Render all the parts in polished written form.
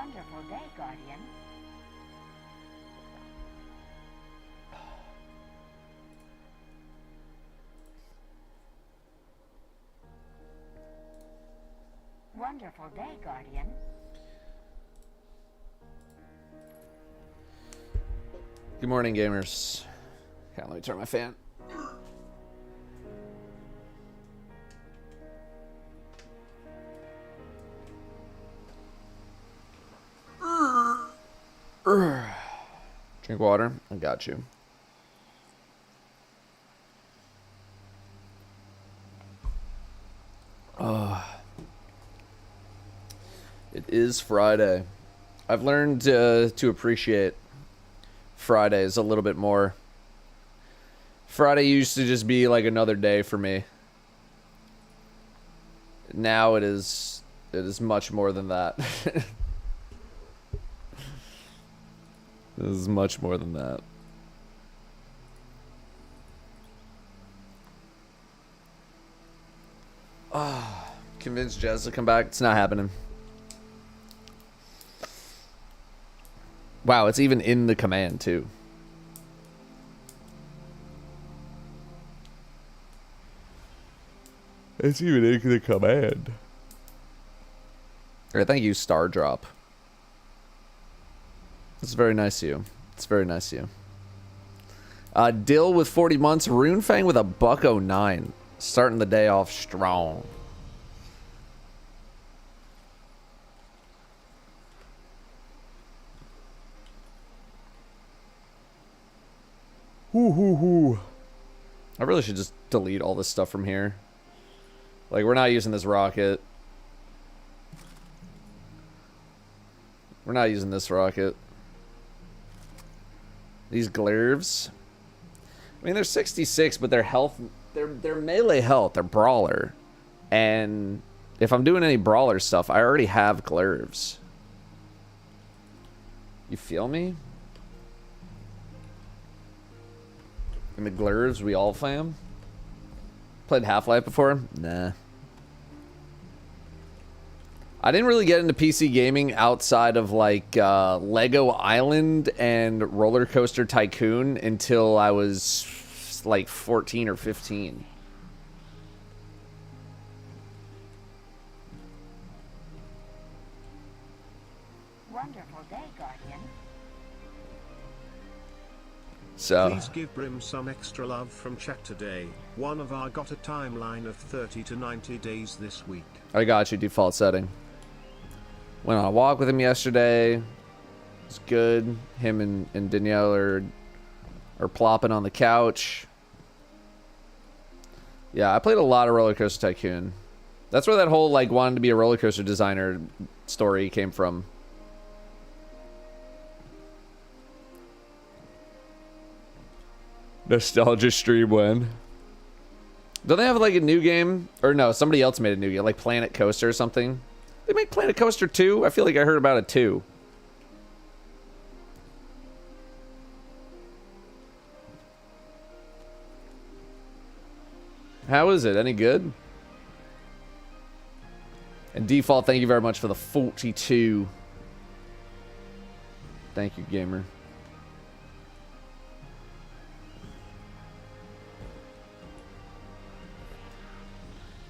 Wonderful day, Guardian. Wonderful day, Guardian. Good morning, gamers. Okay, let me turn my fan. Drink water. I got you. It is Friday. I've learned to appreciate Fridays a little bit more. Friday used to just be like another day for me. Now it is much more than that. It is much more than that. Convince Jez to come back. It's not happening. Wow, it's even in the command too. It's even in the command. Alright, thank you, Star Drop. It's very nice of you. It's very nice of you. Dill with 40 months. Runefang with a $1.09. Starting the day off strong. I really should just delete all this stuff from here. Like, we're not using this rocket. We're not using this rocket. These glaives. I mean, they're 66, but their health... They're melee health. They're brawler. And if I'm doing any brawler stuff, I already have glaives. You feel me? In the glaives, we all fam. Played Half-Life before? Nah. I didn't really get into PC gaming outside of like Lego Island and Roller Coaster Tycoon until I was like 14 or 15. Wonderful day, Guardian. So please give Brim some extra love from chat today. One of our got a timeline of 30 to 90 days this week. I got you, default setting. Went on a walk with him yesterday. It's good. Him and Danielle are plopping on the couch. Yeah, I played a lot of Roller Coaster Tycoon. That's where that whole like wanting to be a roller coaster designer story came from. Nostalgia stream when? Don't they have like a new game? Or no, somebody else made a new game, like Planet Coaster or something. They make Planet Coaster 2? I feel like I heard about it too. How is it? Any good? And default, thank you very much for the 42. Thank you, gamer.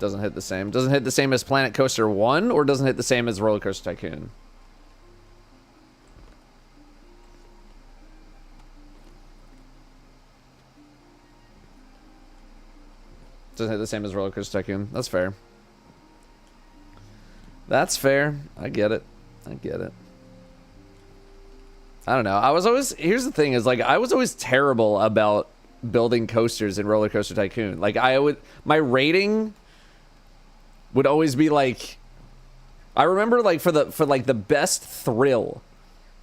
Doesn't hit the same. Doesn't hit the same as Planet Coaster 1, or doesn't hit the same as Roller Coaster Tycoon? Doesn't hit the same as Roller Coaster Tycoon. That's fair. That's fair. I get it. I get it. I don't know. I was always... Here's the thing is, like, I was always terrible about building coasters in Roller Coaster Tycoon. Like, I would... My rating would always be, like... I remember, like, for the best thrill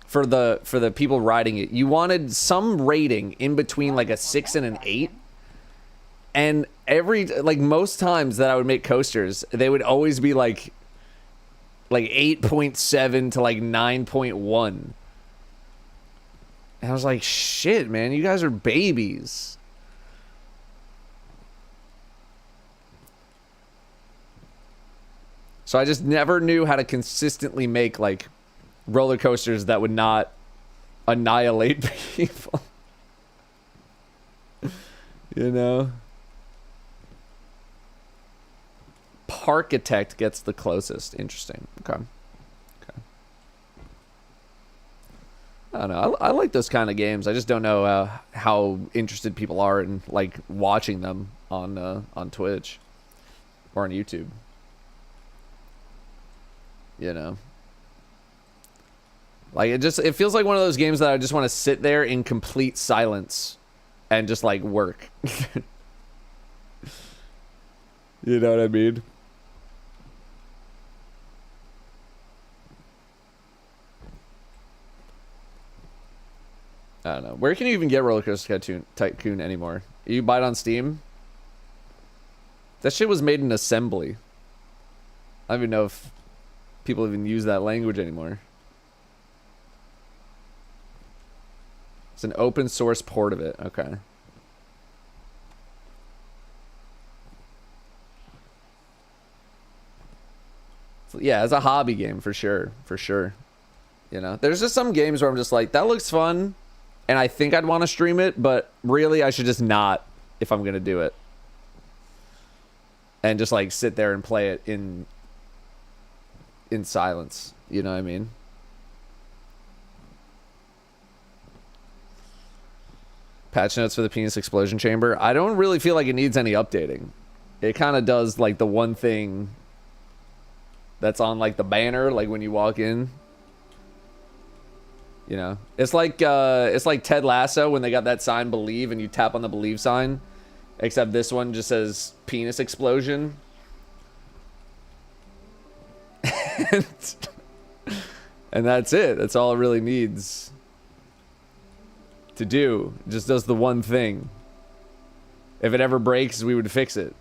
for the people riding it, you wanted some rating in between, like, a 6 and an 8. And most times that I would make coasters, they would always be like 8.7 to like 9.1. And I was like, shit, man, you guys are babies. So I just never knew how to consistently make like roller coasters that would not annihilate people. You know? Parkitect gets the closest. Interesting. Okay. I don't know. I like those kind of games. I just don't know how interested people are in like watching them on Twitch or on YouTube. You know, like it feels like one of those games that I just want to sit there in complete silence and just like work. You know what I mean? I don't know. Where can you even get Roller Coaster Tycoon anymore? You buy it on Steam? That shit was made in assembly. I don't even know if people even use that language anymore. It's an open source port of it. Okay. So, yeah, it's a hobby game for sure. For sure. You know, there's just some games where I'm just like, that looks fun. And I think I'd want to stream it, but really I should just not if I'm going to do it. And just like sit there and play it in silence. You know what I mean? Patch notes for the penis explosion chamber. I don't really feel like it needs any updating. It kind of does like the one thing that's on like the banner, like when you walk in. You know, it's like Ted Lasso when they got that sign "Believe" and you tap on the "Believe" sign, except this one just says "penis explosion." And that's it. That's all it really needs to do. It just does the one thing. If it ever breaks, we would fix it.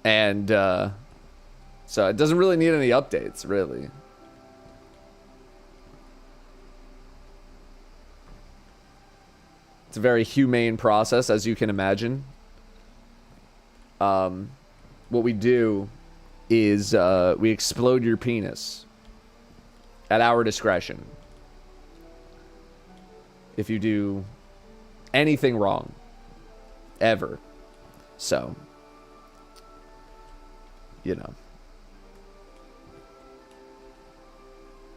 And so it doesn't really need any updates, really. It's a very humane process, as you can imagine. What we do is we explode your penis at our discretion. If you do anything wrong, ever. So, you know.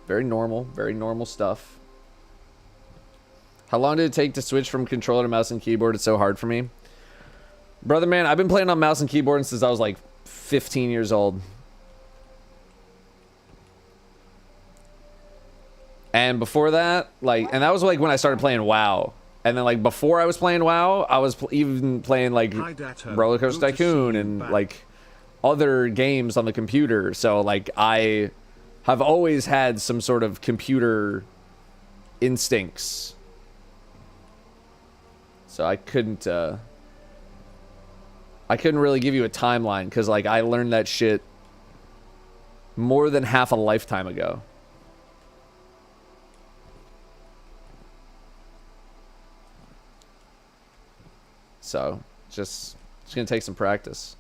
Very normal stuff. How long did it take to switch from controller to mouse and keyboard? It's so hard for me. Brother, man, I've been playing on mouse and keyboard since I was like 15 years old. And before that, like, and that was like when I started playing WoW. And then like before I was playing WoW, I was even playing like Roller Coaster Tycoon and like other games on the computer. So like I have always had some sort of computer instincts. So I couldn't really give you a timeline because like I learned that shit more than half a lifetime ago. So just gonna take some practice.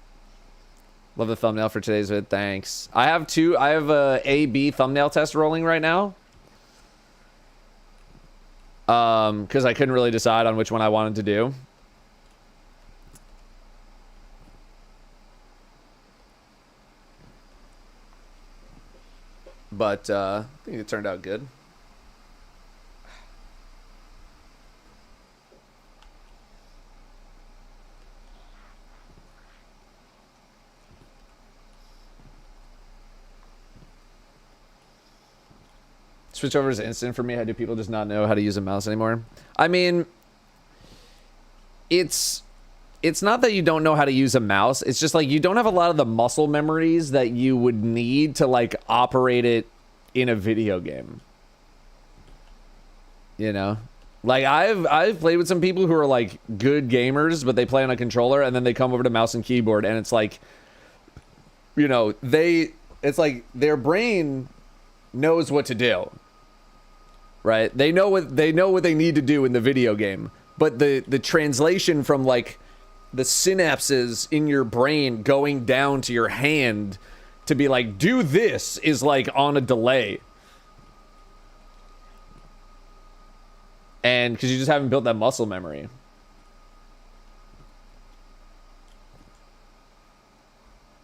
Love the thumbnail for today's vid. Thanks. I have a A/B thumbnail test rolling right now. Because I couldn't really decide on which one I wanted to do. But I think it turned out good. Switch over is instant for me. How do people just not know how to use a mouse anymore? I mean, it's not that you don't know how to use a mouse. It's just like you don't have a lot of the muscle memories that you would need to like operate it in a video game. You know? Like I've played with some people who are like good gamers, but they play on a controller and then they come over to mouse and keyboard and it's like, you know, it's like their brain knows what to do. Right? They know what they need to do in the video game. But the translation from like the synapses in your brain going down to your hand to be like, do this, is like on a delay. And because you just haven't built that muscle memory.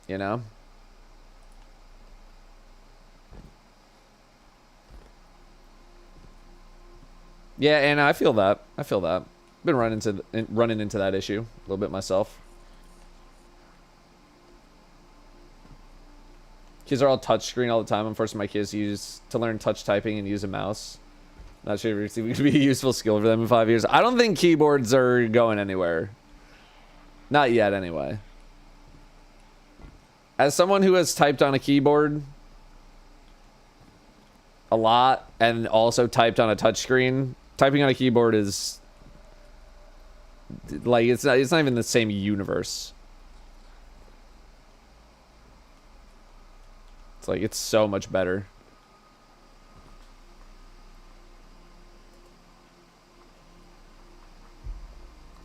You know? Yeah, and I feel that. I feel that. Been running into that issue a little bit myself. Kids are all touchscreen all the time. I'm forcing my kids to learn touch typing and use a mouse. Not sure if it could be a useful skill for them in 5 years. I don't think keyboards are going anywhere. Not yet, anyway. As someone who has typed on a keyboard a lot and also typed on a touchscreen, typing on a keyboard is like it's not even the same universe. It's like it's so much better.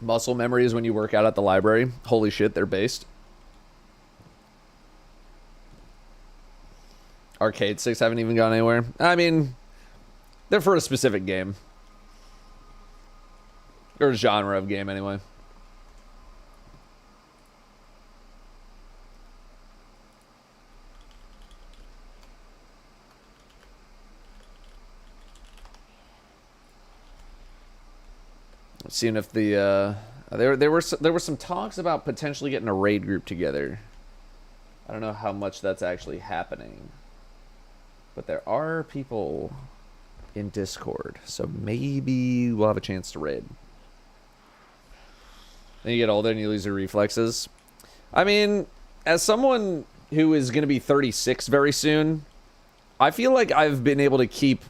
Muscle memory is when you work out at the library. Holy shit, they're based. Arcade sticks haven't even gone anywhere. I mean, they're for a specific game. Or a genre of game, anyway. Seeing if the there were some talks about potentially getting a raid group together. I don't know how much that's actually happening, but there are people in Discord, so maybe we'll have a chance to raid. Then you get older and you lose your reflexes. I mean, as someone who is going to be 36 very soon, I feel like I've been able to keep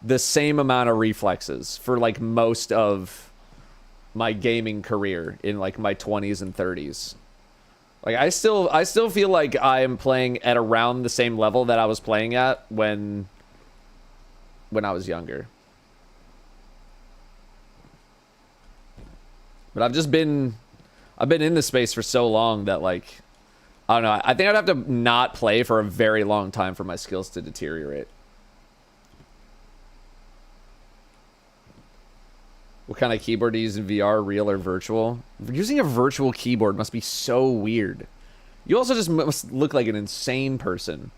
the same amount of reflexes for like most of my gaming career in like my 20s and 30s. Like I still feel like I am playing at around the same level that I was playing at when I was younger. But I've been in this space for so long that like I don't know, I think I'd have to not play for a very long time for my skills to deteriorate. What kind of keyboard do you use in VR, real or virtual? Using a virtual keyboard must be so weird. You also just must look like an insane person.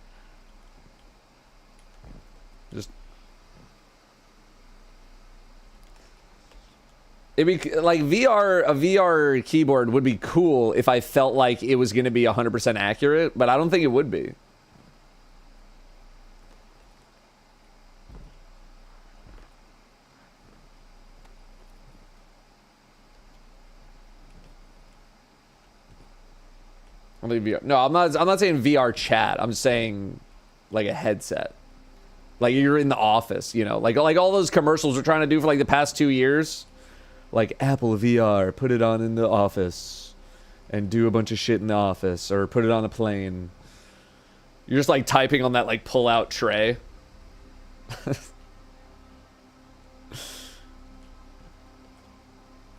Just... It'd be like a VR keyboard would be cool if I felt like it was going to be 100% accurate, but I don't think it would be. No, I'm not saying VR chat. I'm saying like a headset. Like you're in the office, you know, like all those commercials we're trying to do for like the past 2 years. Like Apple VR, put it on in the office and do a bunch of shit in the office, or put it on a plane. You're just like typing on that like pull out tray.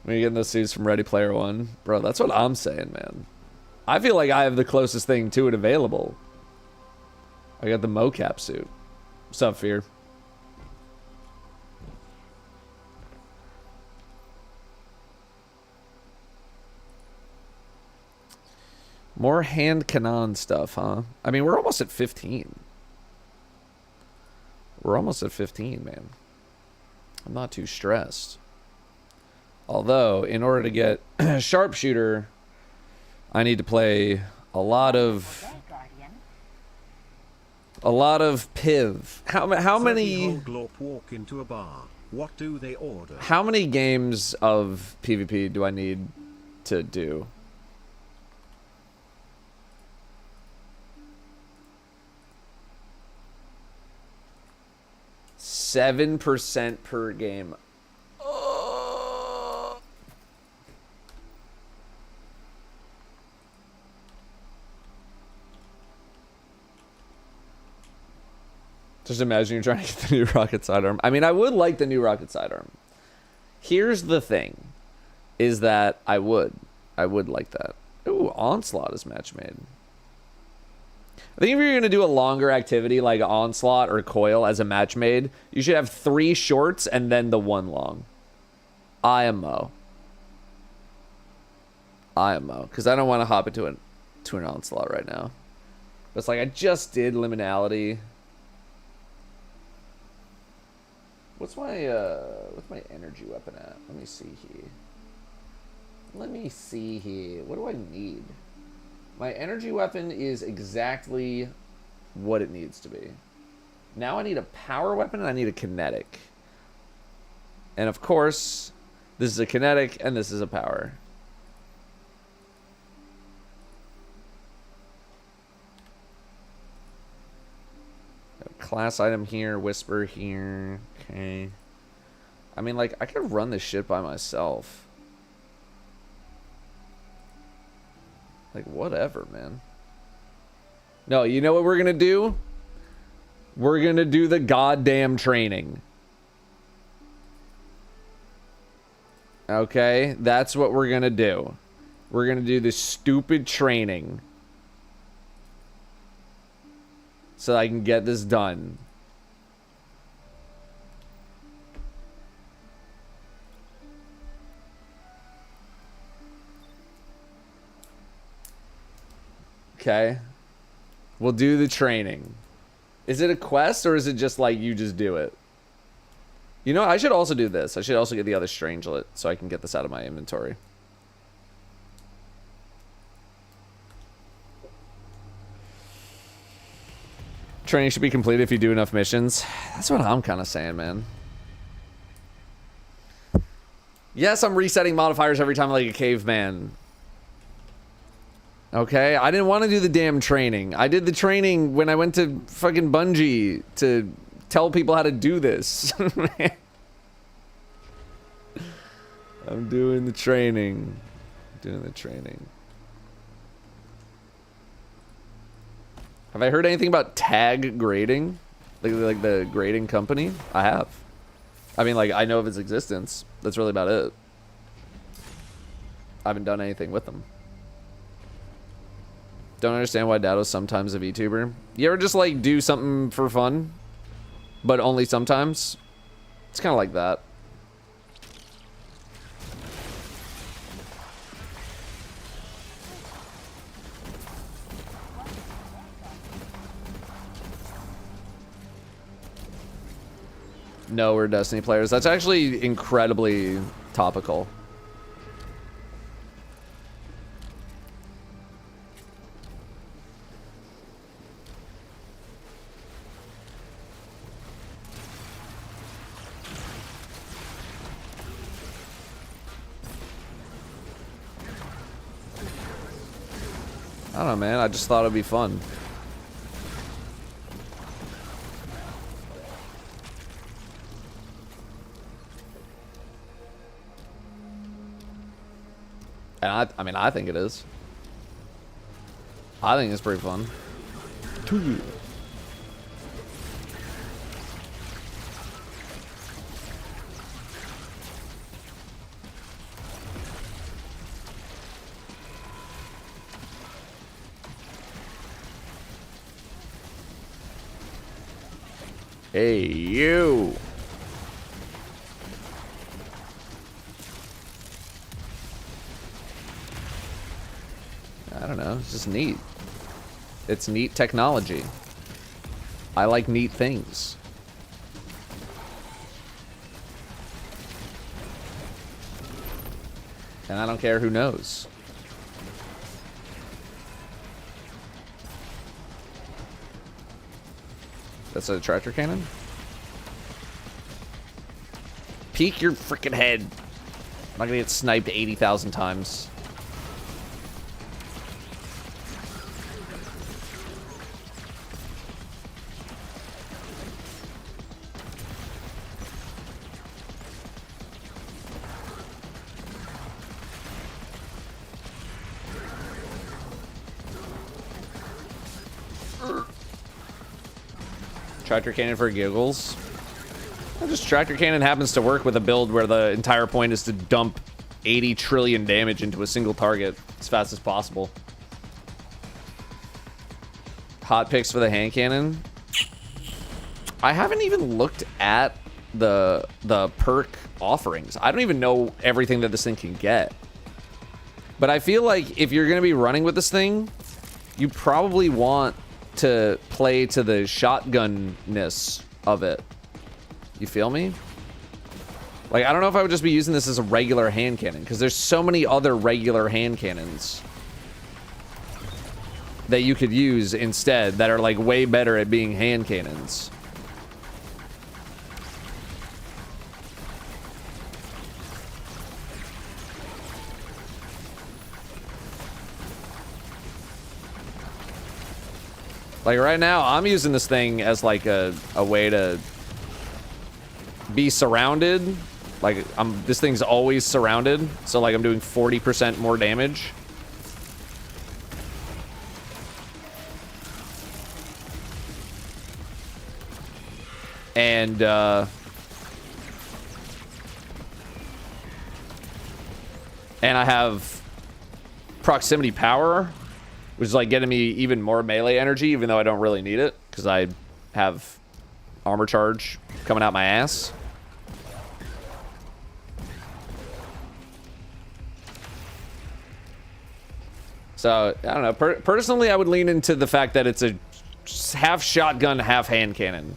When you getting those suits from Ready Player One, bro, that's what I'm saying, man. I feel like I have the closest thing to it available. I got the mocap suit. What's up, Fear? More hand cannon stuff, huh? I mean, we're almost at 15. We're almost at 15, man. I'm not too stressed. Although, in order to get sharpshooter, I need to play a lot of PIV. How many walk into a bar. What do they order? How many games of PvP do I need to do? $7% per game. Just imagine you're trying to get the new rocket sidearm. I mean, I would like the new rocket sidearm. Here's the thing, is that I would like that. Ooh, Onslaught is match made. I think if you're gonna do a longer activity like Onslaught or Coil as a match made, you should have 3 shorts and then the 1 long. IMO. Because I don't want to hop into an Onslaught right now. But it's like I just did liminality. What's my energy weapon at? Let me see here. What do I need? My energy weapon is exactly what it needs to be. Now I need a power weapon and I need a kinetic. And of course, this is a kinetic and this is a power. Class item here, whisper here. Okay. I mean, like, I could run this shit by myself. Like, whatever, man. No, you know what we're gonna do? We're gonna do the goddamn training. Okay? That's what we're gonna do. We're gonna do this stupid training. So I can get this done. Okay. We'll do the training. Is it a quest or is it just like you just do it? You know, I should also do this. I should also get the other Strangelet so I can get this out of my inventory. Training should be completed if you do enough missions. That's what I'm kind of saying, man. Yes, I'm resetting modifiers every time like a caveman. Okay, I didn't want to do the damn training. I did the training when I went to fucking Bungie to tell people how to do this. I'm doing the training. Have I heard anything about tag grading? Like the grading company? I have. I mean, like, I know of its existence. That's really about it. I haven't done anything with them. Don't understand why Datto's sometimes a VTuber. You ever just, like, do something for fun? But only sometimes? It's kind of like that. No, we're Destiny players. That's actually incredibly topical. I don't know, man. I just thought it'd be fun. And I mean, I think it is. I think it's pretty fun. Hey, you. I don't know. It's just neat. It's neat technology. I like neat things. And I don't care who knows. That's a tractor cannon? Peek your freaking head. I'm not gonna get sniped 80,000 times. Tractor cannon for giggles. Well, just tractor cannon happens to work with a build where the entire point is to dump 80 trillion damage into a single target as fast as possible. Hot picks for the hand cannon. I haven't even looked at the perk offerings. I don't even know everything that this thing can get. But I feel like if you're going to be running with this thing, you probably want to play to the shotgunness of it. You feel me? Like, I don't know if I would just be using this as a regular hand cannon, because there's so many other regular hand cannons that you could use instead that are like way better at being hand cannons. Like right now, I'm using this thing as like a way to be surrounded. Like this thing's always surrounded, so like I'm doing 40% more damage. And I have proximity power, which is like getting me even more melee energy, even though I don't really need it, because I have armor charge coming out my ass. So, I don't know. Personally, I would lean into the fact that it's a half shotgun, half hand cannon.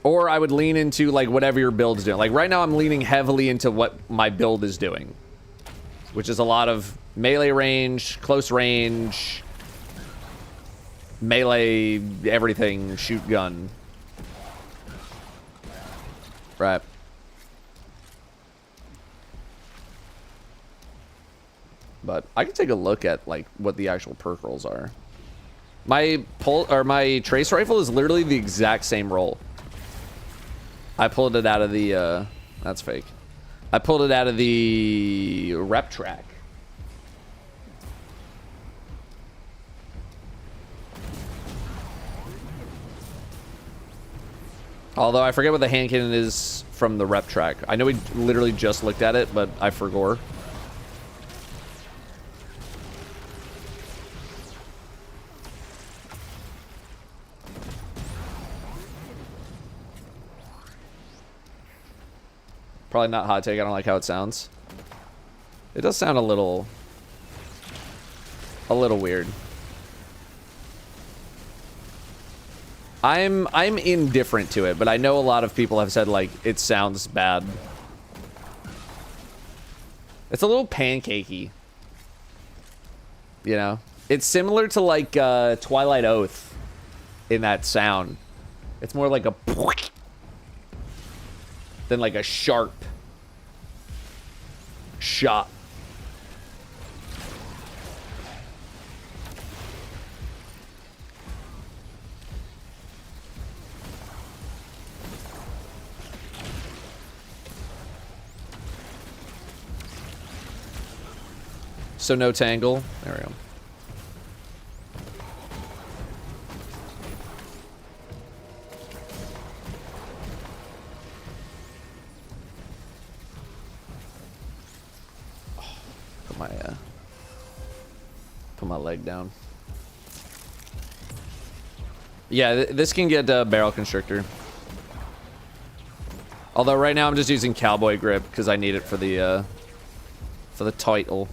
Or I would lean into, like, whatever your build's doing. Like, right now I'm leaning heavily into what my build is doing, which is a lot of melee range, close range, melee, everything, shoot gun. Right. But I can take a look at, like, what the actual perk rolls are. My trace rifle is literally the exact same roll. I pulled it out of the, that's fake. I pulled it out of the rep track. Although I forget what the hand cannon is from the rep track. I know we literally just looked at it, but I forgot. Probably not hot take. I don't like how it sounds. It does sound a little weird. I'm indifferent to it, but I know a lot of people have said like it sounds bad. It's a little pancakey. You know? It's similar to like Twilight Oath in that sound. It's more like a than like a sharp shot. So no tangle. There we go. Put my leg down. Yeah, this can get barrel constrictor. Although right now I'm just using cowboy grip because I need it for the title.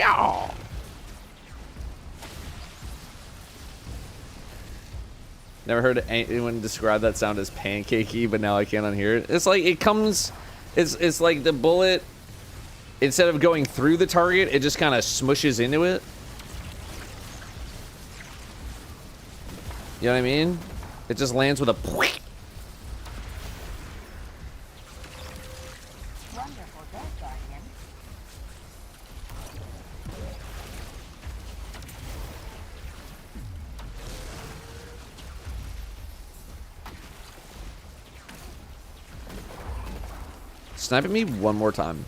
Ow. Never heard anyone describe that sound as pancakey, but now I can't unhear it. It's like it comes, it's like the bullet, instead of going through the target, it just kind of smushes into it. You know what I mean? It just lands with a Wonderful day, Guardian. Snipe at me one more time.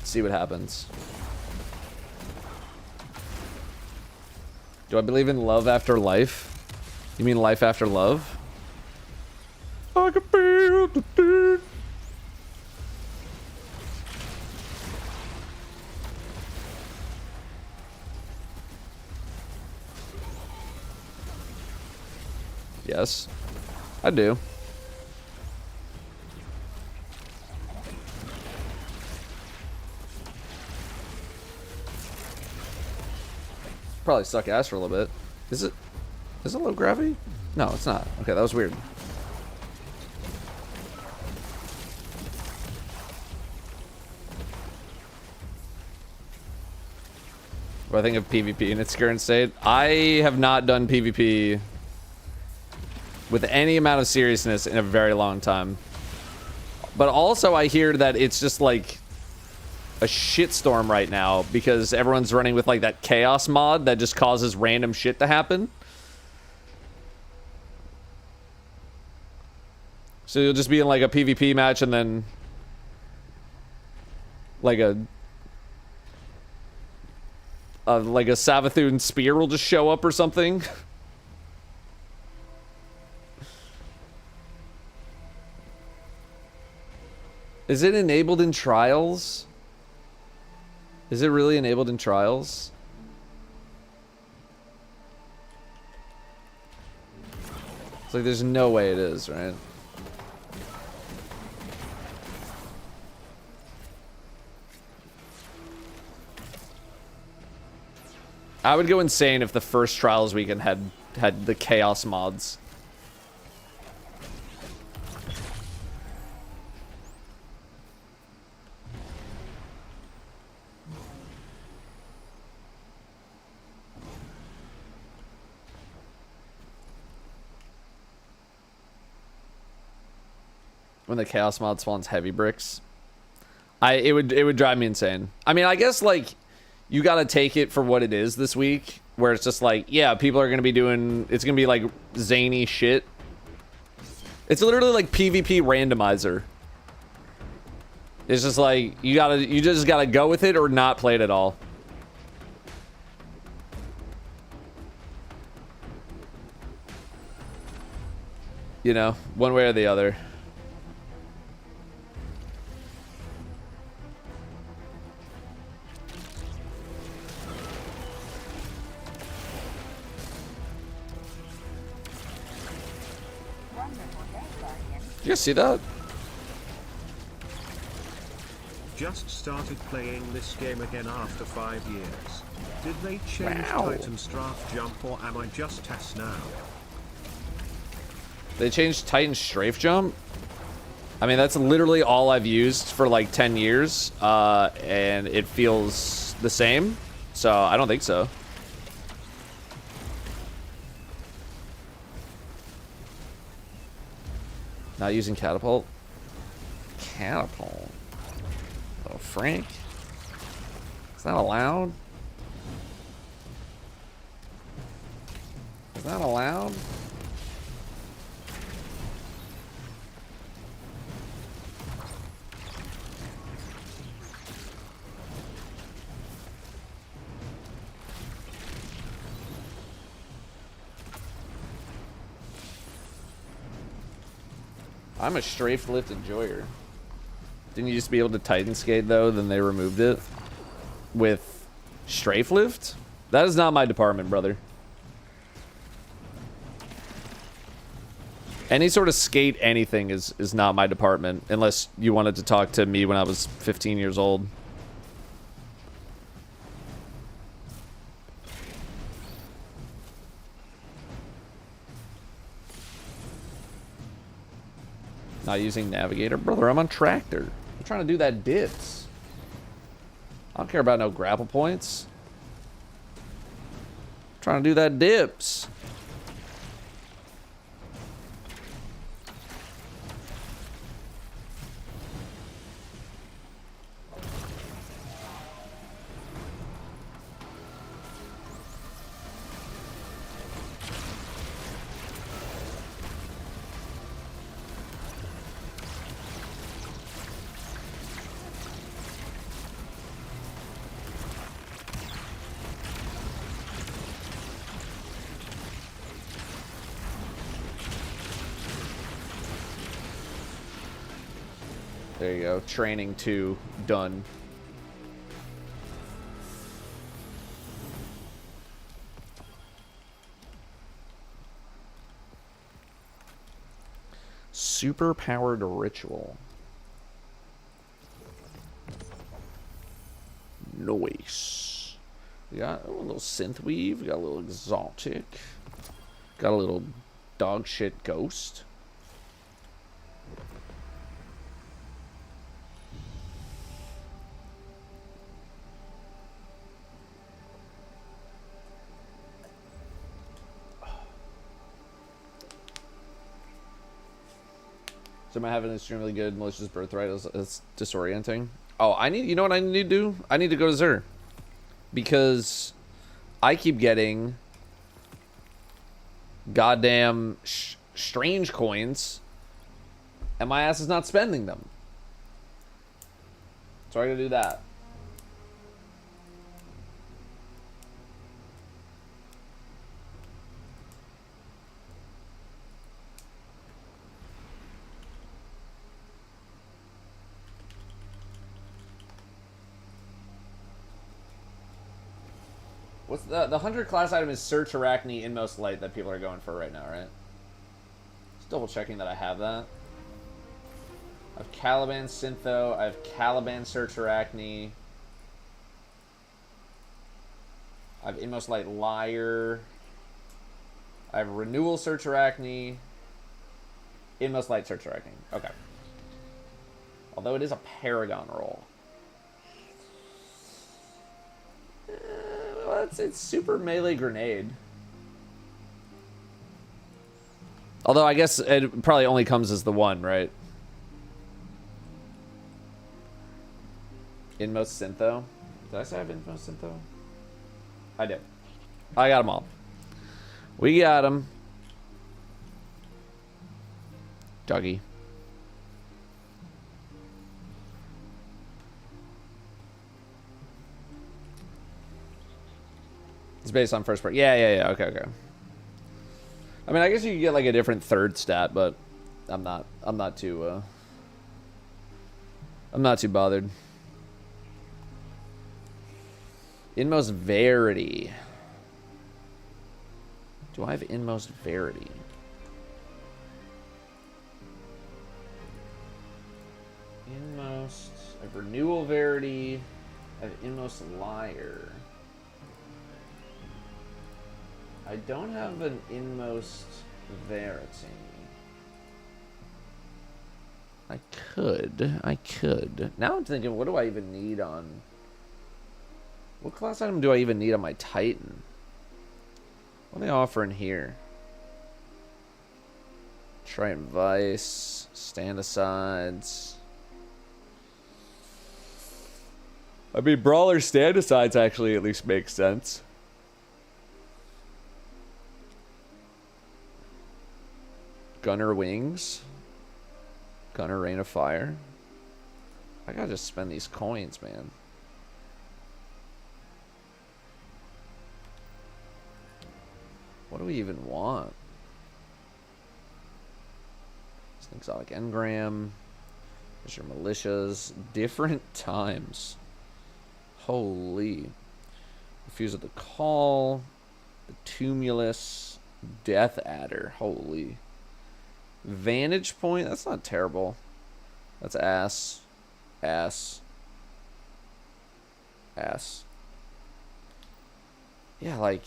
See what happens. Do I believe in love after life? You mean life after love? I can feel the dirt. Yes, I do. Probably suck ass for a little bit. Is it low gravity? No, it's not. Okay, that was weird. What do I think of PvP in its current state? I have not done PvP with any amount of seriousness in a very long time. But also I hear that it's just like a shitstorm right now because everyone's running with like that chaos mod that just causes random shit to happen. So you'll just be in like a PvP match and then like a Savathun spear will just show up or something. Is it enabled in trials? Is it really enabled in trials? It's like there's no way it is, right? I would go insane if the first trials weekend had the chaos mods. When the chaos mod spawns heavy bricks, it would drive me insane. I mean, I guess like you gotta take it for what it is this week, where it's just like, yeah, people are gonna be doing, it's gonna be like zany shit. It's literally like PvP randomizer. It's just like you just gotta go with it or not play it at all. You know, one way or the other. You guys see that? Just started playing this game again after 5 years. Did they change Wow. Titan's draft jump or am I just test now? They changed Titan strafe jump. I mean, that's literally all I've used for like 10 years, and it feels the same. So I don't think so. Not using catapult. Catapult. Oh, Frank. Is that allowed? Is that allowed? I'm a strafe lift enjoyer. Didn't you used to be able to Titan skate though? Then they removed it with strafe lift? That is not my department, brother. Any sort of skate anything is not my department, unless you wanted to talk to me when I was 15 years old. Not using navigator? Brother, I'm on tractor. I'm trying to do that dips. I don't care about no grapple points. I'm trying to do that dips. There you go. Training 2 done. Super powered ritual. Nice. We got a little synth weave. We got a little exotic. Got a little dog shit ghost. So am I having an extremely good malicious birthright? It's disorienting. Oh, you know what I need to do? I need to go to Xur. Because I keep getting goddamn strange coins and my ass is not spending them. So I gotta do that. What's the 100 class item is Search Arachne Inmost Light that people are going for right now, right? Just double checking that I have that. I have Caliban Syntho, I have Caliban Search Arachne. I have Inmost Light Liar. I have Renewal Search Arachne. Inmost Light Search Arachne. Okay. Although it is a Paragon roll. Well, it's super melee grenade. Although I guess it probably only comes as the one, right? Inmost Syntho. Did I say I have Inmost Syntho? I did. I got them all. We got them. Doggy. It's based on first part. Yeah. Okay. I mean, I guess you could get like a different third stat, but I'm not too bothered. Inmost Verity. Do I have Inmost Verity? Inmost. I have Renewal Verity. I have Inmost Liar. I don't have an Inmost Verity. I could. Now I'm thinking, what do I even need on... What class item do I even need on my Titan? What are they offering here? Triton Vice, Stand Asides. I mean, Brawler Stand Asides actually at least makes sense. Gunner Wings. Gunner Rain of Fire. I gotta just spend these coins, man. What do we even want? It's an exotic engram. There's your militias. Different times. Holy. Refuse of the Call. The Tumulus. Death Adder. Holy. Vantage Point. That's not terrible. That's ass. Ass. Yeah, like...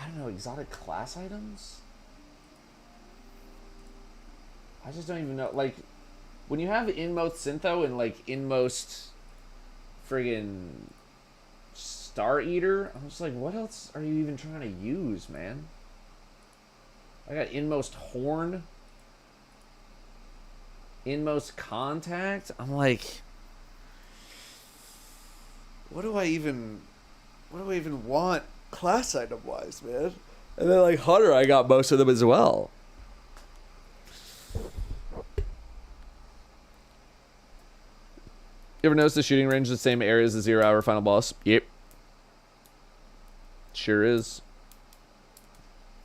I don't know, exotic class items? I just don't even know. Like, when you have Inmost Syntho and, like, Inmost friggin' Star Eater, I'm just like, what else are you even trying to use, man? I got Inmost Horn. Inmost Contact. I'm like... What do I even want class item wise, man? And then like Hunter, I got most of them as well. You ever notice the shooting range is the same area as the 0 hour final boss? Yep. Sure is.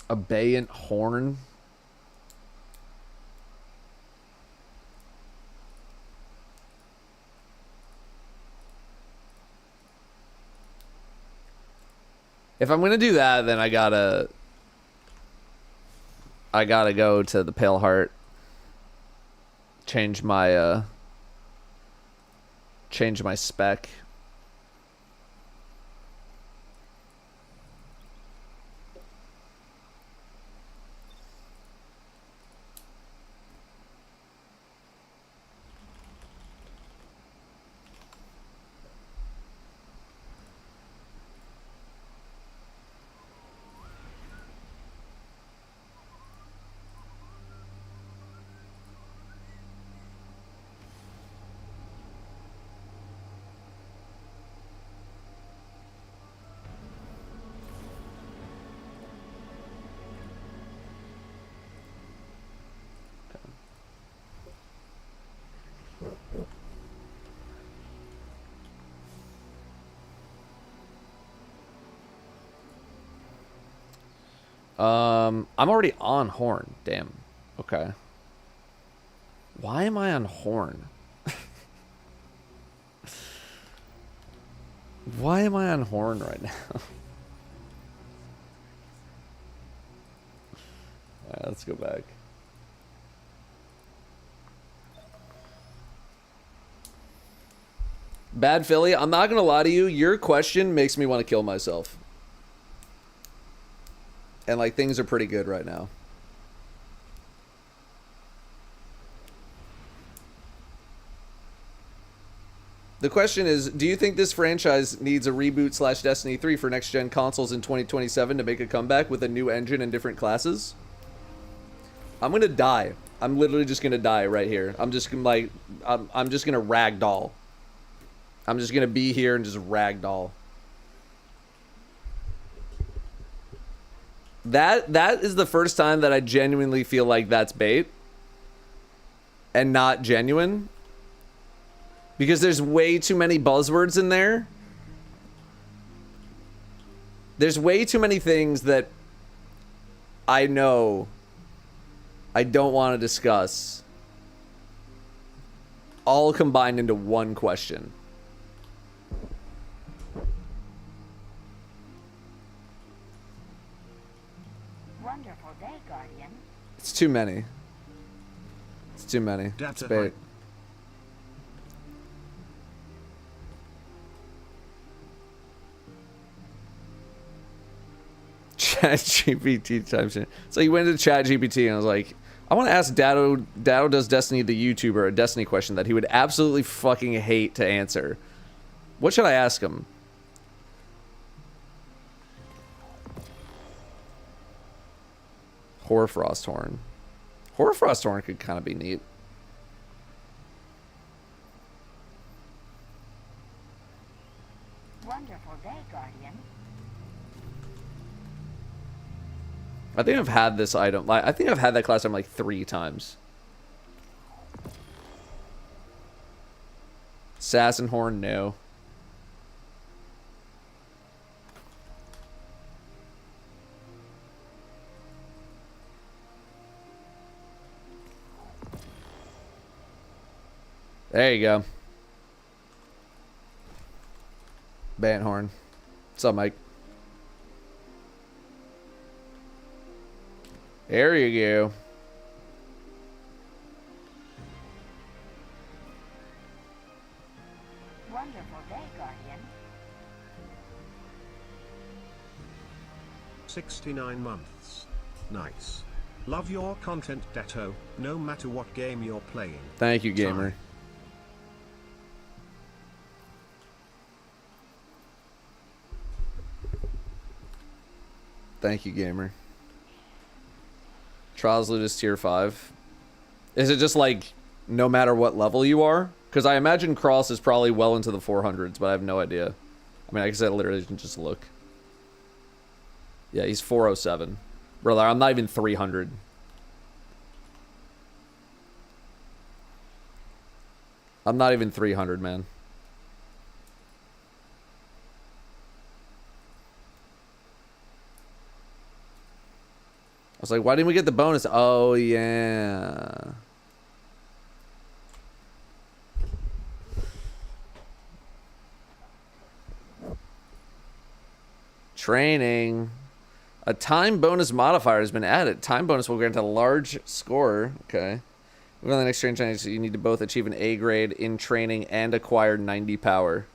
Abeyant Horn. If I'm gonna do that, then I gotta go to the Pale Heart. Change my spec. I'm already on Horn. Damn. Okay. Why am I on Horn? Why am I on Horn right now? Alright, let's go back. Bad Philly, I'm not gonna lie to you. Your question makes me want to kill myself. And like things are pretty good right now. The question is, do you think this franchise needs a reboot / Destiny 3 for next gen consoles in 2027 to make a comeback with a new engine and different classes? I'm gonna die. I'm literally just gonna die right here. I'm just gonna like, I'm just gonna ragdoll. I'm just gonna be here and just ragdoll. That is the first time that I genuinely feel like that's bait and not genuine, because there's way too many buzzwords in there. There's way too many things that I know I don't want to discuss, all combined into one question. Wonderful day, Guardian. It's too many. It's too many. It's bait. ChatGPT types in. So you went to ChatGPT and I was like, I want to ask Datto does Destiny the YouTuber a Destiny question that he would absolutely fucking hate to answer. What should I ask him? Hoarfrost Horn. Hoarfrost Horn could kind of be neat. Wonderful day, Guardian. I think I've had this item. I think I've had that class item like 3 times. Assassin Horn, no. There you go. Bant Horn. What's up, Mike? There you go. Wonderful day, Guardian. 69 months. Nice. Love your content, Datto, no matter what game you're playing. Thank you, gamer. Time. Thank you, gamer. Trials Loot is tier 5. Is it just like no matter what level you are? Because I imagine Cross is probably well into the 400s, but I have no idea. I mean, I guess I literally can just look. Yeah, he's 407. Brother, I'm not even 300. I'm not even 300, man. I was like, why didn't we get the bonus? Oh, yeah. Training. A time bonus modifier has been added. Time bonus will grant a large score. Okay. Within the next training challenge, you need to both achieve an A grade in training and acquire 90 power.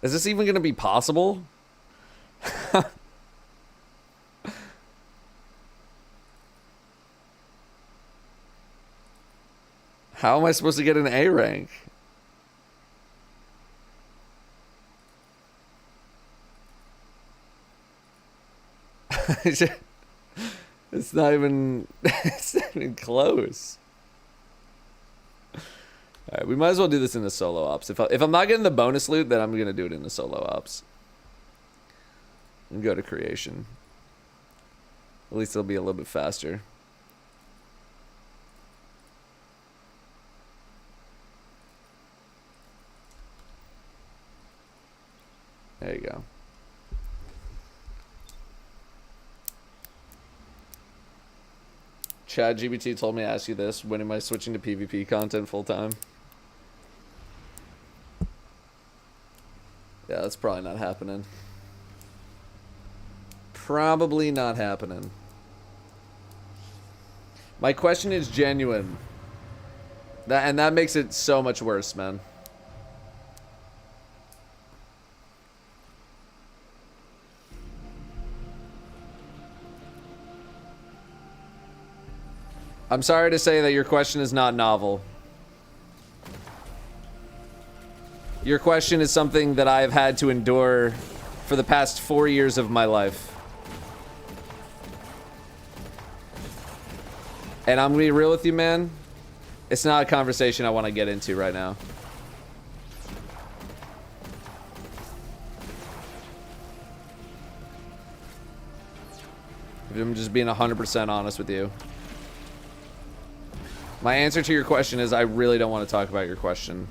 Is this even going to be possible? How am I supposed to get an A rank? It's not even close. Alright, we might as well do this in the solo ops. If I'm not getting the bonus loot, then I'm going to do it in the solo ops. And go to creation. At least it'll be a little bit faster. There you go. ChatGPT told me to ask you this. When am I switching to PvP content full time? Yeah, that's probably not happening. Probably not happening. My question is genuine. That makes it so much worse, man. I'm sorry to say that your question is not novel. Your question is something that I've had to endure for the past 4 years of my life. And I'm gonna be real with you, man. It's not a conversation I want to get into right now. I'm just being 100% honest with you. My answer to your question is I really don't want to talk about your question.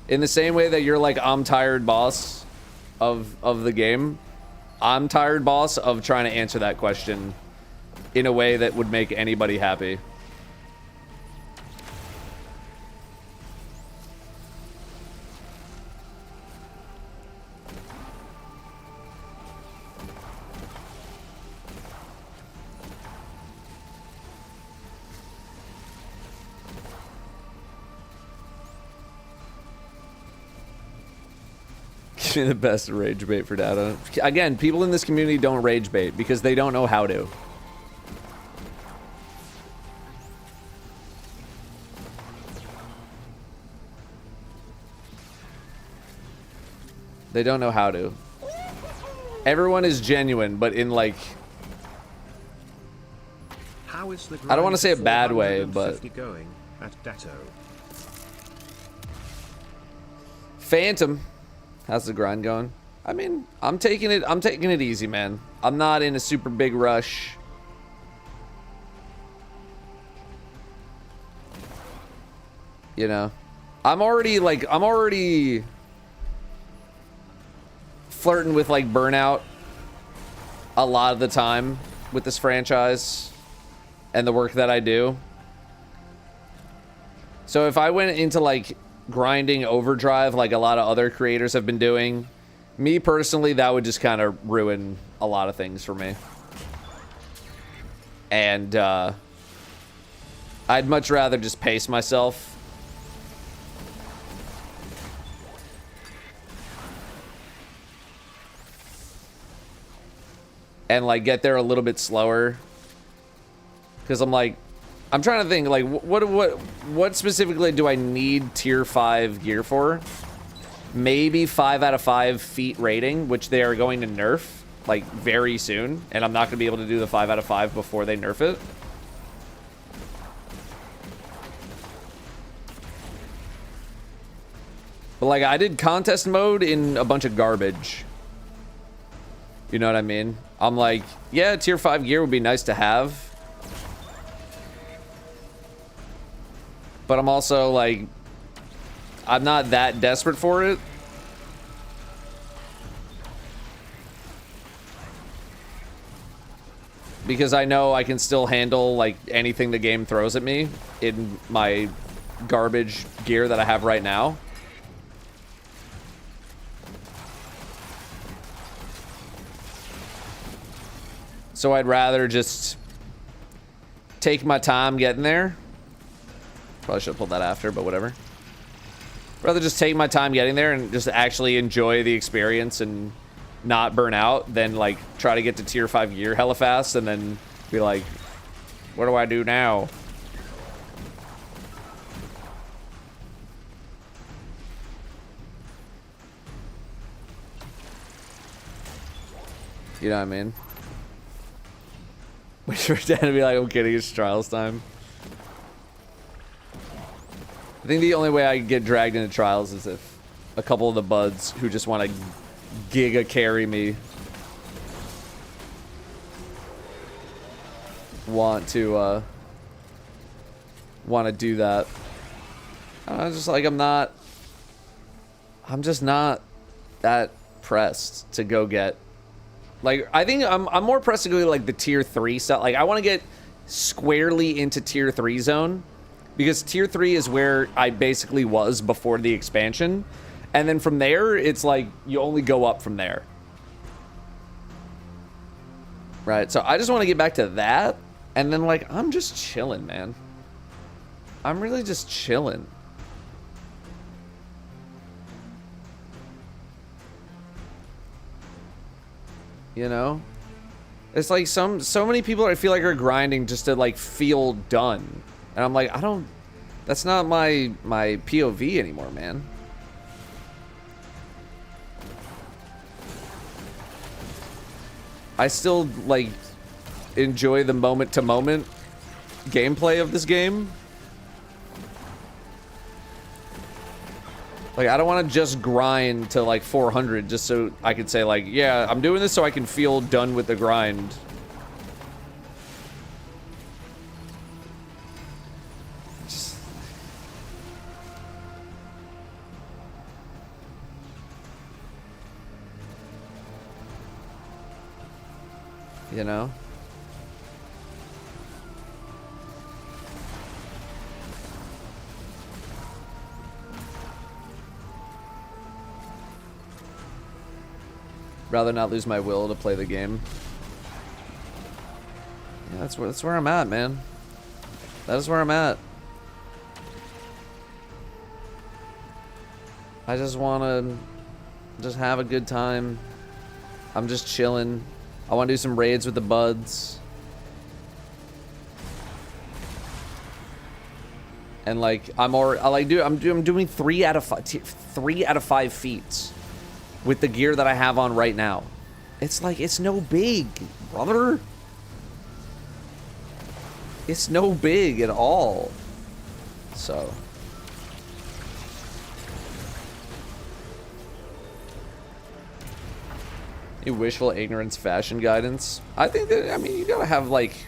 In the same way that you're like, I'm tired, boss, of the game, I'm tired, boss, of trying to answer that question in a way that would make anybody happy. The best rage bait for Datto. Again, people in this community don't rage bait because they don't know how to. They don't know how to. Everyone is genuine, but in like... How is the I don't want to say a bad way, but... going at Datto? Phantom. How's the grind going? I mean, I'm taking it easy, man. I'm not in a super big rush. You know, I'm already flirting with like burnout a lot of the time with this franchise and the work that I do. So if I went into like grinding overdrive like a lot of other creators have been doing, me personally, that would just kind of ruin a lot of things for me. And I'd much rather just pace myself. And like get there a little bit slower. Because I'm trying to think, like, what specifically do I need tier 5 gear for? Maybe 5 out of 5 feet rating, which they are going to nerf, like, very soon. And I'm not going to be able to do the 5 out of 5 before they nerf it. But, like, I did contest mode in a bunch of garbage. You know what I mean? I'm like, yeah, tier 5 gear would be nice to have. But I'm also like, I'm not that desperate for it. Because I know I can still handle like anything the game throws at me in my garbage gear that I have right now. So I'd rather just take my time getting there. Probably should have pulled that after, but whatever. Rather just take my time getting there and just actually enjoy the experience and not burn out than like try to get to tier 5 gear hella fast and then be like, what do I do now? You know what I mean? Wait for Dan to be like, I'm kidding, it's trials time. I think the only way I get dragged into trials is if a couple of the buds who just want to giga carry me want to do that. I was just like, I'm just not that pressed to go get. Like, I think I'm more pressed to go like the tier 3 stuff. Like, I want to get squarely into tier 3 zone because tier 3 is where I basically was before the expansion. And then from there, it's like you only go up from there. Right? So I just want to get back to that. And then, like, I'm just chilling, man. I'm really just chilling. You know? It's like so many people I feel like are grinding just to like feel done. And I'm like, that's not my POV anymore, man. I still like enjoy the moment to moment gameplay of this game. Like, I don't want to just grind to, like, 400 just so I could say, like, yeah, I'm doing this so I can feel done with the grind. Just... You know? Rather not lose my will to play the game. Yeah, that's where I'm at, man. That is where I'm at. I just want to just have a good time. I'm just chilling. I want to do some raids with the buds. And like I'm doing 3 out of 5 feats with the gear that I have on right now. It's like, it's no big, brother. It's no big at all. So. You wishful ignorance fashion guidance. I think that, I mean, you gotta have like,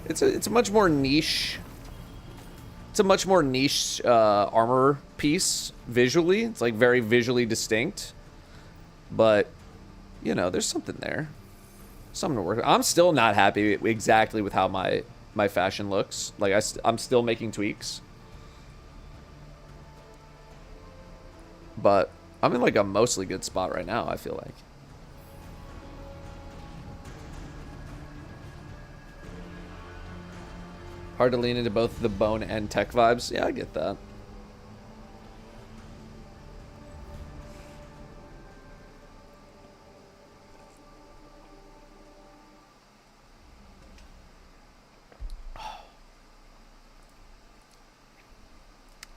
it's a much more niche. It's a much more niche armor piece visually. It's like very visually distinct. But, you know, there's something there. Something to work with. I'm still not happy exactly with how my fashion looks. Like, I'm still making tweaks. But I'm in, like, a mostly good spot right now, I feel like. Hard to lean into both the bone and tech vibes. Yeah, I get that.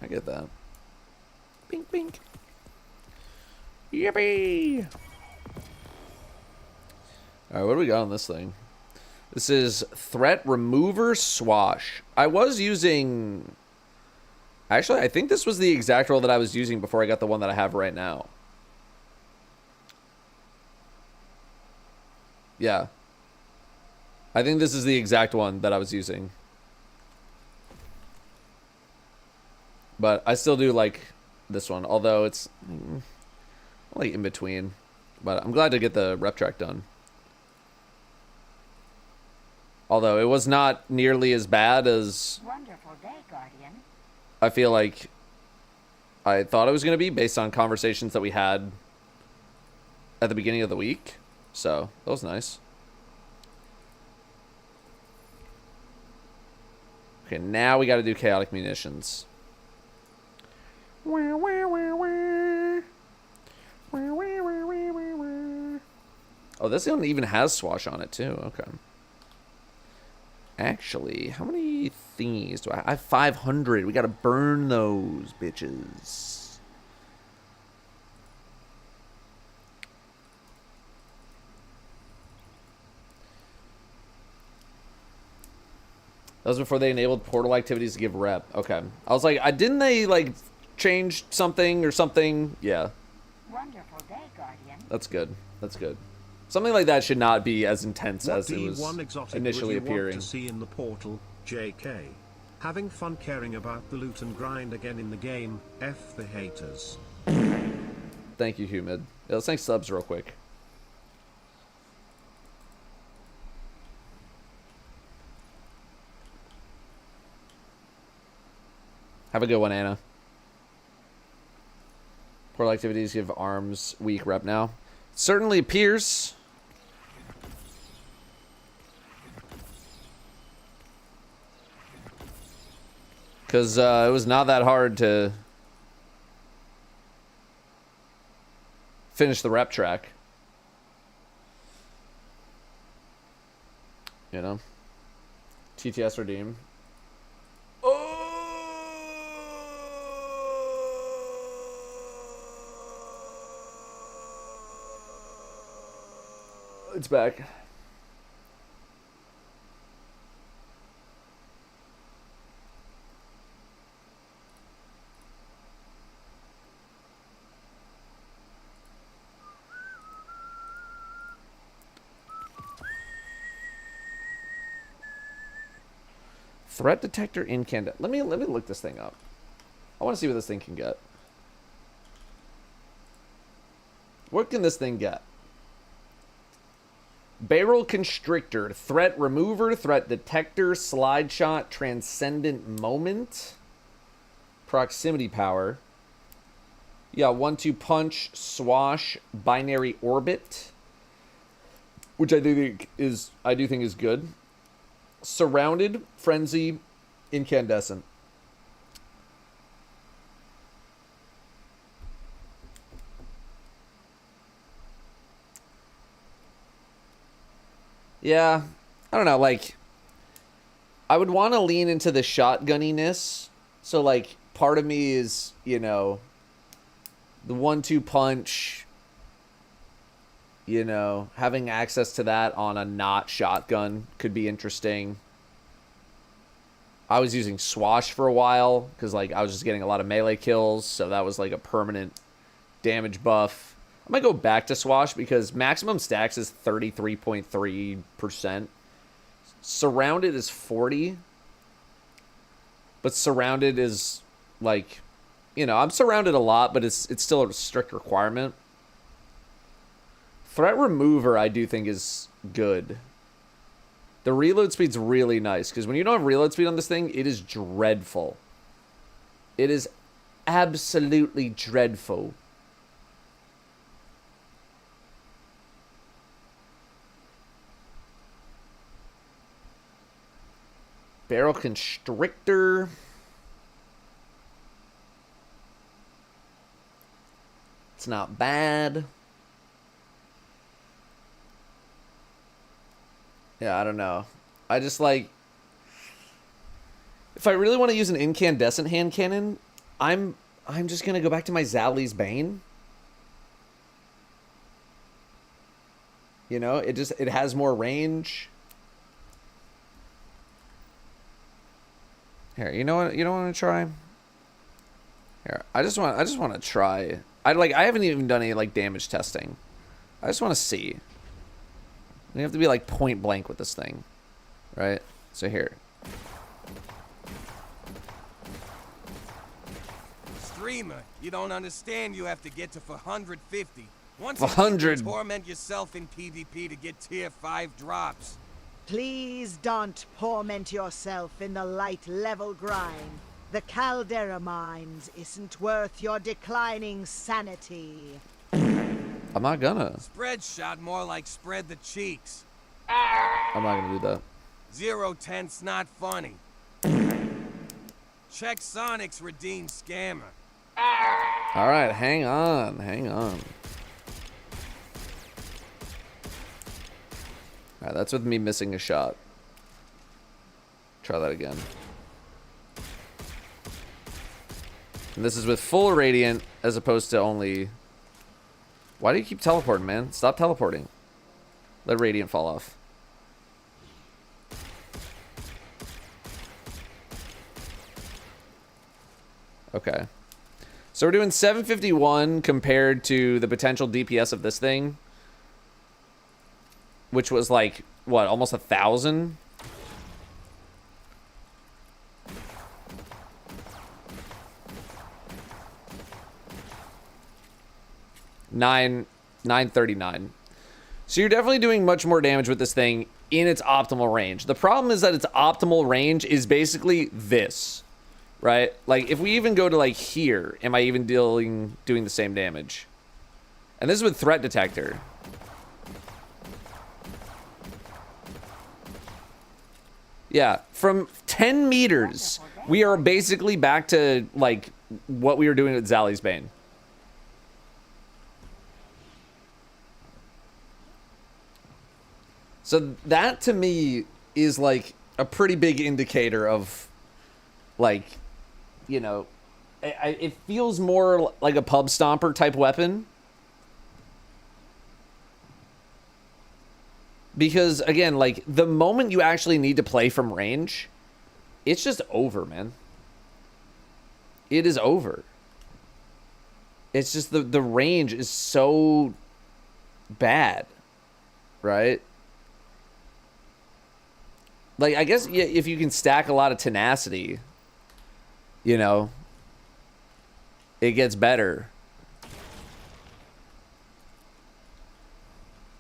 I get that. Bink, bink. Yippee! Alright, what do we got on this thing? This is Threat Remover Swash. I was using... Actually, I think this was the exact roll that I was using before I got the one that I have right now. Yeah. I think this is the exact one that I was using. But I still do like this one, although it's like in between. But I'm glad to get the rep track done. Although it was not nearly as bad as Wonderful day, Guardian. I feel like I thought it was going to be based on conversations that we had at the beginning of the week. So that was nice. Okay, now we got to do chaotic munitions. Oh, this one even has swash on it too. Okay. Actually, how many thingies do I have? I have 500. We got to burn those bitches. That was before they enabled portal activities to give rep. Okay. I was like, didn't they, like, change something or something? Yeah. Wonderful day, Guardian. That's good. That's good. Something like that should not be as intense as it was exotic initially would you appearing. Want to see in the portal, JK. Having fun caring about the loot and grind again in the game, F the haters. Thank you, Humid. Yeah, let's thank subs real quick. Have a good one, Anna. Portal activities give arms weak rep now. Certainly appears. Because it was not that hard to finish the rep track. You know? TTS redeem. It's back. Threat detector incandescent. Let me look this thing up. I want to see what this thing can get. What can this thing get? Barrel constrictor, threat remover, threat detector, slide shot, transcendent moment, proximity power. Yeah, 1-2 punch, swash, binary orbit, which I do think is good. Surrounded, frenzy, incandescent. Yeah, I don't know, like, I would want to lean into the shotgunniness. So, like, part of me is, you know, the 1-2 punch, you know, having access to that on a not shotgun could be interesting. I was using swash for a while because, like, I was just getting a lot of melee kills, so that was, like, a permanent damage buff. I might go back to swash because maximum stacks is 33.3%. Surrounded is 40. But surrounded is, like, you know, I'm surrounded a lot, but it's still a strict requirement. Threat remover, I do think, is good. The reload speed's really nice, because when you don't have reload speed on this thing, it is dreadful. It is absolutely dreadful. Barrel constrictor. It's not bad. Yeah, I don't know. I just like, if I really want to use an incandescent hand cannon, I'm just gonna go back to my Zali's Bane. You know, it has more range. Here, you know what? You don't want to try. Here, I just want to try. I haven't even done any like damage testing. I just want to see. You have to be like point blank with this thing, right? So here. Streamer, you don't understand. You have to get to 450. Once 400. you torment yourself in PvP to get tier 5 drops. Please don't torment yourself in the light level grind. The Caldera Mines isn't worth your declining sanity. I'm not gonna. Spread shot more like spread the cheeks. I'm not gonna do that. 0 tenths not funny. Check Sonic's redeemed scammer. All right, hang on, hang on. All right, that's with me missing a shot. Try that again. And this is with full radiant as opposed to only... Why do you keep teleporting, man? Stop teleporting. Let radiant fall off. Okay. So we're doing 751 compared to the potential DPS of this thing, which was like, what, almost 1,000? Nine 939. So you're definitely doing much more damage with this thing in its optimal range. The problem is that its optimal range is basically this, right? Like if we even go to like here, am I even doing the same damage? And this is with threat detector. Yeah, from 10 meters, we are basically back to like what we were doing with Zally's Bane. So that to me is like a pretty big indicator of like, you know, it feels more like a pub stomper type weapon. Because again, like the moment you actually need to play from range, it's just over, man. It is over. It's just the range is so bad, right? Like, I guess yeah, if you can stack a lot of tenacity, you know, it gets better.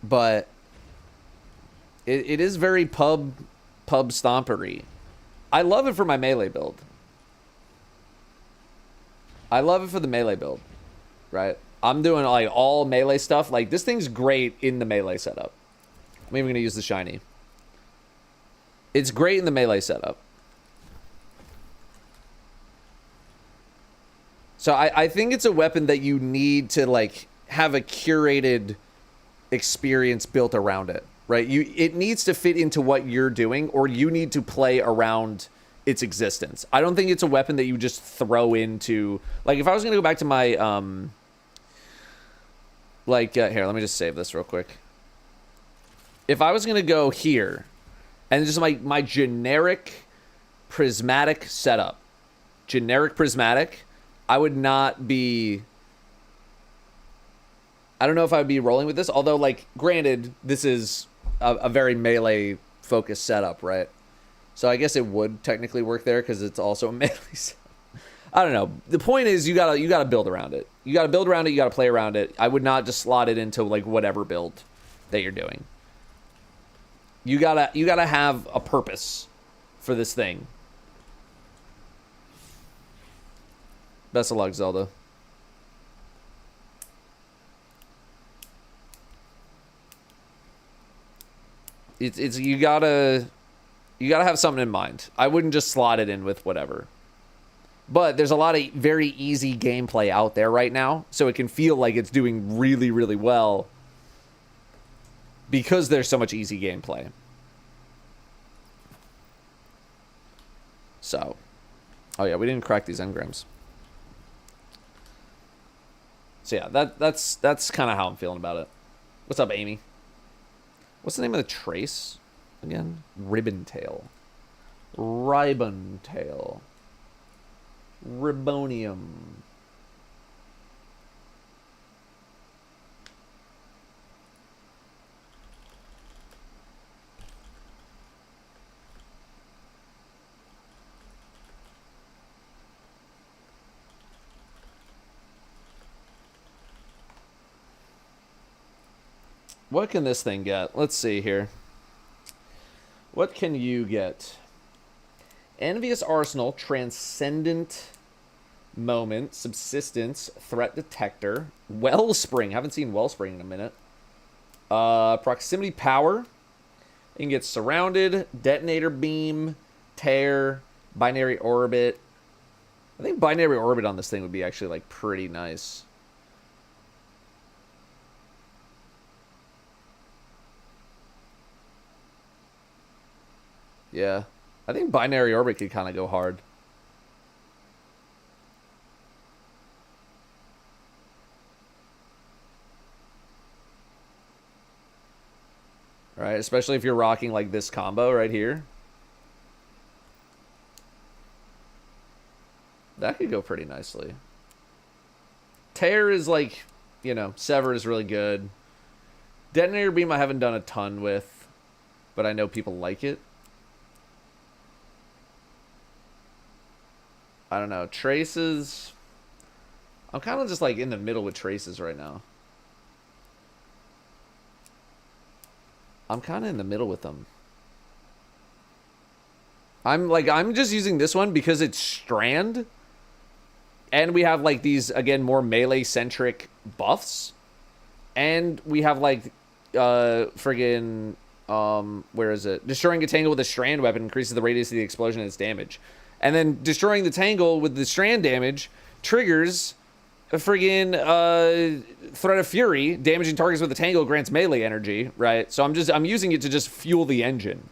But it is very pub stompery. I love it for my melee build. I love it for the melee build, right? I'm doing like all melee stuff. Like this thing's great in the melee setup. I'm even gonna use the shiny. It's great in the melee setup. So I think it's a weapon that you need to like have a curated experience built around it, right? It needs to fit into what you're doing, or you need to play around its existence. I don't think it's a weapon that you just throw into, like if I was gonna go back to my here, let me just save this real quick. If I was gonna go here and just my generic prismatic setup, generic prismatic, I would not be, I don't know if I would be rolling with this, although like granted this is a very melee focused setup, right? So I guess it would technically work there because it's also a melee setup. I don't know. The point is you gotta build around it. You gotta build around it, you gotta play around it. I would not just slot it into like whatever build that you're doing. You gotta have a purpose for this thing. Best of luck, Zelda. It's you gotta have something in mind. I wouldn't just slot it in with whatever. But there's a lot of very easy gameplay out there right now, so it can feel like it's doing really, really well because there's so much easy gameplay. So, oh yeah, we didn't crack these engrams. So yeah, that's kind of how I'm feeling about it. What's up, Amy? What's the name of the trace again? Ribbontail. Ribontail. Ribonium. What can this thing get? Let's see here. What can you get? Envious Arsenal, Transcendent Moment, Subsistence, Threat Detector, Wellspring. Haven't seen Wellspring in a minute. Proximity Power. You can get Surrounded, Detonator Beam, Tear, Binary Orbit, I think binary orbit on this thing would be actually like pretty nice. Yeah. I think binary orbit could kind of go hard. Right, especially if you're rocking like this combo right here. That could go pretty nicely. Tear is like, you know, Sever is really good. Detonator Beam I haven't done a ton with, but I know people like it. I don't know. Traces. I'm kind of just like in the middle with Traces right now. I'm kind of in the middle with them. I'm just using this one because it's Strand. And we have like these, again, more melee-centric buffs. And we have like, friggin', where is it? Destroying a tangle with a Strand weapon increases the radius of the explosion and its damage. And then destroying the tangle with the Strand damage triggers a friggin' Threat of Fury. Damaging targets with the tangle grants melee energy, right? So I'm using it to just fuel the engine.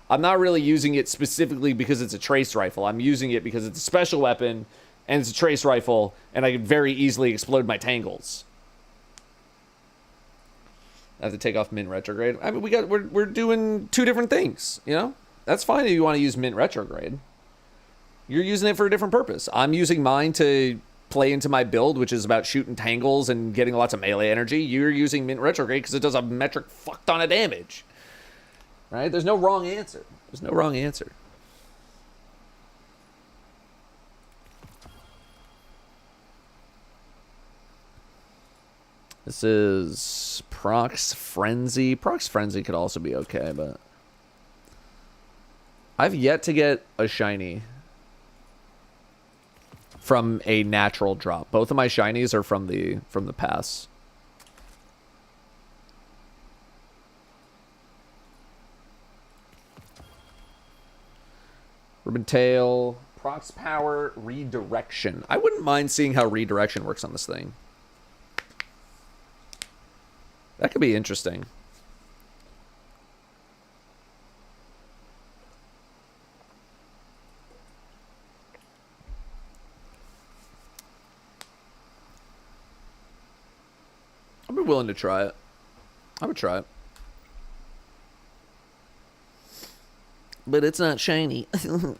I'm not really using it specifically because it's a trace rifle. I'm using it because it's a special weapon and it's a trace rifle, and I can very easily explode my tangles. I have to take off Mint Retrograde. I mean, we're doing two different things, you know? That's fine if you want to use Mint Retrograde. You're using it for a different purpose. I'm using mine to play into my build, which is about shooting tangles and getting lots of melee energy. You're using Mint Retrograde because it does a metric fuck ton of damage. Right? There's no wrong answer. There's no wrong answer. This is Prox Frenzy. Prox Frenzy could also be okay, but I've yet to get a shiny from a natural drop. Both of my shinies are from the pass. Ribbon Tail, Prox Power, Redirection. I wouldn't mind seeing how Redirection works on this thing. That could be interesting. I'd be willing to try it. I would try it. But it's not shiny. Yeah,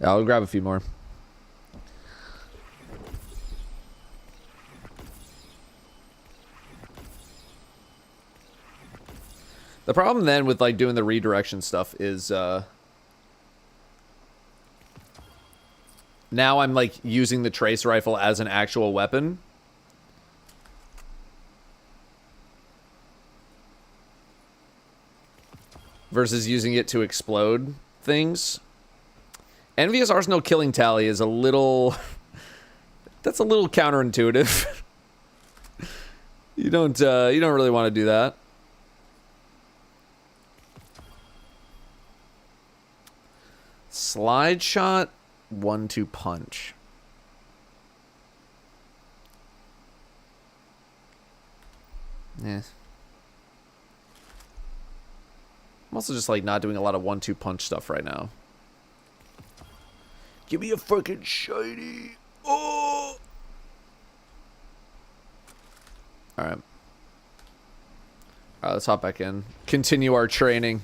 I'll grab a few more. The problem then with like doing the redirection stuff is now I'm like using the trace rifle as an actual weapon. Versus using it to explode things. Envious Arsenal killing tally is a little... That's a little counterintuitive. You don't really want to do that. Slide shot, 1-2 punch. Yeah. I'm also just like not doing a lot of 1-2 punch stuff right now. Give me a fucking shiny. Oh. All right. Let's hop back in. Continue our training.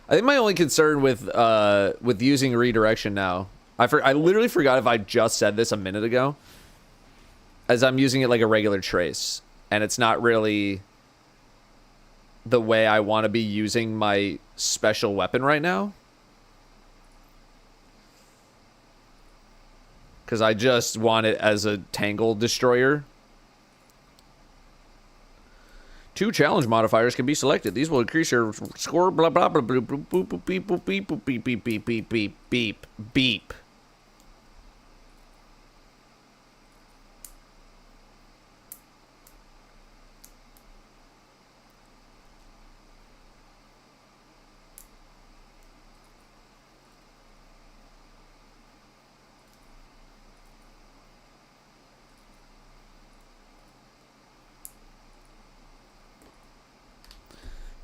I think my only concern with using redirection now, I literally forgot if I just said this a minute ago, as I'm using it like a regular trace, and it's not really the way I want to be using my special weapon right now. Because I just want it as a tangle destroyer. 2 challenge modifiers can be selected. These will increase your score. Blah blah blah blah beep beep beep beep beep beep beep beep beep beep beep beep.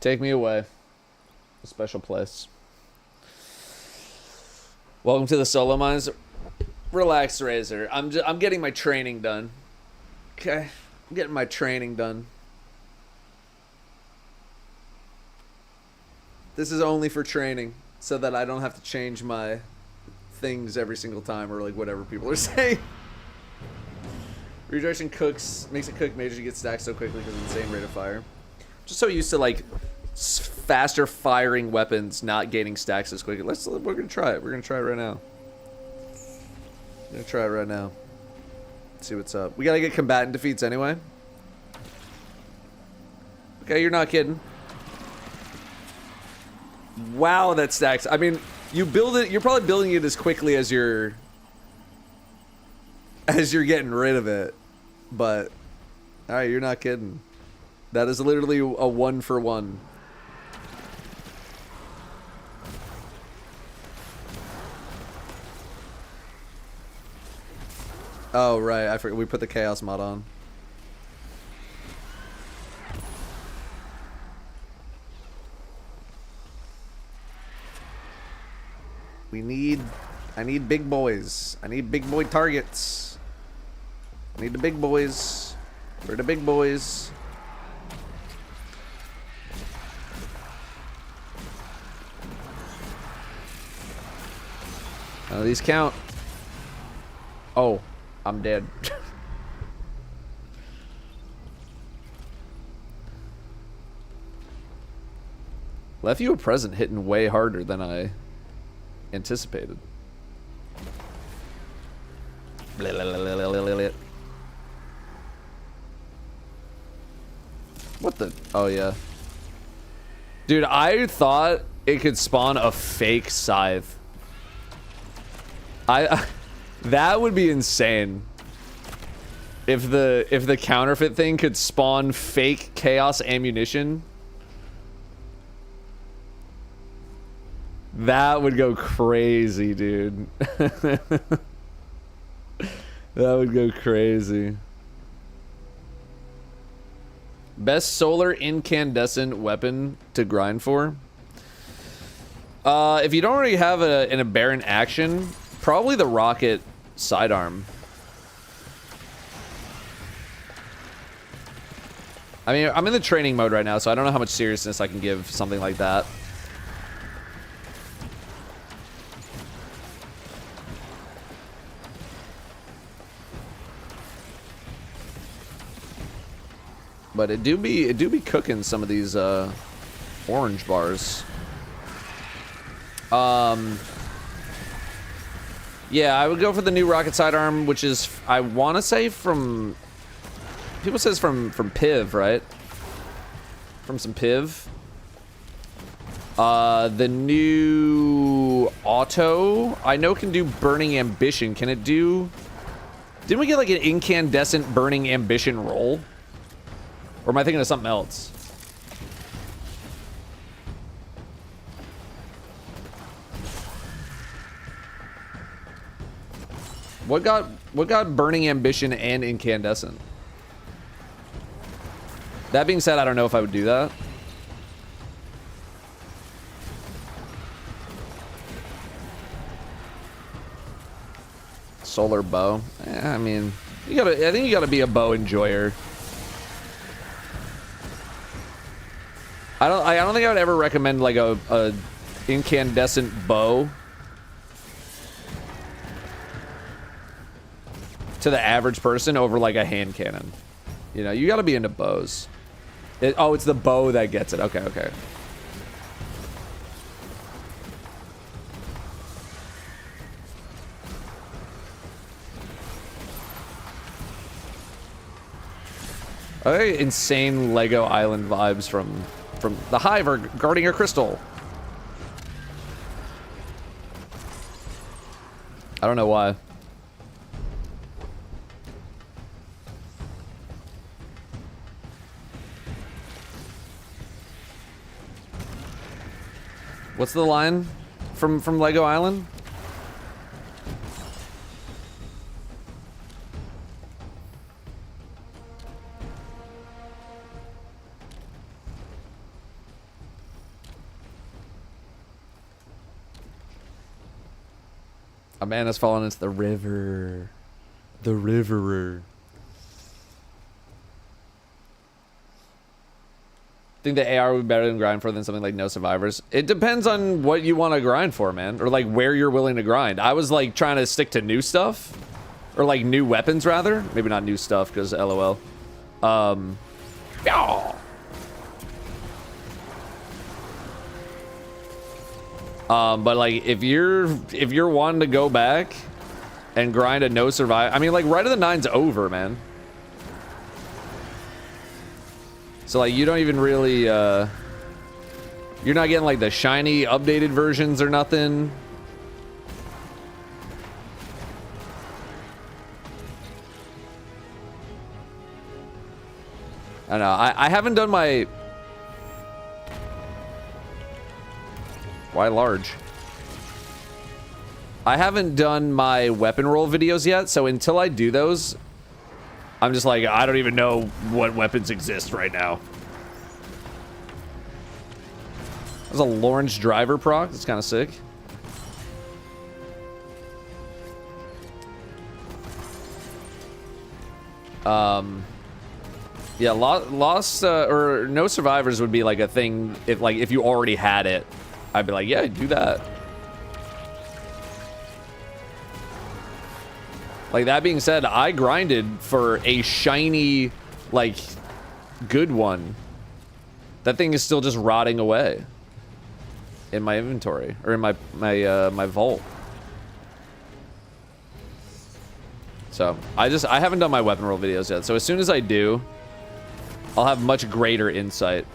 Take me away. A special place. Welcome to the solo mines. Relax, Razor. I'm getting my training done. Okay, I'm getting my training done. This is only for training, so that I don't have to change my things every single time, or like whatever people are saying. Redirection cooks makes it cook majors. You get stacked so quickly because of the insane rate of fire. Just so used to like faster firing weapons not gaining stacks as quickly. We're gonna try it. We're gonna try it right now. Gonna try it right now. See what's up. We gotta get combatant defeats anyway. Okay, you're not kidding. Wow, that stacks. I mean, you build it. You're probably building it as quickly as you're getting rid of it. But all right, you're not kidding. That is literally a 1-for-1. Oh, right. I forgot. We put the chaos mod on. I need big boys. I need big boy targets. I need the big boys. Where are the big boys? None of these count. Oh, I'm dead. Left you a present hitting way harder than I anticipated. What the? Oh, yeah. Dude, I thought it could spawn a fake scythe. That would be insane. If the counterfeit thing could spawn fake chaos ammunition. That would go crazy, dude. That would go crazy. Best solar incandescent weapon to grind for? If you don't already have an aberrant action, probably the rocket sidearm. I mean, I'm in the training mode right now, so I don't know how much seriousness I can give something like that. But it do be cooking some of these orange bars. Yeah, I would go for the new rocket sidearm, which is, I want to say from, people says from Piv, right? From some Piv. The new auto, I know can do burning ambition. Can it do, didn't we get like an incandescent burning ambition roll? Or am I thinking of something else? What got burning ambition and incandescent? That being said, I don't know if I would do that. Solar bow. I mean, I think you gotta be a bow enjoyer. I don't think I would ever recommend like a incandescent bow to the average person over like a hand cannon. You know, you got to be into bows. Oh, it's the bow that gets it. Okay, okay. Okay, insane Lego Island vibes from the Hive are guarding a crystal. I don't know why. What's the line from Lego Island? A man has fallen into the river. The riverer. Think the AR would be better than grind for than something like No Survivors? It depends on what you want to grind for, man. Or like where you're willing to grind. I was like trying to stick to new stuff. Or like new weapons rather. Maybe not new stuff because LOL. Yeah. But like if you're wanting to go back and grind a No Survive, I mean like Right of the Nine's over, man. So like you don't even really you're not getting like the shiny updated versions or nothing. I don't know. I haven't done my... Why large? I haven't done my weapon roll videos yet, so until I do those, I'm just like, I don't even know what weapons exist right now. There's a Lawrence Driver proc. That's kind of sick. Yeah, lost or No Survivors would be like a thing if you already had it. I'd be like, yeah, do that. Like, that being said, I grinded for a shiny, like, good one. That thing is still just rotting away in my inventory or in my vault. So I haven't done my weapon roll videos yet. So as soon as I do, I'll have much greater insight.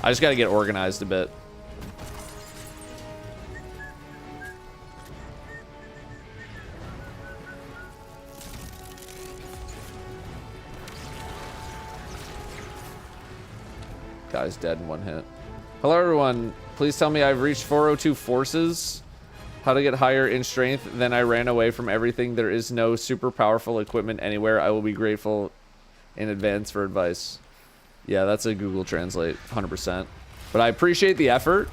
I just got to get organized a bit. Guy's dead in one hit. Hello, everyone. Please tell me I've reached 402 forces. How to get higher in strength. Then I ran away from everything. There is no super powerful equipment anywhere. I will be grateful in advance for advice. Yeah, that's a Google Translate, 100%. But I appreciate the effort.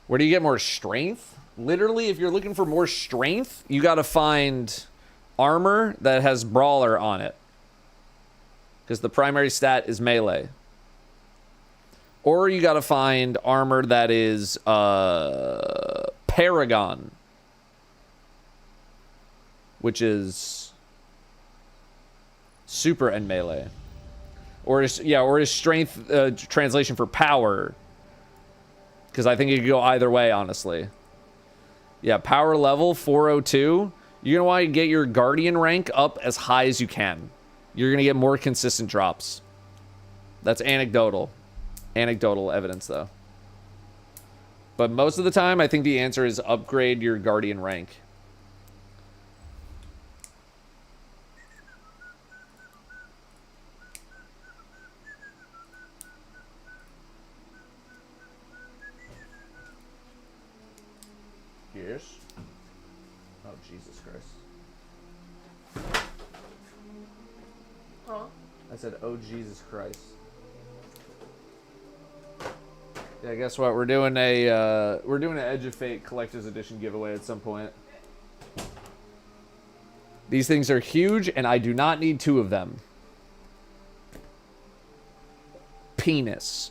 Where do you get more strength? Literally, if you're looking for more strength, you gotta find armor that has brawler on it. Because the primary stat is melee. Or you gotta find armor that is Paragon. Which is super and melee. Or is strength translation for power. Because I think it could go either way, honestly. Yeah, power level 402. You're going to want to get your Guardian rank up as high as you can. You're going to get more consistent drops. That's anecdotal. Anecdotal evidence, though. But most of the time, I think the answer is upgrade your Guardian rank. Yes. Oh, Jesus Christ. Huh? I said, oh, Jesus Christ. Yeah, guess what? We're doing an Edge of Fate Collector's Edition giveaway at some point. These things are huge, and I do not need 2 of them. Penis.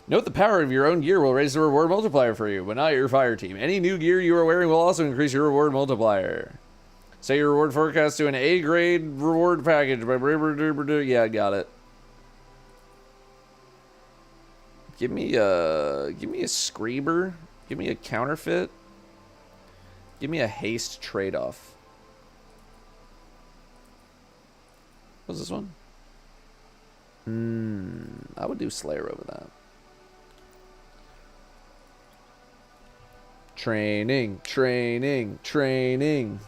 Note the power of your own gear will raise the reward multiplier for you, but not your fire team. Any new gear you are wearing will also increase your reward multiplier. Say your reward forecast to an A grade reward package. Yeah, I got it. Give me a Screeber. Give me a counterfeit. Give me a haste trade-off. What's this one? I would do Slayer over that. Training, training, training.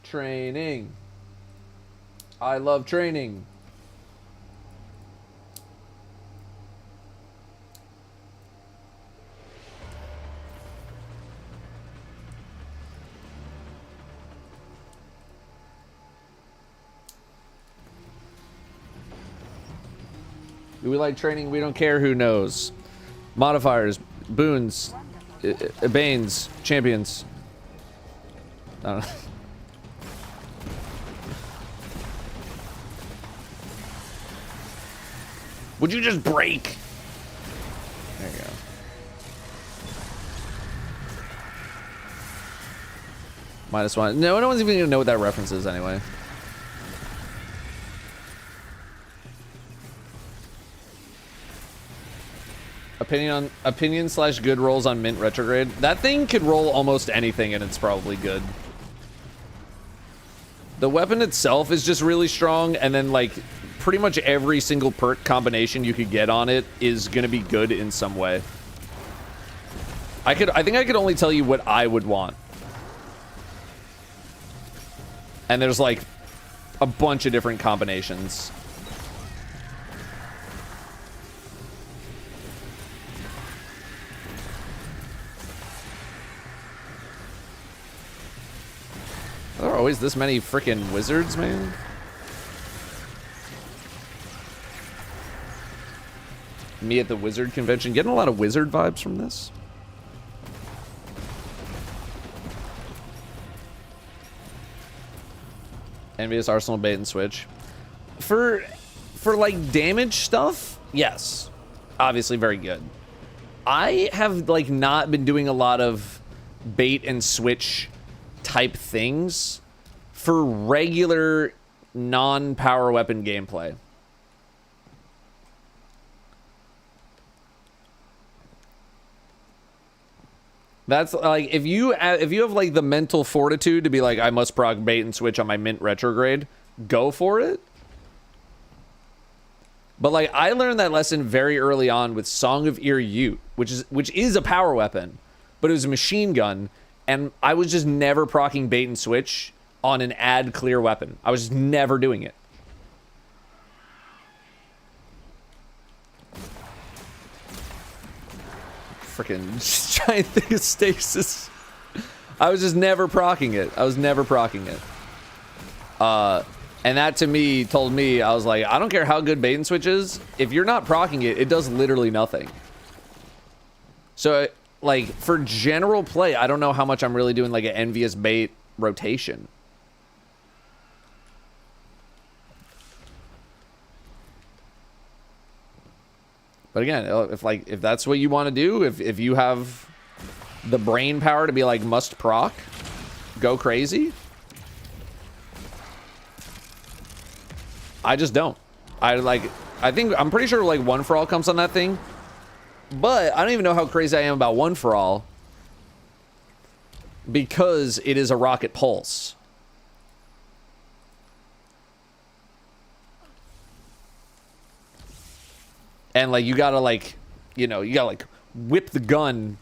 Training. I love training. Do we like training? We don't care who knows. Modifiers, boons, banes, champions. I don't know. Would you just break? There you go. -1. No one's even gonna know what that reference is anyway. Opinion slash good rolls on mint retrograde. That thing could roll almost anything and it's probably good. The weapon itself is just really strong, and then like pretty much every single perk combination you could get on it is gonna be good in some way. I think I could only tell you what I would want. And there's like a bunch of different combinations. There are always this many freaking wizards, man. Me at the wizard convention. Getting a lot of wizard vibes from this. Envious Arsenal bait and switch. For like damage stuff, yes. Obviously very good. I have like not been doing a lot of bait and switch type things for regular non-power weapon gameplay. That's like if you have like the mental fortitude to be like, I must proc bait and switch on my mint retrograde, go for it. But like I learned that lesson very early on with Song of Ir Yût, which is a power weapon, but it was a machine gun, and I was just never proccing bait and switch on an ad clear weapon. I was just never doing it. Freaking just trying to think of stasis. I was just never proccing it. I was never proccing it. And that to me told me, I was like, I don't care how good bait and switch is. If you're not proccing it, it does literally nothing. So like for general play, I don't know how much I'm really doing like an envious bait rotation. But again, if that's what you want to do, if you have the brain power to be like must proc, go crazy. I just don't. I think I'm pretty sure like one for all comes on that thing, but I don't even know how crazy I am about one for all because it is a rocket pulse. And like you gotta like, you gotta like whip the gun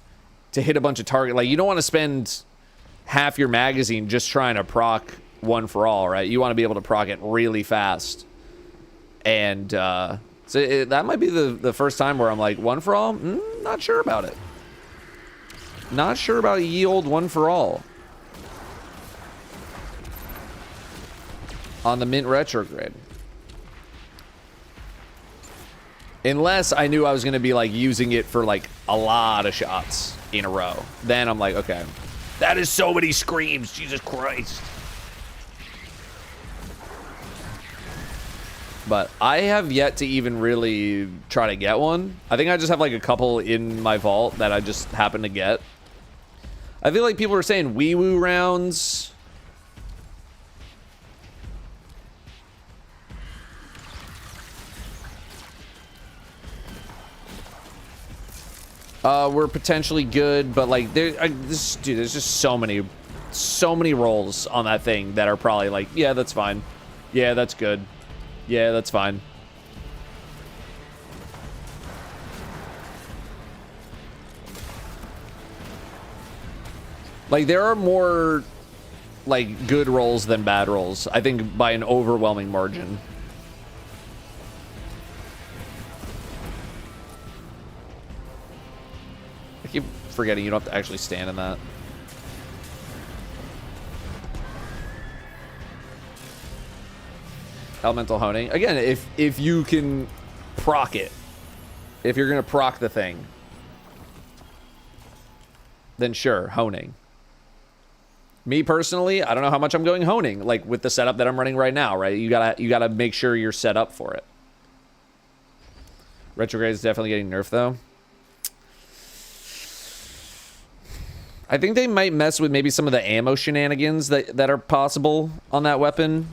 to hit a bunch of target. Like you don't want to spend half your magazine just trying to proc one for all, right? You want to be able to proc it really fast. And so that might be the first time where I'm like, one for all? Not sure about it. Not sure about ye old one for all. On the mint retrograde. Unless I knew I was going to be like using it for like a lot of shots in a row. Then I'm like, okay. That is so many screams. Jesus Christ. But I have yet to even really try to get one. I think I just have like a couple in my vault that I just happen to get. I feel like people are saying wee woo rounds. We're potentially good, but like dude, there's just so many rolls on that thing that are probably like, yeah, that's fine. Yeah, that's good. Yeah, that's fine. Like there are more like good rolls than bad rolls. I think by an overwhelming margin. I keep forgetting you don't have to actually stand in that. Elemental honing. Again, if you can proc it. If you're gonna proc the thing, then sure, honing. Me personally, I don't know how much I'm going honing, like with the setup that I'm running right now, right? You gotta make sure you're set up for it. Retrograde is definitely getting nerfed though. I think they might mess with maybe some of the ammo shenanigans that are possible on that weapon.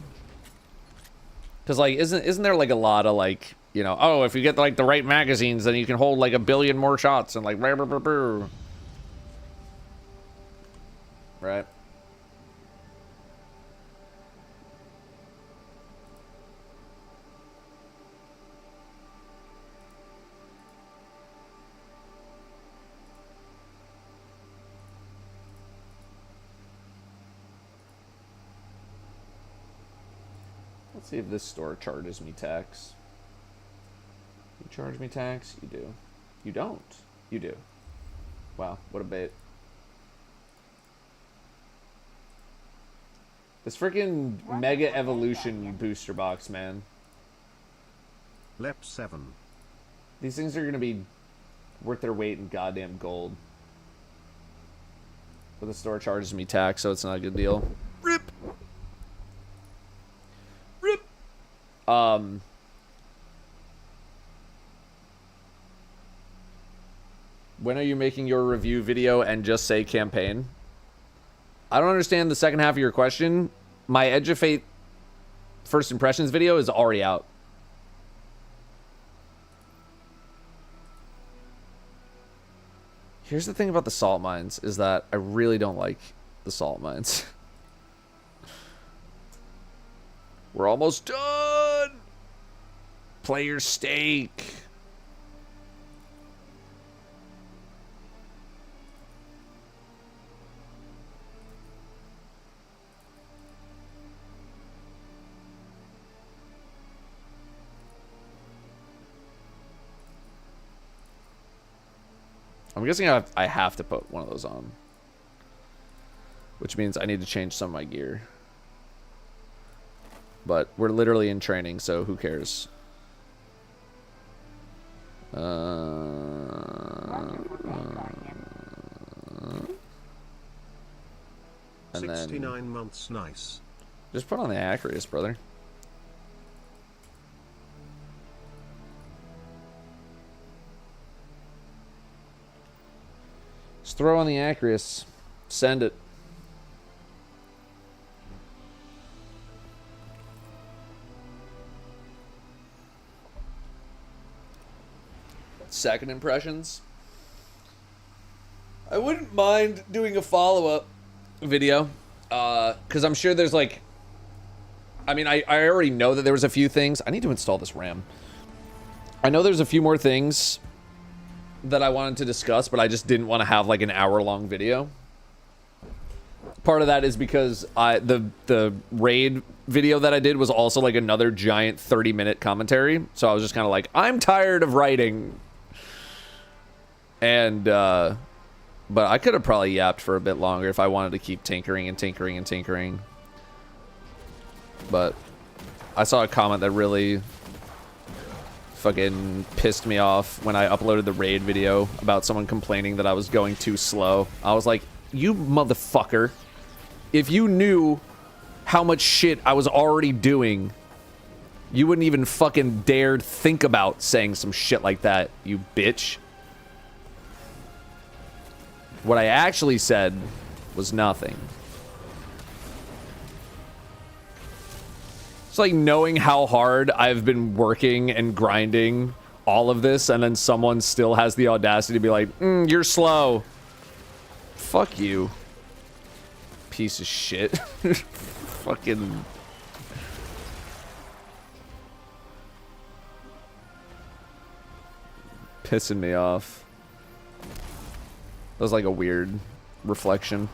Cause like isn't there like a lot of like, you know, oh, if you get like the right magazines, then you can hold like 1 billion more shots and like right. Let's see if this store charges me tax. You charge me tax? You do. You don't. You do. Wow, what a bait. This freaking Mega Evolution booster box, man. Lep 7. These things are gonna be worth their weight in goddamn gold. But the store charges me tax, so it's not a good deal. RIP! RIP! When are you making your review video and just say campaign? I don't understand the second half of your question. My Edge of Fate first impressions video is already out. Here's the thing about the salt mines is that I really don't like the salt mines. We're almost done. Play your stake. I'm guessing I have to put one of those on. Which means I need to change some of my gear. But we're literally in training, so who cares? And 69 then months, nice. just put on the Acreus, brother. Just throw on the Acreus. Send it. Second impressions. I wouldn't mind doing a follow-up video. Because I'm sure there's like... I mean, I already know that there was a few things. I need to install this RAM. I know there's a few more things that I wanted to discuss, but I just didn't want to have like an hour-long video. Part of that is because the raid video that I did was also like another giant 30-minute commentary. So I was just kind of like, I'm tired of writing. And, but I could have probably yapped for a bit longer if I wanted to keep tinkering and tinkering and tinkering. But I saw a comment that really fucking pissed me off when I uploaded the raid video about someone complaining that I was going too slow. I was like, you motherfucker. If you knew how much shit I was already doing, you wouldn't even fucking dare think about saying some shit like that, you bitch. What I actually said was nothing. It's like knowing how hard I've been working and grinding all of this, and then someone still has the audacity to be like, you're slow. Fuck you. Piece of shit. Fucking... pissing me off. That was like a weird reflection.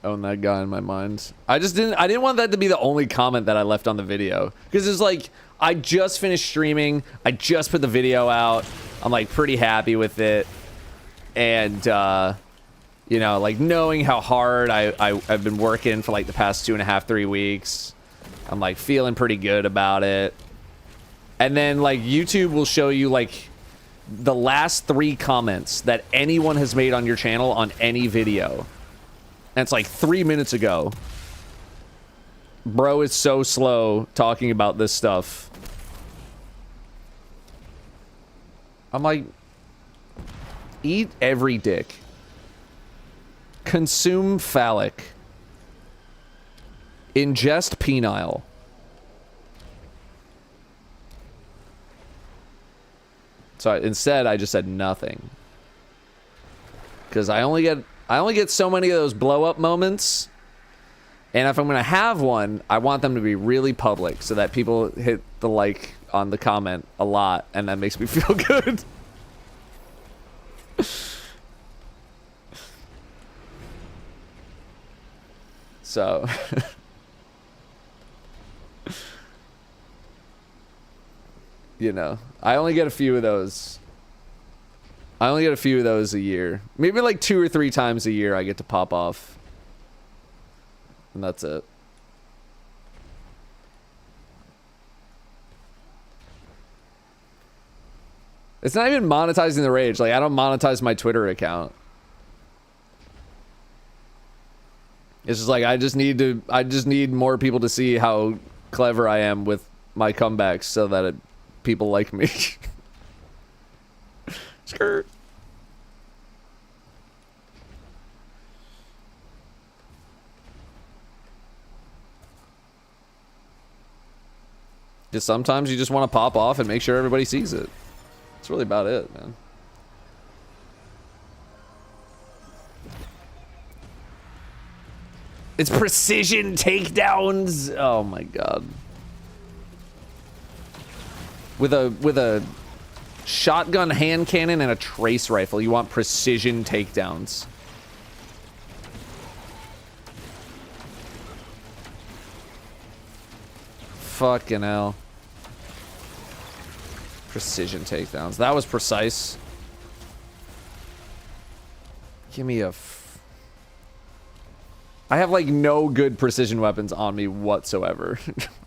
own that guy in my mind. I didn't want that to be the only comment that I left on the video. Because it's like, I just finished streaming. I just put the video out. I'm like pretty happy with it. And, you know, like knowing how hard I've been working for like the past 2.5, 3 weeks. I'm like feeling pretty good about it. And then like YouTube will show you like the last 3 comments that anyone has made on your channel on any video. And it's like 3 minutes ago. Bro is so slow talking about this stuff. I'm like, eat every dick. Consume phallic. Ingest penile. So instead, I just said nothing. Because I only get so many of those blow up moments. And if I'm going to have one, I want them to be really public so that people hit the like on the comment a lot. And that makes me feel good. So... you know, I only get a few of those. I only get a few of those a year. Maybe like 2 or 3 times a year I get to pop off. And that's it. It's not even monetizing the rage. Like, I don't monetize my Twitter account. It's just like, I just need more people to see how clever I am with my comebacks so that people like me. Skirt. Just sometimes you just want to pop off and make sure everybody sees it. That's really about it, man. It's precision takedowns. Oh my god. With a shotgun hand cannon and a trace rifle, you want precision takedowns. Fucking hell. Precision takedowns. That was precise. Give me a... I have like no good precision weapons on me whatsoever.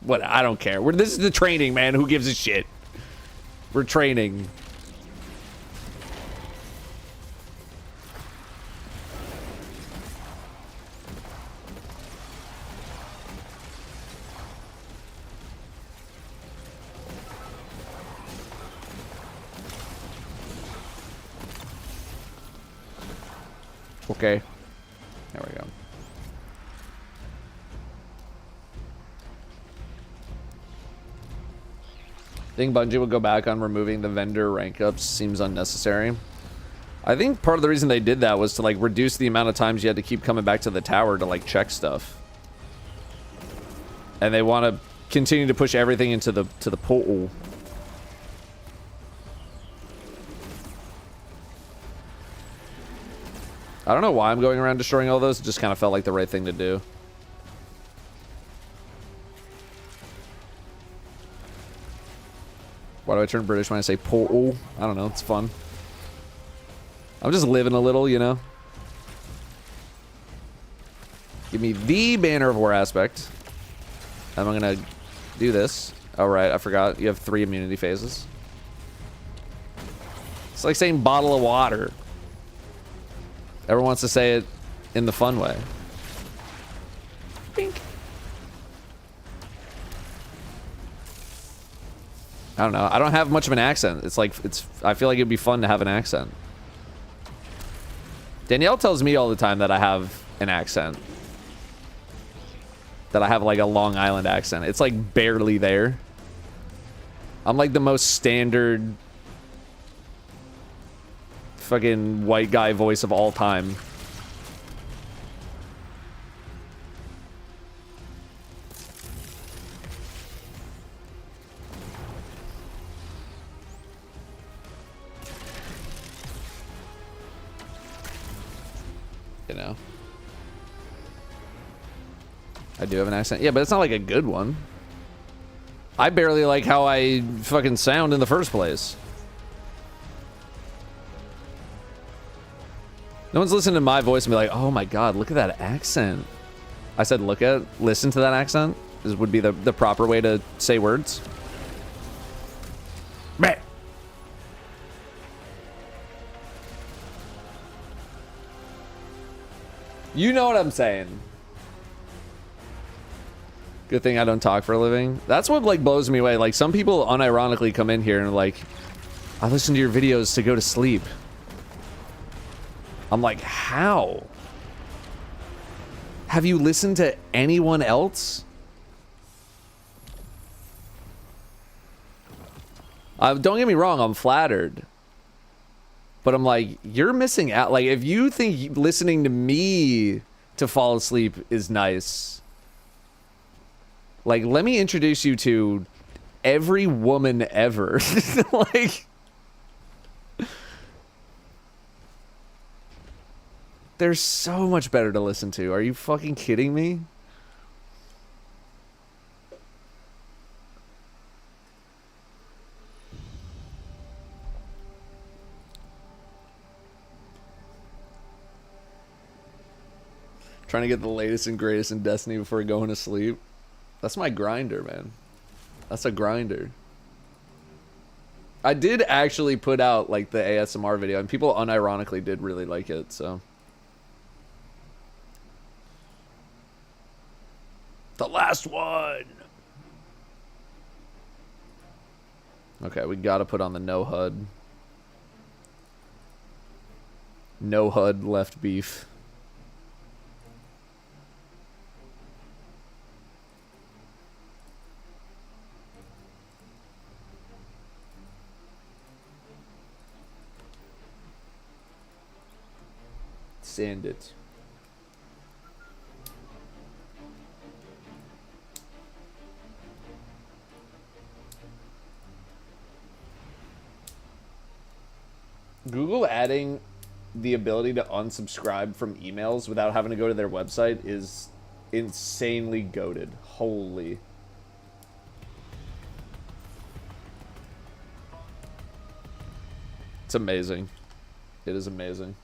What? I don't care. This is the training, man. Who gives a shit? We're training. Okay. There we go. I think Bungie would go back on removing the vendor rank ups. Seems unnecessary. I think part of the reason they did that was to like reduce the amount of times you had to keep coming back to the tower to like check stuff. And they want to continue to push everything into the portal. I don't know why I'm going around destroying all those. It just kind of felt like the right thing to do. Why do I turn British when I say portal? I don't know. It's fun. I'm just living a little, you know. Give me the Banner of War aspect. And I'm going to do this. Oh, right. I forgot. You have 3 immunity phases. It's like saying bottle of water. Everyone wants to say it in the fun way. Bink. I don't know. I don't have much of an accent. It's like, I feel like it'd be fun to have an accent. Danielle tells me all the time that I have an accent. That I have like a Long Island accent. It's like barely there. I'm like the most standard fucking white guy voice of all time. You know. do have an accent. Yeah, but it's not like a good one. I barely like how I fucking sound in the first place. No one's listening to my voice and be like, oh my god, look at that accent. I said listen to that accent. This would be the proper way to say words. Meh. You know what I'm saying. Good thing I don't talk for a living. That's what like blows me away. Like some people unironically come in here and are like, I listen to your videos to go to sleep. I'm like, how? Have you listened to anyone else? Don't get me wrong, I'm flattered. But I'm like, you're missing out. Like, if you think listening to me to fall asleep is nice, like, let me introduce you to every woman ever. Like, they're so much better to listen to. Are you fucking kidding me? Trying to get the latest and greatest in Destiny before going to sleep. That's my grinder, man. That's a grinder. I did actually put out like the ASMR video and people unironically did really like it, so. The last one. Okay, we gotta put on the no HUD. No HUD left beef. Send it. Google adding the ability to unsubscribe from emails without having to go to their website is insanely goated. Holy. It's amazing. It is amazing.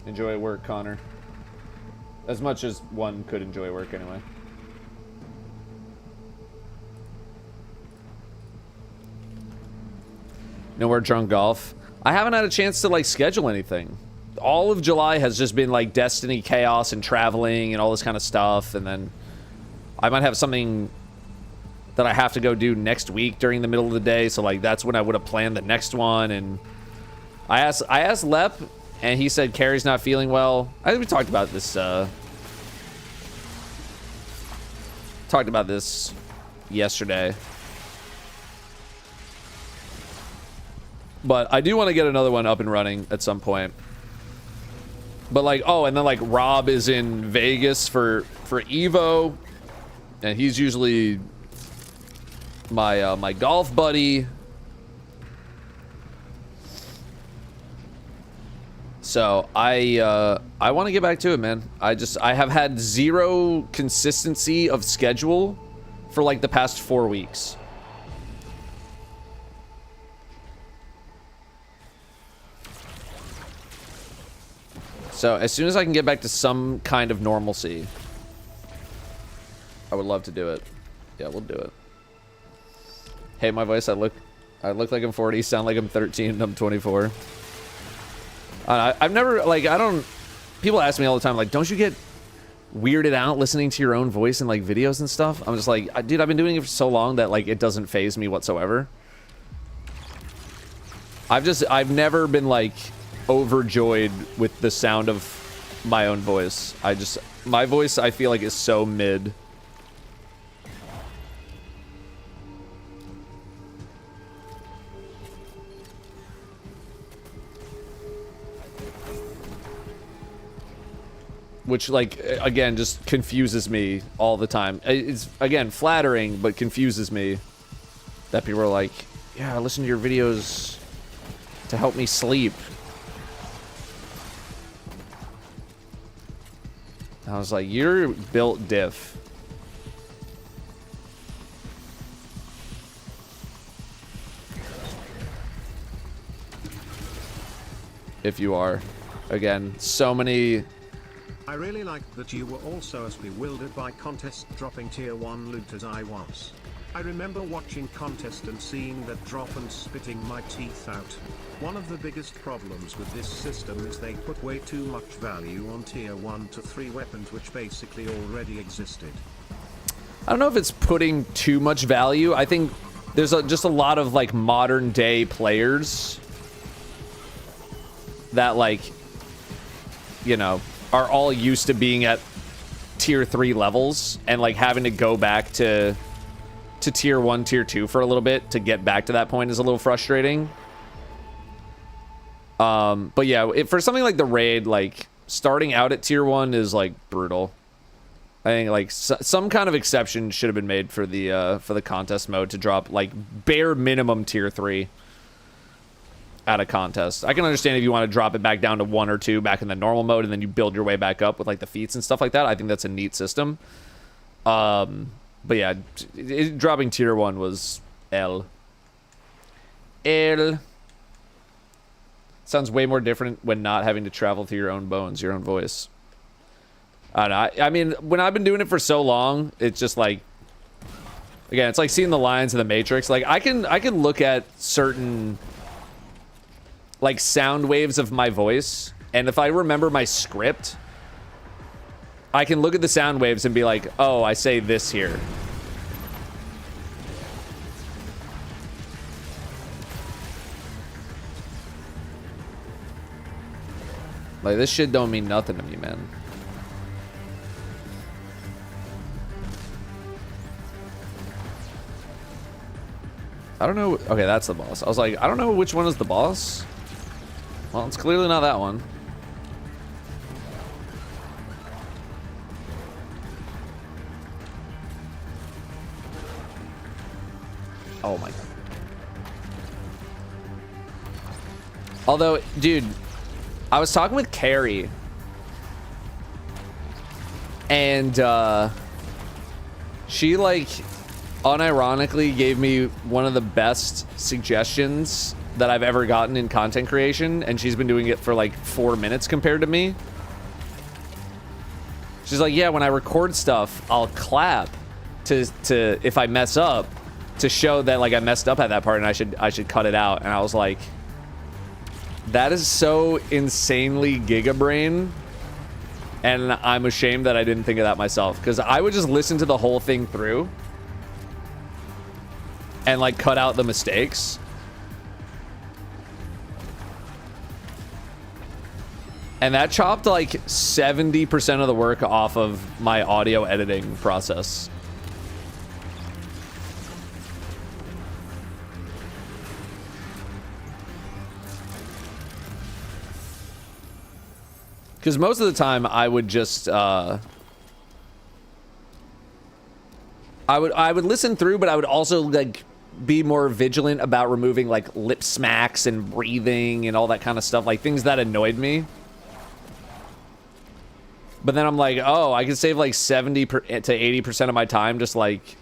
Enjoy work, Connor. As much as one could enjoy work anyway. Nowhere drunk golf. I haven't had a chance to like schedule anything. All of July has just been like Destiny chaos and traveling and all this kind of stuff, and then I might have something that I have to go do next week during the middle of the day, so like that's when I would have planned the next one. And I asked Lep, and he said Carrie's not feeling well. I think we talked about this yesterday. But I do want to get another one up and running at some point. But like, oh, and then like Rob is in Vegas for Evo, and he's usually my my golf buddy. So I want to get back to it, man. I have had zero consistency of schedule for like the past 4 weeks. So as soon as I can get back to some kind of normalcy, I would love to do it. Yeah, we'll do it. Hey, my voice, I look like I'm 40, sound like I'm 13, and I'm 24. I've never, like, people ask me all the time, like, don't you get weirded out listening to your own voice in, like, videos and stuff? I'm just like, dude, I've been doing it for so long that, like, it doesn't faze me whatsoever. I've never been, like, overjoyed with the sound of my own voice. My voice, I feel like, is so mid. Which, like, again, just confuses me all the time. It's, again, flattering, but confuses me that people are like, yeah, I listen to your videos to help me sleep. I was like, you're built diff. If you are. Again, so many... I really liked that you were also as bewildered by contest dropping tier 1 loot as I was. I remember watching contest and seeing that drop and spitting my teeth out. One of the biggest problems with this system is they put way too much value on tier 1 to 3 weapons which basically already existed. I don't know if it's putting too much value. I think there's just a lot of like modern day players that like, you know, are all used to being at tier 3 levels and like having to go back to tier 1, tier 2 for a little bit to get back to that point is a little frustrating. But yeah, for something like the raid, like starting out at tier 1 is like brutal. I think like some kind of exception should have been made for the contest mode to drop like bare minimum tier 3 at a contest. I can understand if you want to drop it back down to 1 or 2 back in the normal mode and then you build your way back up with like the feats and stuff like that. I think that's a neat system. But yeah, dropping tier 1 was L. Sounds way more different when not having to travel through your own bones, your own voice. I don't know. I mean, when I've been doing it for so long, it's just like, again, it's like seeing the lines in the Matrix. Like I can look at certain like sound waves of my voice, and if I remember my script, I can look at the sound waves and be like, oh, I say this here. Like, this shit don't mean nothing to me, man. I don't know. Okay, that's the boss. I was like, I don't know which one is the boss. Well, it's clearly not that one. Oh my god. Although, dude, I was talking with Carrie, and she like unironically gave me one of the best suggestions that I've ever gotten in content creation, and she's been doing it for like 4 minutes compared to me. She's like, yeah, when I record stuff, I'll clap to if I mess up, to show that like I messed up at that part and I should cut it out. And I was like, that is so insanely gigabrain, and I'm ashamed that I didn't think of that myself, because I would just listen to the whole thing through and like cut out the mistakes. And that chopped like 70% of the work off of my audio editing process. Because most of the time I would just I would listen through, but I would also like be more vigilant about removing like lip smacks and breathing and all that kind of stuff, like things that annoyed me. But then I'm like, oh, I can save like 70 to 80% of my time just like,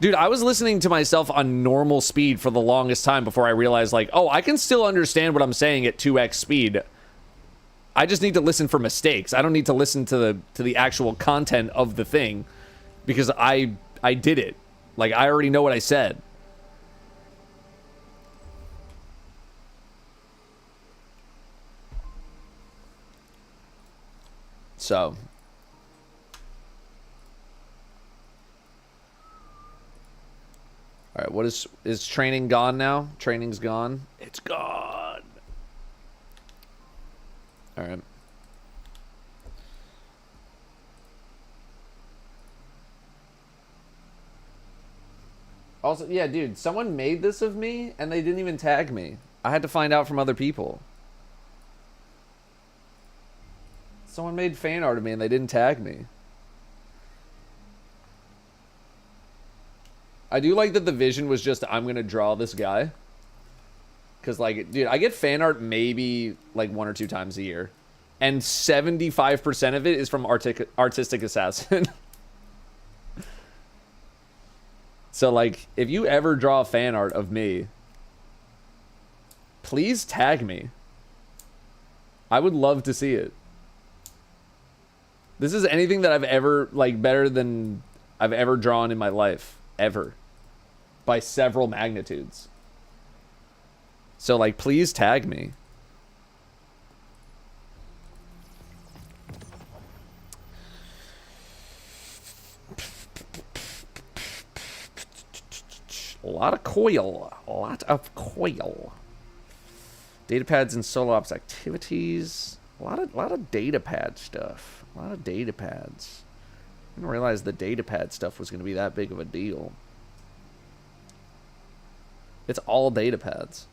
dude, I was listening to myself on normal speed for the longest time before I realized like, oh, I can still understand what I'm saying at 2x speed. I just need to listen for mistakes. I don't need to listen to the actual content of the thing, because I did it. Like, I already know what I said. So. All right, what is training gone now? Training's gone. It's gone. All right. Also, yeah, dude, someone made this of me and they didn't even tag me. I had to find out from other people. Someone made fan art of me and they didn't tag me. I do like that the vision was just, I'm going to draw this guy. Because, like, dude, I get fan art maybe, like, 1 or 2 times a year. And 75% of it is from Artistic Assassin. So, like, if you ever draw fan art of me, please tag me. I would love to see it. This is anything that I've ever, like, better than I've ever drawn in my life. Ever. By several magnitudes. So, like, please tag me. A lot of coil. A lot of coil. Datapads and solo ops activities. A lot of datapad stuff. A lot of datapads. I didn't realize the datapad stuff was going to be that big of a deal. It's all datapads.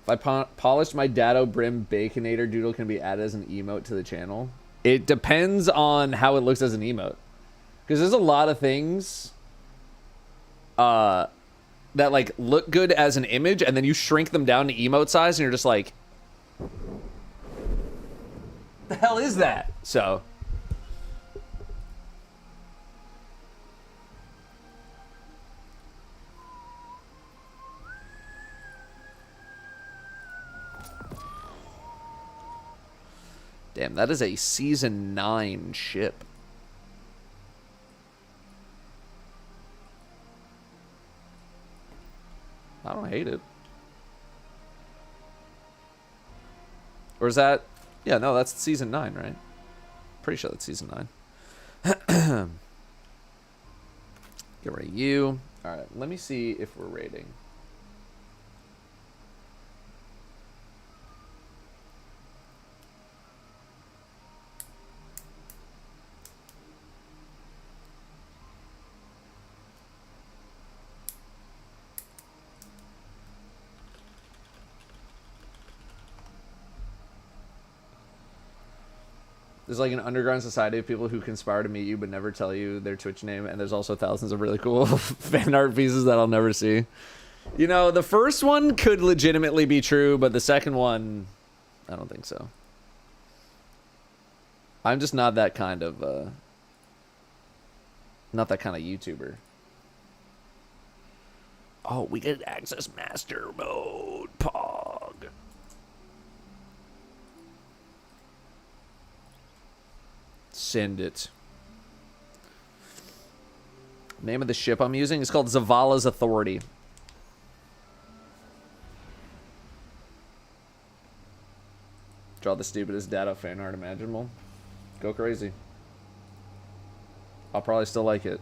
If I polished my Datto Brim Baconator doodle, can be added as an emote to the channel. It depends on how it looks as an emote. Because there's a lot of things that like look good as an image, and then you shrink them down to emote size, and you're just like, the hell is that? So damn, that is a season 9 ship. I don't hate it. Or is that... Yeah, no, that's season 9, right? Pretty sure that's season 9. Get rid of you. Alright, let me see if we're rating. There's like an underground society of people who conspire to meet you but never tell you their Twitch name, and there's also thousands of really cool fan art pieces that I'll never see. You know, the first one could legitimately be true, but the second one, I don't think so. I'm just not that kind of YouTuber. Oh, we get access master mode, Pog. Send it. Name of the ship I'm using is called Zavala's Authority. Draw the stupidest Datto fan art imaginable. Go crazy. I'll probably still like it.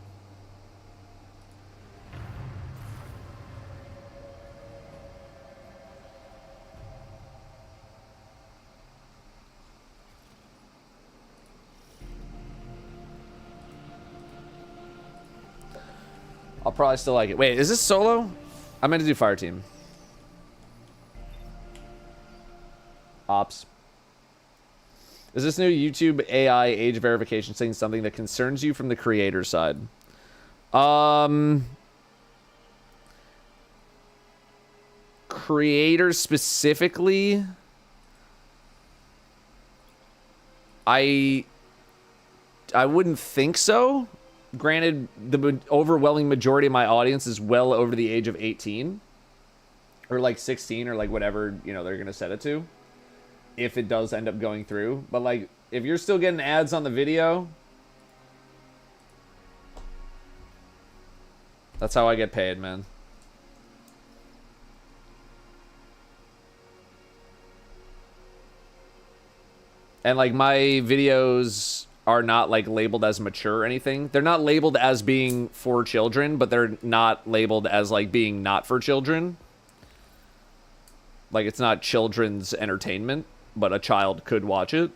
I'll probably still like it. Wait, is this solo? I meant to do Fireteam. Ops. Is this new YouTube AI age verification thing something that concerns you from the creator side? Creators specifically, I wouldn't think so. Granted, the overwhelming majority of my audience is well over the age of 18. Or like 16 or like whatever, you know, they're going to set it to. If it does end up going through. But like, if you're still getting ads on the video, that's how I get paid, man. And like, my videos are not like labeled as mature or anything. They're not labeled as being for children, but they're not labeled as like being not for children. Like, it's not children's entertainment, but a child could watch it.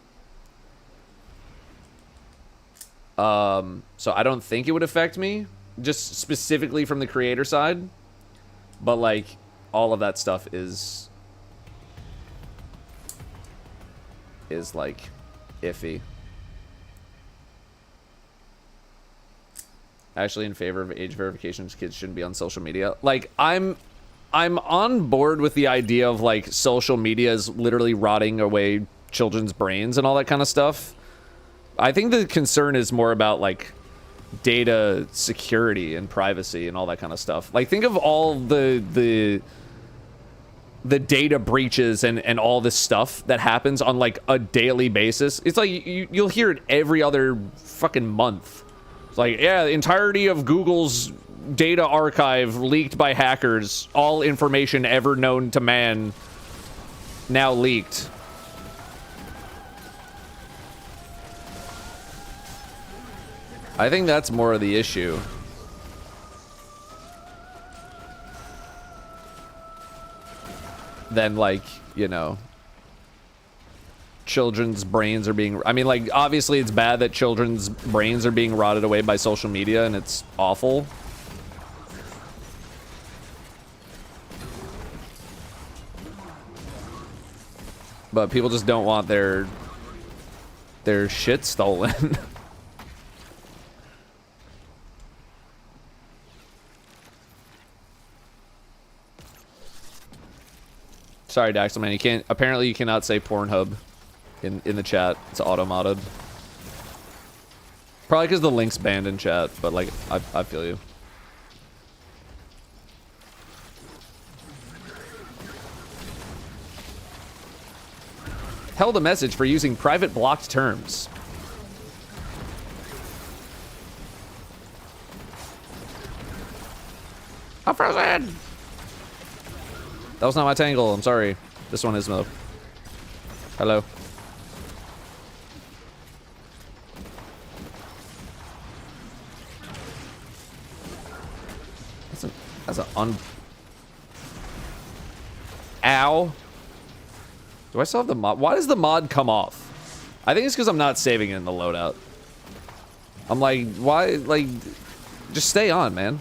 So I don't think it would affect me, just specifically from the creator side. But like, all of that stuff is like iffy. actually in favor of age verification. Kids shouldn't be on social media. Like, I'm on board with the idea of like social media is literally rotting away children's brains and all that kind of stuff. I think the concern is more about like data security and privacy and all that kind of stuff. Like, think of all the data breaches and all this stuff that happens on like a daily basis. It's like you'll hear it every other fucking month. It's like, yeah, the entirety of Google's data archive leaked by hackers. All information ever known to man now leaked. I think that's more of the issue. Than, like, you know, children's brains are being... I mean, like, obviously it's bad that children's brains are being rotted away by social media, and it's awful. But people just don't want their shit stolen. Sorry, Daxelman, you can't... Apparently you cannot say Pornhub in the chat. It's auto-modded. Probably because the link's banned in chat, but, like, I feel you. Held a message for using private blocked terms. I'm frozen! That was not my tangle, I'm sorry. This one is though. Hello. That's an Ow. Do I still have the mod? Why does the mod come off? I think it's because I'm not saving it in the loadout. I'm like, why? Like, just stay on, man.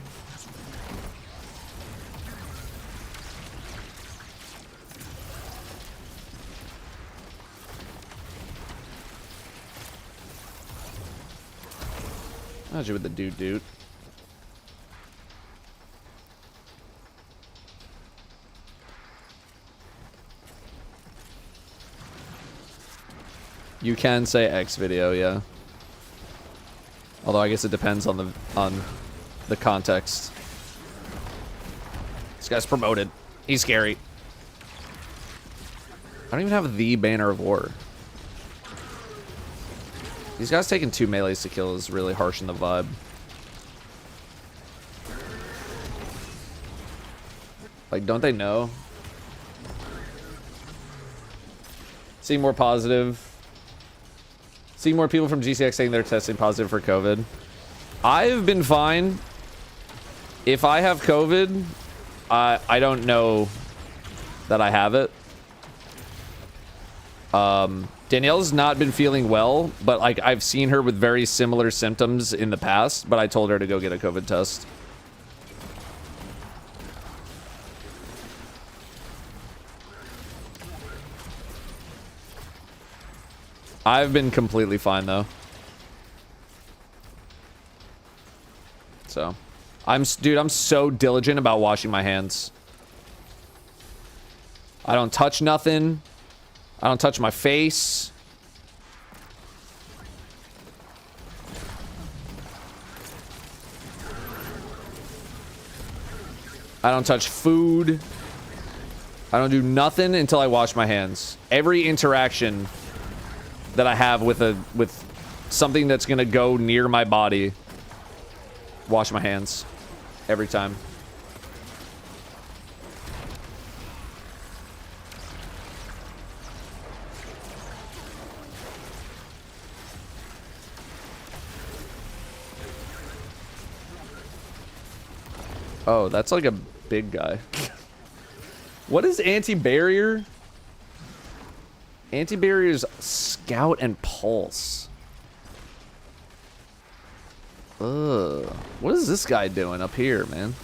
How'd you with the dude? You can say X video, yeah. Although I guess it depends on the context. This guy's promoted. He's scary. I don't even have the Banner of War. These guys taking 2 melees to kill is really harsh in the vibe. Like, don't they know? See more positive. See more people from GCX saying they're testing positive for COVID. I've been fine. If I have COVID, I don't know that I have it. Danielle's not been feeling well, but like I've seen her with very similar symptoms in the past, but I told her to go get a COVID test. I've been completely fine though. So, dude, I'm so diligent about washing my hands. I don't touch nothing. I don't touch my face. I don't touch food. I don't do nothing until I wash my hands. Every interaction that I have with something that's gonna go near my body, wash my hands. Every time. Oh, that's like a big guy. What is anti-barrier? Anti-barrier is scout and pulse. Ugh. What is this guy doing up here, man?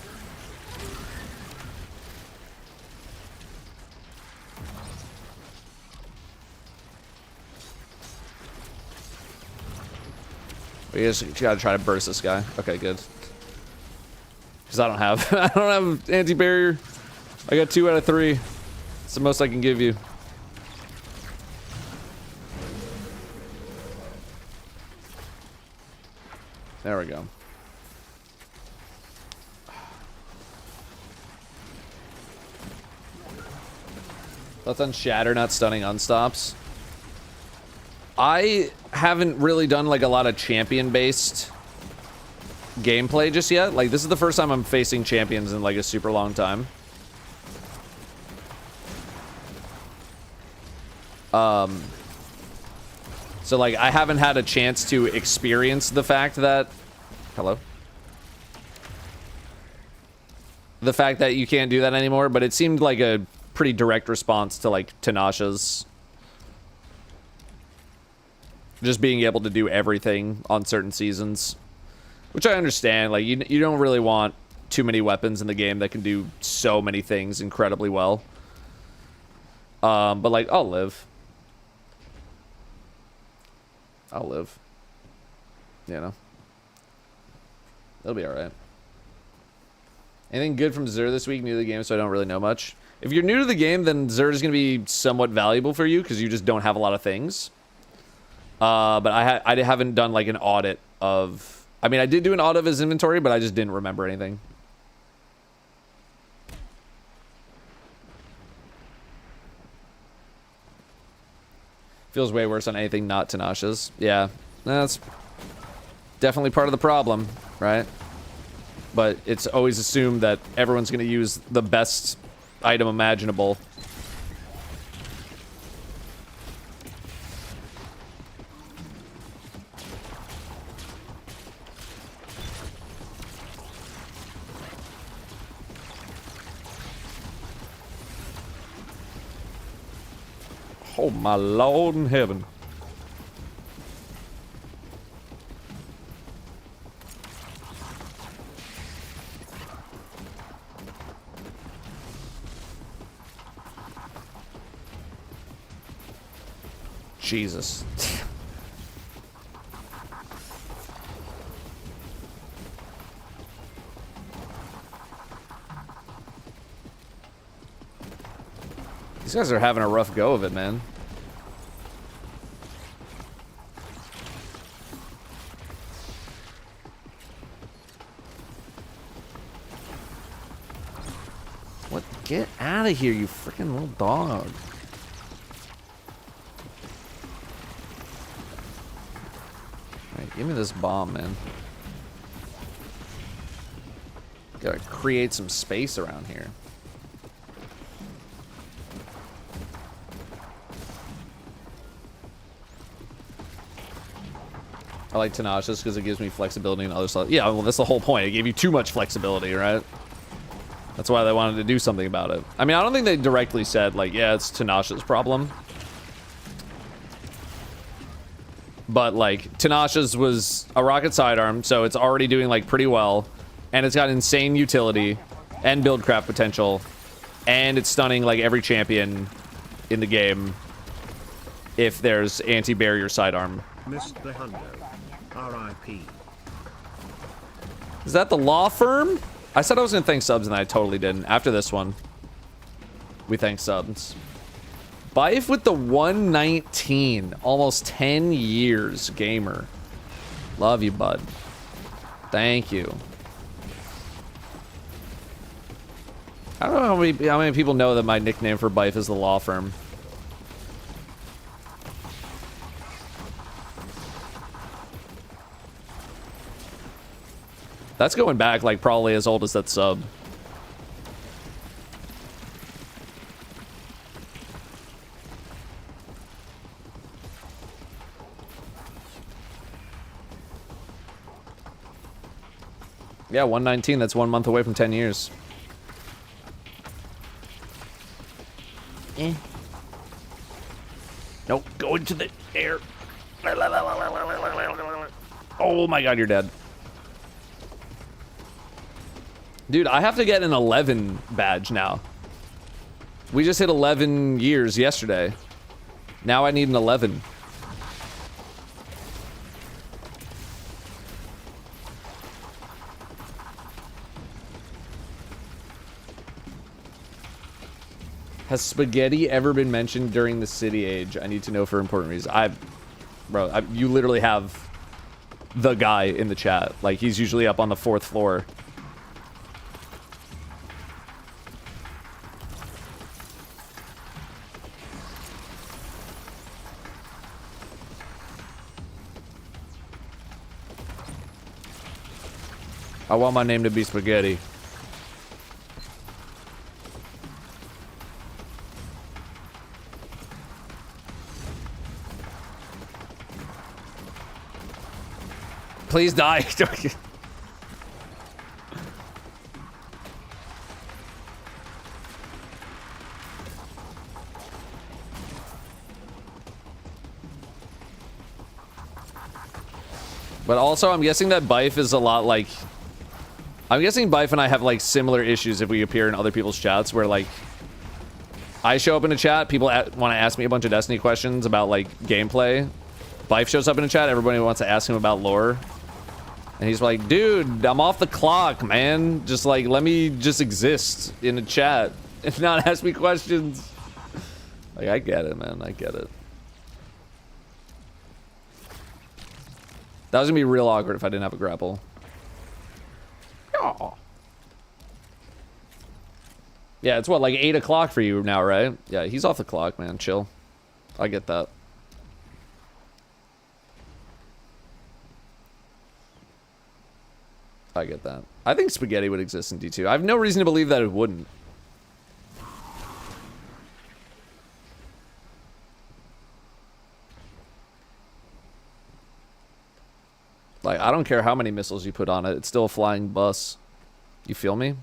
We just gotta try to burst this guy. Okay, good. Because I don't have I don't have anti-barrier. I got 2 out of 3. It's the most I can give you. There we go. Let's unshatter, not stunning unstops. I haven't really done like a lot of champion-based gameplay just yet. Like, this is the first time I'm facing champions in like a super long time. So like I haven't had a chance to experience the fact that the fact that you can't do that anymore, but it seemed like a pretty direct response to like Tanasha's just being able to do everything on certain seasons, which I understand. Like you don't really want too many weapons in the game that can do so many things incredibly well. But like I'll live. You know. It'll be alright. Anything good from Xur this week? New to the game, so I don't really know much. If you're new to the game, then Xur is going to be somewhat valuable for you because you just don't have a lot of things. But I haven't done like an audit of... I mean, I did do an audit of his inventory, but I just didn't remember anything. Feels way worse on anything not Tanasha's. Yeah, that's definitely part of the problem, right? But it's always assumed that everyone's going to use the best item imaginable. Oh my Lord in heaven. Jesus. These guys are having a rough go of it, man. What? Get out of here, you freaking little dog. Alright, give me this bomb, man. Gotta create some space around here. I like Tanasha's because it gives me flexibility and other stuff. Yeah, well, that's the whole point. It gave you too much flexibility, right? That's why they wanted to do something about it. I mean, I don't think they directly said, like, yeah, it's Tanasha's problem. But, like, Tanasha's was a rocket sidearm, so it's already doing, like, pretty well. And it's got insane utility and build craft potential. And it's stunning, like, every champion in the game if there's anti-barrier sidearm. Missed the hundo. R.I.P. Is that the law firm? I said I was going to thank subs, and I totally didn't. After this one, we thank subs. Bife with the 119. Almost 10 years, gamer. Love you, bud. Thank you. I don't know how many people know that my nickname for Bife is the law firm. That's going back, like, probably as old as that sub. Yeah, 119, that's 1 month away from 10 years. Nope, go into the air. Oh my god, you're dead. Dude, I have to get an 11 badge now. We just hit 11 years yesterday. Now I need an 11. Has spaghetti ever been mentioned during the city age? I need to know for important reasons. Bro, you literally have the guy in the chat. Like, he's usually up on the 4th floor. I want my name to be Spaghetti. Please die. But also, I'm guessing that Bife is a lot like... I'm guessing Bife and I have, like, similar issues if we appear in other people's chats, where, like, I show up in a chat, people want to ask me a bunch of Destiny questions about, like, gameplay. Bife shows up in a chat, everybody wants to ask him about lore. And he's like, dude, I'm off the clock, man. Just, like, let me just exist in a chat and not ask me questions. Like, I get it, man. I get it. That was gonna be real awkward if I didn't have a grapple. Oh. Yeah, it's what, like 8 o'clock for you now, right? Yeah, he's off the clock, man. Chill. I get that. I get that. I think spaghetti would exist in D2. I have no reason to believe that it wouldn't. Like, I don't care how many missiles you put on it. It's still a flying bus. You feel me?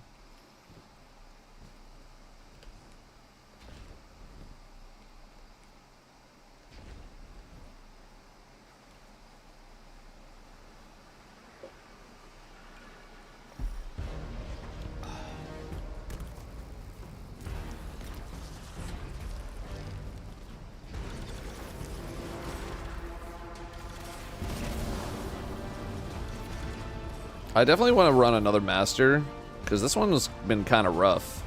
I definitely want to run another master, because this one has been kind of rough.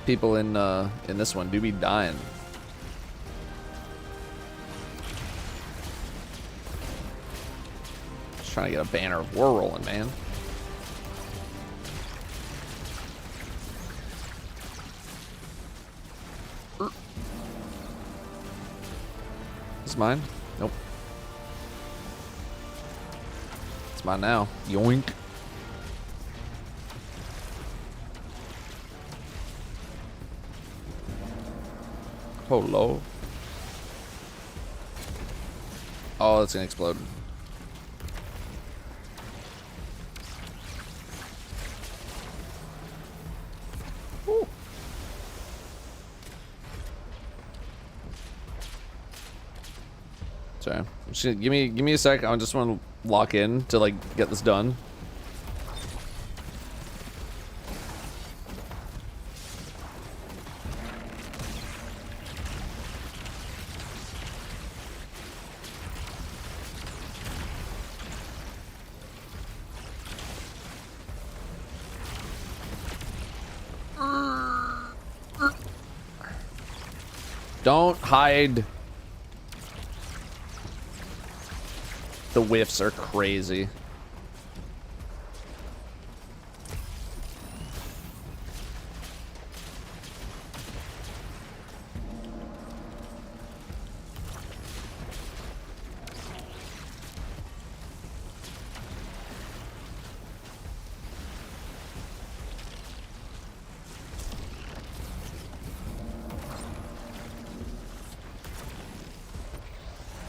People in this one do be dying. Just trying to get a banner of war rolling, man. Is mine? Nope. It's mine now. Yoink. Hello. Oh, it's gonna explode. Ooh. Sorry. Just give me a sec. I just want to lock in to like get this done. Don't hide. The whiffs are crazy.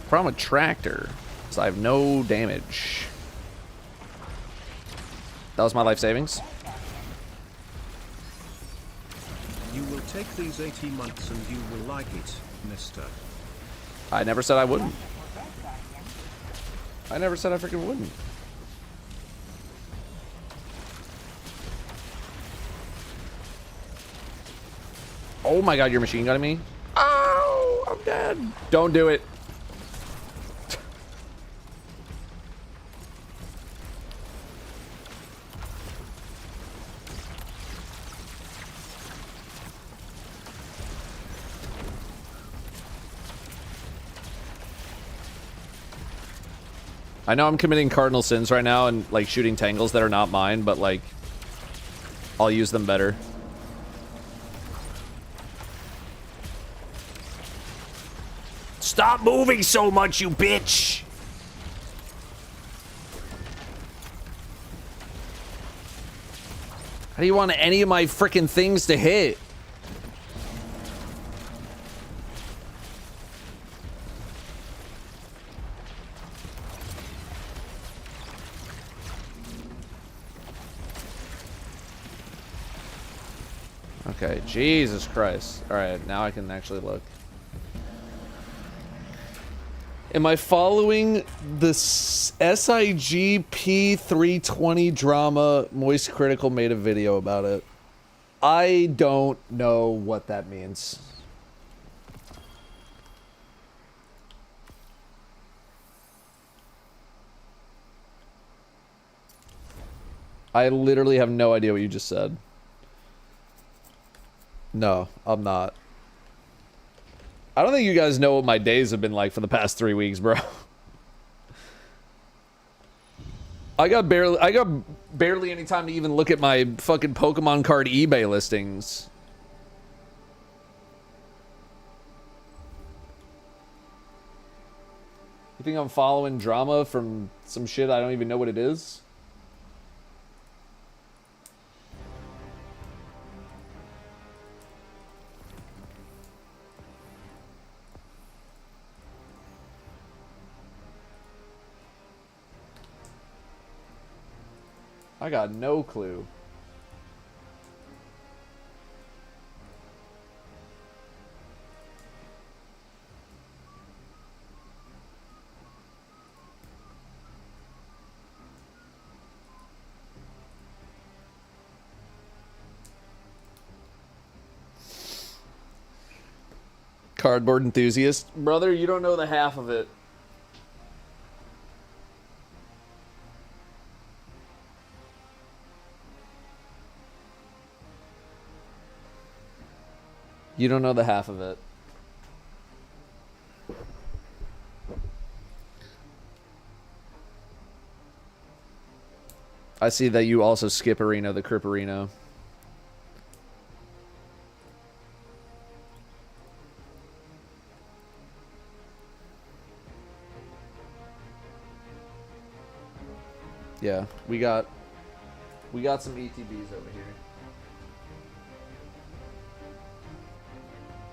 From a tractor, so I have no damage. That was my life savings. You will take these 18 months and you will like it, mister. I never said I wouldn't. I never said I freaking wouldn't. Oh my god, you're machine gunning me? Oh, I'm dead. Don't do it. I know I'm committing cardinal sins right now and like shooting tangles that are not mine, but like I'll use them better. Stop moving so much, you bitch! How do you want any of my freaking things to hit? Okay, Jesus Christ. Alright, now I can actually look. Am I following the SIG P320 drama? Moist Critical made a video about it. I don't know what that means. I literally have no idea what you just said. No, I'm not. I don't think you guys know what my days have been like for the past 3 weeks, bro. I got barely any time to even look at my fucking Pokemon card eBay listings. You think I'm following drama from some shit I don't even know what it is? I got no clue. Cardboard enthusiast. Brother, you don't know the half of it. You don't know the half of it. I see that you also skip Arena the Cripperino. Yeah, we got some ETBs over here.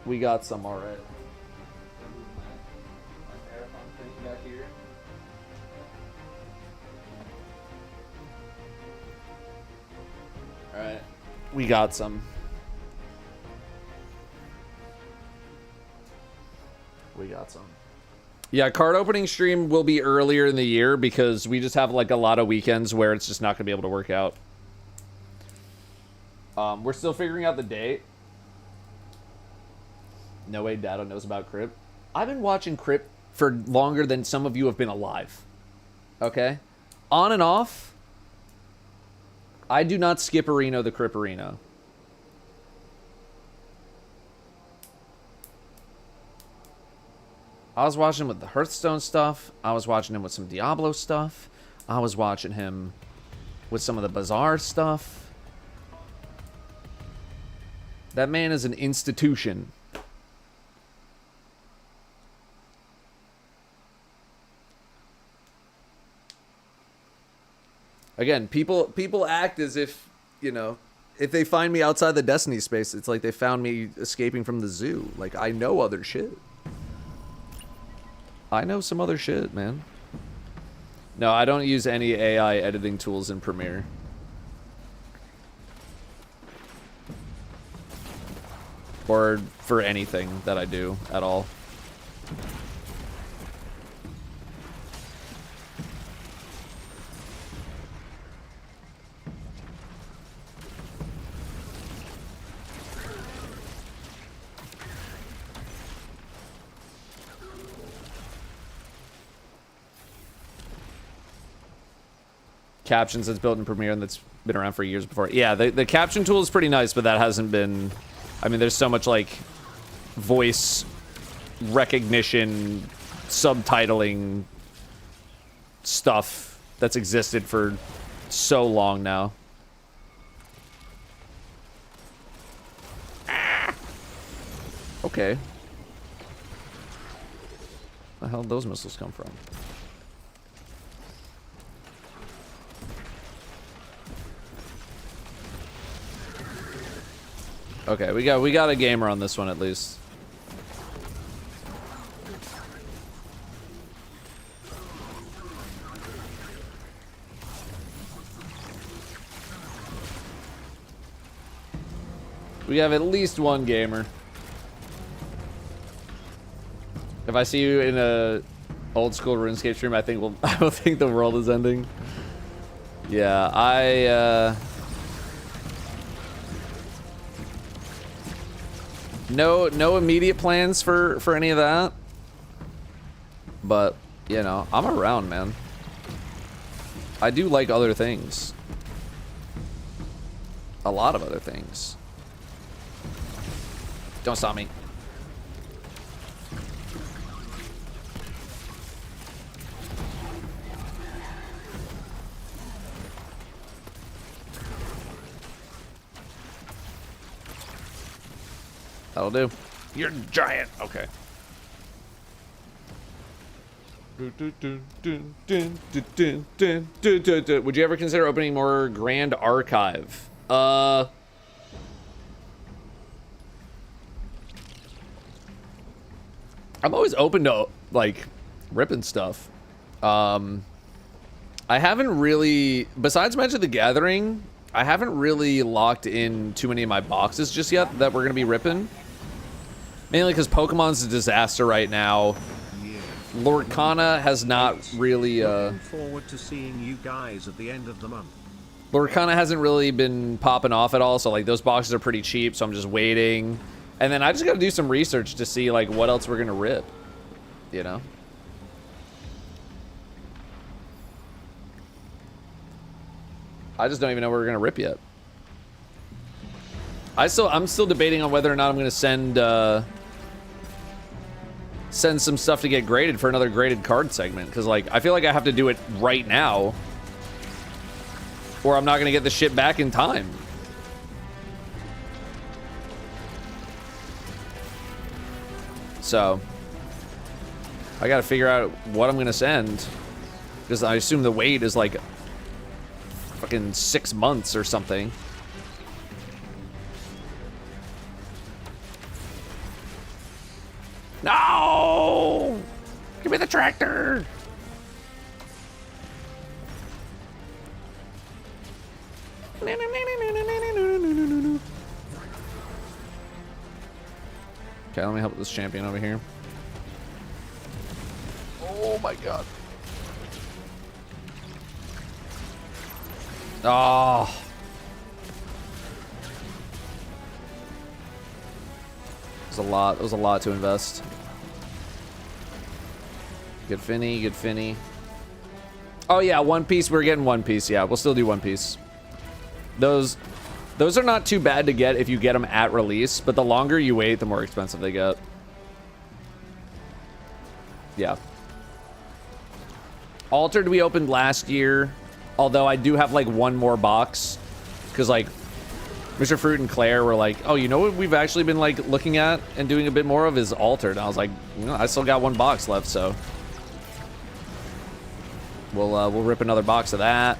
We got some already. My marathon thing back here. Alright. We got some. We got some. Yeah, card opening stream will be earlier in the year because we just have like a lot of weekends where it's just not going to be able to work out. We're still figuring out the date. No way Datto knows about Crypt. I've been watching Crypt for longer than some of you have been alive. Okay? On and off, I do not skip Arena the Cripperino. I was watching him with the Hearthstone stuff. I was watching him with some Diablo stuff. I was watching him with some of the Bazaar stuff. That man is an institution. Again, people act as if, you know, if they find me outside the Destiny space, it's like they found me escaping from the zoo. Like, I know other shit. I know some other shit, man. No, I don't use any AI editing tools in Premiere. Or for anything that I do at all. Captions that's built in Premiere and that's been around for years before. Yeah, the caption tool is pretty nice, but that hasn't been... I mean, there's so much, like, voice recognition, subtitling stuff that's existed for so long now. Okay. Where the hell did those missiles come from? Okay, we got a gamer on this one at least. We have at least one gamer. If I see you in a old school RuneScape stream, I will think the world is ending. Yeah, no immediate plans for any of that. But, you know, I'm around, man. I do like other things. A lot of other things. Don't stop me. That'll do. You're giant. Okay. Would you ever consider opening more Grand Archive? I'm always open to, like, ripping stuff. I haven't really, besides Magic the Gathering, I haven't really locked in too many of my boxes just yet that we're going to be ripping. Mainly because Pokemon's a disaster right now. Yeah. Lord Kana has not really, Looking forward to seeing you guys at the end of the month. Lord Kana hasn't really been popping off at all, so, like, those boxes are pretty cheap, so I'm just waiting. And then I just got to do some research to see, like, what else we're going to rip, you know? I just don't even know what we're going to rip yet. I'm still debating on whether or not I'm going to send some stuff to get graded for another graded card segment, because, like, I feel like I have to do it right now, or I'm not going to get the shit back in time. So, I gotta figure out what I'm gonna send, because I assume the wait is like fucking 6 months or something. No! Give me the tractor! Okay, let me help this champion over here. Oh my god. Oh. It was a lot to invest. Good Finny, good Finny. Oh yeah, One Piece, we're getting One Piece. Yeah, we'll still do One Piece. Those are not too bad to get if you get them at release, but the longer you wait, the more expensive they get. Yeah. Altered we opened last year, although I do have like one more box, because like Mr. Fruit and Claire were like, oh, you know what we've actually been like looking at and doing a bit more of is Altered. And I was like, you know, I still got one box left, so we'll rip another box of that.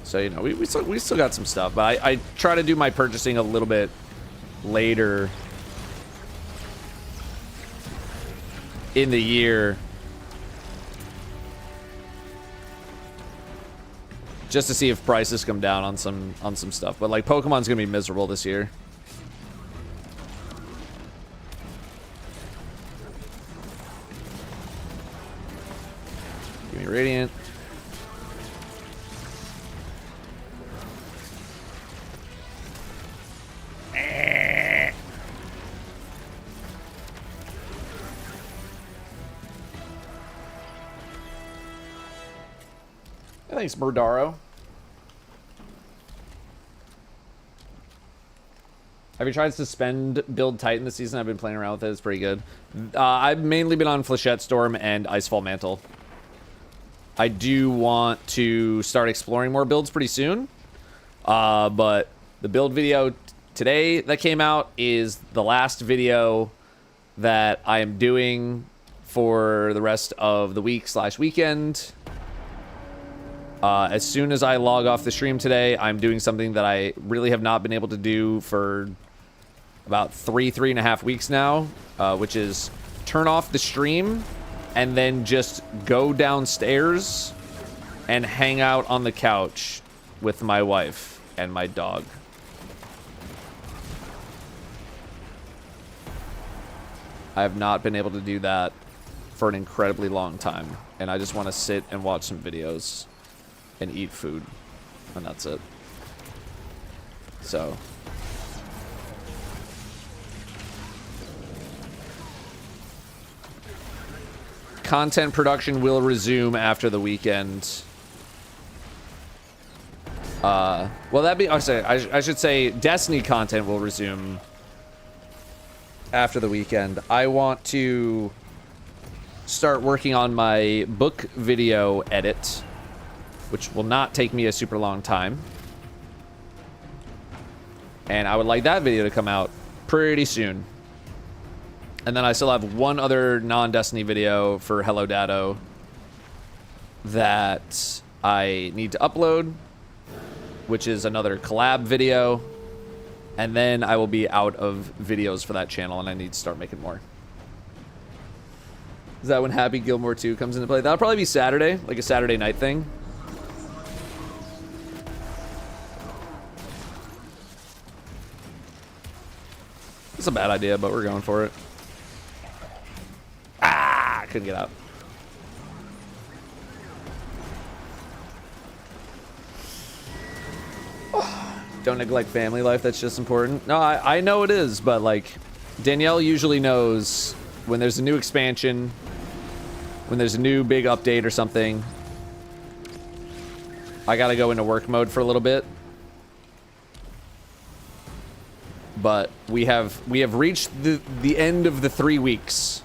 So, you know, we still got some stuff, but I try to do my purchasing a little bit later in the year, just to see if prices come down on some stuff. But like Pokemon's gonna be miserable this year. Give me Radiant. Thanks, Murdaro. Have you tried Suspend Build Titan this season? I've been playing around with it. It's pretty good. I've mainly been on Flechette Storm and Icefall Mantle. I do want to start exploring more builds pretty soon. But the build video today that came out is the last video that I am doing for the rest of the week / weekend. As soon as I log off the stream today, I'm doing something that I really have not been able to do for about 3.5 weeks now, which is turn off the stream and then just go downstairs and hang out on the couch with my wife and my dog. I have not been able to do that for an incredibly long time, and I just want to sit and watch some videos and eat food, and that's it. So content production will resume after the weekend. Well, that'd be, I should say Destiny content will resume after the weekend. I want to start working on my book video edit, which will not take me a super long time. And I would like that video to come out pretty soon. And then I still have one other non-Destiny video for HelloDatto that I need to upload, which is another collab video. And then I will be out of videos for that channel, and I need to start making more. Is that when Happy Gilmore 2 comes into play? That'll probably be Saturday, like a Saturday night thing. It's a bad idea, but we're going for it. Ah, I couldn't get out. Don't neglect family life. That's just important. No, I know it is, but like Danielle usually knows when there's a new expansion, when there's a new big update or something. I gotta go into work mode for a little bit. But we have reached the end of the 3 weeks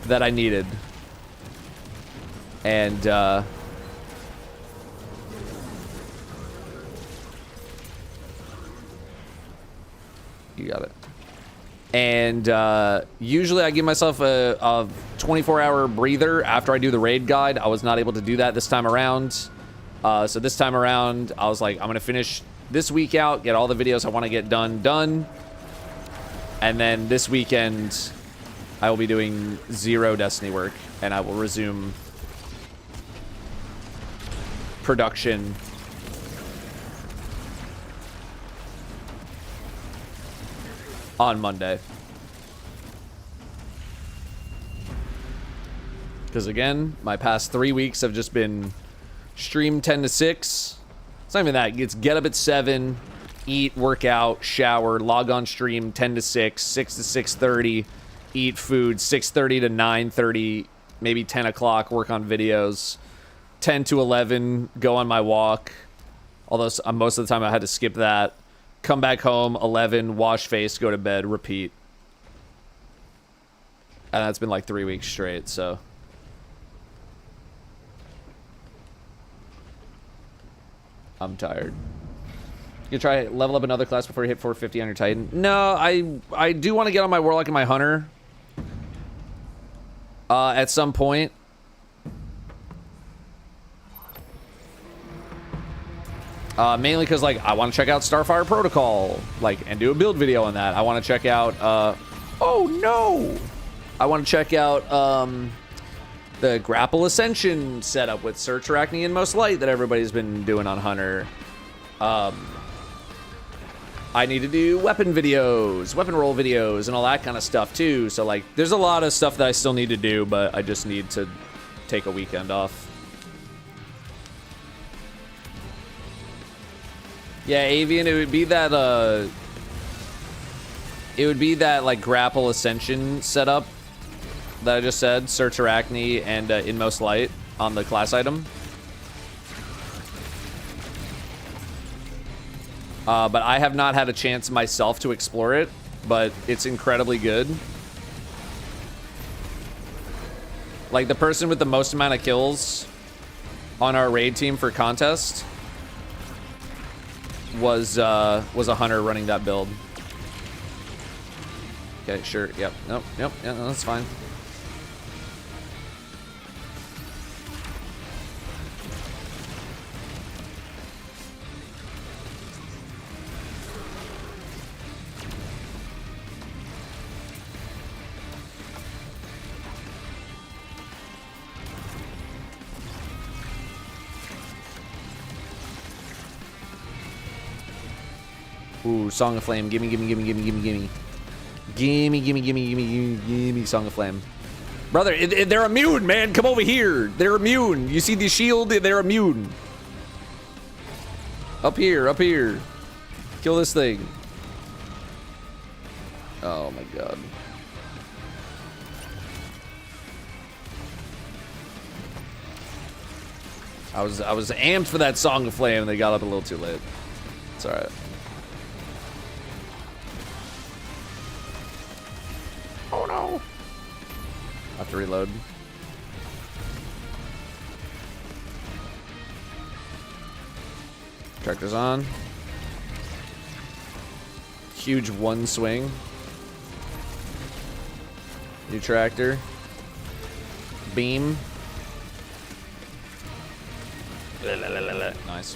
that I needed. And you got it. And usually I give myself a 24-hour breather after I do the raid guide. I was not able to do that this time around. So this time around, I was like, I'm going to finish this week out, get all the videos I want to get done. And then this weekend, I will be doing 0 Destiny work, and I will resume production on Monday. Because again, my past 3 weeks have just been stream 10 to 6. It's not even that. It's get up at 7, eat, work out, shower, log on stream 10 to 6, 6 to 6:30, eat food, 6:30 to 9:30, maybe 10 o'clock, work on videos, 10 to 11, go on my walk. Although most of the time I had to skip that. Come back home, 11, wash face, go to bed, repeat. And that's been like 3 weeks straight, so. I'm tired. You try level up another class before you hit 450 on your Titan? No, I do want to get on my Warlock and my Hunter. At some point. Mainly because, like, I want to check out Starfire Protocol, like, and do a build video on that. I want to check out, oh no! I want to check out, the Grapple Ascension setup with Search Arachne and Most Light that everybody's been doing on Hunter. I need to do weapon videos, weapon roll videos, and all that kind of stuff too. So, like, there's a lot of stuff that I still need to do, but I just need to take a weekend off. Yeah, Avian, it would be that, like, Grapple Ascension setup that I just said, Search Arachne and Inmost Light on the class item. but I have not had a chance myself to explore it, but it's incredibly good. Like, the person with the most amount of kills on our raid team for contest was a hunter running that build. Okay, sure, yep, nope, yeah, no, that's fine. Ooh, Song of Flame. Gimme, gimme, gimme, gimme, gimme, gimme. Gimme, gimme, gimme, gimme, gimme, gimme, Song of Flame. Brother, they're immune, man. Come over here. They're immune. You see the shield? They're immune. Up here, up here. Kill this thing. Oh my god. I was amped for that Song of Flame and they got up a little too late. It's alright. Oh no! I have to reload. Tractor's on. Huge one swing. New tractor. Beam. Nice.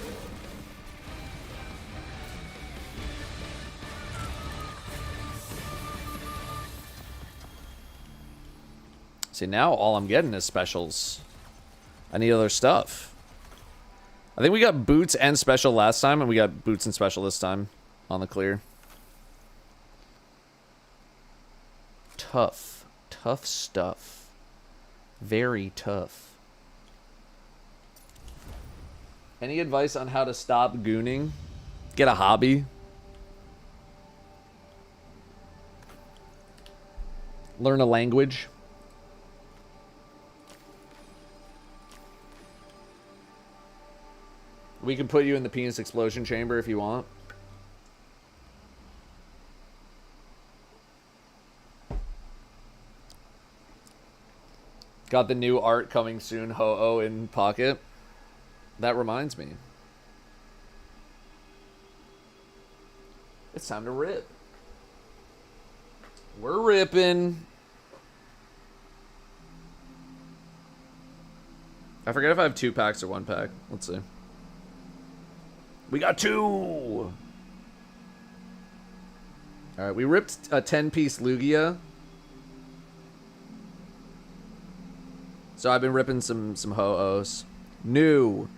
See, now all I'm getting is specials. I need other stuff. I think we got boots and special last time, and we got boots and special this time on the clear. Tough. Tough stuff. Very tough. Any advice on how to stop gooning? Get a hobby. Learn a language. We can put you in the penis explosion chamber if you want. Got the new art coming soon, Ho-Oh in pocket. That reminds me. It's time to rip. We're ripping. I forget if I have 2 packs or 1 pack. Let's see. We got 2! Alright, we ripped a 10-piece Lugia. So I've been ripping some Ho-Ohs. New.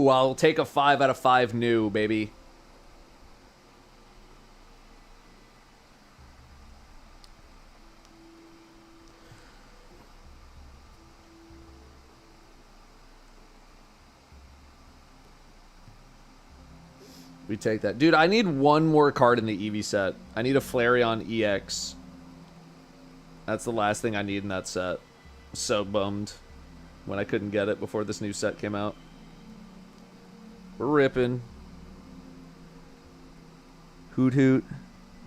I'll take a 5 out of 5 new, baby. We take that. Dude, I need one more card in the Eevee set. I need a Flareon EX. That's the last thing I need in that set. So bummed when I couldn't get it before this new set came out. We're ripping. Hoot hoot.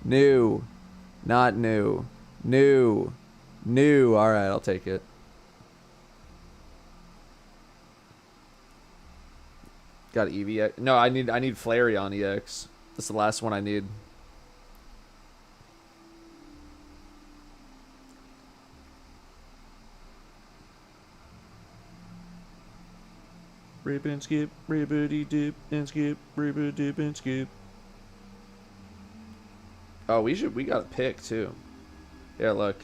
New. Not new. New. New. Alright, I'll take it. Got Eevee. No, I need Flareon EX. That's the last one I need. Rip and skip, ribbity dip and skip, ribbity dip and skip. Oh, we got a pick too. Yeah, look.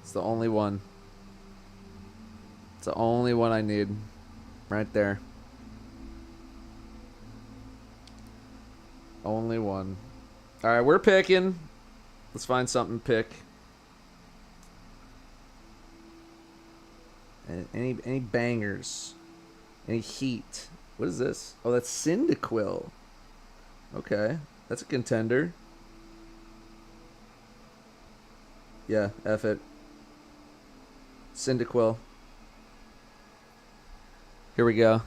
It's the only one. It's the only one I need. Right there. Only one. Alright, we're picking. Let's find something to pick. Any bangers? Any heat? What is this? Oh, that's Cyndaquil. Okay, that's a contender. Yeah, F it. Cyndaquil. Here we go.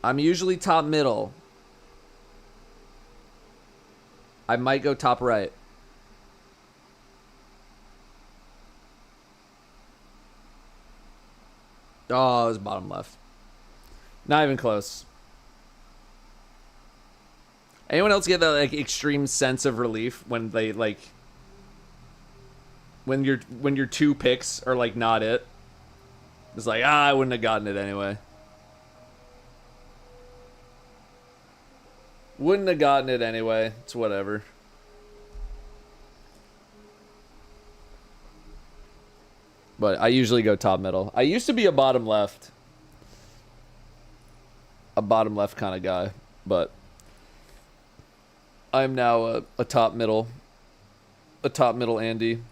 I'm usually top middle. I might go top right. Oh, it was bottom left. Not even close. Anyone else get that like extreme sense of relief when they like when your two picks are like not it? It's like, I wouldn't have gotten it anyway. Wouldn't have gotten it anyway. It's whatever. But I usually go top middle. I used to be a bottom left. A bottom left kind of guy. But I'm now a top middle. A top middle Andy.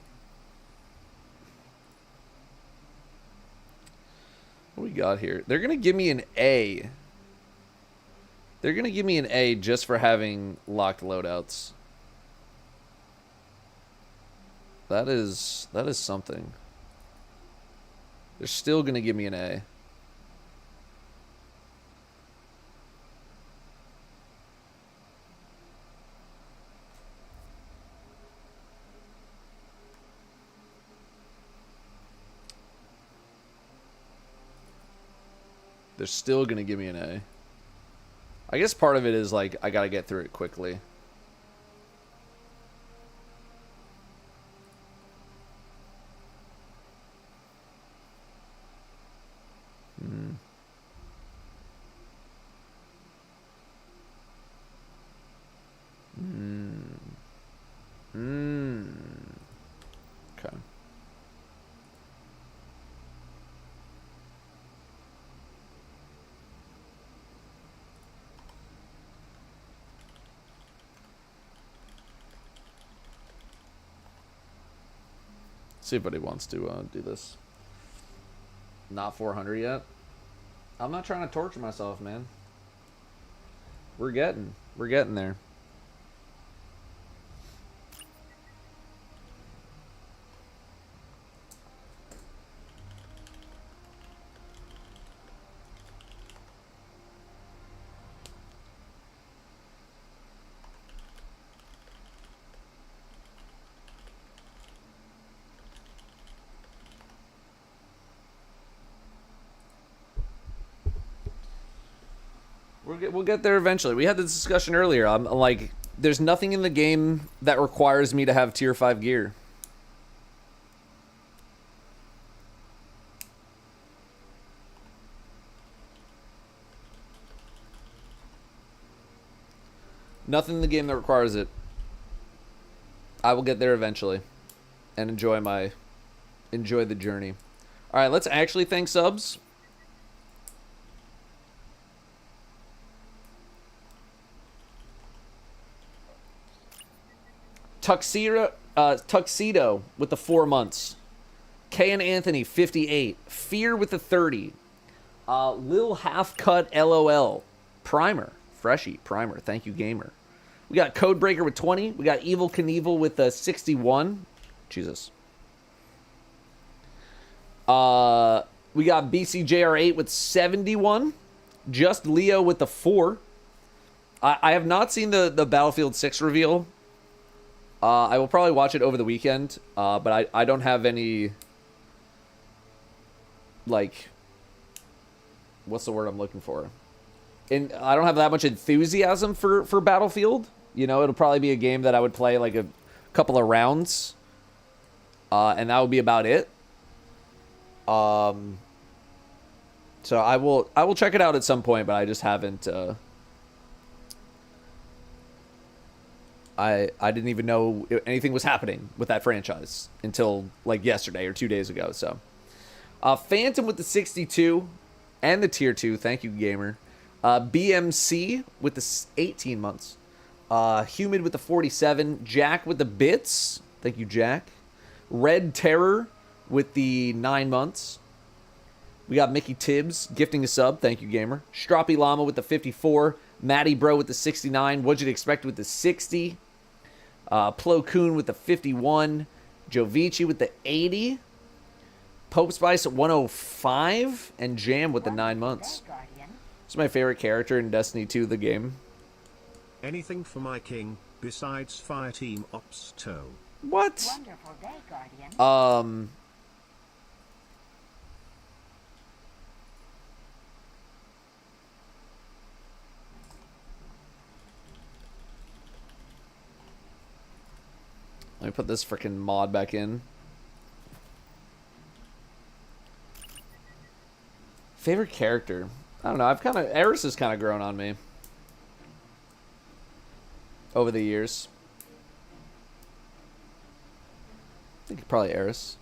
What we got here? They're going to give me an A. They're going to give me an A just for having locked loadouts. That is something. They're still going to give me an A. They're still going to give me an A. I guess part of it is like I got to get through it quickly. Okay. See if anybody wants to do this. Not 400 yet. I'm not trying to torture myself, man. We're getting there. We'll get there eventually. We had this discussion earlier. I'm like, there's nothing in the game that requires me to have tier 5 gear. Nothing in the game that requires it. I will get there eventually and enjoy the journey. All right, let's actually thank subs. Tuxedo with the 4 months. K and Anthony 58. Fear with the 30. Lil Half Cut LOL. Primer. Freshie. Primer. Thank you, gamer. We got Codebreaker with 20. We got Evil Knievel with the 61. Jesus. We got BCJR8 with 71. Just Leo with the 4. I have not seen the Battlefield 6 reveal. I will probably watch it over the weekend, but I don't have any, like, what's the word I'm looking for? And I don't have that much enthusiasm for Battlefield. You know, it'll probably be a game that I would play like a couple of rounds, and that would be about it. So I will check it out at some point, but I just haven't. I didn't even know anything was happening with that franchise until like yesterday or 2 days ago. So, Phantom with the 62 and the tier 2. Thank you, gamer. BMC with the 18 months. Humid with the 47. Jack with the bits. Thank you, Jack. Red Terror with the 9 months. We got Mickey Tibbs gifting a sub. Thank you, gamer. Stroppy Llama with the 54. Matty Bro with the 69. What'd you expect with the 60? Plo Koon with the 51. Jovici with the 80. Pope Spice at 105 and Jam with the 9 months. Guardian. It's my favorite character in Destiny 2, the game. Anything for my king, besides Fireteam Ops toe. What? Wonderful day, Guardian. Let me put this freaking mod back in. Favorite character? I don't know. Eris has kind of grown on me over the years. I think probably Eris.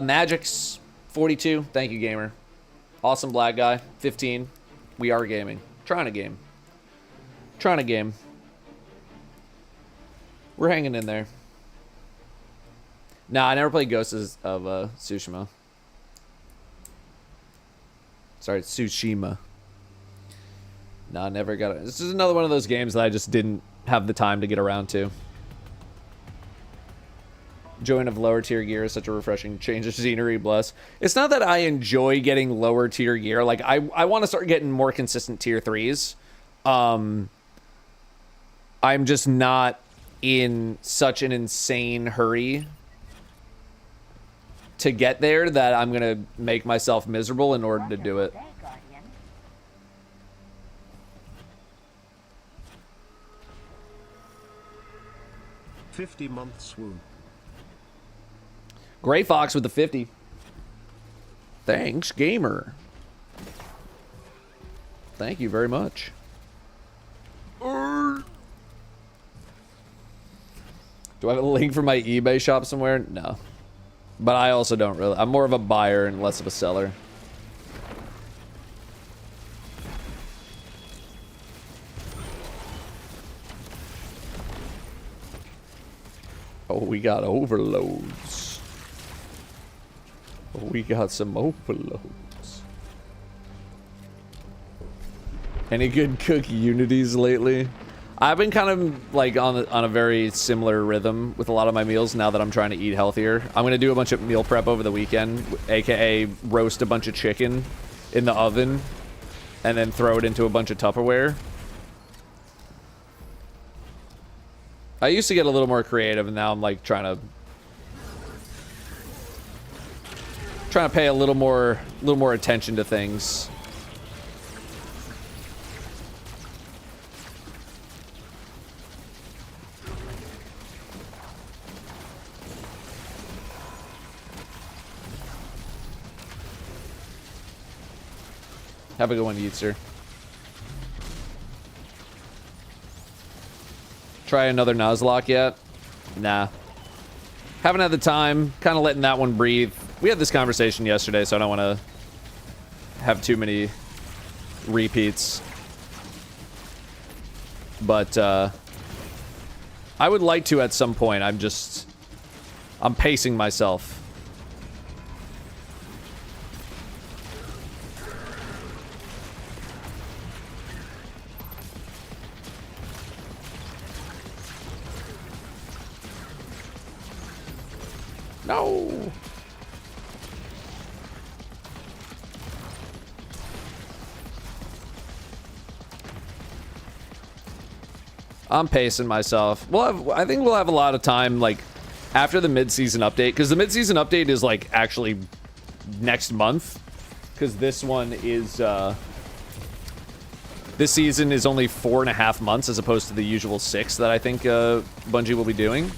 Magic's 42. Thank you, gamer. Awesome black guy. 15. We are gaming. Trying to game. Trying to game. We're hanging in there. Nah, I never played Ghosts of Tsushima. Sorry, it's Tsushima. Nah, never got it. This is another one of those games that I just didn't have the time to get around to. Join of lower tier gear is such a refreshing change of scenery, bless. It's not that I enjoy getting lower tier gear. Like, I want to start getting more consistent tier 3s. I'm just not in such an insane hurry to get there that I'm going to make myself miserable in order to do it. Day, Guardian. 50-month swoon. Gray Fox with the 50. Thanks, gamer. Thank you very much. Do I have a link for my eBay shop somewhere? No. But I also don't really. I'm more of a buyer and less of a seller. Oh, we got overloads. Oh, we got some overloads. Any good cook unities lately? I've been kind of like on a very similar rhythm with a lot of my meals now that I'm trying to eat healthier. I'm gonna do a bunch of meal prep over the weekend, aka roast a bunch of chicken in the oven and then throw it into a bunch of Tupperware. I used to get a little more creative, and now I'm like trying to pay a little more attention to things. Have a good one, Yeetzer. Try another Nuzlocke yet? Nah. Haven't had the time. Kind of letting that one breathe. We had this conversation yesterday, so I don't want to have too many repeats. But I would like to at some point. I'm pacing myself. No. I'm pacing myself. I think we'll have a lot of time, like, after the mid-season update, because the mid-season update is, like, actually next month, because this one is, this season is only 4.5 months as opposed to the usual 6 that I think Bungie will be doing.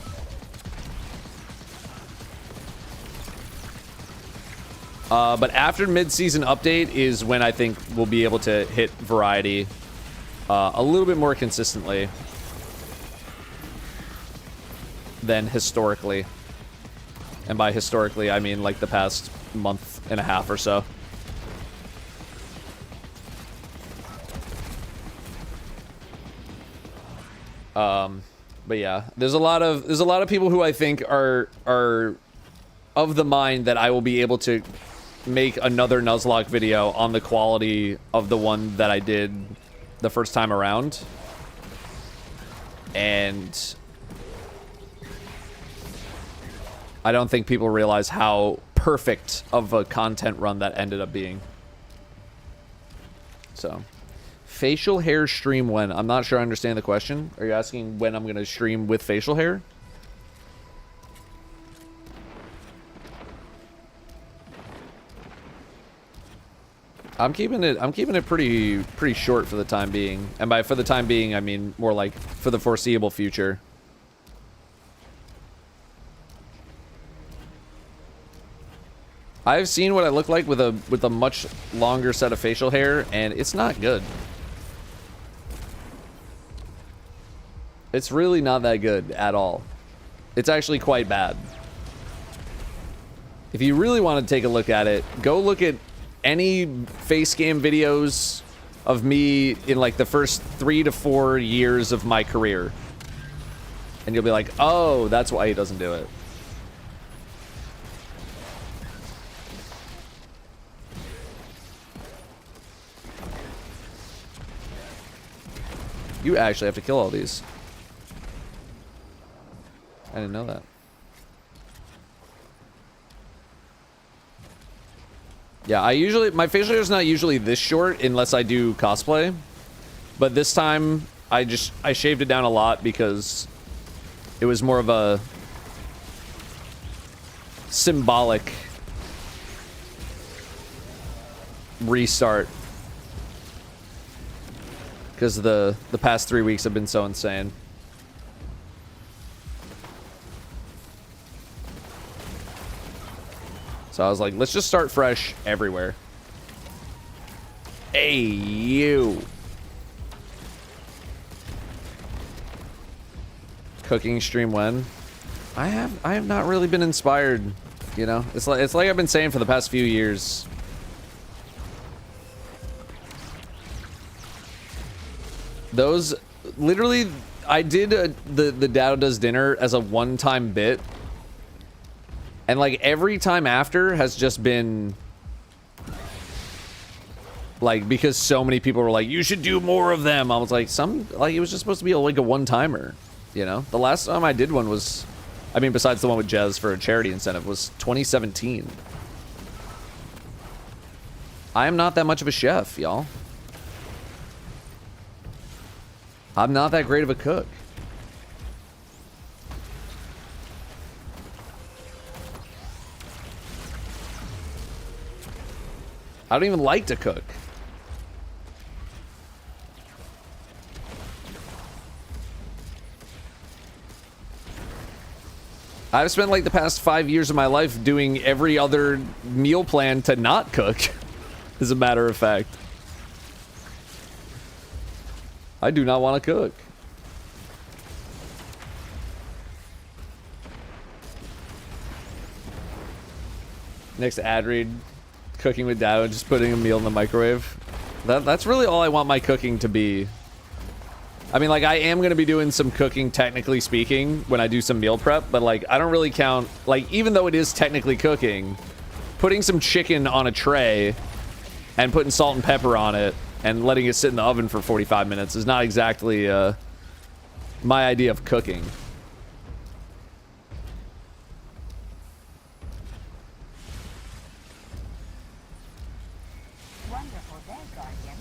But after mid-season update is when I think we'll be able to hit variety a little bit more consistently than historically. And by historically, I mean like the past month and a half or so. But yeah, there's a lot of people who I think are of the mind that I will be able to make another Nuzlocke video on the quality of the one that I did the first time around. And I don't think people realize how perfect of a content run that ended up being. So, facial hair stream when? I'm not sure I understand the question. Are you asking when I'm going to stream with facial hair? I'm keeping it pretty short for the time being. And by for the time being, I mean more like for the foreseeable future. I've seen what I look like with a much longer set of facial hair, and it's not good. It's really not that good at all. It's actually quite bad. If you really want to take a look at it, go look at any face cam videos of me in like the first 3 to 4 years of my career. And you'll be like, oh, that's why he doesn't do it. You actually have to kill all these. I didn't know that. Yeah, my facial hair is not usually this short unless I do cosplay. But this time, I shaved it down a lot because it was more of a symbolic restart. Because the past 3 weeks have been so insane. So I was like, let's just start fresh everywhere. Hey, you. Cooking stream when? I have not really been inspired, you know? It's like I've been saying for the past few years. Those, literally, I did the Datto Does Dinner as a one-time bit. And like every time after has just been like, because so many people were like, you should do more of them. I was like, it was just supposed to be like a one-timer, you know? The last time I did one was, I mean, besides the one with Jez for a charity incentive, was 2017. I am not that much of a chef, y'all. I'm not that great of a cook. I don't even like to cook. I've spent like the past 5 years of my life doing every other meal plan to not cook, as a matter of fact. I do not want to cook. Next ad read. Cooking with Datto and just putting a meal in the microwave. That's really all I want my cooking to be. I mean, like, I am going to be doing some cooking, technically speaking, when I do some meal prep, but, like, I don't really count, like, even though it is technically cooking, putting some chicken on a tray and putting salt and pepper on it and letting it sit in the oven for 45 minutes is not exactly my idea of cooking. Wonderful day, Guardian.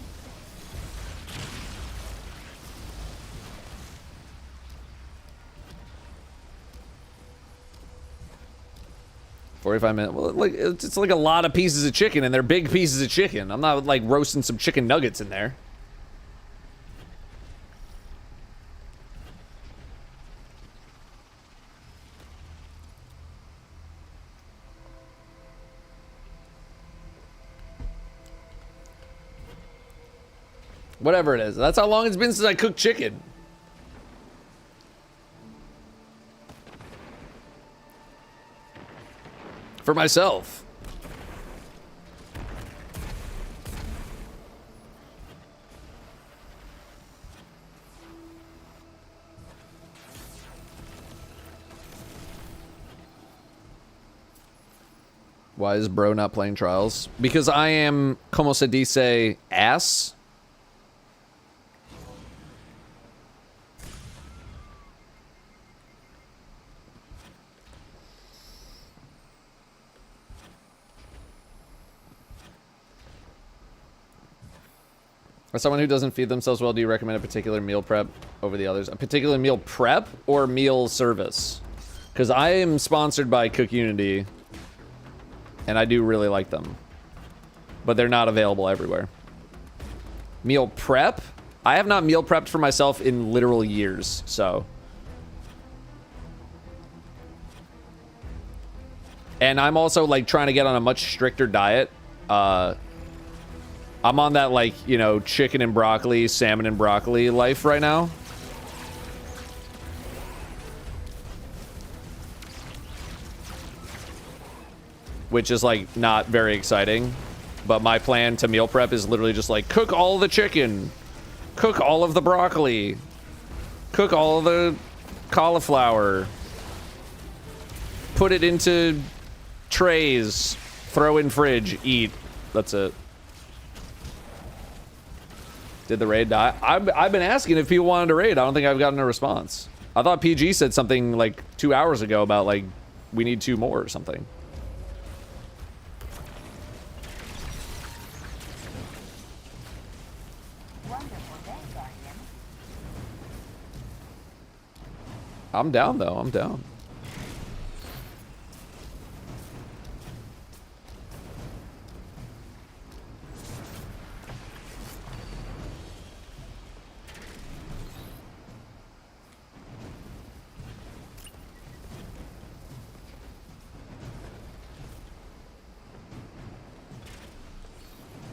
45 minutes. Well, like, it's like a lot of pieces of chicken, and they're big pieces of chicken. I'm not, like, roasting some chicken nuggets in there. Whatever it is. That's how long it's been since I cooked chicken. For myself. Why is bro not playing trials? Because I am, como se dice, ass. As someone who doesn't feed themselves well, do you recommend a particular meal prep over the others? A particular meal prep or meal service? Because I am sponsored by Cook Unity, and I do really like them. But they're not available everywhere. Meal prep? I have not meal prepped for myself in literal years, so. And I'm also, like, trying to get on a much stricter diet. I'm on that, like, you know, chicken and broccoli, salmon and broccoli life right now. Which is, like, not very exciting. But my plan to meal prep is literally just, like, cook all the chicken. Cook all of the broccoli. Cook all of the cauliflower. Put it into trays. Throw in fridge. Eat. That's it. Did the raid die? I've been asking if people wanted to raid. I don't think I've gotten a response. I thought PG said something like 2 hours ago about, like, we need 2 more or something. Wonderful day, Guardian. I'm down, though. I'm down.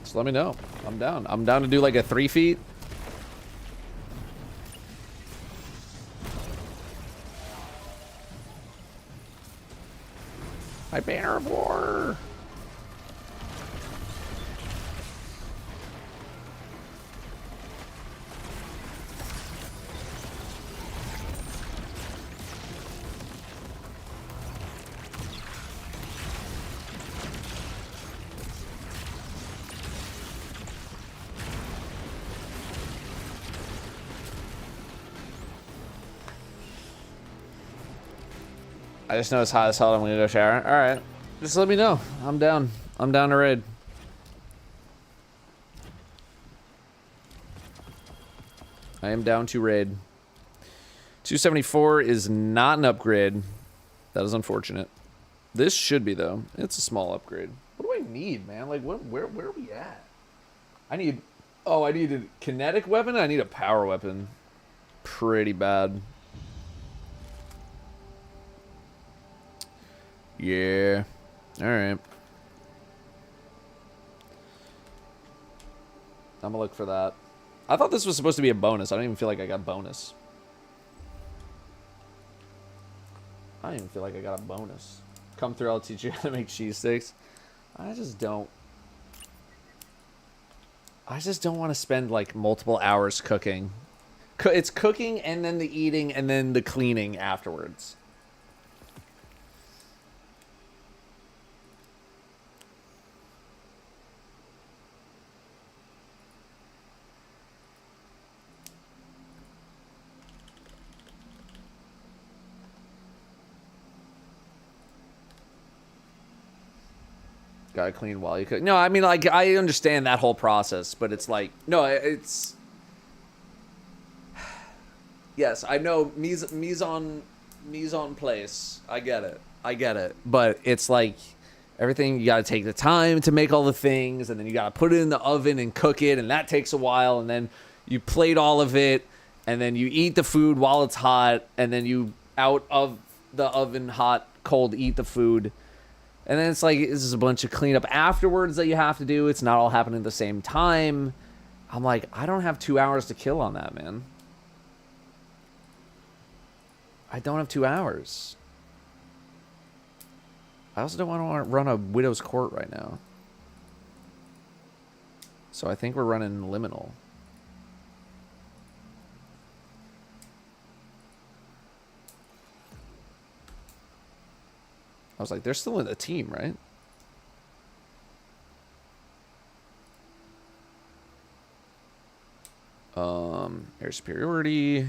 Just let me know. I'm down. I'm down to do like a 3 feet. My banner of war. I just know it's hot as hell. I'm gonna go shower. All right, just let me know. I'm down. I'm down to raid. I am down to raid. 274 is not an upgrade. That is unfortunate. This should be though. It's a small upgrade. What do I need, man? Like, where are we at? I need. Oh, I need a kinetic weapon. I need a power weapon. Pretty bad. Yeah. Alright. I'm gonna look for that. I thought this was supposed to be a bonus. I don't even feel like I got bonus. I don't even feel like I got a bonus. Come through, I'll teach you how to make cheese sticks. I just don't want to spend like multiple hours cooking. It's cooking and then the eating and then the cleaning afterwards. Gotta clean while you cook. No, I mean, like, I understand that whole process, but it's like, no, it's... Yes, I know, mise en place. I get it. But it's like, everything, you gotta take the time to make all the things, and then you gotta put it in the oven and cook it, and that takes a while, and then you plate all of it, and then you eat the food while it's hot, and then you, out of the oven, hot, cold, eat the food. And then it's like, this is a bunch of cleanup afterwards that you have to do. It's not all happening at the same time. I'm like, I don't have 2 hours to kill on that, man. I don't have 2 hours. I also don't want to run a Widow's Court right now. So I think we're running Liminal. I was like, they're still in the team, right? Air superiority.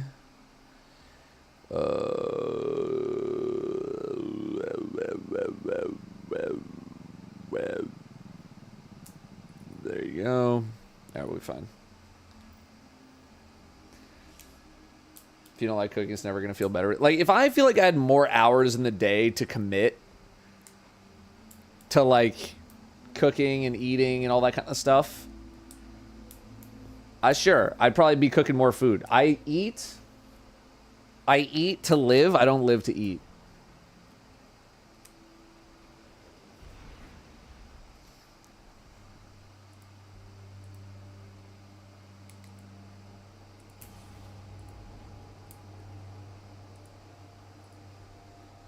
There you go. That will be fine. If you don't like cooking, it's never going to feel better. Like, if I feel like I had more hours in the day to commit to, like, cooking and eating and all that kind of stuff, I'd probably be cooking more food. I eat to live. I don't live to eat.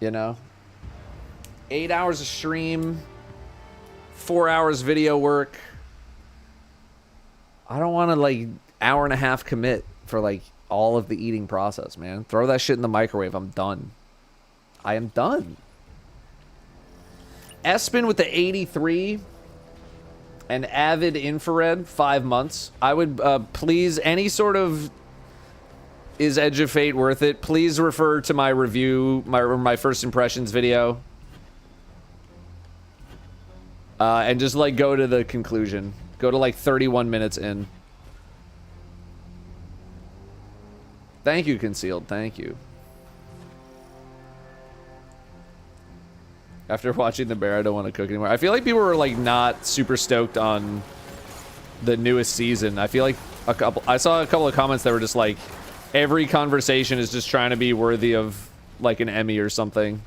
You know? 8 hours of stream, 4 hours video work. I don't want to, like, hour and a half commit for, like, all of the eating process, man. Throw that shit in the microwave. I'm done. I am done. Espen with the 83 and Avid Infrared, 5 months. I would please, any sort of is Edge of Fate worth it? Please refer to my review, my first impressions video. And just, like, go to the conclusion. Go to, like, 31 minutes in. Thank you, Concealed. Thank you. After watching The Bear, I don't want to cook anymore. I feel like people were, like, not super stoked on the newest season. I feel like I saw a couple of comments that were just like, every conversation is just trying to be worthy of, like, an Emmy or something.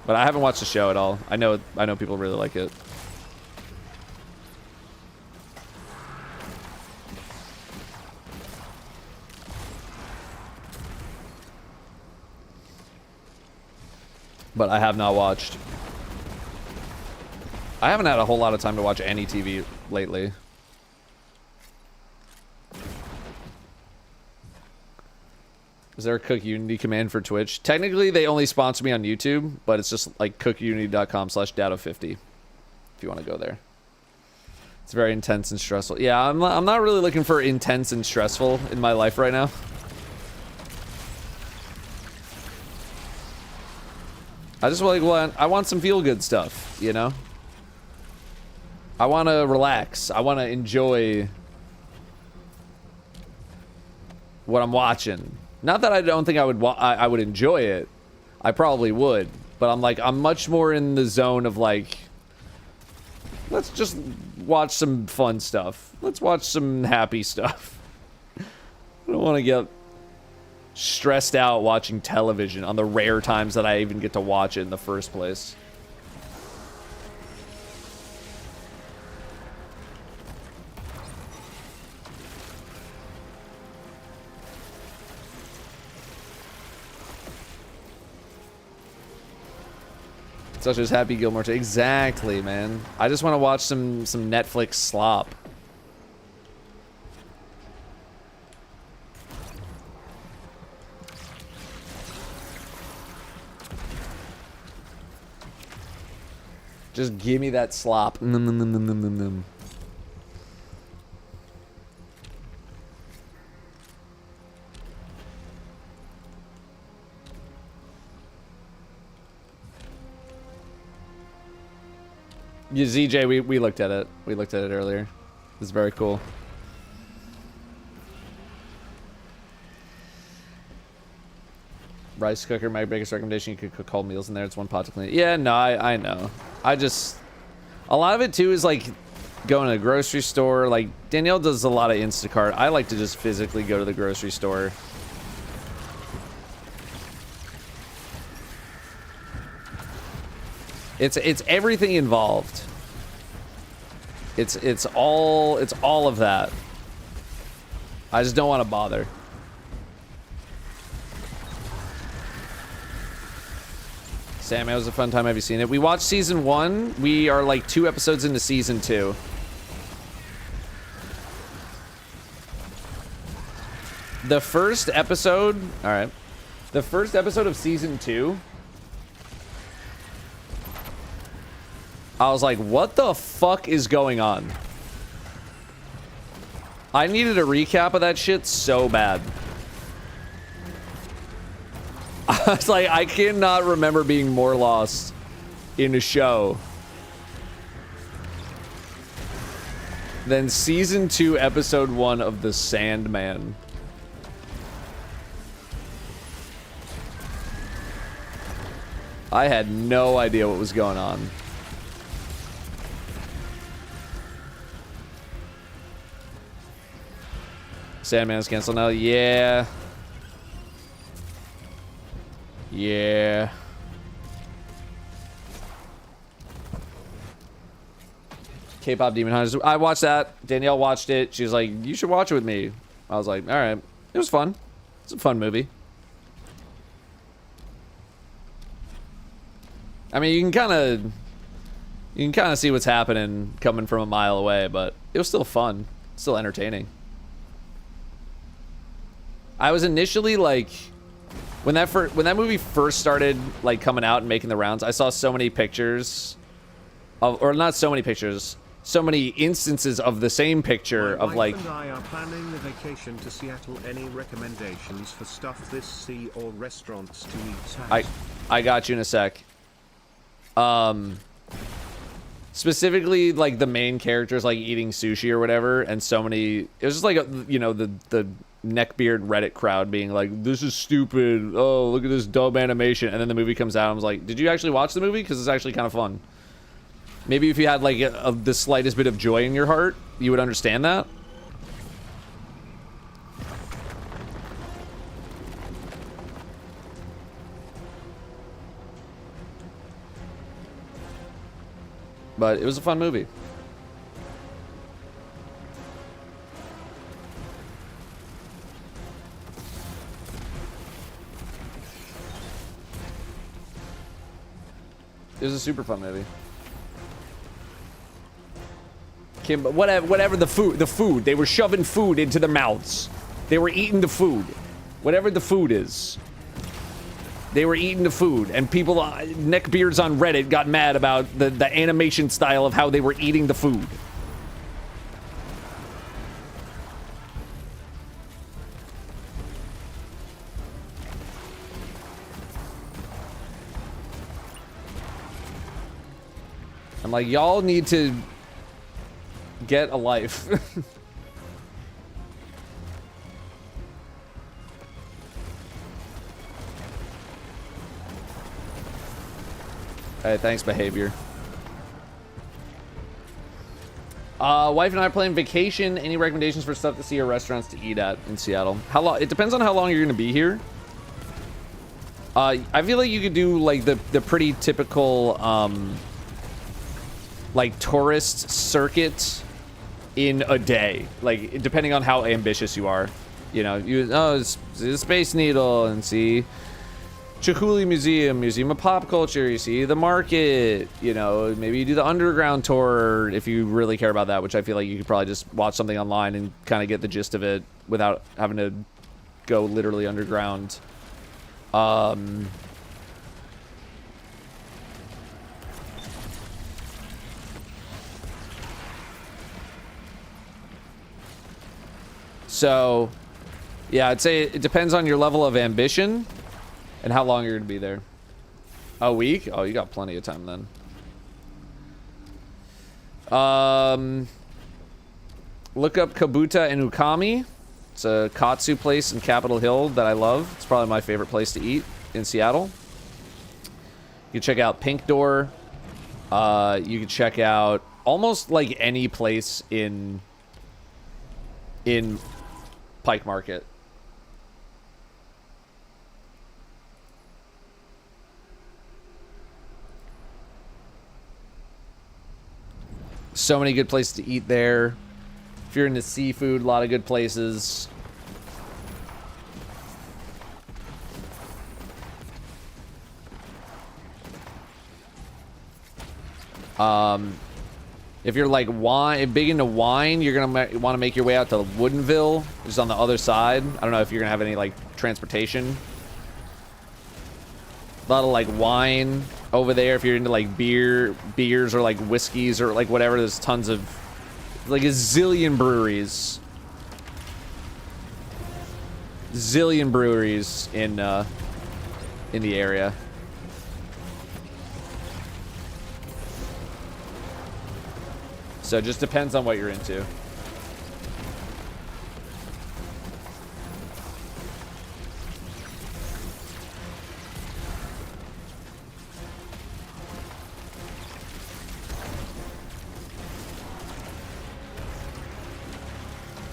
But I haven't watched the show at all. I know people really like it. But I have not watched. I haven't had a whole lot of time to watch any TV lately. Is there a Cook Unity command for Twitch? Technically, they only sponsor me on YouTube, but it's just like cookunity.com/Datto50 if you want to go there. It's very intense and stressful. Yeah, I'm not really looking for intense and stressful in my life right now. I just I want some feel-good stuff, you know? I want to relax. I want to enjoy what I'm watching. Not that I don't think I would enjoy it. I probably would. But I'm much more in the zone of, like, let's just watch some fun stuff. Let's watch some happy stuff. I don't want to get stressed out watching television on the rare times that I even get to watch it in the first place. Such as Happy Gilmore. Exactly, man. I just want to watch some Netflix slop. Just give me that slop. Num, num, num, num, num, num, num. Yeah, ZJ, we looked at it. We looked at it earlier. It's very cool. Rice cooker, my biggest recommendation, you could cook whole meals in there. It's one pot to clean it. Yeah, no, I know. I just... A lot of it, too, is, like, going to the grocery store. Like, Danielle does a lot of Instacart. I like to just physically go to the grocery store. It's everything involved. It's all of that. I just don't want to bother. Sam, it was a fun time. Have you seen it? We watched season 1. We are like 2 episodes into season 2. The first episode, all right. The first episode of season 2, I was like, what the fuck is going on? I needed a recap of that shit so bad. I was like, I cannot remember being more lost in a show than season 2, episode 1 of The Sandman. I had no idea what was going on. Sandman's canceled now. Yeah. Yeah. K-pop Demon Hunters. I watched that. Danielle watched it. She was like, you should watch it with me. I was like, all right. It was fun. It's a fun movie. I mean, you can kind of see what's happening coming from a mile away, but it was still fun. Still entertaining. I was initially like, when that movie first started like coming out and making the rounds, I saw so many pictures of, or not so many pictures, so many instances of the same picture of like. My wife and I are planning a vacation to Seattle. Any recommendations for stuff this sea or restaurants to eat at? I got you in a sec. Specifically like the main characters like eating sushi or whatever, and so many. It was just like you know, the neckbeard Reddit crowd being like, this is stupid, oh look at this dumb animation, and then the movie comes out and I was like, did you actually watch the movie? Because it's actually kind of fun. Maybe if you had like the slightest bit of joy in your heart, you would understand that. But it was a fun movie. It was a super fun movie. Kim, but whatever the food, they were shoving food into their mouths. They were eating the food. Whatever the food is. They were eating the food, and people, neckbeards on Reddit got mad about the animation style of how they were eating the food. I'm like, y'all need to get a life. Hey, thanks, behavior. Wife and I are playing vacation. Any recommendations for stuff to see or restaurants to eat at in Seattle? How long? It depends on how long you're gonna be here. I feel like you could do like the pretty typical like tourist circuit in a day, like depending on how ambitious you are. You know, it's the Space Needle and see Chihuly Museum of Pop Culture, you see the market, you know, maybe you do the underground tour if you really care about that, which I feel like you could probably just watch something online and kind of get the gist of it without having to go literally underground. So, yeah, I'd say it depends on your level of ambition and how long you're going to be there. A week? Oh, you got plenty of time then. Look up Kabuta and Ukami. It's a katsu place in Capitol Hill that I love. It's probably my favorite place to eat in Seattle. You can check out Pink Door. You can check out almost like any place in Pike Market. So many good places to eat there. If you're into seafood, a lot of good places. If you're like big into wine, you're gonna want to make your way out to Woodinville, which is on the other side. I don't know if you're gonna have any like transportation. A lot of like wine over there. If you're into like beers or like whiskeys or like whatever, there's tons of like a zillion breweries zillion breweries in the area. So it just depends on what you're into.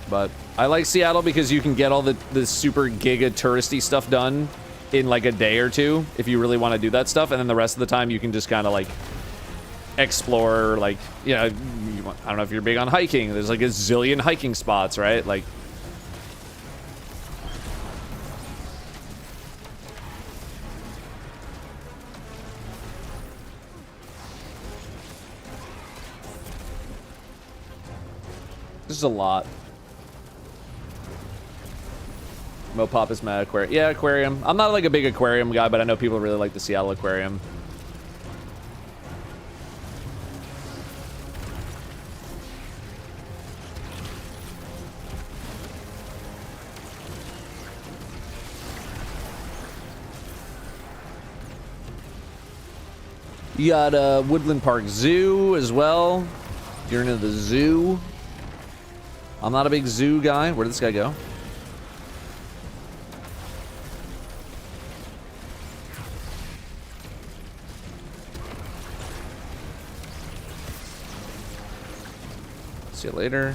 But I like Seattle because you can get all the super giga touristy stuff done in like a day or two if you really want to do that stuff, and then the rest of the time you can just kind of like explore, like, you know, I don't know if you're big on hiking. There's like a zillion hiking spots, right? Like, this is a lot. Mopop is my aquarium. Yeah, aquarium. I'm not like a big aquarium guy, but I know people really like the Seattle aquarium. You got Woodland Park Zoo as well. You're into the zoo. I'm not a big zoo guy. Where did this guy go? See you later.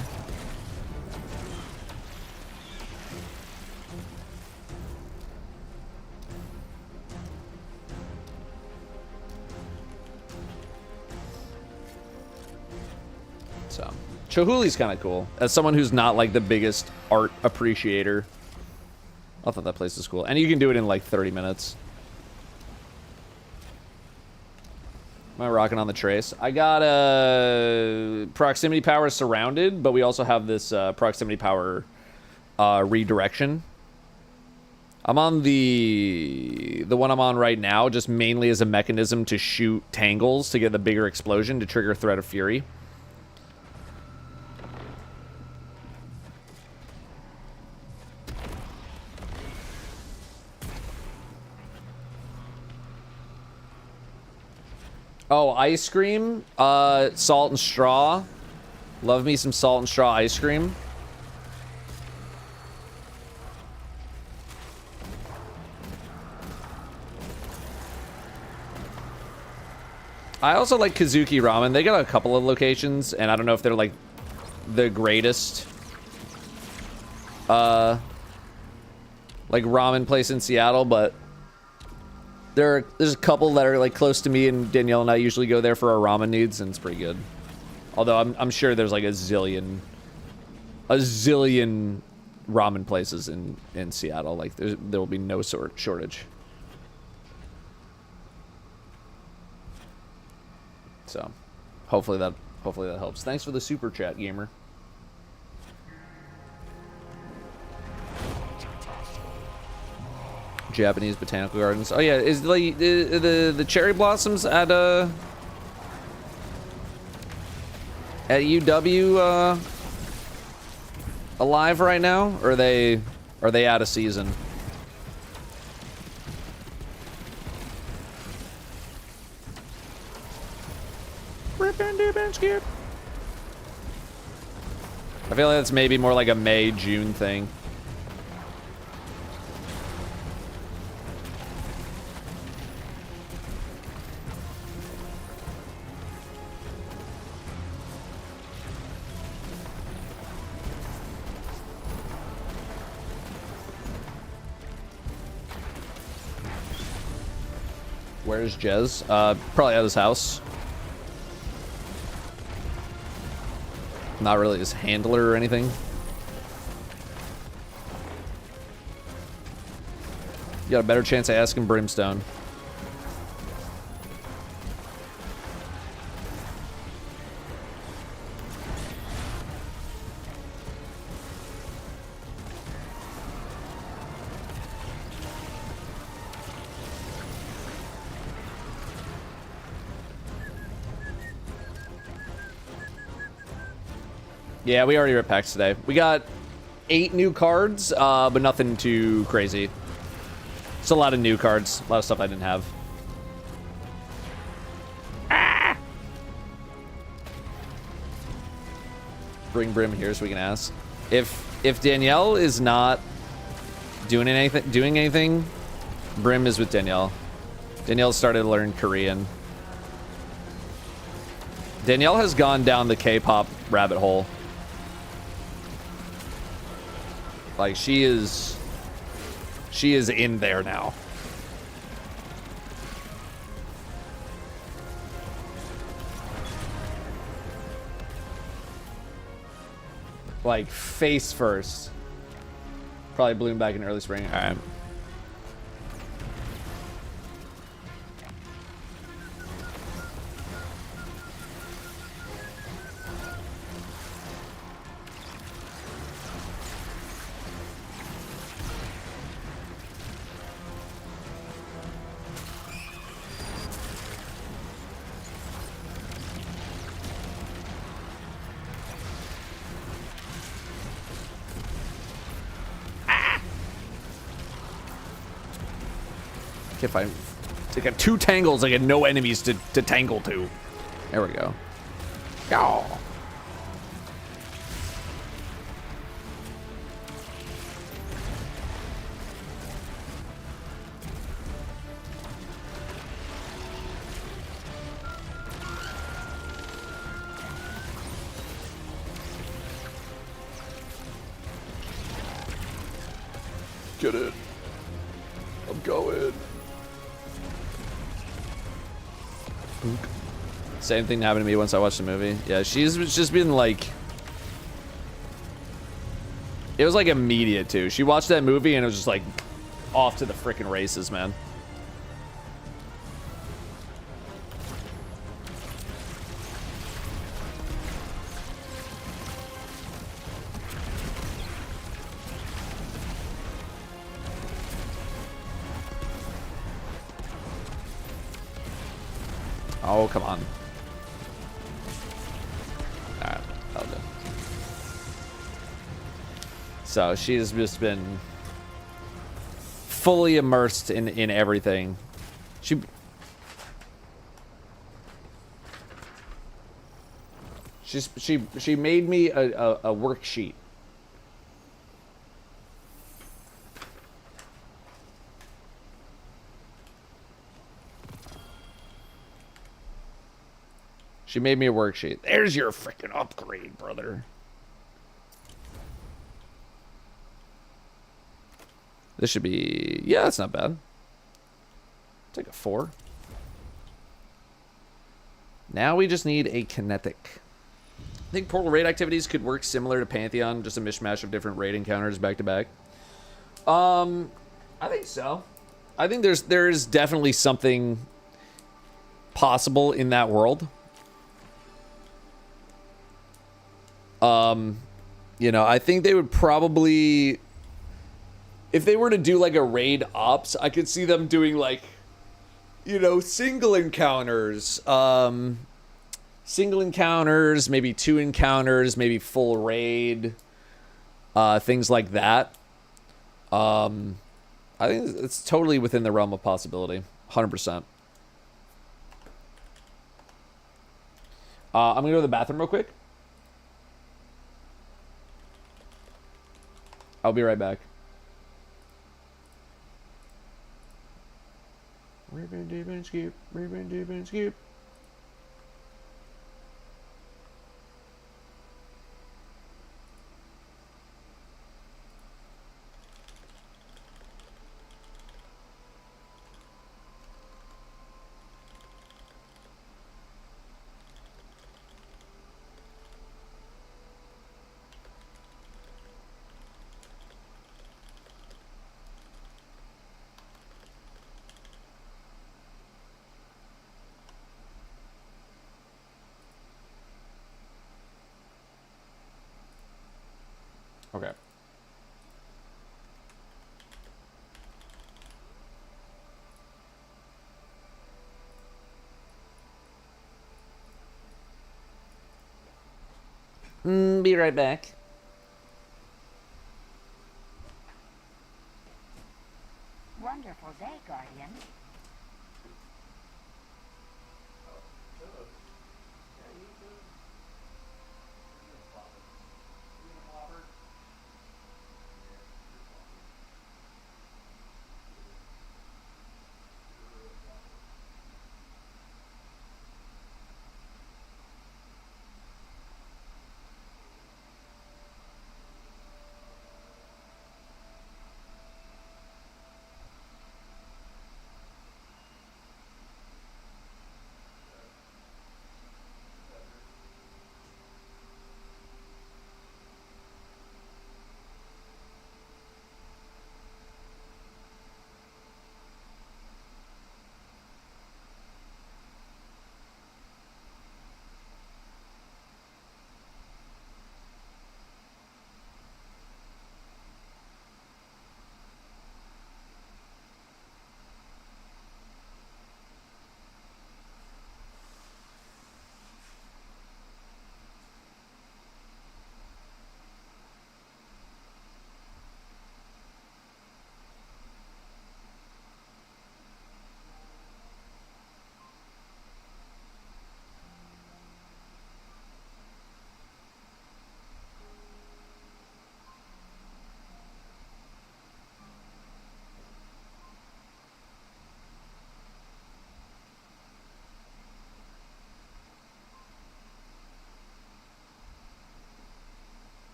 So, Chihuli's kind of cool. As someone who's not like the biggest art appreciator, I thought that place was cool. And you can do it in like 30 minutes. Am I rocking on the trace? I got a proximity power surrounded, but we also have this proximity power redirection. I'm on the one I'm on right now, just mainly as a mechanism to shoot tangles to get the bigger explosion to trigger Threat of Fury. Oh, ice cream, salt and straw. Love me some salt and straw ice cream. I also like Kazuki Ramen. They got a couple of locations, and I don't know if they're like the greatest like ramen place in Seattle, but there's a couple that are like close to me, and Danielle and I usually go there for our ramen needs, and it's pretty good. Although I'm sure there's like a zillion ramen places in Seattle. Like there will be no shortage. So hopefully that helps. Thanks for the super chat, gamer. Japanese botanical gardens. Oh yeah, is the cherry blossoms at UW alive right now, or are they out of season? I feel like that's maybe more like a May-June thing. Where's Jez? Probably at his house. Not really his handler or anything. You got a better chance of asking Brimstone. Yeah, we already ripped packs today. We got 8 new cards, but nothing too crazy. It's a lot of new cards. A lot of stuff I didn't have. Ah! Bring Brim here so we can ask. If Danielle is not doing anything, Brim is with Danielle. Danielle started to learn Korean. Danielle has gone down the K-pop rabbit hole. Like, she is in there now. Like, face first. Probably bloom back in early spring. All right. If I got 2 tangles, I get no enemies to tangle to. There we go. Go. Get it. I'm going. Same thing happened to me once I watched the movie. Yeah, she's just been like... It was like immediate too. She watched that movie and it was just like off to the freaking races, man. Oh, come on. Alright, that'll do. So she's just been fully immersed in everything. She made me a worksheet. She made me a worksheet. There's your freaking upgrade, brother. This should be... Yeah, that's not bad. Take a 4. Now we just need a kinetic. I think portal raid activities could work similar to Pantheon, just a mishmash of different raid encounters back to back. I think so. I think there's definitely something possible in that world. You know, I think they would probably, if they were to do like a raid ops, I could see them doing like, you know, single encounters, maybe 2 encounters, maybe full raid, things like that. I think it's totally within the realm of possibility, 100%. I'm gonna go to the bathroom real quick. I'll be right back. Ribbon, dibbon, skip. Ribbon, dibbon, skip. Okay. Be right back. Wonderful day, Guardian.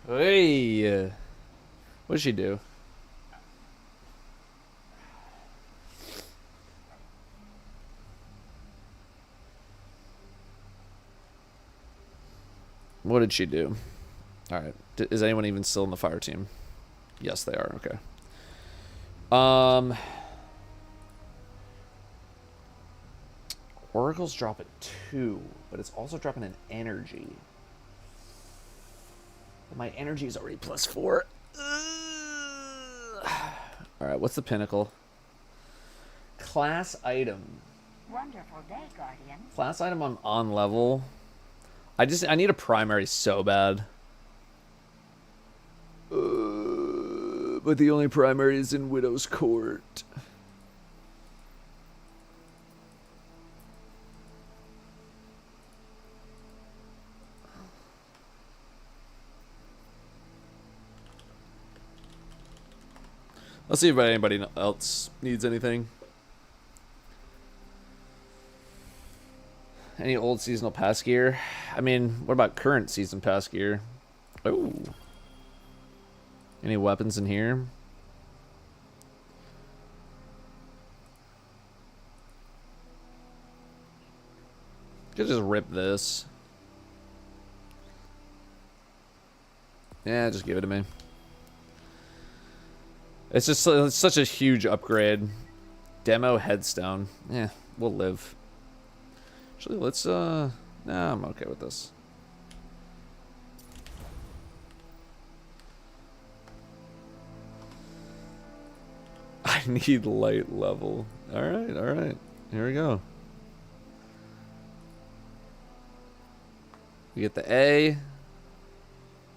Hey, what'd she do? What did she do? Alright. Is anyone even still in the fire team? Yes, they are. Okay. Oracle's dropping 2, but it's also dropping an energy. My energy is already +4. Alright, what's the pinnacle? Class item. Wonderful day, Guardian. Class item on level. I need a primary so bad. But the only primary is in Widow's Court. Let's see if anybody else needs anything. Any old seasonal pass gear? I mean, what about current season pass gear? Oh. Any weapons in here? Could just rip this. Yeah, just give it to me. It's just it's such a huge upgrade. Demo headstone. Yeah, we'll live. Actually, let's nah, I'm okay with this. I need light level. Alright, alright. Here we go. We get the A.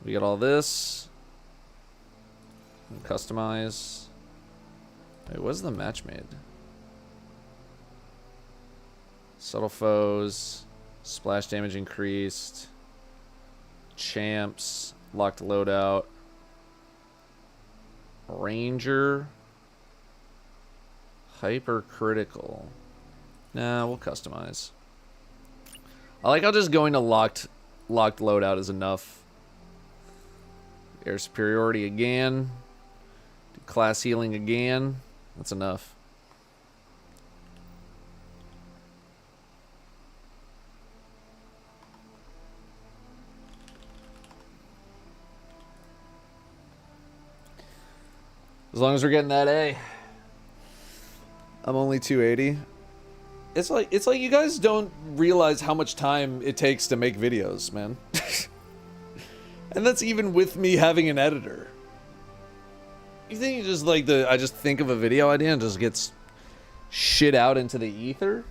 We get all this. Customize. Wait, what's the match made? Subtle foes. Splash damage increased. Champs. Locked loadout. Ranger. Hypercritical. Nah, we'll customize. I like how just going to locked loadout is enough. Air superiority again. Do class healing again. That's enough. As long as we're getting that A. I'm only 280. It's like you guys don't realize how much time it takes to make videos, man. And that's even with me having an editor. You think you just like I just think of a video idea and just gets shit out into the ether?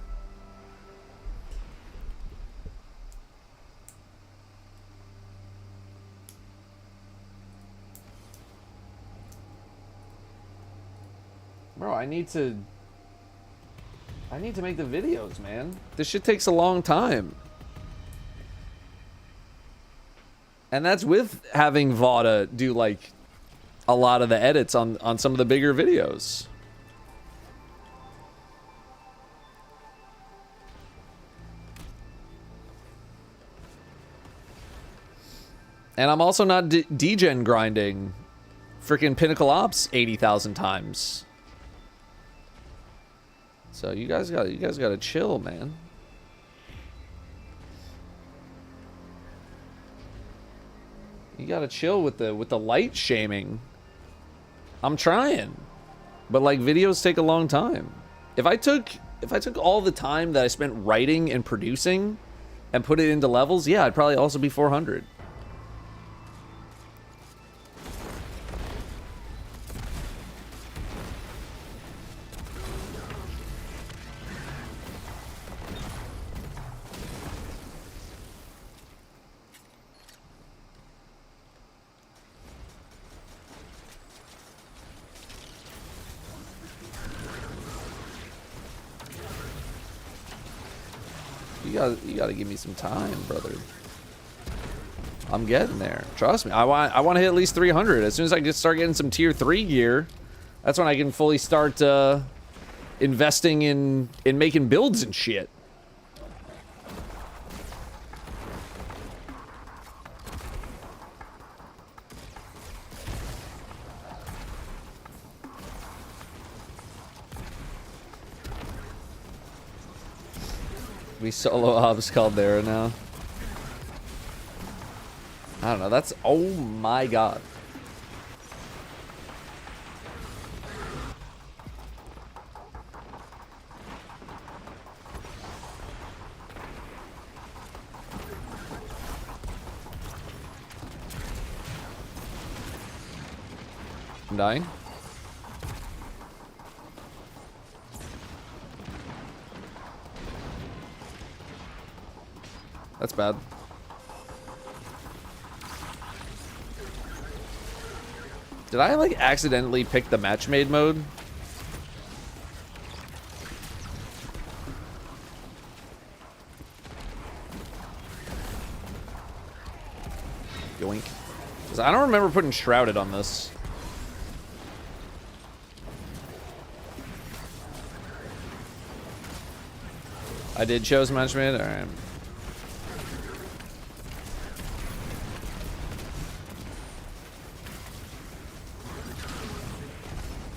Bro, I need to make the videos, man. This shit takes a long time. And that's with having Vada do like a lot of the edits on some of the bigger videos. And I'm also not degen grinding freaking Pinnacle Ops 80,000 times. So you guys gotta chill, man. You gotta chill with the light shaming. I'm trying, but like videos take a long time. If I took all the time that I spent writing and producing and put it into levels, yeah, I'd probably also be 400. You gotta give me some time, brother. I'm getting there. Trust me. I want to hit at least 300. As soon as I start getting some tier 3 gear, that's when I can fully start investing in making builds and shit. We solo ops Caldera now. I don't know. That's... Oh my god. I'm dying. That's bad. Did I, like, accidentally pick the match made mode? Yoink. 'Cause I don't remember putting Shrouded on this. I did chose match made? Alright.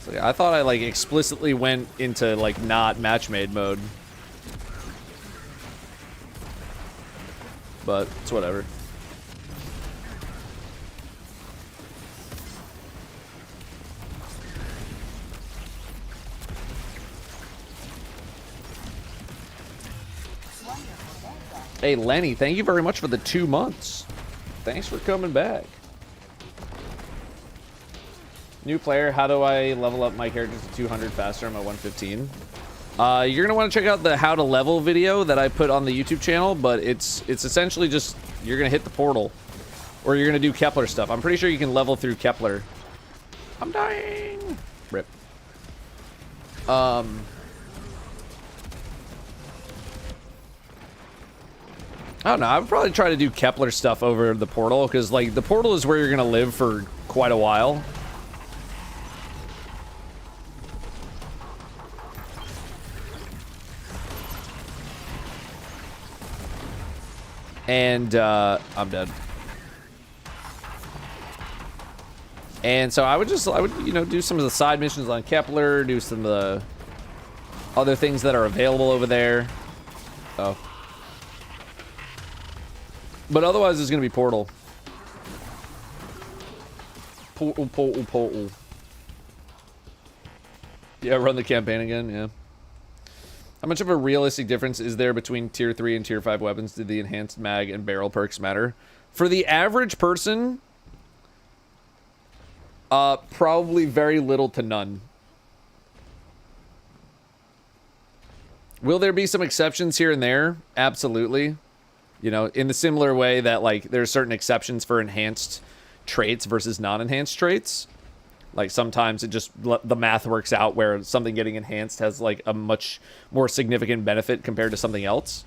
So, I thought I, like, explicitly went into, like, not match made mode. But it's whatever. Hey, Lenny, thank you very much for the 2 months. Thanks for coming back. New player, how do I level up my character to 200 faster? I'm at 115. You're going to want to check out the how to level video that I put on the YouTube channel, but it's essentially just, you're going to hit the portal. Or you're going to do Kepler stuff. I'm pretty sure you can level through Kepler. I'm dying! Rip. I don't know. I would probably try to do Kepler stuff over the portal, because, like, the portal is where you're going to live for quite a while. And, I'm dead. And so I would, you know, do some of the side missions on Kepler, do some of the other things that are available over there. Oh. But otherwise, it's going to be Portal. Portal. Yeah, run the campaign again, yeah. How much of a realistic difference is there between tier 3 and tier 5 weapons? Did the enhanced mag and barrel perks matter? For the average person, probably very little to none. Will there be some exceptions here and there? Absolutely. You know, in the similar way that, like, there's certain exceptions for enhanced traits versus non-enhanced traits. Like, sometimes it just, the math works out where something getting enhanced has, like, a much more significant benefit compared to something else.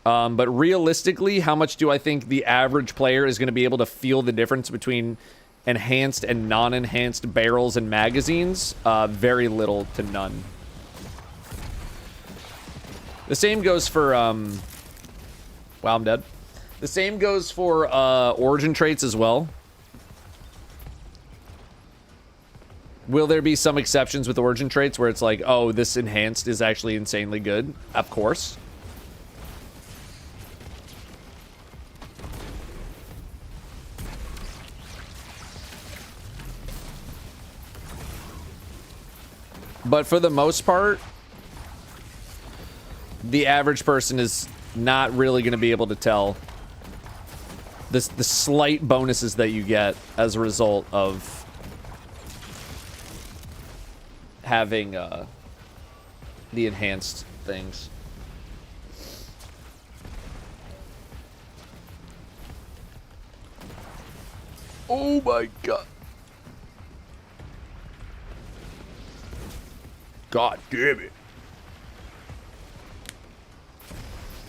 But realistically, how much do I think the average player is going to be able to feel the difference between enhanced and non-enhanced barrels and magazines? Very little to none. The same goes for, wow, I'm dead. The same goes for origin traits as well. Will there be some exceptions with origin traits where it's like, oh, this enhanced is actually insanely good? Of course. But for the most part, the average person is not really going to be able to tell the slight bonuses that you get as a result of having the enhanced things. Oh my god. God damn it.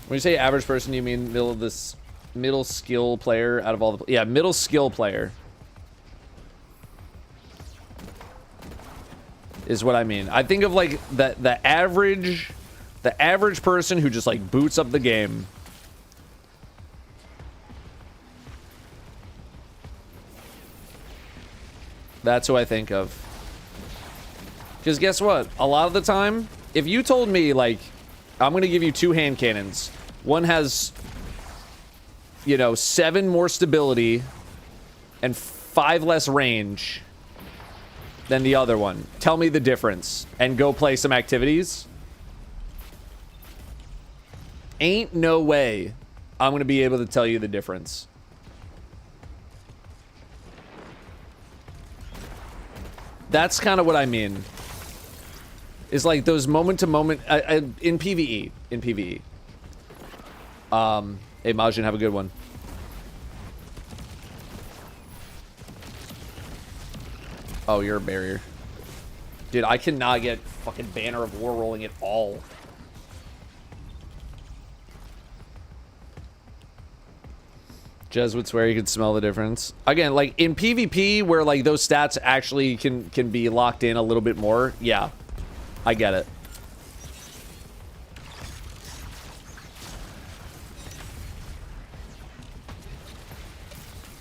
When you say average person, you mean middle skill player out of all the... Yeah, middle skill player is what I mean. I think of, like, the average person who just, like, boots up the game. That's who I think of. Because guess what? A lot of the time, if you told me, like, I'm going to give you 2 hand cannons. One has you know, 7 more stability and 5 less range than the other one. Tell me the difference and go play some activities. Ain't no way I'm going to be able to tell you the difference. That's kind of what I mean. Is like those moment to moment in PvE. In PvE. Hey, Majin, have a good one. Oh, you're a barrier. Dude, I cannot get fucking Banner of War rolling at all. Jez would swear you could smell the difference. Again, like in PvP where like those stats actually can be locked in a little bit more. Yeah, I get it.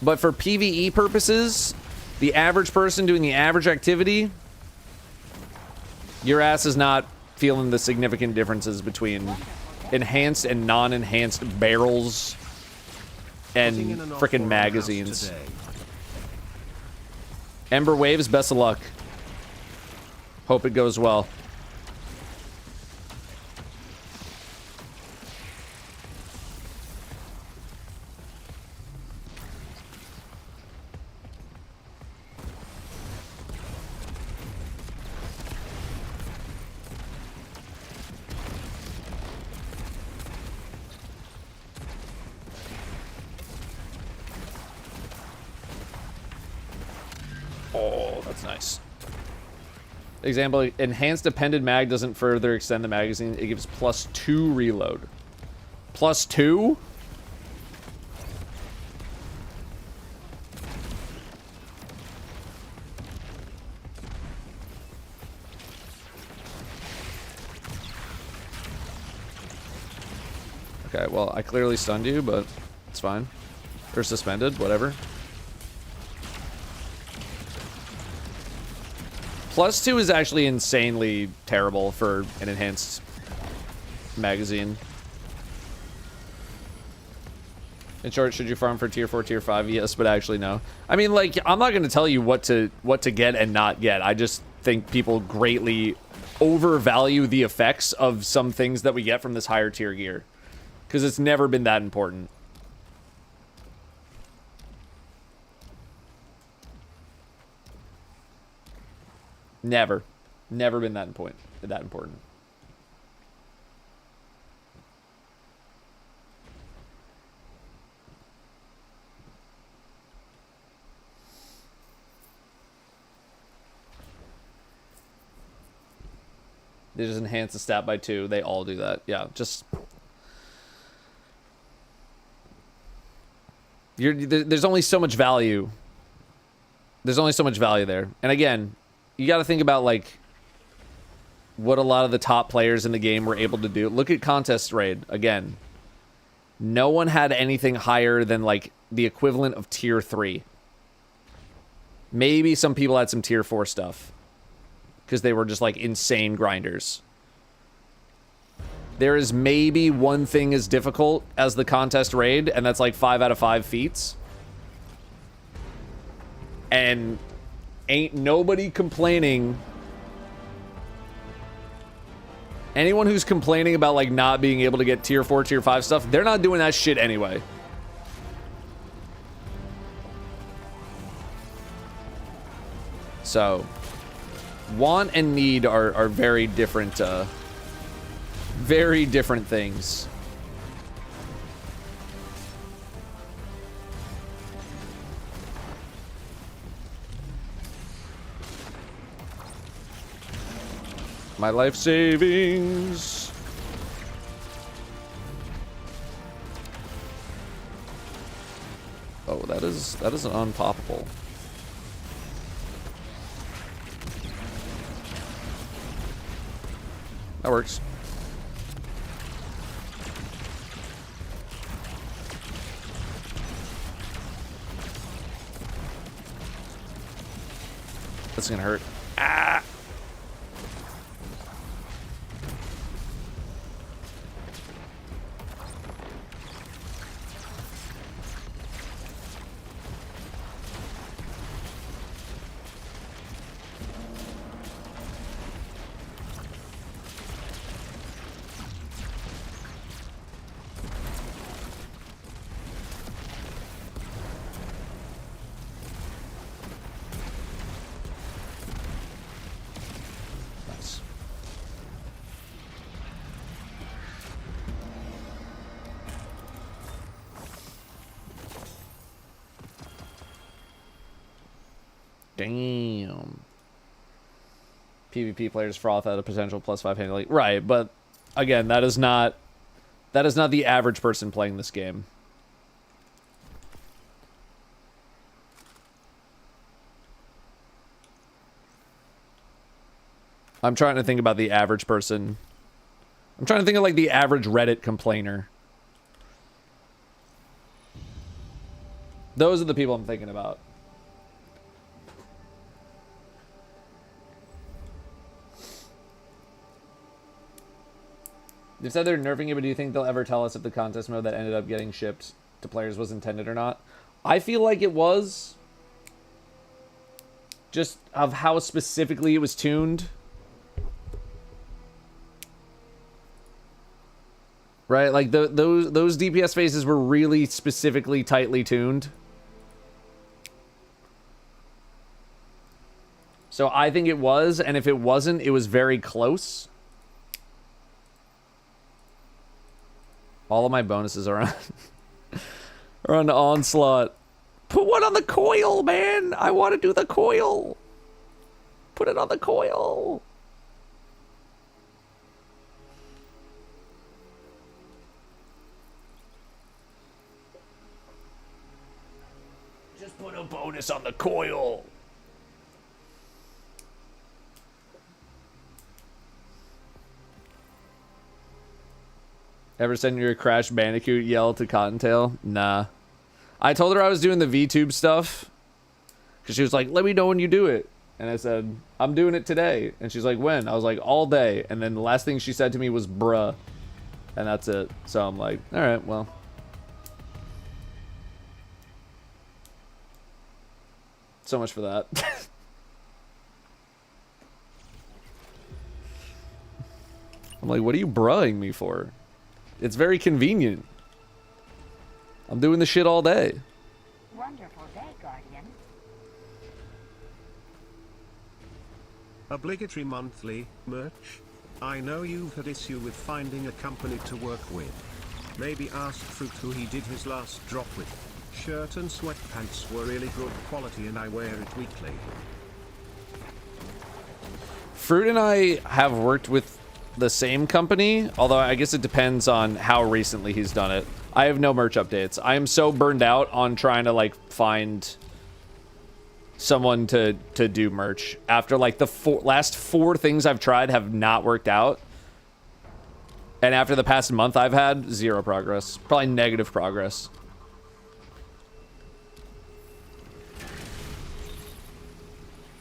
But for PvE purposes, the average person doing the average activity, your ass is not feeling the significant differences between enhanced and non-enhanced barrels and frickin' magazines. Ember Waves, best of luck. Hope it goes well. Oh, that's nice. Example, enhanced appended mag doesn't further extend the magazine. It gives +2 reload. +2? Okay, well, I clearly stunned you, but it's fine. Or suspended, whatever. +2 is actually insanely terrible for an enhanced magazine. In short, should you farm for tier 4, tier 5? Yes, but actually no. I mean, like, I'm not going to tell you what to get and not get. I just think people greatly overvalue the effects of some things that we get from this higher tier gear. Because it's never been that important. Never been that important. They just enhance the stat by 2. They all do that. Yeah, just there's only so much value. There's only so much value there. And again, you got to think about, like, what a lot of the top players in the game were able to do. Look at Contest Raid. Again, no one had anything higher than, like, the equivalent of tier 3. Maybe some people had some tier 4 stuff. Because they were just, like, insane grinders. There is maybe one thing as difficult as the Contest Raid, and that's, like, 5 out of 5 feats. And ain't nobody complaining. Anyone who's complaining about, like, not being able to get tier 4, tier 5 stuff, they're not doing that shit anyway. So, want and need are very different things. My life savings. Oh, that is an unpoppable. That works. That's gonna hurt. Ah! Damn. PvP players froth at a potential +5 handling. Right, but again, that is not the average person playing this game. I'm trying to think about the average person. I'm trying to think of like the average Reddit complainer. Those are the people I'm thinking about. They've said they're nerfing it, but do you think they'll ever tell us if the contest mode that ended up getting shipped to players was intended or not? I feel like it was. Just of how specifically it was tuned. Right? Like, those DPS phases were really specifically tightly tuned. So I think it was, and if it wasn't, it was very close. All of my bonuses are on Onslaught. Put one on the coil, man. I want to do the coil. Put it on the coil. Just put a bonus on the coil. Ever send your Crash Bandicoot yell to Cottontail? Nah. I told her I was doing the VTube stuff. Because she was like, let me know when you do it. And I said, I'm doing it today. And she's like, when? I was like, all day. And then the last thing she said to me was, bruh. And that's it. So I'm like, alright, well. So much for that. I'm like, what are you bruhing me for? It's very convenient. I'm doing the shit all day. Wonderful day, Guardian. Obligatory monthly merch. I know you've had issue with finding a company to work with. Maybe ask Fruit who he did his last drop with. Shirt and sweatpants were really good quality and I wear it weekly. Fruit and I have worked with the same company, although I guess it depends on how recently he's done it. I have no merch updates. I am so burned out on trying to like find someone to do merch after like the last 4 things I've tried have not worked out. And after the past month I've had 0 progress, probably negative progress.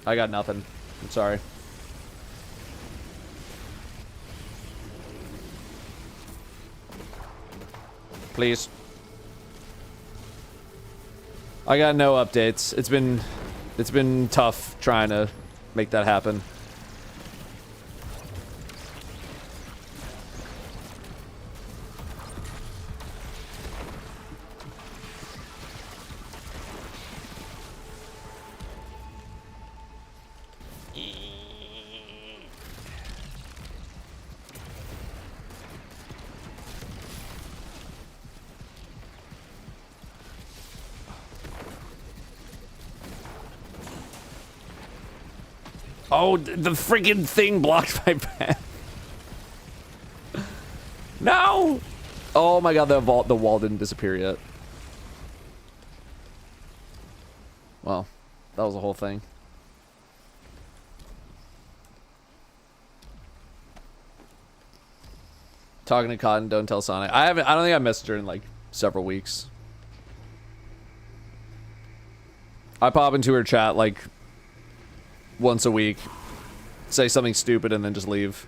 I got nothing. I'm sorry. Please. I got no updates. It's been tough trying to make that happen. Oh, the freaking thing blocked my path. No! Oh my god, the wall didn't disappear yet. Well, that was the whole thing. Talking to Cotton, don't tell Sonic. I don't think I messaged her in like several weeks. I pop into her chat like once a week, say something stupid, and then just leave.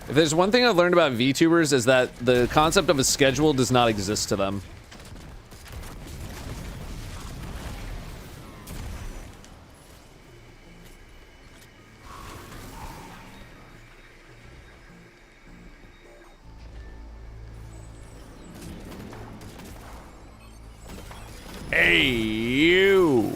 If there's one thing I've learned about VTubers is that the concept of a schedule does not exist to them. Hey, you!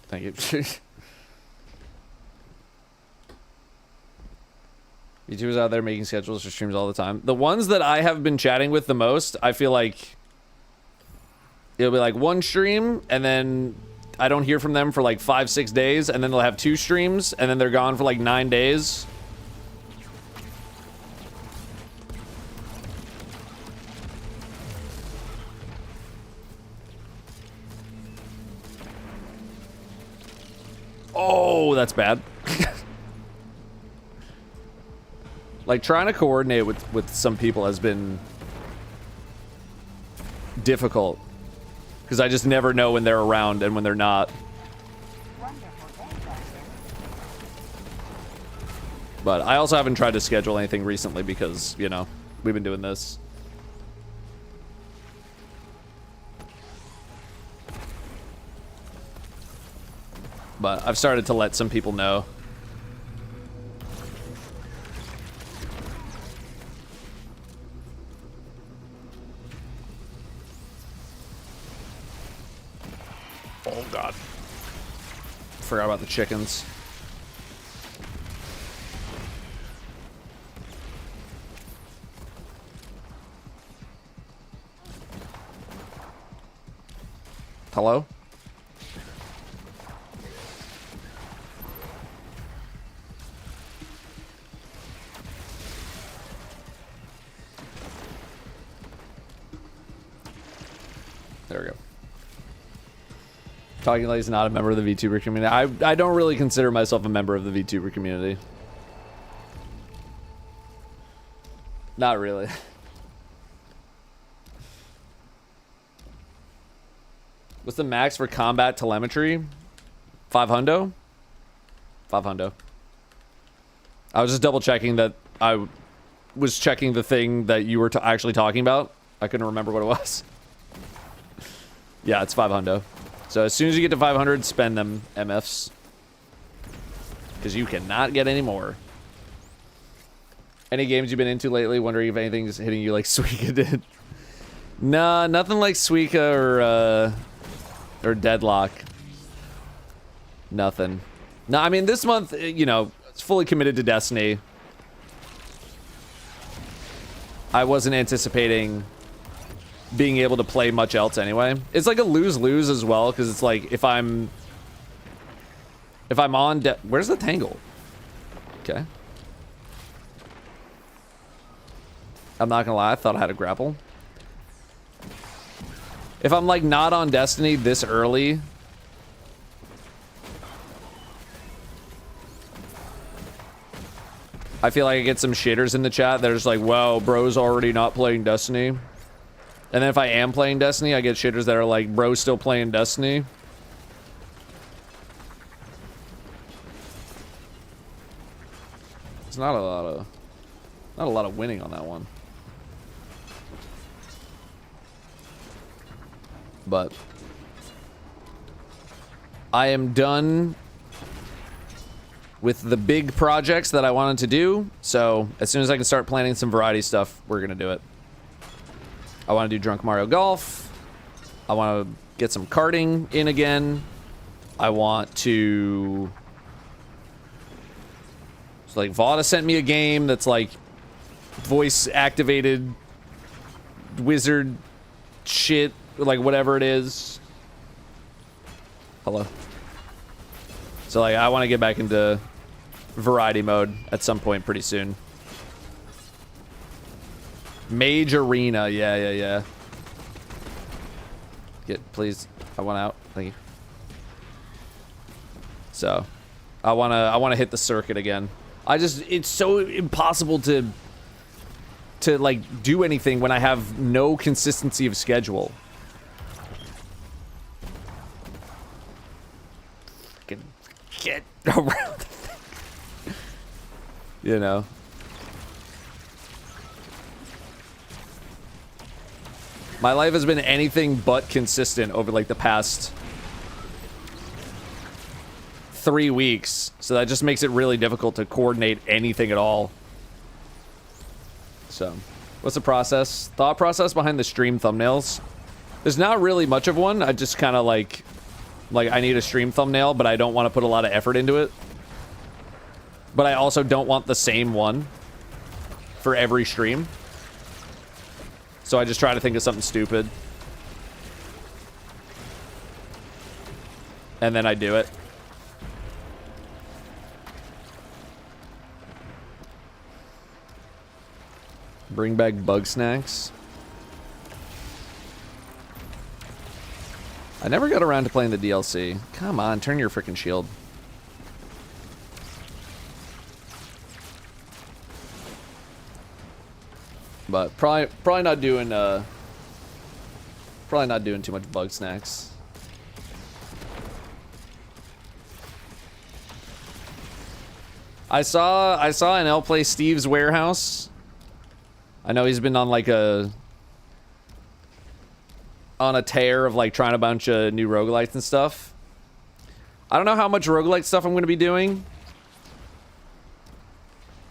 Thank you. YouTubers out there making schedules for streams all the time. The ones that I have been chatting with the most, I feel like it'll be like one stream, and then I don't hear from them for like 5-6 days, and then they'll have 2 streams, and then they're gone for like 9 days. Oh, that's bad. Like, trying to coordinate with some people has been difficult. Because I just never know when they're around and when they're not. But I also haven't tried to schedule anything recently because, you know, we've been doing this. But I've started to let some people know. Oh god. Forgot about the chickens. Hello? There we go. Talking like he's not a member of the VTuber community. I don't really consider myself a member of the VTuber community. Not really. What's the max for combat telemetry? 500? 500. I was just double checking that I was checking the thing that you were actually talking about. I couldn't remember what it was. Yeah, it's 500. So as soon as you get to 500, spend them MFs. Because you cannot get any more. Any games you've been into lately? Wondering if anything's hitting you like Suika did. Nah, nothing like Suika or Deadlock. Nothing. No, I mean, this month, you know, it's fully committed to Destiny. I wasn't anticipating being able to play much else anyway. It's like a lose-lose as well, because it's like if I'm on where's the tangle? Okay. I'm not gonna lie, I thought I had a grapple. If I'm like not on Destiny this early, I feel like I get some shitters in the chat that are just like, wow, bro's already not playing Destiny. And then if I am playing Destiny, I get shitters that are like, bro, still playing Destiny. It's not a lot of winning on that one. But I am done with the big projects that I wanted to do. So as soon as I can start planning some variety stuff, we're gonna do it. I want to do Drunk Mario Golf. I want to get some karting in again. I want to... It's like Vauda sent me a game that's like voice activated wizard shit, like whatever it is. Hello. So like I want to get back into variety mode at some point pretty soon. Mage Arena, yeah. Please, I want out. Thank you. So, I wanna hit the circuit again. It's so impossible to like do anything when I have no consistency of schedule. Get around the thing. You know. My life has been anything but consistent over like the past 3 weeks, so that just makes it really difficult to coordinate anything at all. So, what's the process? Thought process behind the stream thumbnails? There's not really much of one. I just kind of like Like, I need a stream thumbnail, but I don't want to put a lot of effort into it. But I also don't want the same one for every stream. So I just try to think of something stupid. And then I do it. Bring back bug snacks. I never got around to playing the DLC. Come on, turn your freaking shield. But probably not doing too much bug snacks. I saw NL play Steve's Warehouse. I know he's been on like a tear of like trying a bunch of new roguelites and stuff. I don't know how much roguelite stuff I'm going to be doing,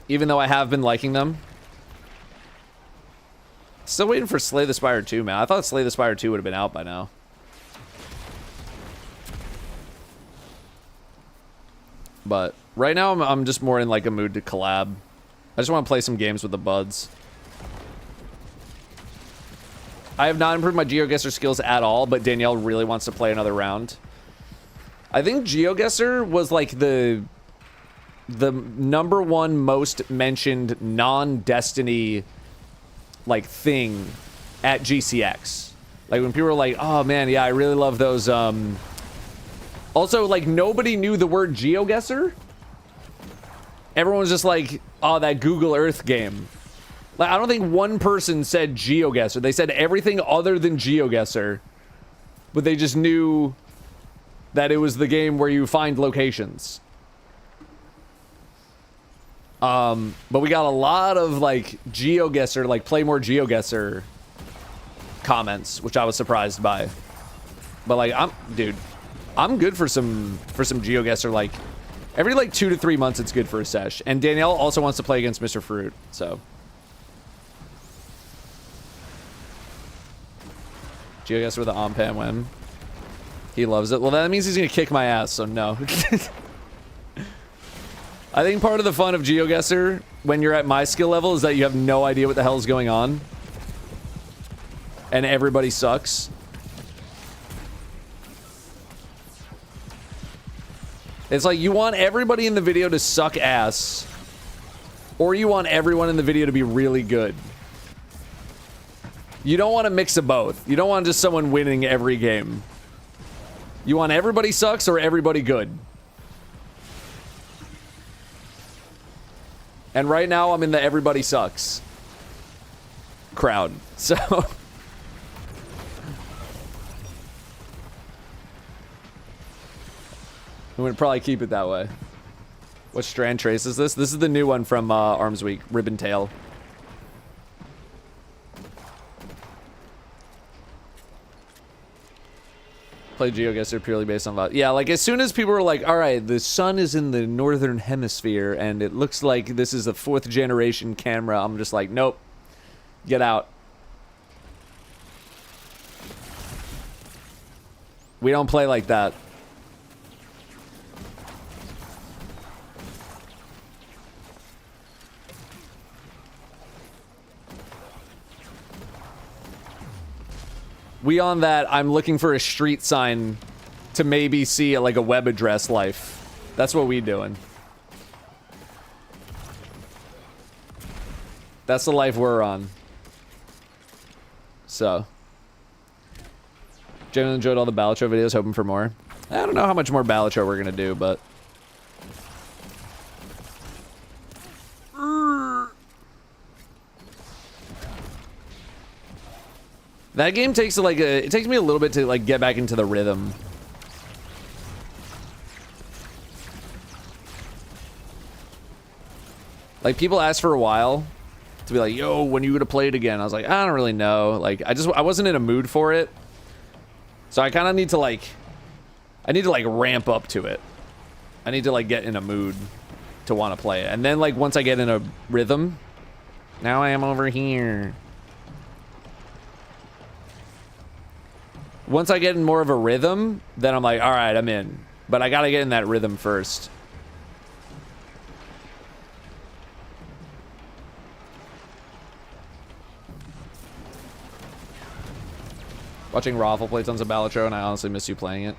even though I have been liking them. Still waiting for Slay the Spire 2, man. I thought Slay the Spire 2 would have been out by now. But right now I'm just more in like a mood to collab. I just want to play some games with the buds. I have not improved my GeoGuessr skills at all, but Danielle really wants to play another round. I think GeoGuessr was like the #1 most mentioned non-Destiny like thing at GCX. Like when people were like, oh man, yeah, I really love those. Also, like nobody knew the word GeoGuessr. Everyone was just like, oh, that Google Earth game. Like, I don't think one person said GeoGuessr. They said everything other than GeoGuessr. But they just knew that it was the game where you find locations. But we got a lot of, like, GeoGuessr, like, play more GeoGuessr comments, which I was surprised by. But, like, I'm good for some GeoGuessr, like, every, like, 2 to 3 months it's good for a sesh. And Danielle also wants to play against Mr. Fruit, so... GeoGuessr with the Ompam win. He loves it. Well, that means he's gonna kick my ass, so no. I think part of the fun of GeoGuessr, when you're at my skill level, is that you have no idea what the hell is going on. And everybody sucks. It's like you want everybody in the video to suck ass, or you want everyone in the video to be really good. You don't want a mix of both. You don't want just someone winning every game. You want everybody sucks or everybody good. And right now I'm in the everybody sucks crowd. So I'm gonna probably keep it that way. What strand trace is this? This is the new one from Arms Week, Ribbon Tail. Play GeoGuessr purely based on that. Yeah, like as soon as people were like, all right, the sun is in the northern hemisphere and it looks like this is a 4th generation camera, I'm just like, nope, get out. We don't play like that. We on that, I'm looking for a street sign to maybe see like a web address life. That's what we doing. That's the life we're on. So. Generally enjoyed all the Battleground videos, hoping for more. I don't know how much more Battleground we're gonna do, but... That game takes like it takes me a little bit to like get back into the rhythm. Like people asked for a while to be like, "Yo, when are you gonna play it again?" I was like, "I don't really know." Like I wasn't in a mood for it. So I kind of need to like ramp up to it. I need to like get in a mood to want to play it. And then like once I get in a rhythm, now I am over here. Once I get in more of a rhythm, then I'm like, all right, I'm in. But I gotta get in that rhythm first. Watching Raffle play tons of Battleground, and I honestly miss you playing it.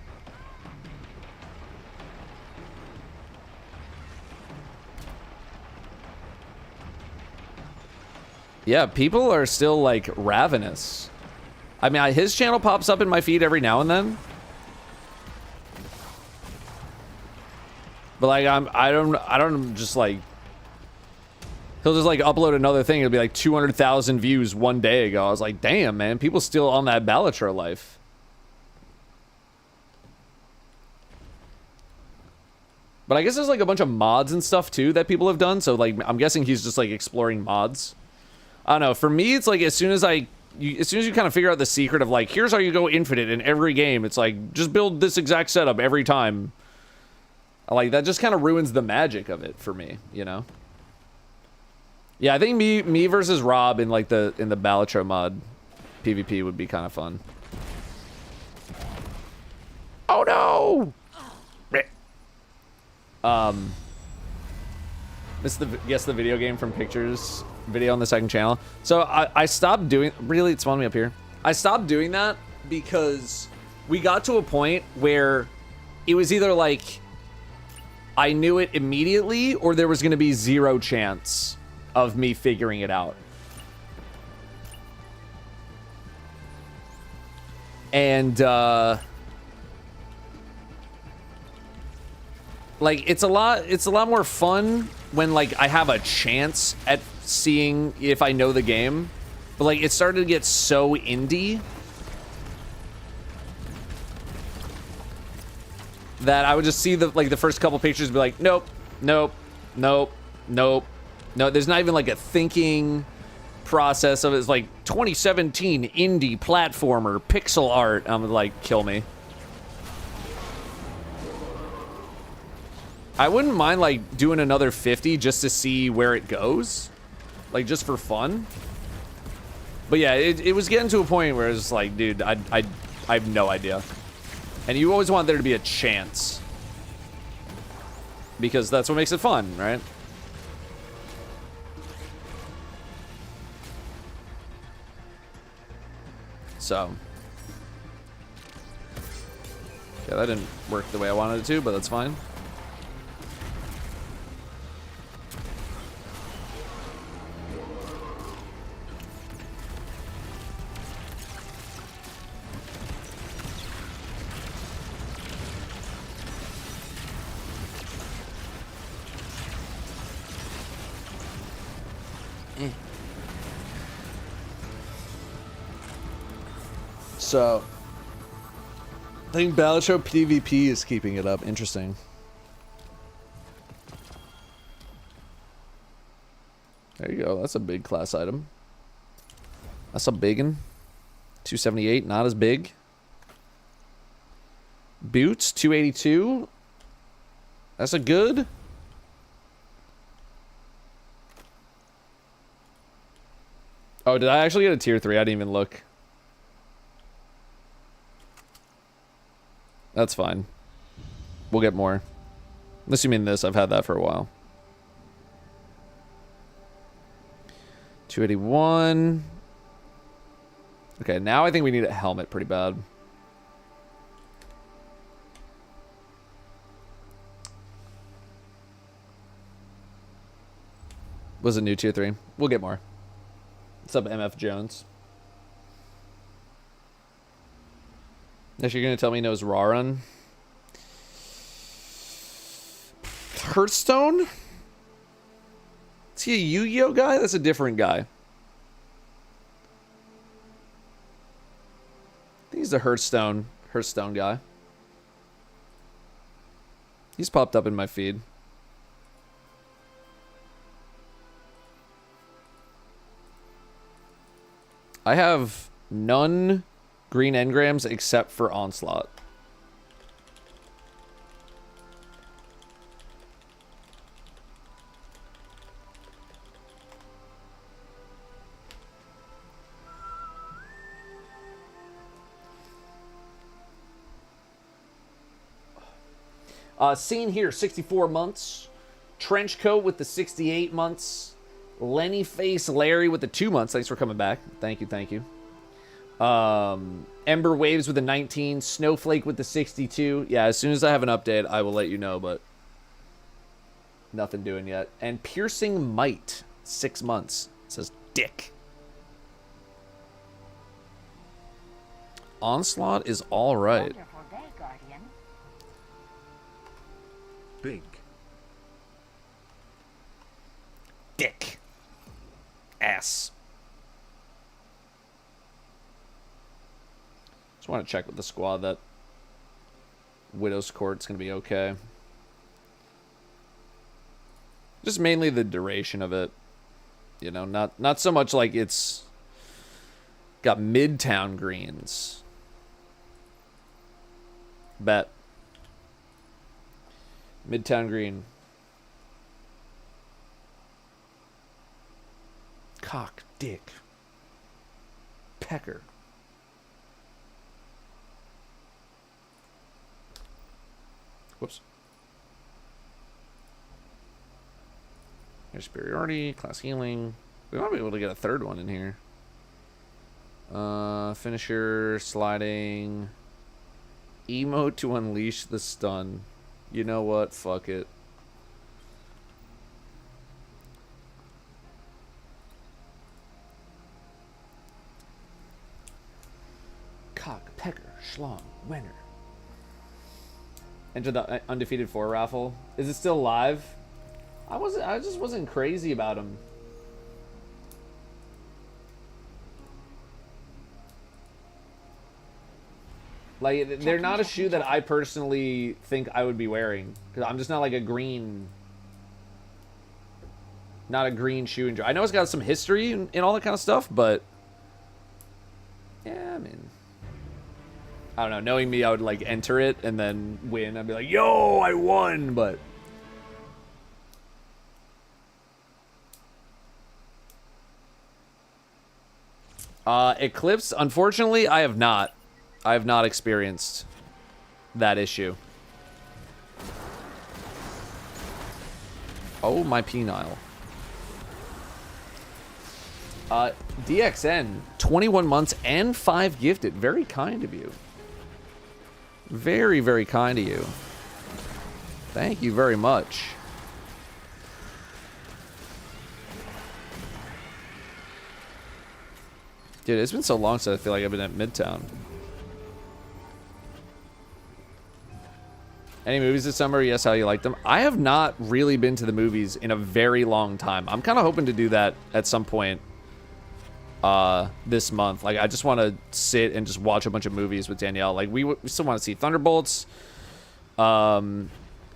Yeah, people are still like ravenous. I mean, his channel pops up in my feed every now and then. But like I don't just like, he'll just like upload another thing. It'll be like 200,000 views one day ago. I was like, damn, man, people still on that Battleground life. But I guess there's like a bunch of mods and stuff too that people have done. So like, I'm guessing he's just like exploring mods. I don't know. For me, it's like as soon as you kind of figure out the secret of like, here's how you go infinite in every game. It's like, just build this exact setup every time. Like, that just kind of ruins the magic of it for me, you know? Yeah, I think me versus Rob in like in the Battleground mod PvP would be kind of fun. Oh no! Guess the video game from pictures video on the second channel. So I stopped doing, really, it's spawning me up here. I stopped doing that because we got to a point where it was either like I knew it immediately or there was going to be zero chance of me figuring it out. And like it's a lot more fun when like I have a chance at seeing if I know the game. But like it started to get so indie that I would just see the first couple pictures and be like, nope, nope, nope, nope, no. There's not even like a thinking process of it. It's like 2017 indie platformer pixel art. I'm like, kill me. I wouldn't mind like doing another 50 just to see where it goes, like just for fun. But yeah, it was getting to a point where it's like, dude, I have no idea. And you always want there to be a chance, because that's what makes it fun, right? So yeah, that didn't work the way I wanted it to, but that's fine. So, I think Battleground PvP is keeping it up. Interesting. There you go. That's a big class item. That's a big one. 278, not as big. Boots, 282. That's a good. Oh, did I actually get a tier 3? I didn't even look. That's fine. We'll get more. Unless you mean this. I've had that for a while. 281. Okay, now I think we need a helmet pretty bad. Was a new tier 3. We'll get more. What's up, MF Jones? Next, you're going to tell me he knows Rarun? Hearthstone? Is he a Yu-Gi-Oh guy? That's a different guy. I think he's the Hearthstone guy. He's popped up in my feed. I have none green engrams except for Onslaught. Scene here, 64 months. Trench coat with the 68 months. Lenny Face Larry with the 2 months. Thanks for coming back. Thank you, thank you. Ember Waves with the 19. Snowflake with the 62. Yeah, as soon as I have an update, I will let you know, but nothing doing yet. And Piercing Might, 6 months. It says dick. Onslaught is all right. Wonderful day, Guardian. Big. Dick. Ass. Just want to check with the squad that Widow's Court's going to be okay. Just mainly the duration of it. You know, not so much like it's got Midtown greens. Bet. Midtown green. Cock, dick. Pecker. Whoops. There's superiority, class healing. We might be able to get a third one in here. Finisher, sliding. Emote to unleash the stun. You know what? Fuck it. Cock, pecker, schlong, winner. Enter the undefeated 4 raffle. Is it still live? I just wasn't crazy about him. Like, they're not a shoe that I personally think I would be wearing. Because I'm just not like a green... Not a green shoe enjoyer. I know it's got some history and all that kind of stuff, but... Yeah, I mean... I don't know. Knowing me, I would, like, enter it and then win. I'd be like, yo, I won! But... Eclipse, unfortunately, I have not. I have not experienced that issue. Oh, my penile. DXN, 21 months and 5 gifted. Very kind of you. Very, very kind of you. Thank you very much. Dude, it's been so long since I feel like I've been at Midtown. Any movies this summer? Yes, how you like them? I have not really been to the movies in a very long time. I'm kind of hoping to do that at some point this month. Like, I just want to sit and just watch a bunch of movies with Danielle. Like, we still want to see Thunderbolts. I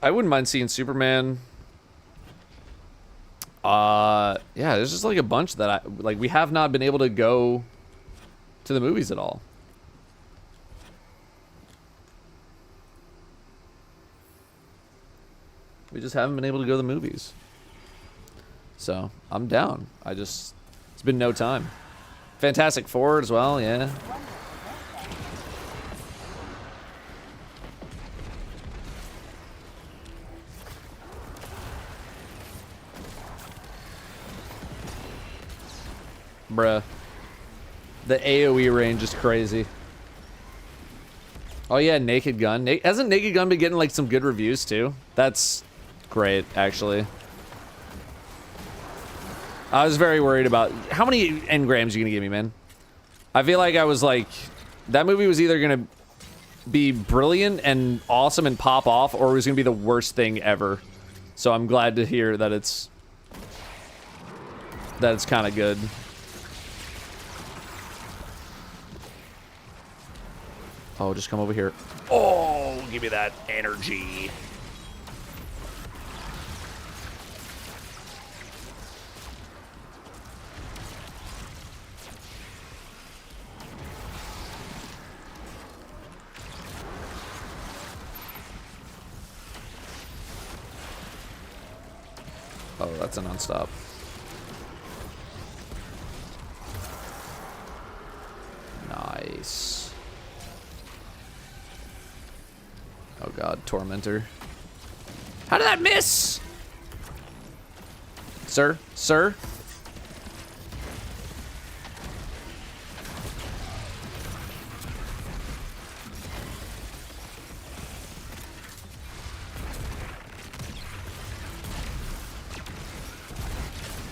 wouldn't mind seeing Superman. Yeah, there's just like a bunch that we have not been able to go to the movies at all. We just haven't been able to go to the movies. So, I'm down. It's been no time. Fantastic Four as well, yeah. Bruh. The AoE range is crazy. Oh yeah, Naked Gun. Hasn't Naked Gun been getting like some good reviews too? That's great, actually. I was very worried about how many engrams you gonna give me, man. I feel like I was like, that movie was either gonna be brilliant and awesome and pop off, or it was gonna be the worst thing ever. So I'm glad to hear that it's kind of good. Oh, just come over here. Oh, give me that energy. Oh, that's a non-stop. Nice. Oh god, Tormentor. How did that miss? Sir? Sir?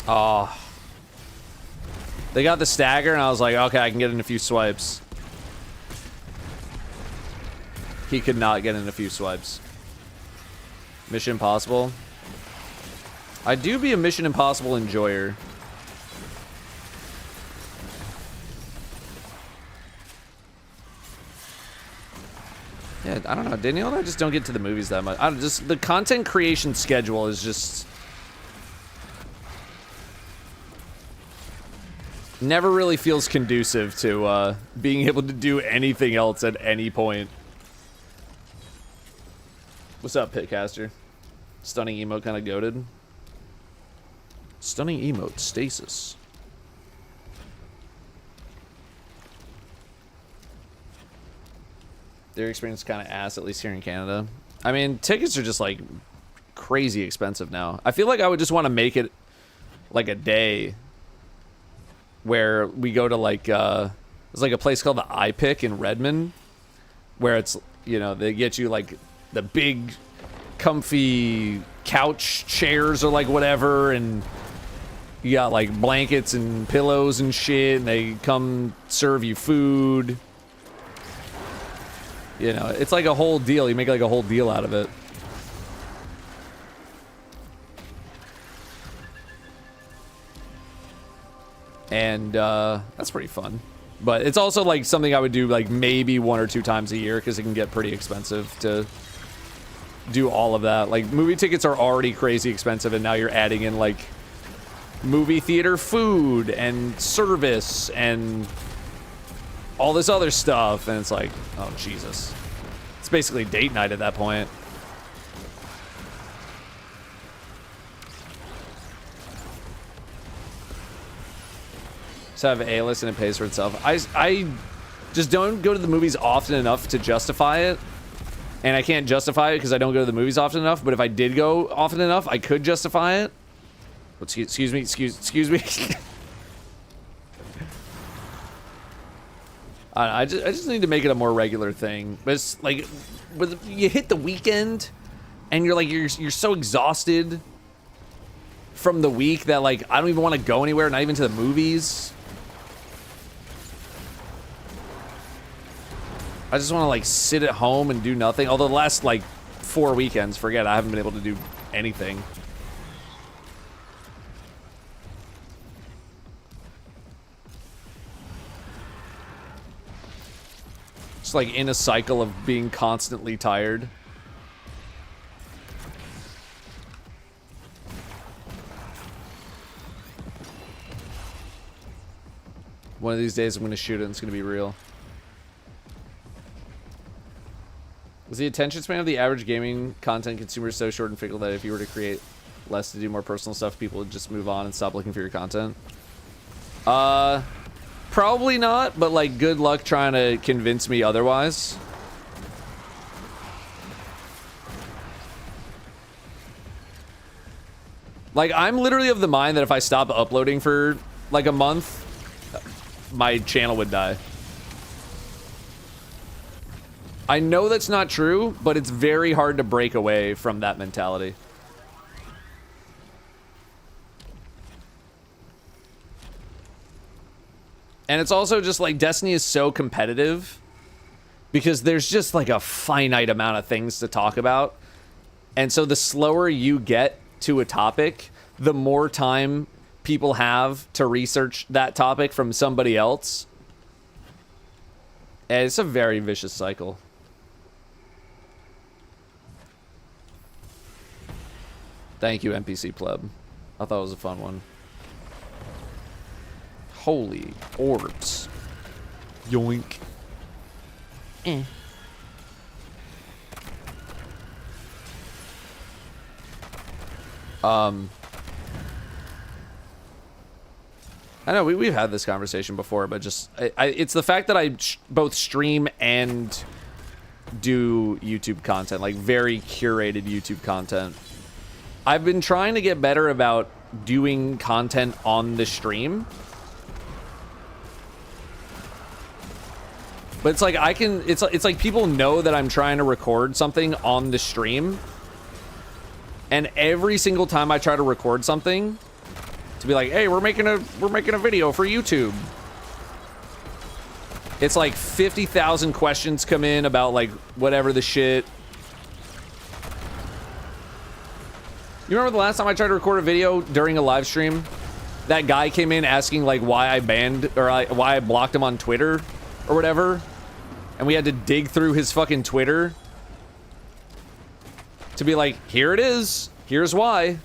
Oh. They got the stagger, and I was like, okay, I can get in a few swipes. He could not get in a few swipes. Mission Impossible. I do be a Mission Impossible enjoyer. Yeah, I don't know. Danielle and I just don't get to the movies that much. The content creation schedule is just never really feels conducive to being able to do anything else at any point. What's up, Pitcaster? Stunning emote kind of goated. Stunning emote, stasis. Their experience is kind of ass, at least here in Canada. I mean, tickets are just like crazy expensive now. I feel like I would just want to make it like a day where we go to like there's like a place called the iPick in Redmond, where it's, you know, they get you like the big comfy couch chairs or like whatever, and you got like blankets and pillows and shit, and they come serve you food. You know, it's like a whole deal. You make like a whole deal out of it. And that's pretty fun. But it's also like something I would do like maybe 1 or 2 times a year, because it can get pretty expensive to do all of that. Like, movie tickets are already crazy expensive, and now you're adding in like movie theater food and service and all this other stuff, and it's like, oh Jesus. It's basically date night at that point. To have A-list and it pays for itself. I just don't go to the movies often enough to justify it. And I can't justify it because I don't go to the movies often enough. But if I did go often enough, I could justify it. Excuse me. I just need to make it a more regular thing. But it's like, you hit the weekend and you're like, you're so exhausted from the week that like, I don't even want to go anywhere, not even to the movies. I just want to like sit at home and do nothing. Although the last like 4 weekends, forget, I haven't been able to do anything. Just like in a cycle of being constantly tired. One of these days I'm going to shoot it and it's going to be real. Is the attention span of the average gaming content consumer so short and fickle that if you were to create less to do more personal stuff, people would just move on and stop looking for your content? Probably not, but like, good luck trying to convince me otherwise. Like, I'm literally of the mind that if I stop uploading for like a month, my channel would die. I know that's not true, but it's very hard to break away from that mentality. And it's also just like, Destiny is so competitive because there's just like a finite amount of things to talk about. And so the slower you get to a topic, the more time people have to research that topic from somebody else. And it's a very vicious cycle. Thank you, NPC Pleb. I thought it was a fun one. Holy orbs. Yoink. I know we've had this conversation before, but just it's the fact that I both stream and do YouTube content, like very curated YouTube content. I've been trying to get better about doing content on the stream. But it's like it's like people know that I'm trying to record something on the stream. And every single time I try to record something to be like, "Hey, we're making a video for YouTube." It's like 50,000 questions come in about like whatever the shit. You remember the last time I tried to record a video during a live stream? That guy came in asking like why I banned or why I blocked him on Twitter or whatever. And we had to dig through his fucking Twitter to be like, here it is. Here's why.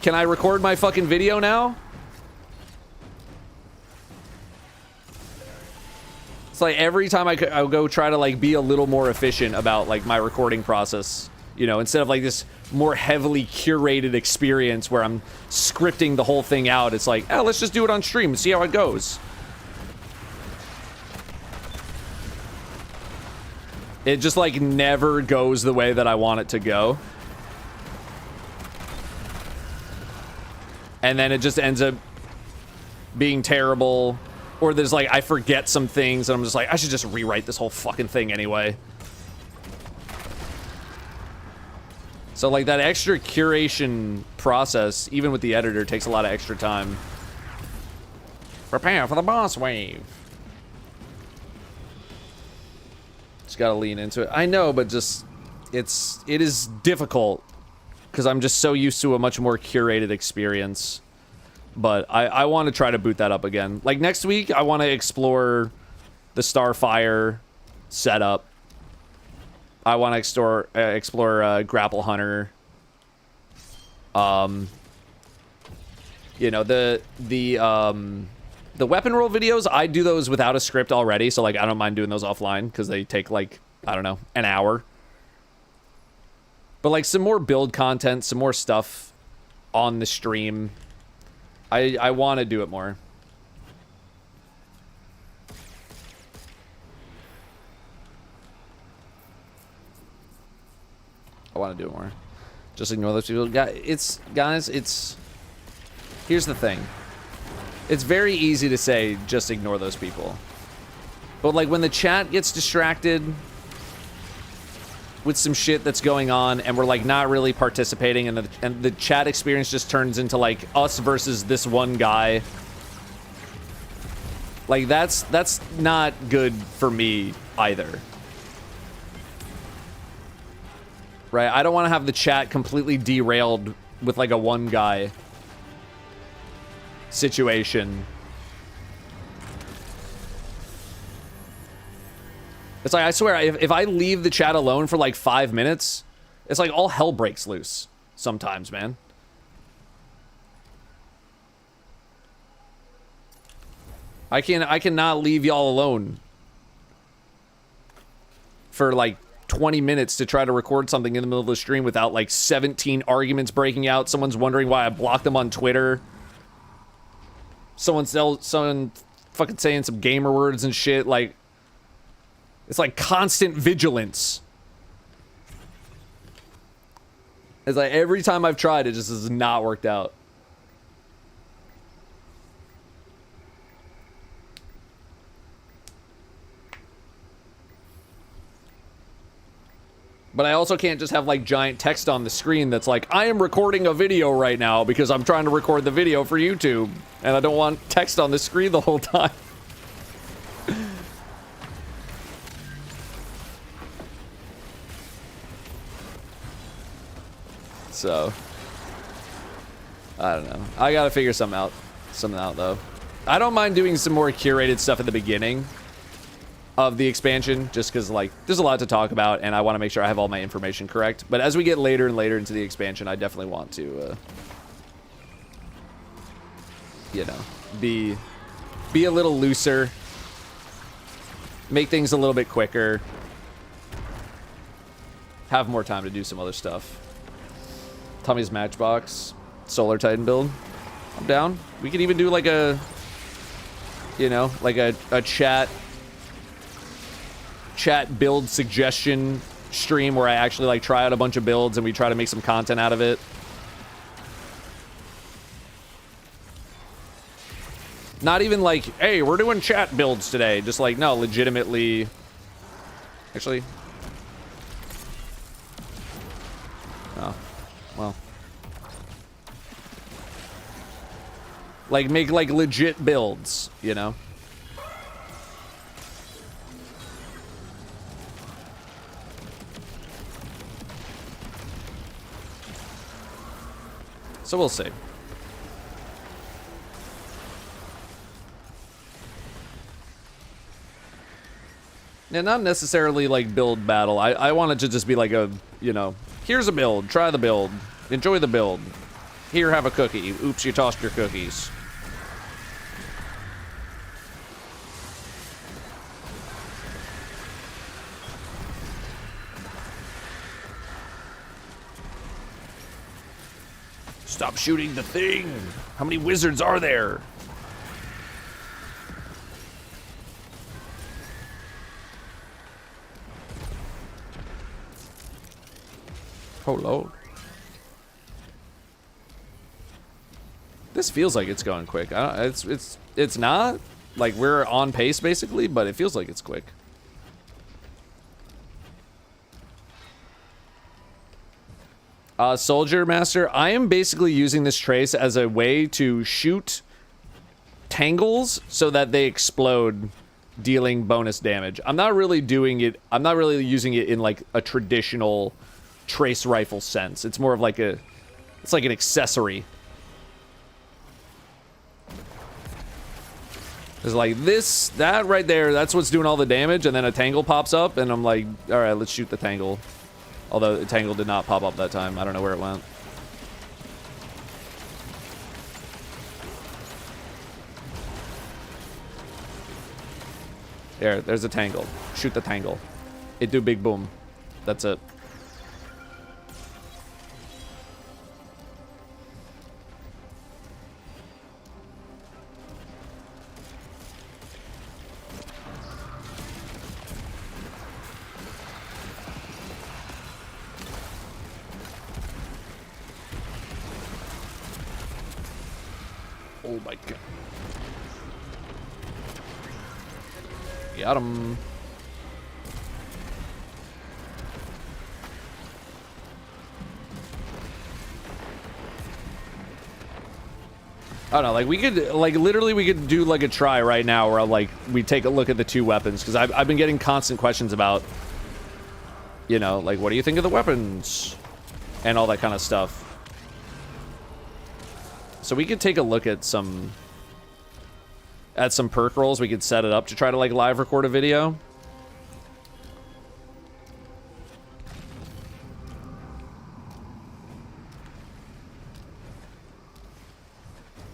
Can I record my fucking video now? It's like every time I go try to like be a little more efficient about like my recording process, you know, instead of like this more heavily curated experience where I'm scripting the whole thing out. It's like, oh, let's just do it on stream and see how it goes. It just like never goes the way that I want it to go. And then it just ends up being terrible. Or there's like, I forget some things and I'm just like, I should just rewrite this whole fucking thing anyway. So like that extra curation process, even with the editor, takes a lot of extra time. Prepare for the boss wave. Just gotta lean into it. I know, but just it is difficult because I'm just so used to a much more curated experience. But I want to try to boot that up again. Like next week, I want to explore the Starfire setup. I want to explore Grapple Hunter. You know, the weapon roll videos, I do those without a script already, so like I don't mind doing those offline because they take like, I don't know, an hour. But like some more build content, some more stuff on the stream. I want to do it more. I want to do it more. Just ignore those people. Guys, here's the thing. It's very easy to say, just ignore those people. But like when the chat gets distracted with some shit that's going on and we're like not really participating and the chat experience just turns into like us versus this one guy. Like that's not good for me either. Right? I don't want to have the chat completely derailed with like a one guy situation. It's like, I swear, if I leave the chat alone for like 5 minutes, it's like all hell breaks loose sometimes, man. I cannot leave y'all alone for like 20 minutes to try to record something in the middle of the stream without like 17 arguments breaking out. Someone's wondering why I blocked them on Twitter. Someone fucking saying some gamer words and shit. Like, it's like constant vigilance. It's like every time I've tried, it just has not worked out. But I also can't just have like giant text on the screen that's like, I am recording a video right now because I'm trying to record the video for YouTube. And I don't want text on the screen the whole time. So, I don't know. I gotta figure something out though. I don't mind doing some more curated stuff at the beginning of the expansion, just because like there's a lot to talk about and I want to make sure I have all my information correct. But as we get later and later into the expansion, I definitely want to you know, be a little looser, make things a little bit quicker, have more time to do some other stuff. Tommy's Matchbox Solar Titan build, I'm down. We could even do like a, you know, like a chat chat build suggestion stream where I actually like try out a bunch of builds and we try to make some content out of it. Not even like, hey, we're doing chat builds today. Just like, no, legitimately. Actually. Oh, well. Like, make like legit builds, you know? So we'll see. Yeah, not necessarily like build battle. I want it to just be like a, you know, here's a build, try the build, enjoy the build. Here, have a cookie. Oops, you tossed your cookies. Stop shooting the thing. How many wizards are there? Oh, Lord. This feels like it's going quick. It's not. Like, we're on pace, basically, but it feels like it's quick. Soldier Master, I am basically using this trace as a way to shoot tangles so that they explode, dealing bonus damage. I'm not really doing it. I'm not really using it in, like, a traditional trace rifle sense. It's more of like a, it's like an accessory. It's like this, that right there, that's what's doing all the damage, and then a tangle pops up, and I'm like, all right, let's shoot the tangle. Although the tangle did not pop up that time. I don't know where it went. There's a tangle. Shoot the tangle. It do big boom. That's it. Oh my god. Got him. I don't know, like we could, like literally we could do like a try right now where like we take a look at the two weapons, because I've been getting constant questions about, you know, like what do you think of the weapons and all that kind of stuff. So we could take a look at some perk rolls. We could set it up to try to like live record a video.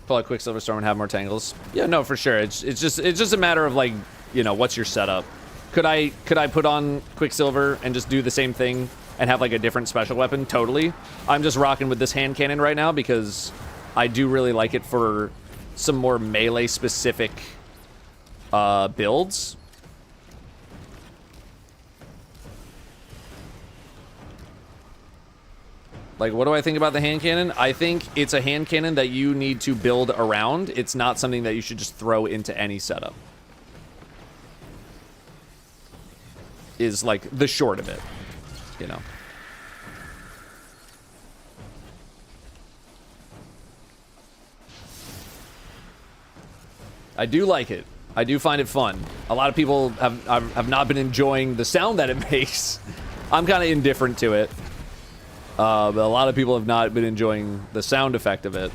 Pull out Quicksilver Storm and have more tangles. Yeah, no, for sure. It's just a matter of like, you know, what's your setup? Could I put on Quicksilver and just do the same thing and have like a different special weapon? Totally. I'm just rocking with this hand cannon right now because I do really like it for some more melee specific builds. Like, what do I think about the hand cannon? I think it's a hand cannon that you need to build around. It's not something that you should just throw into any setup. Is like the short of it, you know. I do like it. I do find it fun. A lot of people have not been enjoying the sound that it makes. I'm kind of indifferent to it. But a lot of people have not been enjoying the sound effect of it.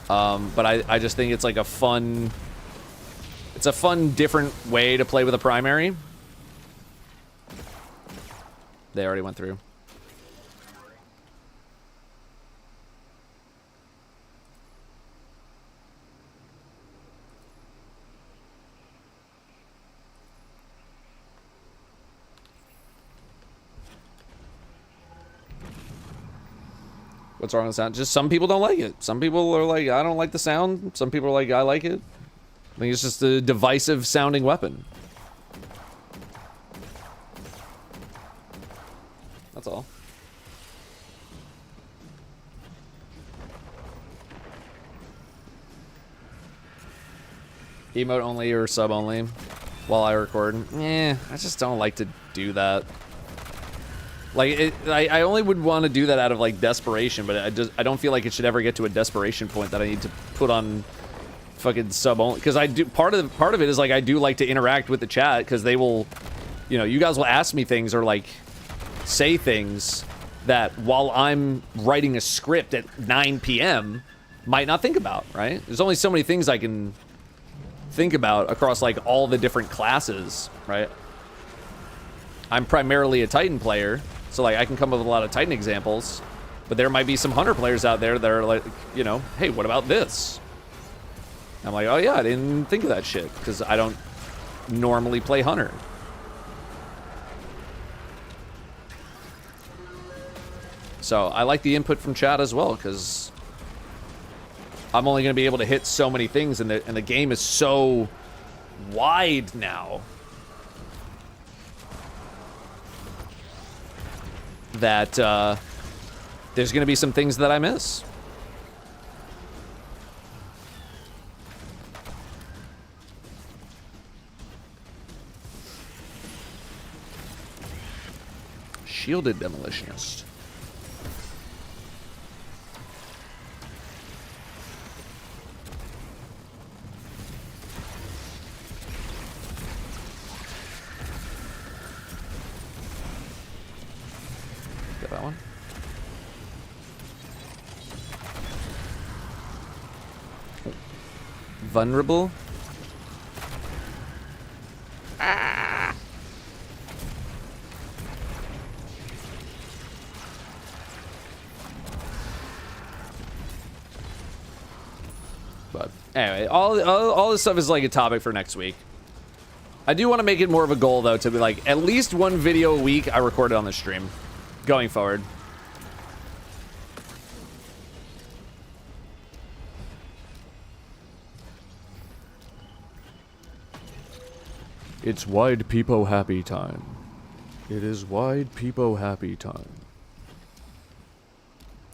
But I just think it's like a fun... It's a fun, different way to play with a primary. They already went through. What's wrong with the sound? Just some people don't like it. Some people are like, I don't like the sound. Some people are like, I like it. think it's just a divisive sounding weapon. That's all. Emote only or sub only while I record. I just don't like to do that. Like, I only would want to do that out of like desperation, but I don't feel like it should ever get to a desperation point that I need to put on fucking sub only. Because I do part of it is like I do like to interact with the chat because they will, you know, you guys will ask me things or like say things that while I'm writing a script at 9 p.m. might not think about. Right? There's only so many things I can think about across like all the different classes. Right? I'm primarily a Titan player. So, like, I can come up with a lot of Titan examples, but there might be some Hunter players out there that are like, you know, hey, what about this? I'm like, oh, yeah, I didn't think of that shit, because I don't normally play Hunter. So, I like the input from chat as well, because I'm only going to be able to hit so many things, and the game is so wide now that there's going to be some things that I miss. Shielded Demolitionist. That one. Oh. Vulnerable. Ah. But anyway, all this stuff is like a topic for next week. I do want to make it more of a goal though to be like at least one video a week I record it on the stream. Going forward. It's wide peepo happy time. It is wide peepo happy time.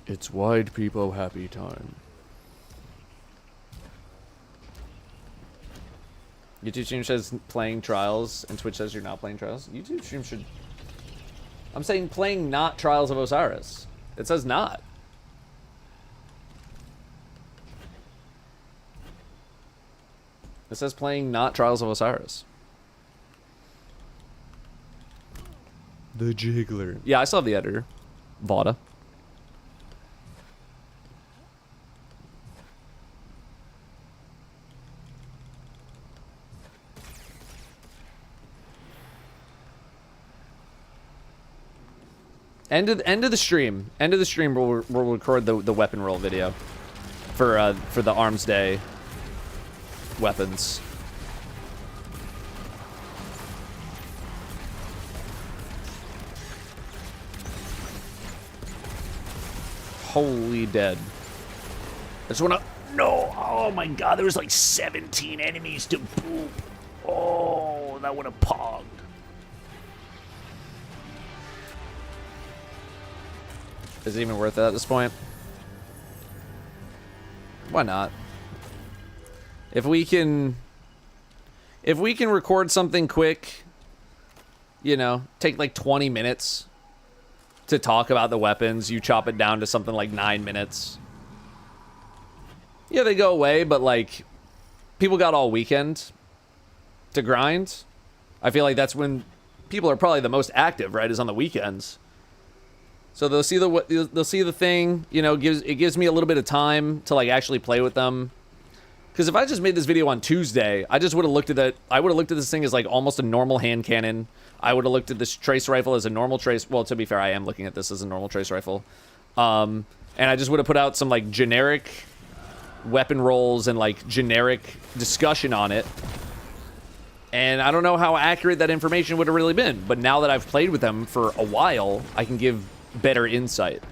It's wide peepo happy time. YouTube stream says playing Trials and Twitch says you're not playing Trials. YouTube stream should... I'm saying playing not Trials of Osiris. It says not. It says playing not Trials of Osiris. The Jiggler. Yeah, I still have the editor. Vada. End of the stream. End of the stream. We'll record the weapon roll video for the Arms Day weapons. Holy dead! I just wanna. No! Oh my God! There was like 17 enemies to boop. Oh, that would have pogged. Is it even worth it at this point? Why not? If we can record something quick, you know, take like 20 minutes to talk about the weapons, you chop it down to something like 9 minutes. Yeah, they go away, but like people got all weekend to grind. I feel like that's when people are probably the most active, right? Is on the weekends. So they'll see the thing, you know, it gives me a little bit of time to like actually play with them. Because if I just made this video on Tuesday, I just would have looked at that. I would have looked at this thing as like almost a normal hand cannon. I would have looked at this trace rifle as a normal trace. Well, to be fair, I am looking at this as a normal trace rifle. And I just would have put out some like generic weapon rolls and like generic discussion on it. And I don't know how accurate that information would have really been. But now that I've played with them for a while, I can give better insight.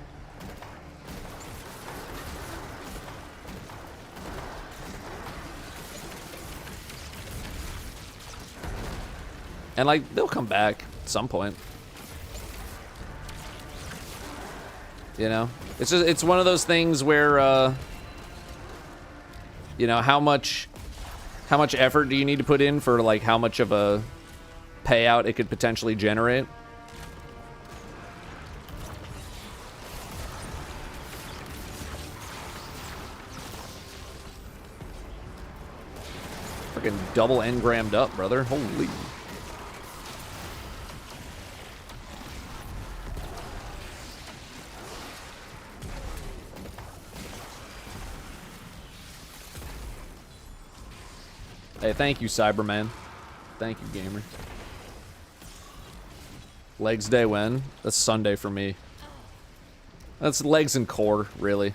And like they'll come back at some point. You know, it's one of those things where you know, how much effort do you need to put in for like how much of a payout it could potentially generate? Freaking double engrammed up, brother. Holy. Hey, thank you, Cyberman. Thank you, gamer. Legs day when? That's Sunday for me. That's legs and core, really.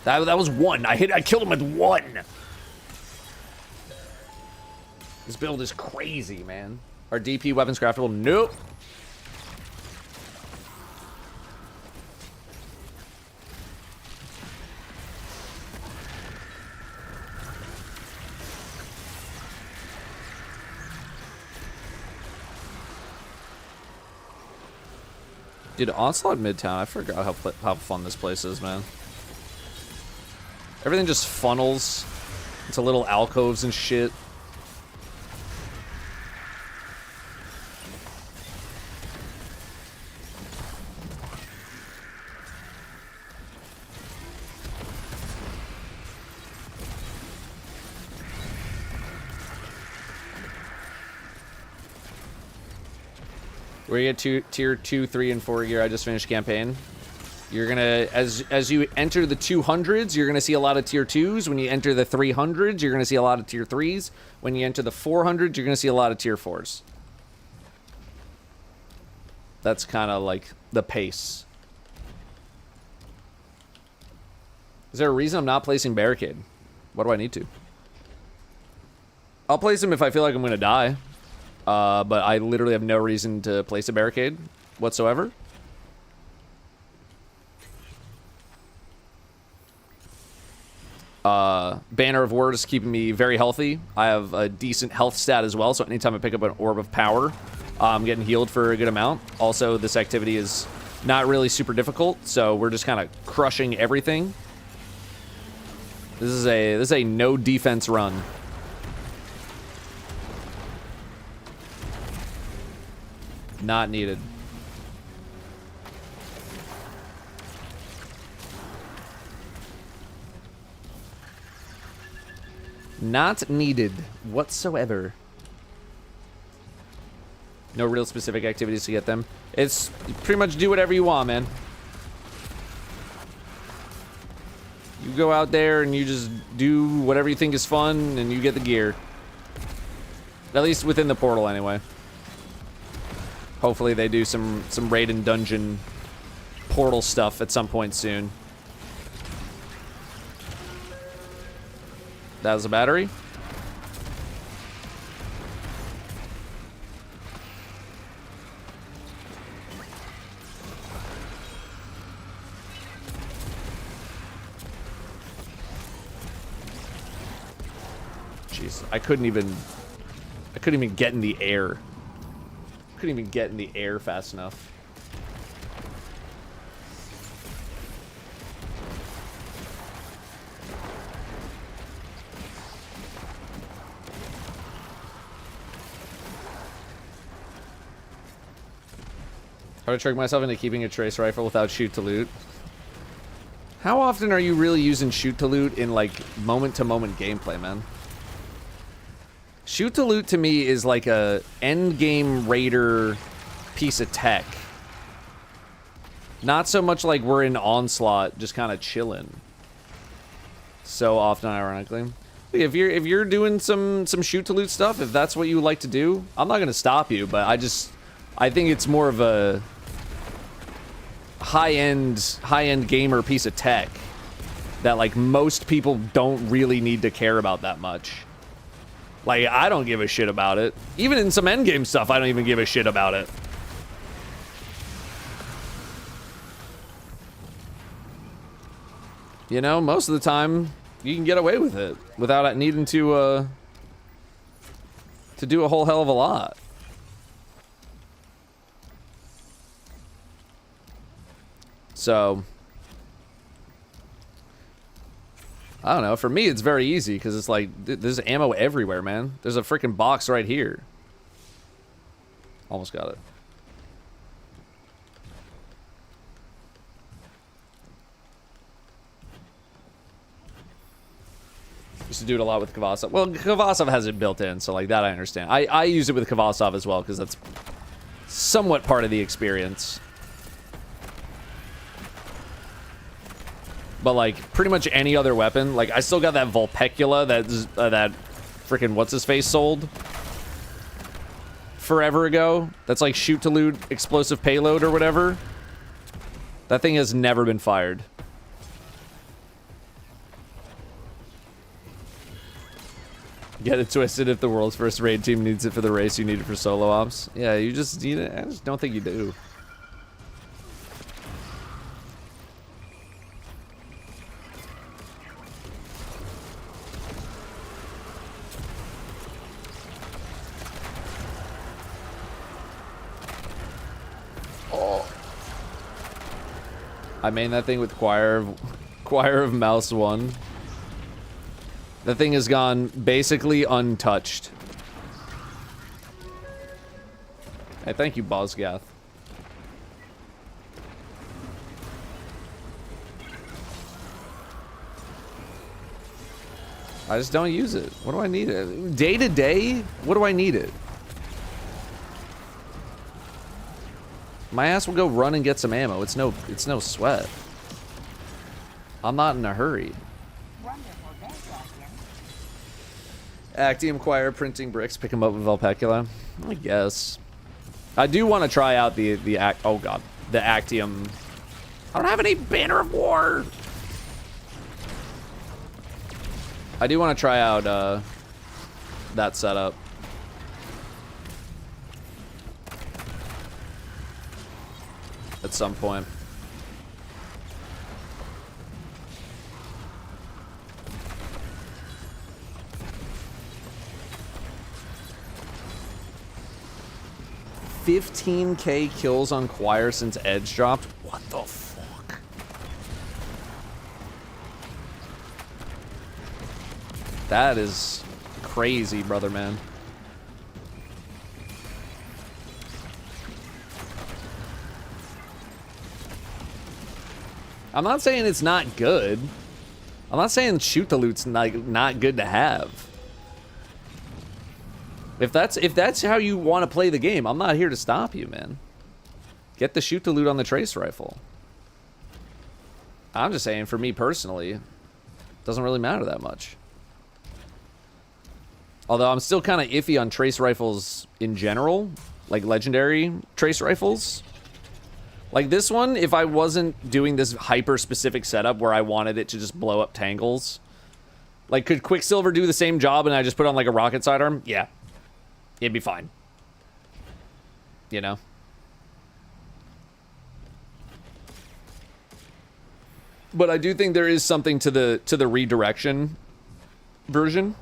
That was one. I killed him with one. This build is crazy, man. Are DP weapons craftable? Nope. Dude, Onslaught Midtown, I forgot how fun this place is, man. Everything just funnels into little alcoves and shit. Where you get tier 2, 3, and 4 gear. I just finished campaign. You're gonna, as you enter the 200s, you're gonna see a lot of tier 2s. When you enter the 300s, you're gonna see a lot of tier 3s. When you enter the 400s, you're gonna see a lot of tier 4s. That's kind of like the pace. Is there a reason I'm not placing barricade? What do I need to? I'll place him if I feel like I'm gonna die. But I literally have no reason to place a barricade whatsoever. Banner of Word is keeping me very healthy. I have a decent health stat as well, so anytime I pick up an Orb of Power, I'm getting healed for a good amount. Also, this activity is not really super difficult, so we're just kind of crushing everything. This is a no defense run. Not needed. Not needed whatsoever. No real specific activities to get them. It's pretty much do whatever you want, man. You go out there and you just do whatever you think is fun and you get the gear. At least within the portal anyway. Hopefully they do some raid and dungeon portal stuff at some point soon. That was a battery. Jeez, I couldn't even get in the air. Couldn't even get in the air fast enough. How to trick myself into keeping a trace rifle without shoot to loot. How often are you really using shoot to loot in like moment to moment gameplay, man? Shoot to loot to me is like a end game raider piece of tech. Not so much like we're in Onslaught just kind of chilling. So often, ironically. If you're doing some shoot to loot stuff, if that's what you like to do, I'm not gonna stop you, but I think it's more of a high-end gamer piece of tech that like most people don't really need to care about that much. Like, I don't give a shit about it. Even in some endgame stuff, I don't even give a shit about it. You know, most of the time, you can get away with it without needing to do a whole hell of a lot. So, I don't know. For me, it's very easy because it's like there's ammo everywhere, man. There's a freaking box right here. Almost got it. Used to do it a lot with Kvasov. Well, Kvasov has it built in, so like that I understand. I use it with Kvasov as well because that's somewhat part of the experience. But like pretty much any other weapon, like I still got that Vulpecula that freaking what's his face sold forever ago. That's like shoot to loot explosive payload or whatever. That thing has never been fired. Get it twisted. If the world's first raid team needs it for the race, you need it for solo ops. Yeah, you just need it. I just don't think you do. Oh. I main that thing with Choir of Mouse 1. The thing has gone basically untouched. Hey, thank you, Bosgath. I just don't use it. What do I need it? Day to day? What do I need it? My ass will go run and get some ammo. It's no sweat. I'm not in a hurry. Actium Choir printing bricks, pick them up with Vulpecula. I guess. I do want to try out the Actium. I don't have any Banner of War. I do want to try out that setup. At some point. $15K kills on Choir since Edge dropped? What the fuck? That is crazy, brother man. I'm not saying it's not good. I'm not saying shoot the loot's not good to have. If that's how you want to play the game, I'm not here to stop you, man. Get the shoot to loot on the trace rifle. I'm just saying, for me personally, it doesn't really matter that much. Although I'm still kind of iffy on trace rifles in general, like legendary trace rifles. Like this one, if I wasn't doing this hyper-specific setup where I wanted it to just blow up tangles, like could Quicksilver do the same job and I just put on like a rocket sidearm? Yeah. It'd be fine. You know? But I do think there is something to the redirection version.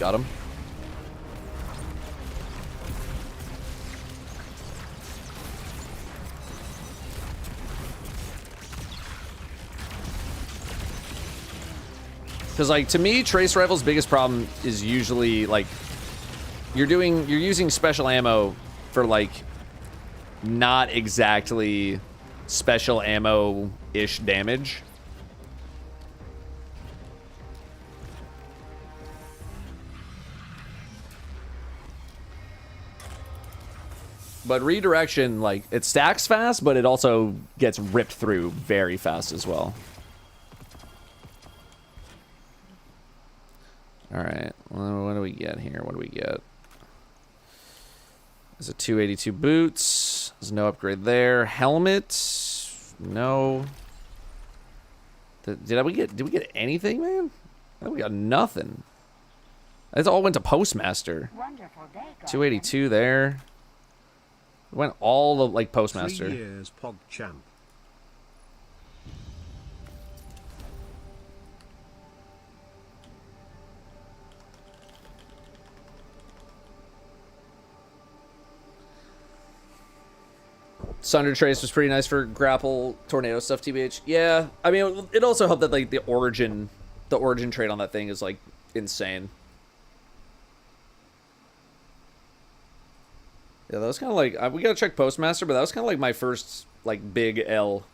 Got him. Because, like, to me, trace rifle's biggest problem is usually, like, you're using special ammo for, like, not exactly special ammo-ish damage. But redirection, like, it stacks fast, but it also gets ripped through very fast as well. Alright, well, what do we get here? What do we get? There's a 282 boots. There's no upgrade there. Helmet. No. Did we get anything, man? I think we got nothing. It all went to Postmaster. Wonderful day, 282 there. Went all the like postmaster. 3 years pog champ. Sunder Trace was pretty nice for grapple tornado stuff, TBH. Yeah, I mean, it also helped that like the origin trait on that thing is like insane. Yeah, that was kind of like we gotta check postmaster, but that was kind of like my first like big L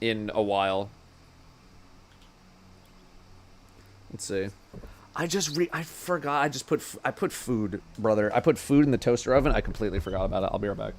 in a while. Let's see. I forgot. I put food, brother. I put food in the toaster oven. I completely forgot about it. I'll be right back.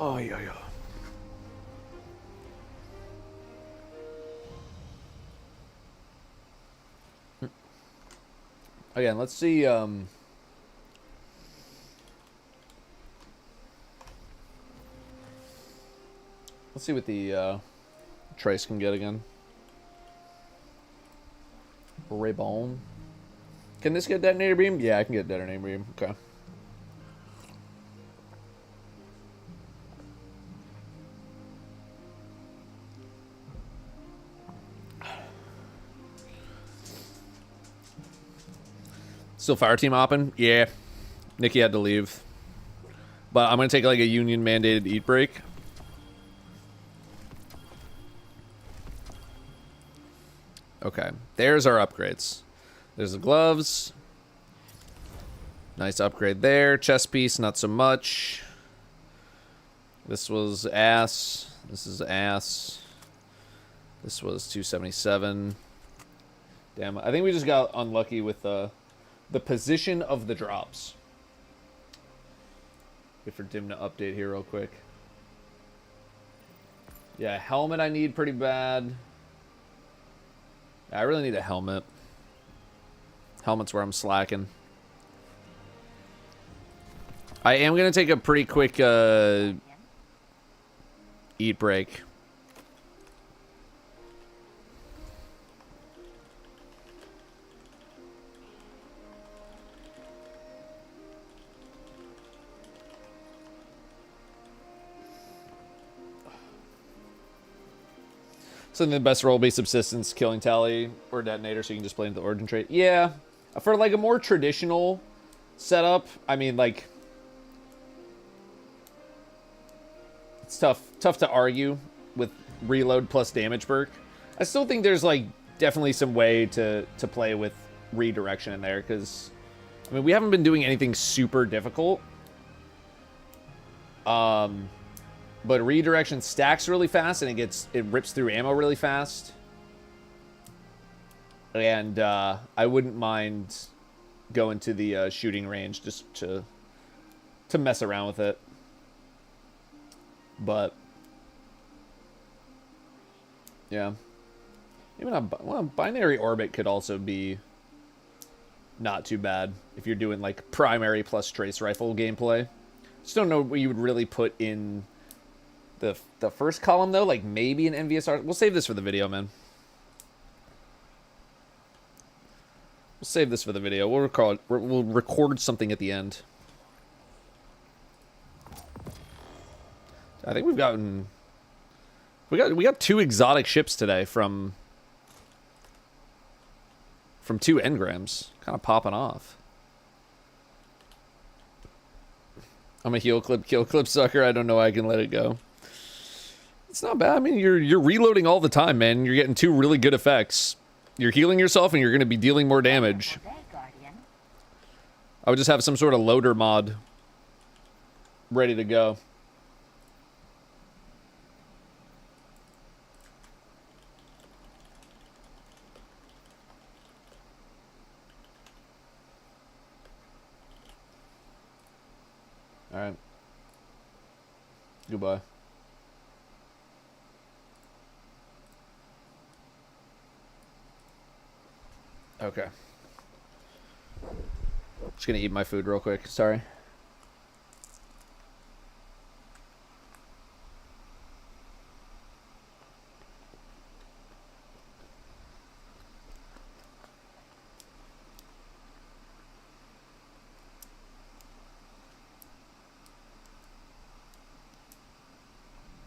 Oh, yeah, yeah. Again, let's see, let's see what the, Trace can get again. Raybone. Can this get detonator beam? Yeah, I can get detonator beam. Okay. Still Fireteam Oppin'? Yeah. Nikki had to leave. But I'm going to take like a union mandated eat break. Okay. There's our upgrades. There's the gloves. Nice upgrade there. Chest piece, not so much. This was ass. This is ass. This was 277. Damn, I think we just got unlucky with the position of the drops. Wait for Dim to update here real quick. Yeah, helmet I need pretty bad. I really need a helmet. Helmet's where I'm slacking. I am going to take a pretty quick eat break. So the best role will be subsistence, killing tally, or detonator, so you can just play into the origin trait. Yeah, for like a more traditional setup, I mean, like, it's tough to argue with reload plus damage perk. I still think there's like definitely some way to play with redirection in there, because I mean we haven't been doing anything super difficult. But redirection stacks really fast, and it rips through ammo really fast. And I wouldn't mind going to the shooting range just to mess around with it. But yeah, even a binary orbit could also be not too bad if you're doing like primary plus trace rifle gameplay. Just don't know what you would really put in the first column though, like maybe an NVSR. We'll save this for the video, man. We'll save this for the video. We'll record something at the end. I think we got 2 exotic ships today from 2 engrams, kind of popping off. I'm a heel clip, kill clip sucker. I don't know. I can let it go. It's not bad. I mean, you're reloading all the time, man. You're getting 2 really good effects. You're healing yourself, and you're going to be dealing more damage. Wonderful day, Guardian. I would just have some sort of loader mod ready to go. All right. Goodbye. Okay. Just gonna eat my food real quick. Sorry.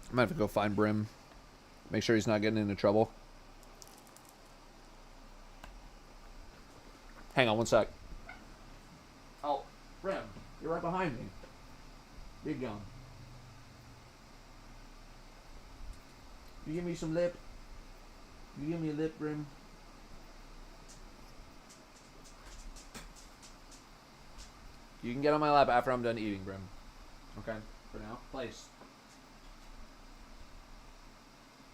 I might have to go find Brim. Make sure he's not getting into trouble. Hang on one sec. Oh, Brim, you're right behind me. Big gun. You give me some lip? You give me a lip, Brim? You can get on my lap after I'm done eating, Brim. Okay, for now. Place.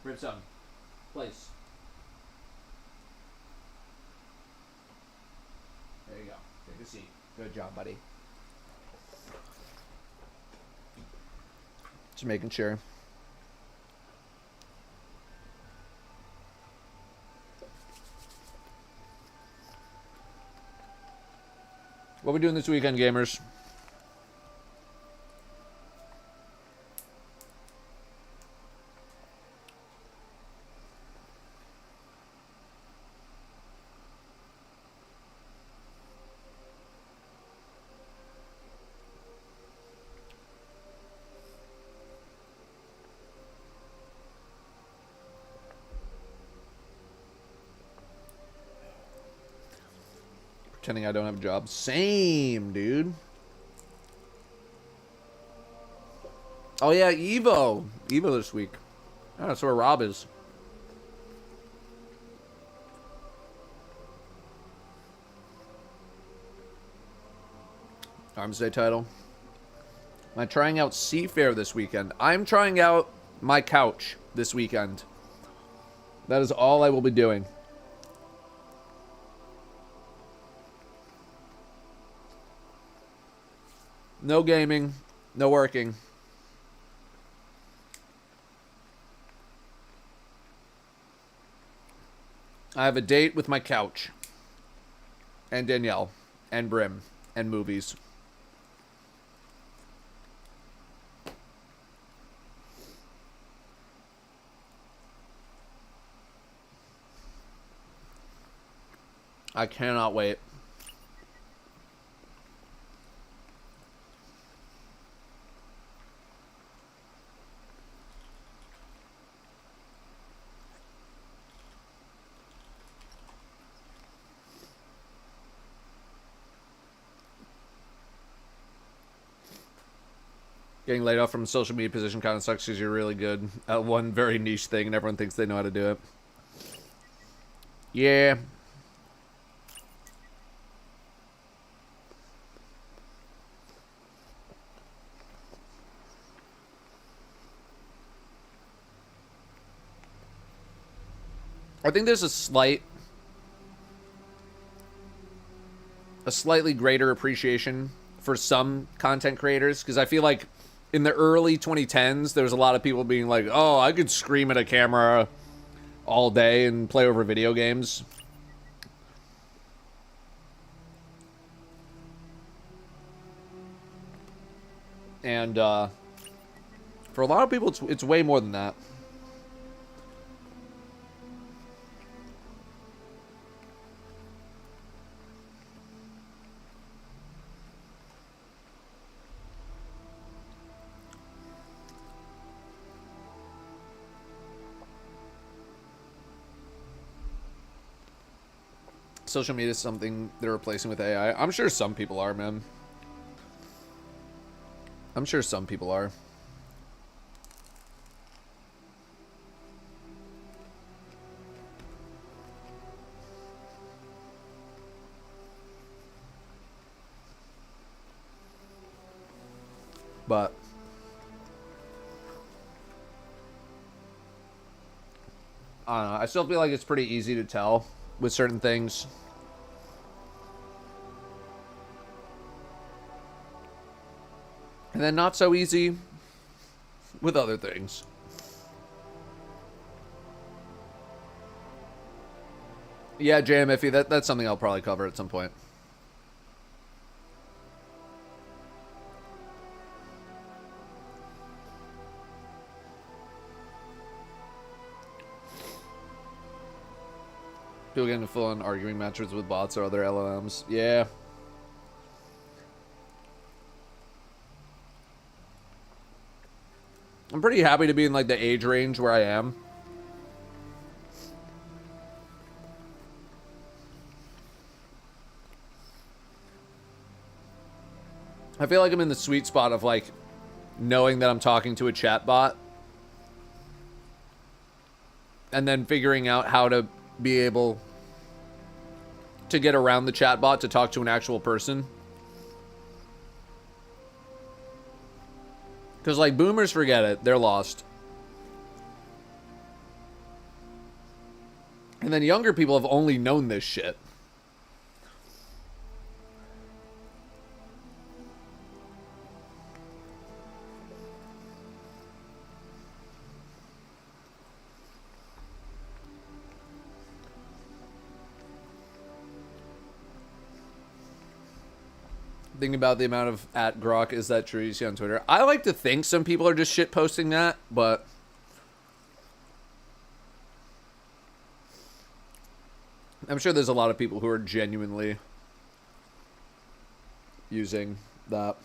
Brimstone. Place. There you go. Take a seat. Good job, buddy. Just making sure. What are we doing this weekend, gamers? Pretending I don't have a job. Same, dude. Oh, yeah, Evo. Evo this week. Oh, that's where Rob is. Arms Day title. Am I trying out Seafair this weekend? I'm trying out my couch this weekend. That is all I will be doing. No gaming, no working. I have a date with my couch. And Danielle. And Brim. And movies. I cannot wait. Getting laid off from a social media position kind of sucks because you're really good at one very niche thing and everyone thinks they know how to do it. Yeah. I think there's a slightly greater appreciation for some content creators because I feel like in the early 2010s, there was a lot of people being like, oh, I could scream at a camera all day and play over video games. And for a lot of people, it's way more than that. Social media is something they're replacing with AI. I'm sure some people are, man. I'm sure some people are. But I don't know. I still feel like it's pretty easy to tell with certain things. And then not so easy with other things. Yeah, JMFE, that's something I'll probably cover at some point. People getting into full-on arguing matches with bots or other LLMs. Yeah. I'm pretty happy to be in, like, the age range where I am. I feel like I'm in the sweet spot of, like, knowing that I'm talking to a chatbot. And then figuring out how to be able to get around the chatbot to talk to an actual person. Because, like, boomers, forget it. They're lost. And then younger people have only known this shit. Thinking about the amount of @Grok, is that true? You see on Twitter. I like to think some people are just shit posting that, but I'm sure there's a lot of people who are genuinely using that.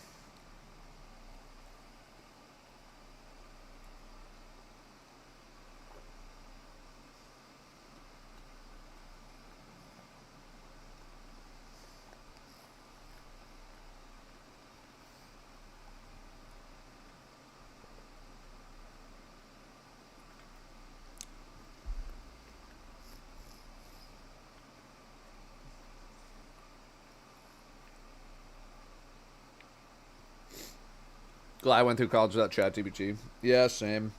Glad I went through college without ChatGPT. Yeah, same.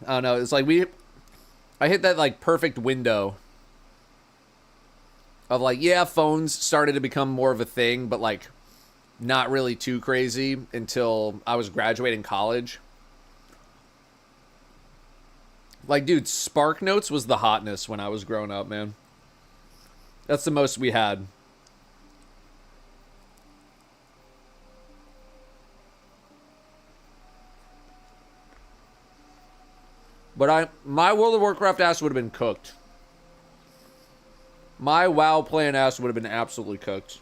I don't know. It's like I hit that, like, perfect window of, like, yeah, phones started to become more of a thing, but, like, not really too crazy until I was graduating college. Like, dude, Spark Notes was the hotness when I was growing up, man. That's the most we had. But my World of Warcraft ass would have been cooked. My WoW playing ass would have been absolutely cooked.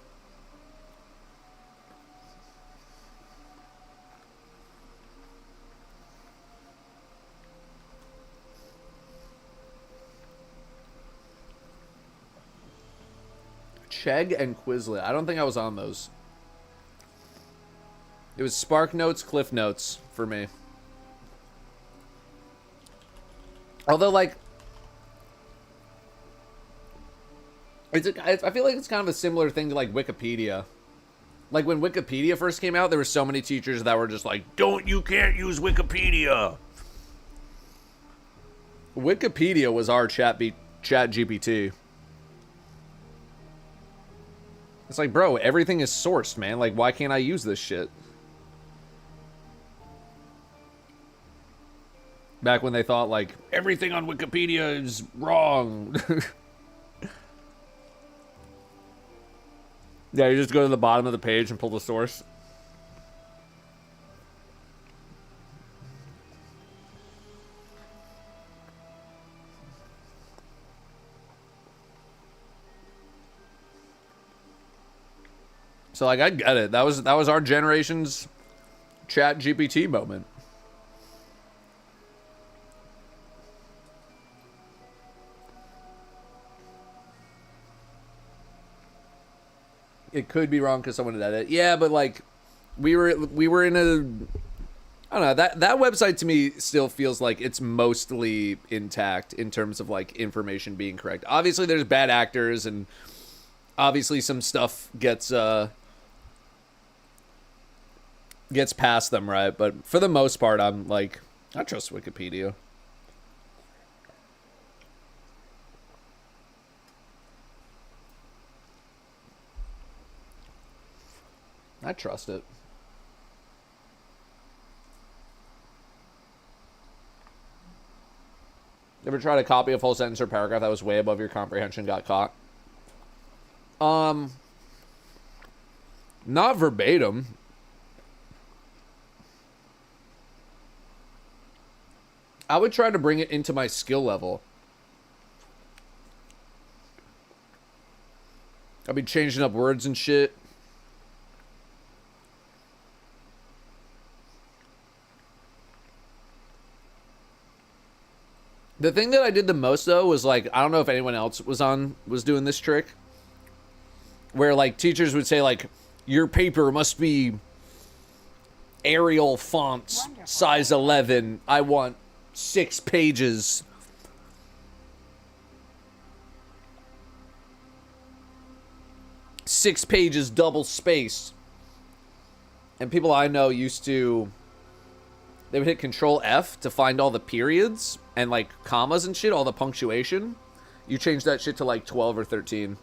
Chegg and Quizlet. I don't think I was on those. It was Spark Notes, Cliff Notes for me. Although, like, I feel like it's kind of a similar thing to, like, Wikipedia. Like, when Wikipedia first came out, there were so many teachers that were just like, you can't use Wikipedia. Wikipedia was our chat GPT. It's like, bro, everything is sourced, man. Like, why can't I use this shit? Back when they thought, like, everything on Wikipedia is wrong. Yeah, you just go to the bottom of the page and pull the source. So, like, I get it. That was our generation's Chat GPT moment. It could be wrong because someone did edit. Yeah, but, like, we were in a, I don't know, that website to me still feels like it's mostly intact in terms of, like, information being correct. Obviously there's bad actors, and obviously some stuff gets gets past them, right? But for the most part, I'm like, I trust Wikipedia. I trust it. Ever try to copy a full sentence or paragraph that was way above your comprehension, got caught? Not verbatim. I would try to bring it into my skill level. I'd be changing up words and shit. The thing that I did the most though was like, I don't know if anyone else was doing this trick where like teachers would say like, your paper must be Arial fonts, size 11. I want 6 pages. Six pages double spaced. And people I know used to, they would hit Control F to find all the periods and like commas and shit, all the punctuation. You change that shit to like 12 or 13.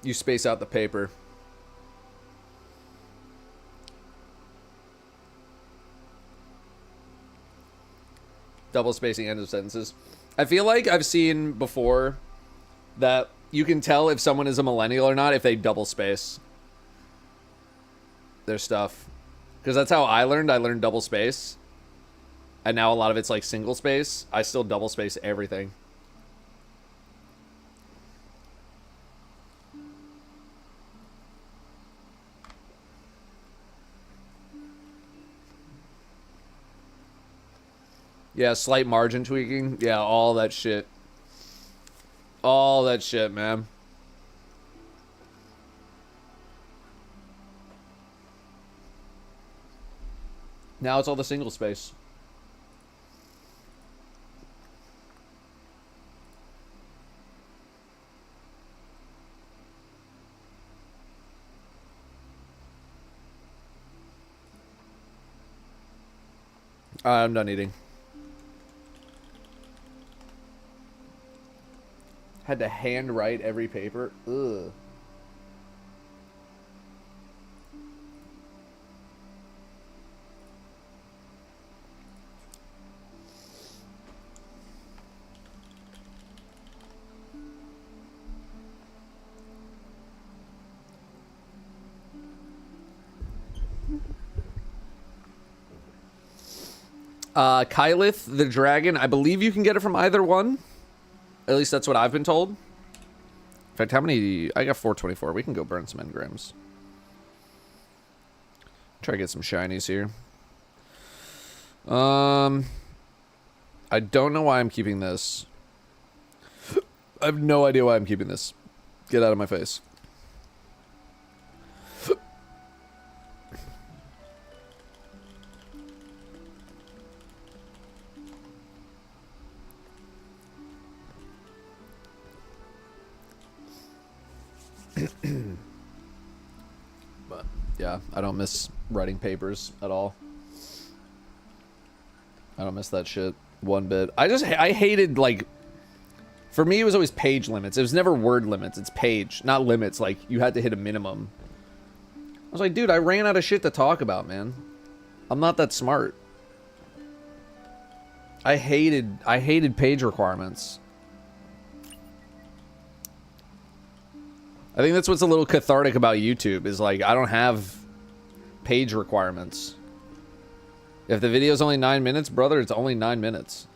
You space out the paper. Double spacing end of sentences. I feel like I've seen before that you can tell if someone is a millennial or not if they double space their stuff. Because that's how I learned. I learned double space. And now a lot of it's like single space. I still double space everything. Yeah, slight margin tweaking. Yeah, all that shit. All that shit, man. Now it's all the single space. I'm done eating. Had to hand write every paper. Ugh. Kylith the dragon. I believe you can get it from either one. At least that's what I've been told. In fact, how many? I got 424. We can go burn some engrams. Try to get some shinies here. I don't know why I'm keeping this. I have no idea why I'm keeping this. Get out of my face. But yeah, I don't miss writing papers at all. I don't miss that shit one bit. I hated, like, for me it was always page limits. It was never word limits. It's page, not limits. Like, you had to hit a minimum. I was like, dude, I ran out of shit to talk about, man. I'm not that smart. I hated page requirements. I think that's what's a little cathartic about YouTube, is like, I don't have page requirements. If the video's only 9 minutes, brother, it's only 9 minutes.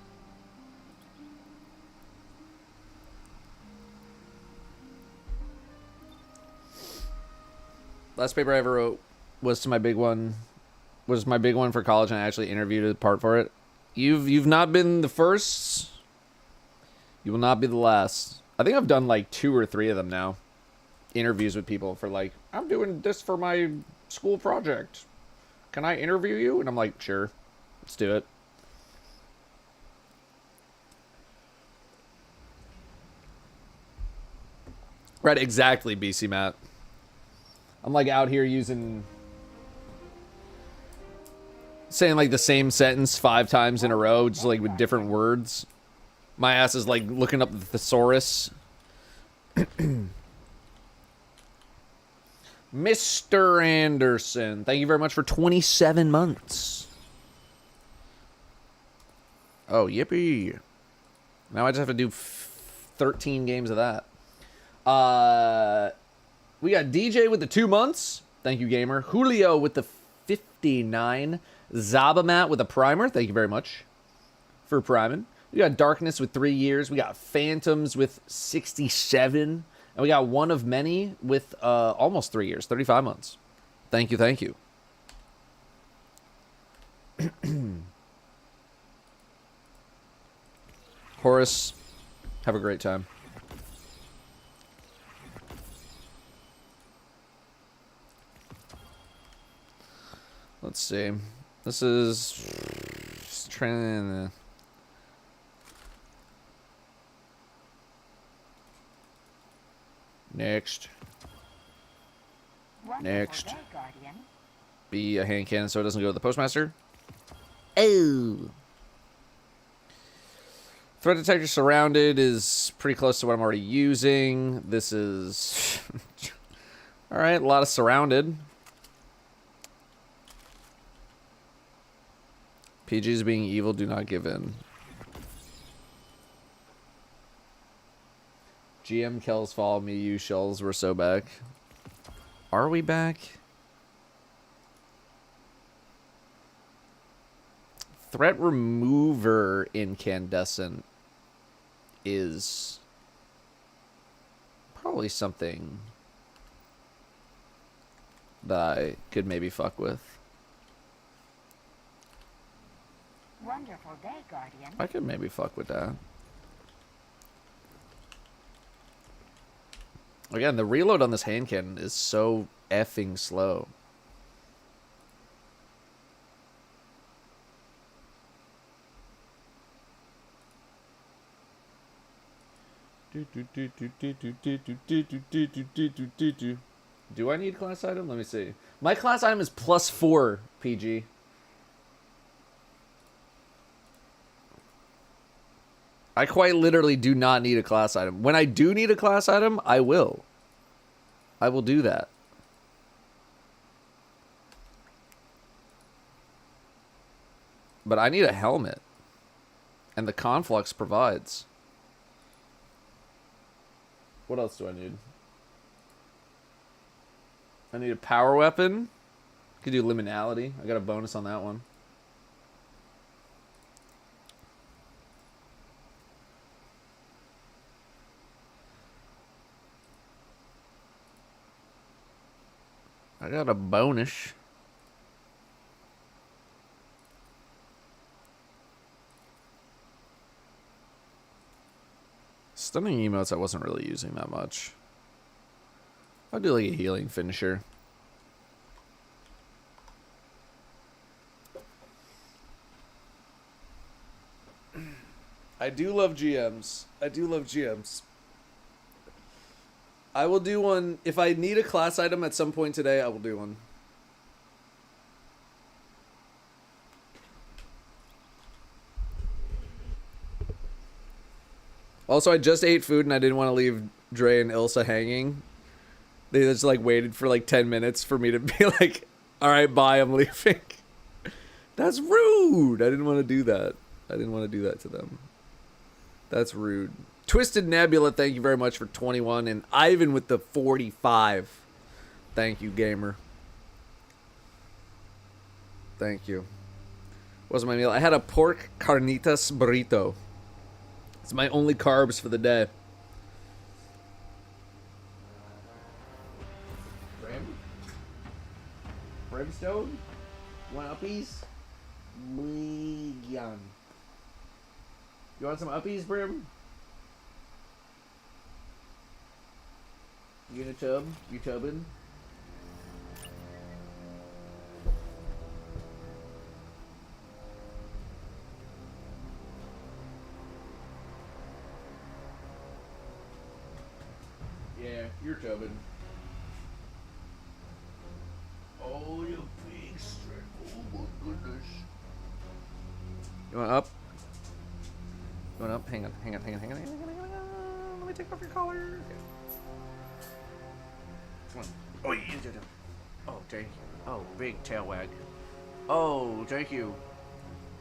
Last paper I ever wrote was my big one for college, and I actually interviewed a part for it. You've not been the first. You will not be the last. I think I've done like 2 or 3 of them now. Interviews with people for like, I'm doing this for my school project. Can I interview you? And I'm like, sure, let's do it. Right, exactly, BC Matt. I'm like out here saying like the same sentence 5 times in a row, just like with different words. My ass is like looking up the thesaurus. Mr. Anderson, thank you very much for 27 months. Oh, yippee. Now I just have to do 13 games of that. We got DJ with the 2 months. Thank you, gamer. Julio with the 59. Zabamat with a primer. Thank you very much for priming. We got Darkness with 3 years. We got Phantoms with 67. And we got One of Many with almost 3 years, 35 months. Thank you, thank you. Horace, have a great time. Let's see. This is training. Next. Next. Day, Guardian. Be a hand cannon so it doesn't go to the postmaster. Oh. Threat detector surrounded is pretty close to what I'm already using. This is... Alright, a lot of surrounded. PG's being evil, do not give in. GM kills follow me, you shells, we're so back. Are we back? Threat remover incandescent is probably something that I could maybe fuck with. Wonderful day, Guardian. I could maybe fuck with that. Again, the reload on this hand cannon is so effing slow. Do I need class item? Let me see. My class item is +4, PG. I quite literally do not need a class item. When I do need a class item, I will. I will do that. But I need a helmet. And the Conflux provides. What else do I need? I need a power weapon. Could do liminality. I got a bonus on that one. I got a bonus. Stunning emotes I wasn't really using that much. I'll do like a healing finisher. I do love GMs. I do love GMs. I will do one. If I need a class item at some point today, I will do one. Also, I just ate food and I didn't want to leave Dre and Ilsa hanging. They just like waited for like 10 minutes for me to be like, all right, bye, I'm leaving. That's rude. I didn't want to do that. I didn't want to do that to them. That's rude. Twisted Nebula, thank you very much for 21. And Ivan with the 45. Thank you, gamer. Thank you. What was my meal? I had a pork carnitas burrito. It's my only carbs for the day. Brimstone? You want uppies? You want some uppies, Brim? You in a tub? You tubbing? Yeah, you're tubbing. Going up. Going up. Hang on. Hang on. Hang on. Hang on. Hang on. Hang on. Let me take off your collar. Okay. Come on. Oh, yeah. Oh, thank you. Oh, big tail wag. Oh, thank you.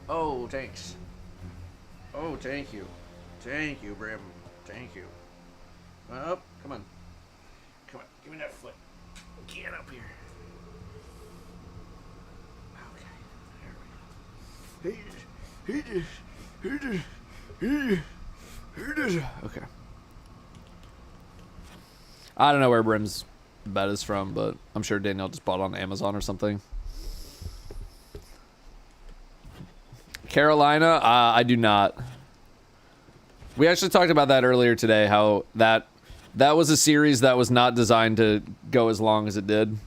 Oh, thanks. Oh, thank you. Thank you, Brim. Thank you. Up. Come on. Come on. Give me that foot. Get up here. Okay. There we go. Okay. I don't know where Brim's bed is from, but I'm sure Danielle just bought it on Amazon or something. Carolina, I do not. We actually talked about that earlier today, how that was a series that was not designed to go as long as it did.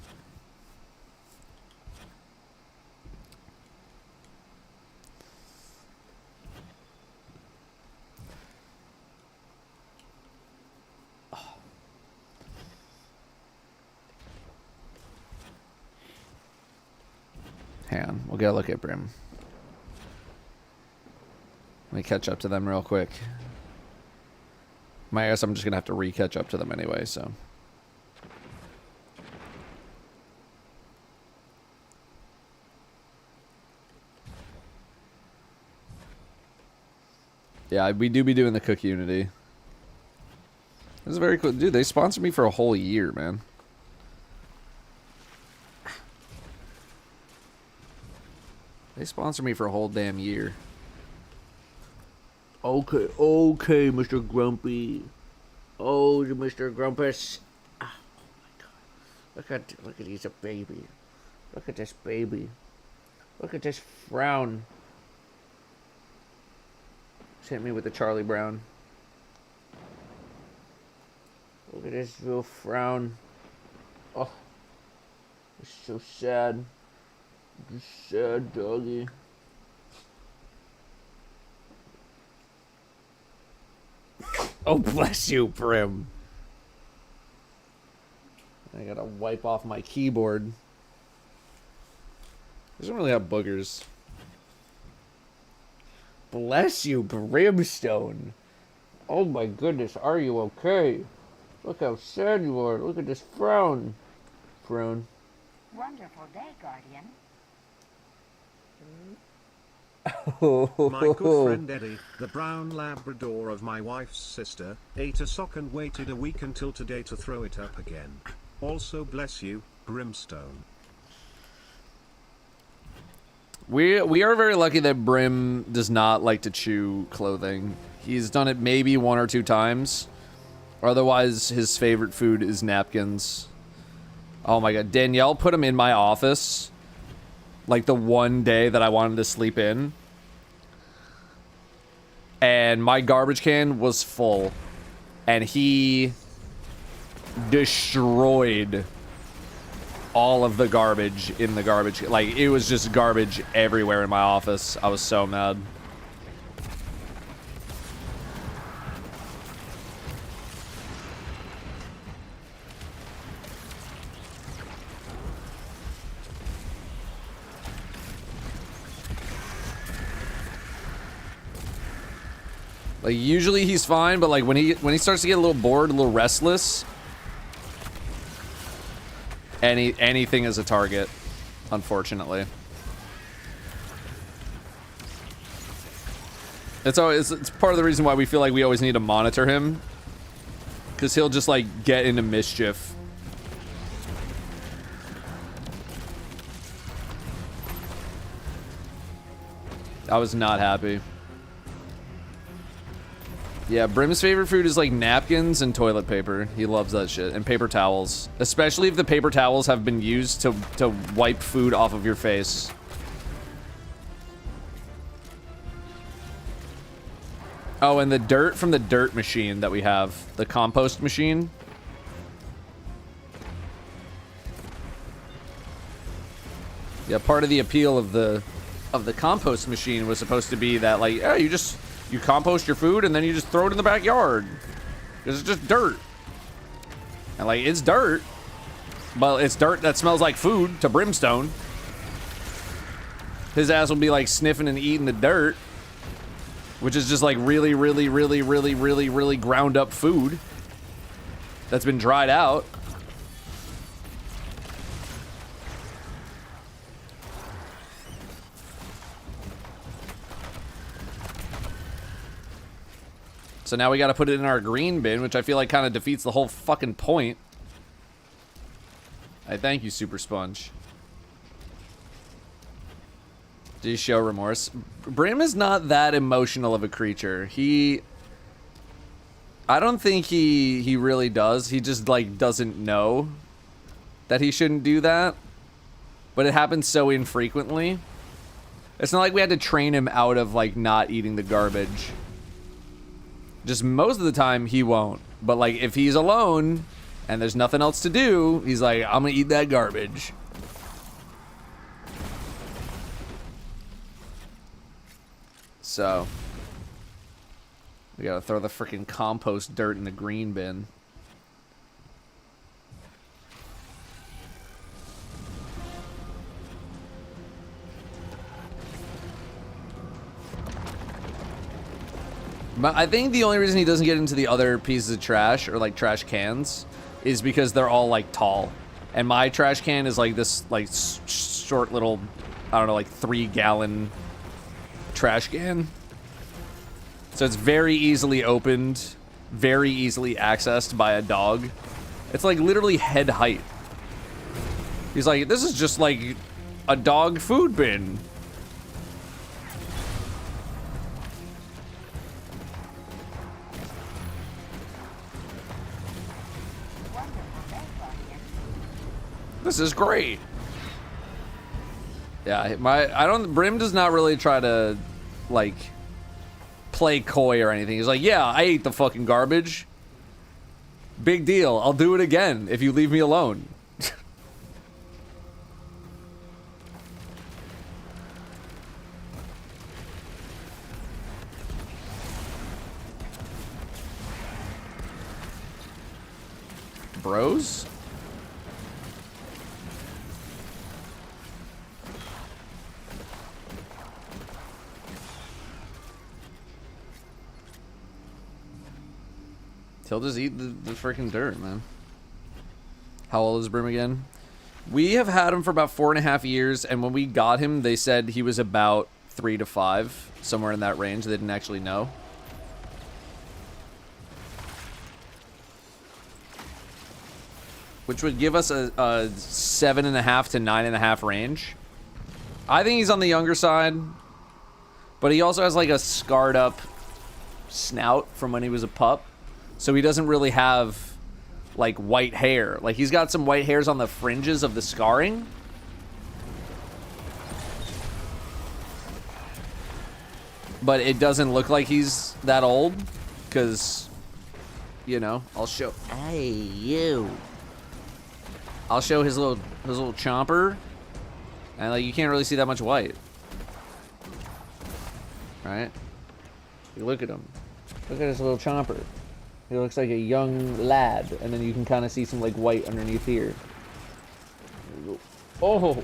Hang on, we'll get a look at Brim. Let me catch up to them real quick. I guess I'm just gonna have to re-catch up to them anyway, so. Yeah, we do be doing the Cook Unity. This is very cool. Dude, they sponsored me for a whole year, man. They sponsored me for a whole damn year. Okay, okay, Mr. Grumpy. Oh, Mr. Grumpus. Oh my God. Look at he's a baby. Look at this baby. Look at this frown. Just hit me with the Charlie Brown. Look at this real frown. Oh, it's so sad. Just sad doggy. Oh, bless you, Brim. I gotta wipe off my keyboard. Doesn't really have boogers. Bless you, Brimstone. Oh my goodness, are you okay? Look how sad you are. Look at this frown. Frown. Wonderful day, Guardian. My good friend Eddie, the brown Labrador of my wife's sister, ate a sock and waited a week until today to throw it up again. Also bless you, Brimstone. We are very lucky that Brim does not like to chew clothing. He's done it maybe 1 or 2 times. Otherwise, his favorite food is napkins. Oh my God, Danielle put him in my office. Like the one day that I wanted to sleep in. And my garbage can was full. And he destroyed all of the garbage in the garbage. Like, it was just garbage everywhere in my office. I was so mad. Like, usually he's fine, but like when he starts to get a little bored, a little restless, anything is a target, unfortunately. It's part of the reason why we feel like we always need to monitor him, because he'll just like get into mischief. I was not happy. Yeah, Brim's favorite food is like napkins and toilet paper. He loves that shit. And paper towels. Especially if the paper towels have been used to wipe food off of your face. Oh, and the dirt from the dirt machine that we have. The compost machine. Yeah, part of the appeal of the compost machine was supposed to be that, like, yeah, you compost your food and then you just throw it in the backyard. Because it's just dirt. And like, it's dirt. But it's dirt that smells like food to Brimstone. His ass will be like sniffing and eating the dirt. which is just like really, really, really, really, really, really ground up food that's been dried out. So now we got to put it in our green bin, which I feel like kind of defeats the whole fucking point. I thank you, Super Sponge. Do you show remorse? Brim is not that emotional of a creature. I don't think he really does. He just, like, doesn't know that he shouldn't do that. But it happens so infrequently. It's not like we had to train him out of, like, not eating the garbage. Just most of the time, he won't. But, like, if he's alone and there's nothing else to do, he's like, I'm gonna eat that garbage. So, we gotta throw the freaking compost dirt in the green bin. But I think the only reason he doesn't get into the other pieces of trash, or like trash cans, is because they're all like tall. And my trash can is like this like short little, I don't know, like 3-gallon trash can. So it's very easily opened, very easily accessed by a dog. It's like literally head height. He's like, this is just like a dog food bin. This is great. Yeah, Brim does not really try to, like, play coy or anything. He's like, yeah, I ate the fucking garbage. Big deal. I'll do it again if you leave me alone. Bros? He'll just eat the freaking dirt, man. How old is Brim again? We have had him for about 4.5 years, and when we got him, they said he was about 3 to 5, somewhere in that range. They didn't actually know. Which would give us a 7.5 to 9.5 range. I think he's on the younger side, but he also has like a scarred up snout from when he was a pup. So he doesn't really have, like, white hair. Like, he's got some white hairs on the fringes of the scarring. But it doesn't look like he's that old. Because, you know, I'll show... Hey, you. I'll show his little chomper. And, like, you can't really see that much white. Right? Look at him. Look at his little chomper. He looks like a young lad, and then you can kind of see some like white underneath here. Oh,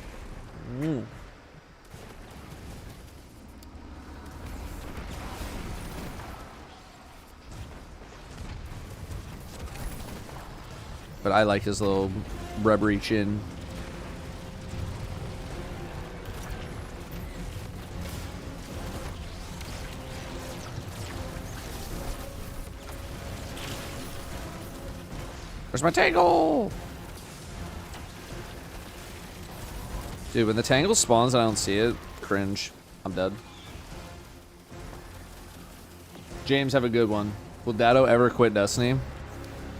But I like his little rubbery chin. Where's my tangle? Dude, when the tangle spawns and I don't see it, cringe. I'm dead. James, have a good one. Will Datto ever quit Destiny?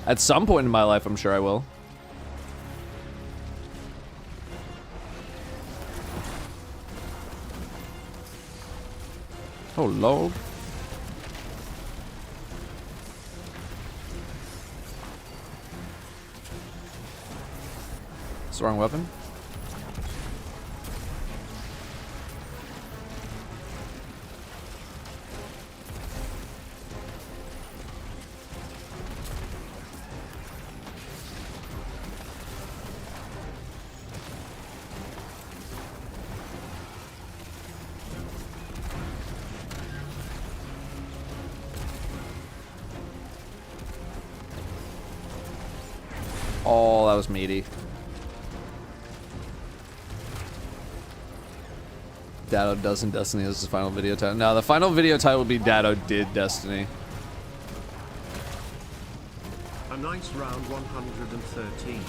At some point in my life, I'm sure I will. Oh, Lord. What's the wrong weapon? Oh, that was meaty. Datto doesn't Destiny as his final video title. No, the final video title will be Datto did Destiny. A nice round 113.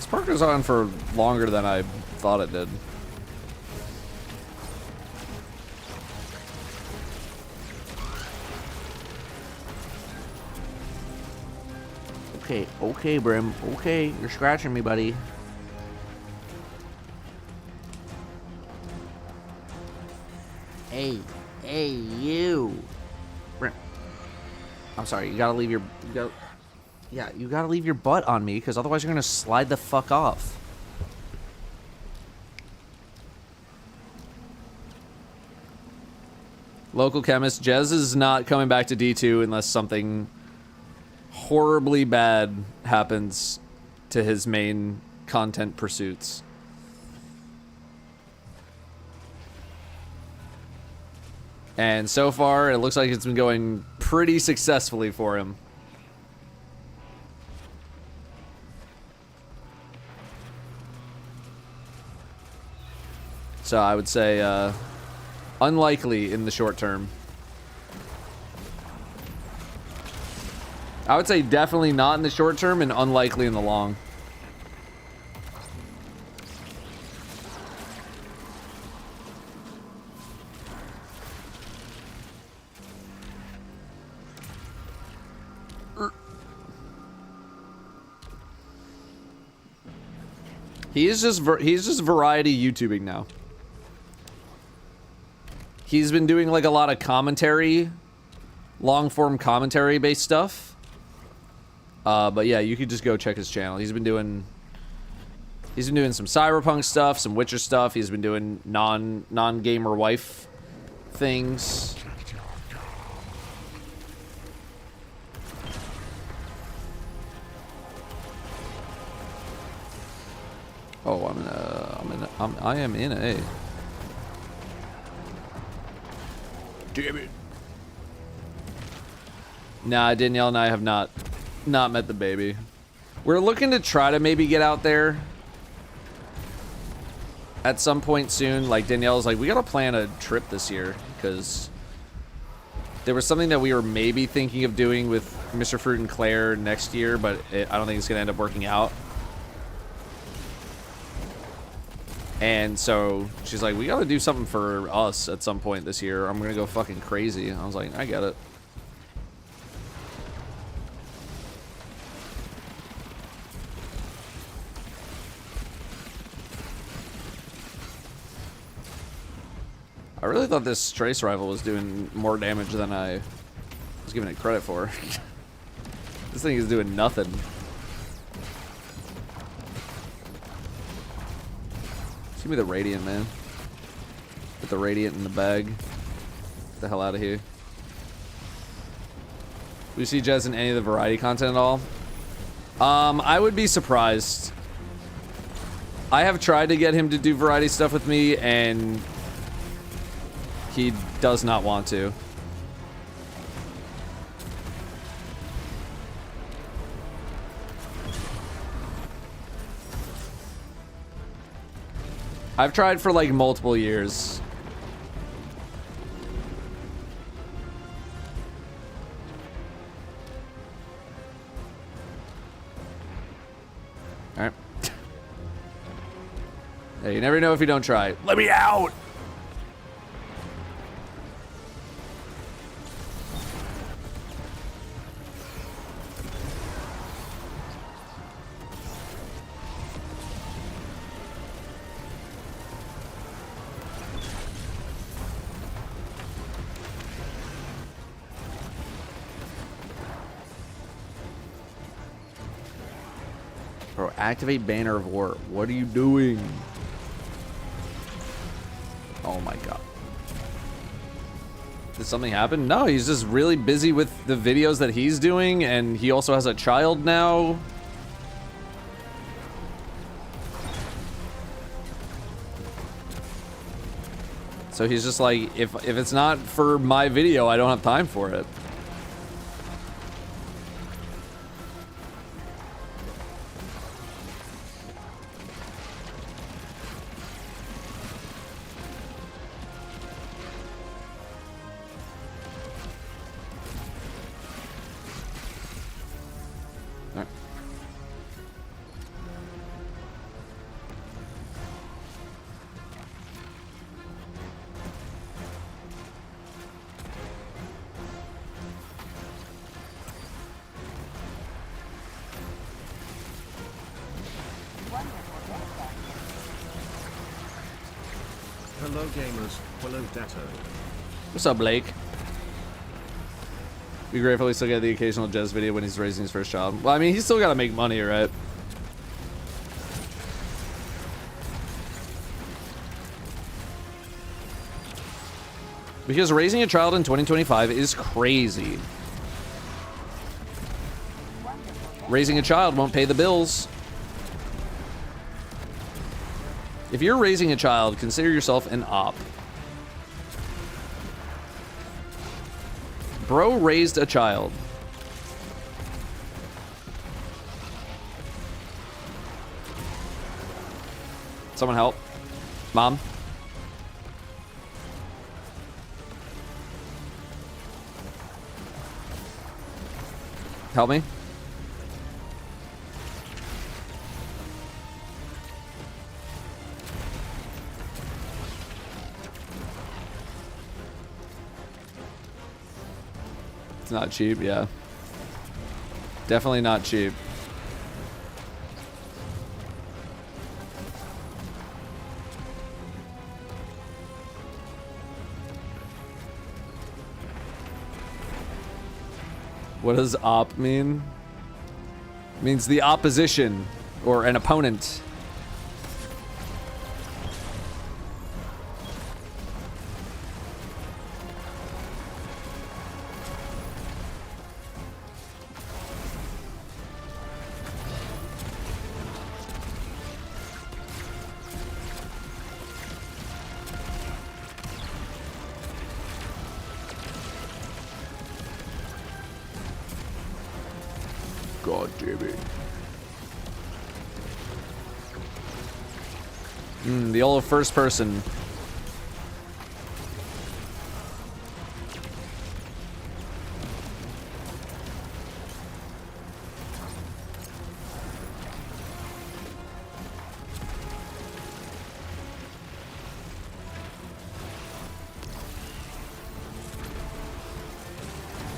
Perk goes on for longer than I thought it did. Okay, okay, Brim. Okay, you're scratching me, buddy. Hey, you. Brim. I'm sorry, you gotta leave your... Yeah, you gotta leave your butt on me, because otherwise you're gonna slide the fuck off. Local chemist. Jez is not coming back to D2 unless something horribly bad happens to his main content pursuits. And so far, it looks like it's been going pretty successfully for him. So I would say unlikely in the short term. I would say definitely not in the short term and unlikely in the long. He's just variety YouTubing now. He's been doing like a lot of commentary, long-form commentary-based stuff. But yeah, you could just go check his channel. He's been doing some Cyberpunk stuff, some Witcher stuff. He's been doing non-gamer wife things. Oh, I am in a. Damn it. Nah, Danielle and I have not met the baby. We're looking to try to maybe get out there at some point soon. Like, Danielle's like, we gotta plan a trip this year, because there was something that we were maybe thinking of doing with Mr. Fruit and Claire next year, but I don't think it's gonna end up working out. And so she's like, we gotta do something for us at some point this year. I'm gonna go fucking crazy. I was like, I get it. I really thought this Trace Rifle was doing more damage than I was giving it credit for. This thing is doing nothing. Give me the Radiant, man. Put the Radiant in the bag. Get the hell out of here. Do you see Jez in any of the variety content at all? I would be surprised. I have tried to get him to do variety stuff with me, and he does not want to. I've tried for like multiple years. Alright. Hey, you never know if you don't try. Let me out! Bro, activate Banner of War. What are you doing? Oh my god. Did something happen? No, he's just really busy with the videos that he's doing, and he also has a child now. So he's just like, if it's not for my video, I don't have time for it. Hello gamers, hello Datto. What's up, Blake? Be grateful we still get the occasional Jez video when he's raising his first child. Well, I mean, he's still got to make money, right? Because raising a child in 2025 is crazy. Raising a child won't pay the bills. If you're raising a child, consider yourself an op. Bro raised a child. Someone help. Mom. Help me. It's not cheap, yeah. Definitely not cheap. What does op mean? It means the opposition or an opponent. God damn it. The old first person.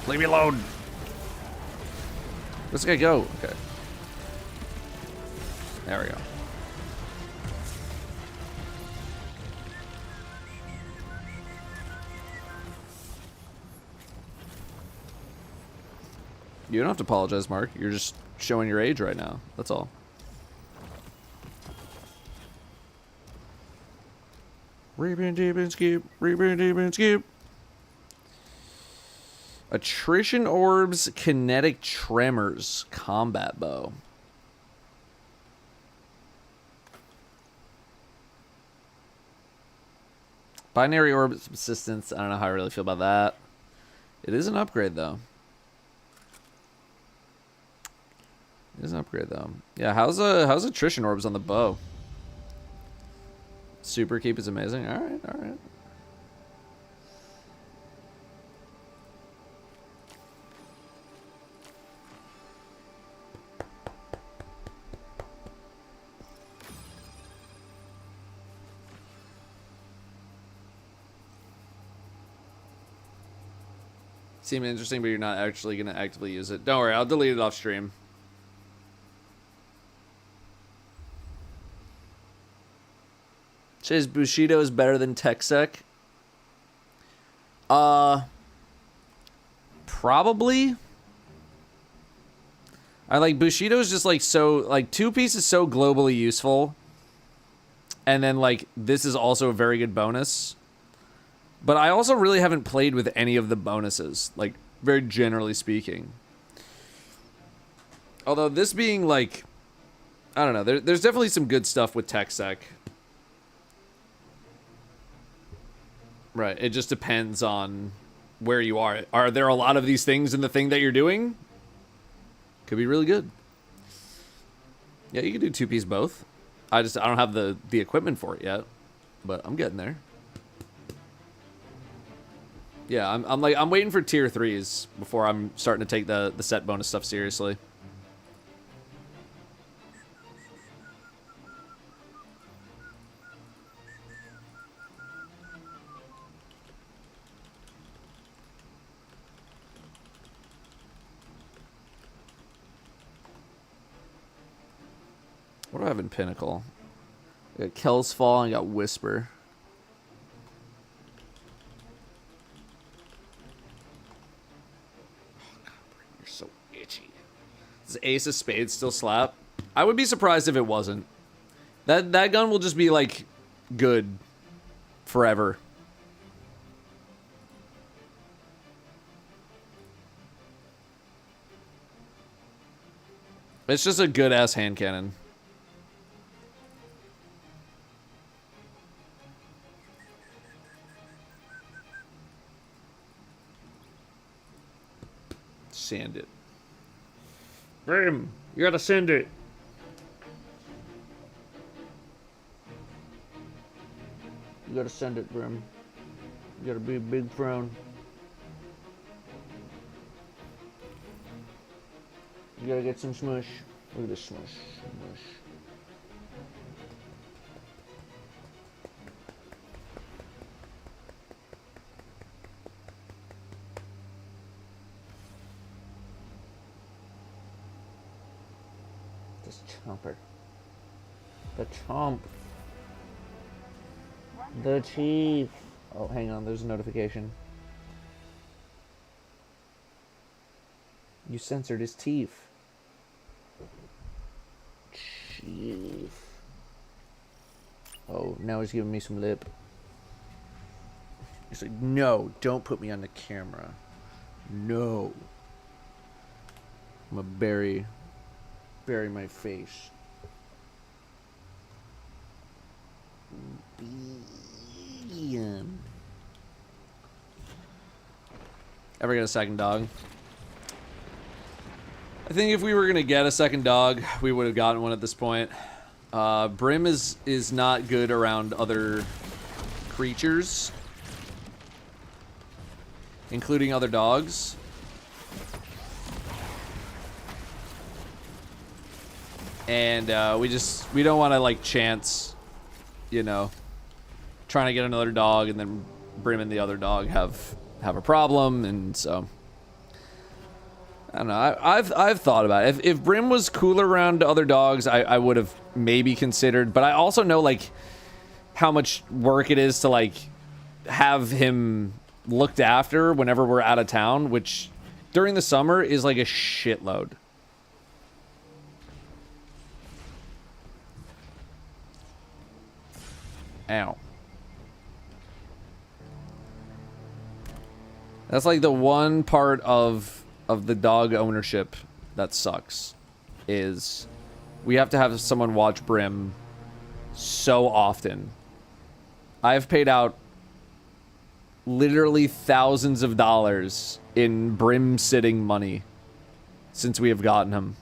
Leave me alone. Where's this guy go? Okay. There we go. You don't have to apologize, Mark. You're just showing your age right now. That's all. Reboot, deep and skip. Reboot, deep and skip. Attrition orbs, kinetic tremors, combat bow. Binary orb subsistence. I don't know how I really feel about that. It is an upgrade though. It is an upgrade though. Yeah, how's attrition orbs on the bow? Super keep is amazing. All right, all right. Seem interesting, but you're not actually going to actively use it. Don't worry, I'll delete it off stream. Says Bushido is better than TechSec. Probably. I like Bushido's just like so like 2-piece is so globally useful. And then like this is also a very good bonus. But I also really haven't played with any of the bonuses, like very generally speaking. Although this being like, I don't know, there's definitely some good stuff with tech sec. Right, it just depends on where you are. Are there a lot of these things in the thing that you're doing? Could be really good. Yeah, you can do 2-piece both. I don't have the equipment for it yet, but I'm getting there. Yeah, I'm waiting for tier 3s before I'm starting to take the set bonus stuff seriously. What do I have in Pinnacle? I got Kel's Fall and I got Whisper. Oh, God, you're so itchy. Does Ace of Spades still slap? I would be surprised if it wasn't. That gun will just be, like, good forever. It's just a good-ass hand cannon. Sand it. Brim, you gotta send it. You gotta send it, Brim. You gotta be a big throne. You gotta get some smush. Look at this smush. Smush. This chomper. The chomp. The chief. Oh, hang on. There's a notification. You censored his teeth. Chief. Oh, now he's giving me some lip. He's like, no, don't put me on the camera. No. I'm gonna bury my face. Ever get a second dog? I think if we were gonna get a second dog, we would have gotten one at this point. Brim is not good around other creatures, including other dogs. And we don't want to like chance, you know, trying to get another dog and then Brim and the other dog have a problem, and so I don't know. I've thought about it. If Brim was cooler around other dogs, I would have maybe considered. But I also know like how much work it is to like have him looked after whenever we're out of town, which during the summer is like a shitload. Ow. That's like the one part of the dog ownership that sucks, is we have to have someone watch Brim so often. I've paid out literally thousands of dollars in Brim sitting money since we have gotten him.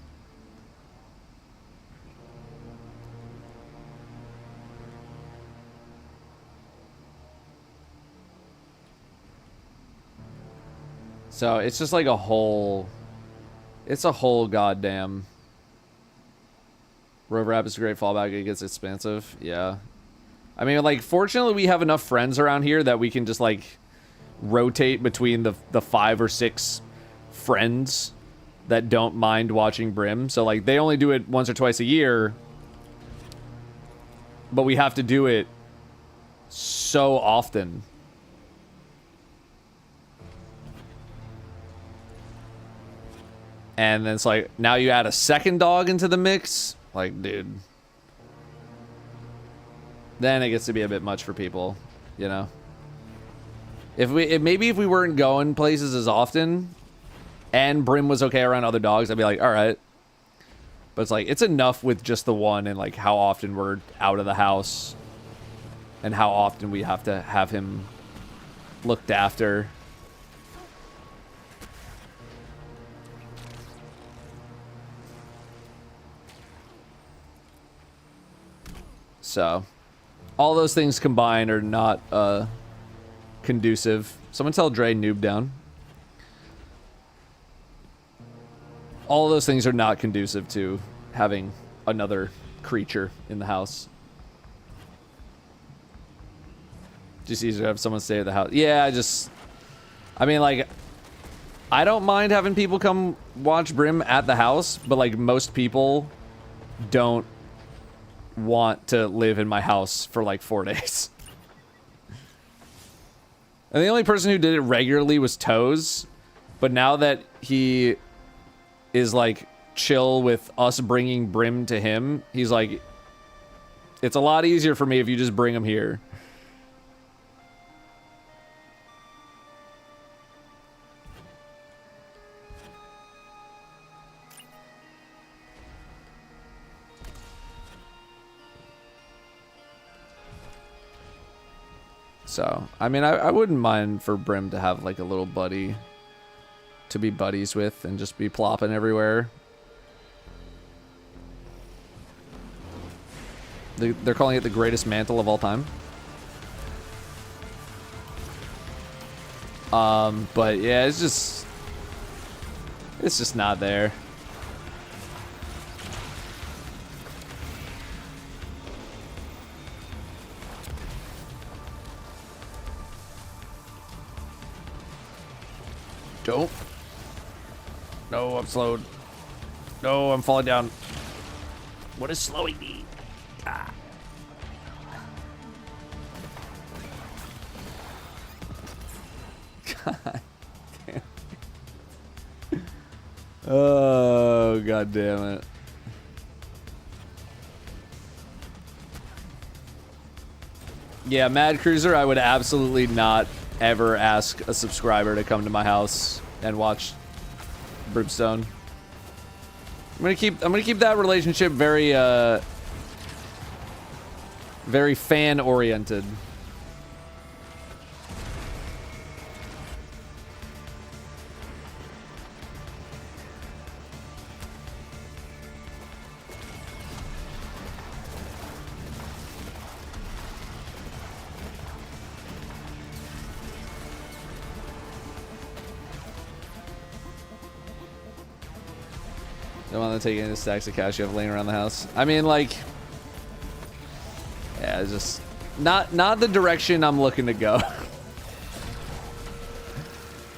So it's just like a whole goddamn. Rover app is a great fallback. It gets expensive. Yeah. I mean, like, fortunately we have enough friends around here that we can just like rotate between the 5 or 6 friends that don't mind watching Brim. So like they only do it once or twice a year, but we have to do it so often. And then it's like, now you add a second dog into the mix. Like, dude. Then it gets to be a bit much for people, you know? Maybe if we weren't going places as often and Brim was okay around other dogs, I'd be like, all right. But it's like, it's enough with just the one and like how often we're out of the house and how often we have to have him looked after. So, all those things combined are not conducive. Someone tell Dre noob down. All those things are not conducive to having another creature in the house. Just easier to have someone stay at the house. Yeah, I mean, like, I don't mind having people come watch Brim at the house, but like most people don't want to live in my house for like 4 days. And the only person who did it regularly was Toes, but now that he is like chill with us bringing Brim to him, he's like, it's a lot easier for me if you just bring him here. So, I mean, I wouldn't mind for Brim to have, like, a little buddy to be buddies with and just be plopping everywhere. They're calling it the greatest mantle of all time. But, yeah, it's just not there. Don't. No, I'm slowed. No, I'm falling down. What is slowing me? Ah. God damn. Oh, God damn it. Yeah, Mad Cruiser, I would absolutely not ever ask a subscriber to come to my house and watch Brimstone. I'm gonna keep that relationship very very fan oriented. Don't want to take any stacks of cash you have laying around the house. I mean, like, yeah, it's just not the direction I'm looking to go.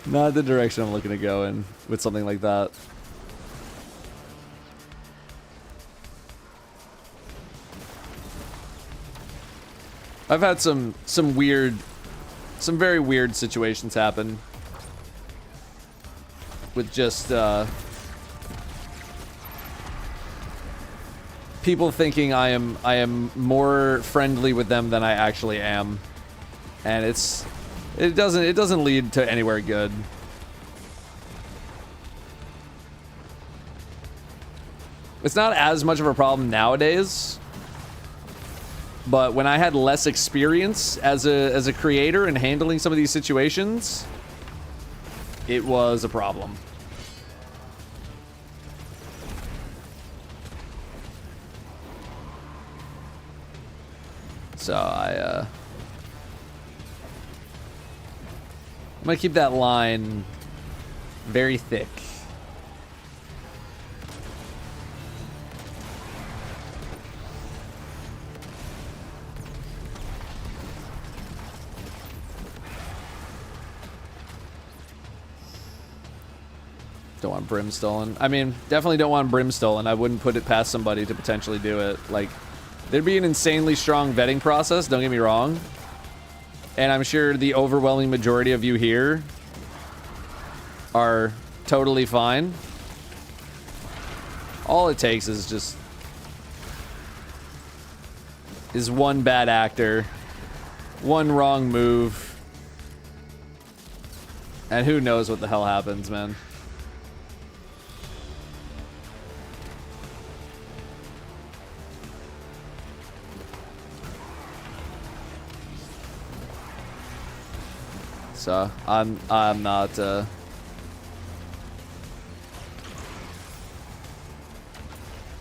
Not the direction I'm looking to go in with something like that. I've had some very weird situations happen with just people thinking I am more friendly with them than I actually am, and it doesn't lead to anywhere good. It's not as much of a problem nowadays, but when I had less experience as a creator and handling some of these situations, it was a problem. So I'm gonna keep that line very thick. Don't want Brim stolen. I mean, definitely don't want Brim stolen. I wouldn't put it past somebody to potentially do it. Like, there'd be an insanely strong vetting process, don't get me wrong. And I'm sure the overwhelming majority of you here are totally fine. All it takes is just one bad actor, one wrong move, and who knows what the hell happens, man. So I'm not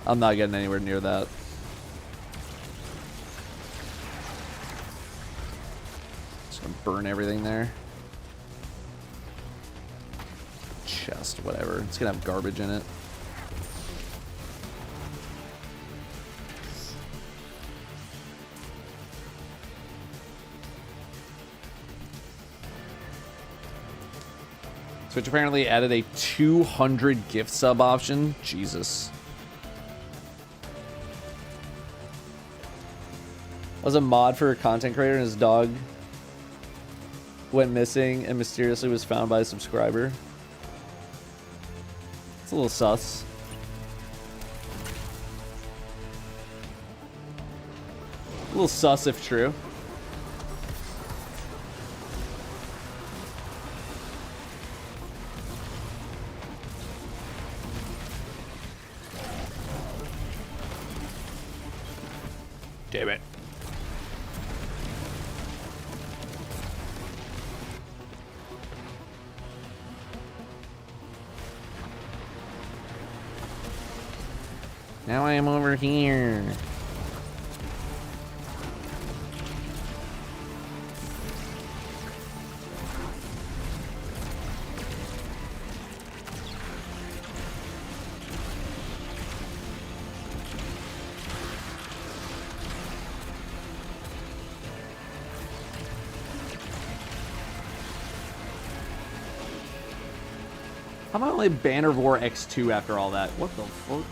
I'm not getting anywhere near that. Just gonna burn everything there. Chest, whatever. It's gonna have garbage in it. Twitch apparently added a 200 gift sub option. Jesus. Was a mod for a content creator and his dog went missing and mysteriously was found by a subscriber. It's a little sus. A little sus if true. Damn it. Now I am over here. How about only Banner of War X2 after all that? What the fuck?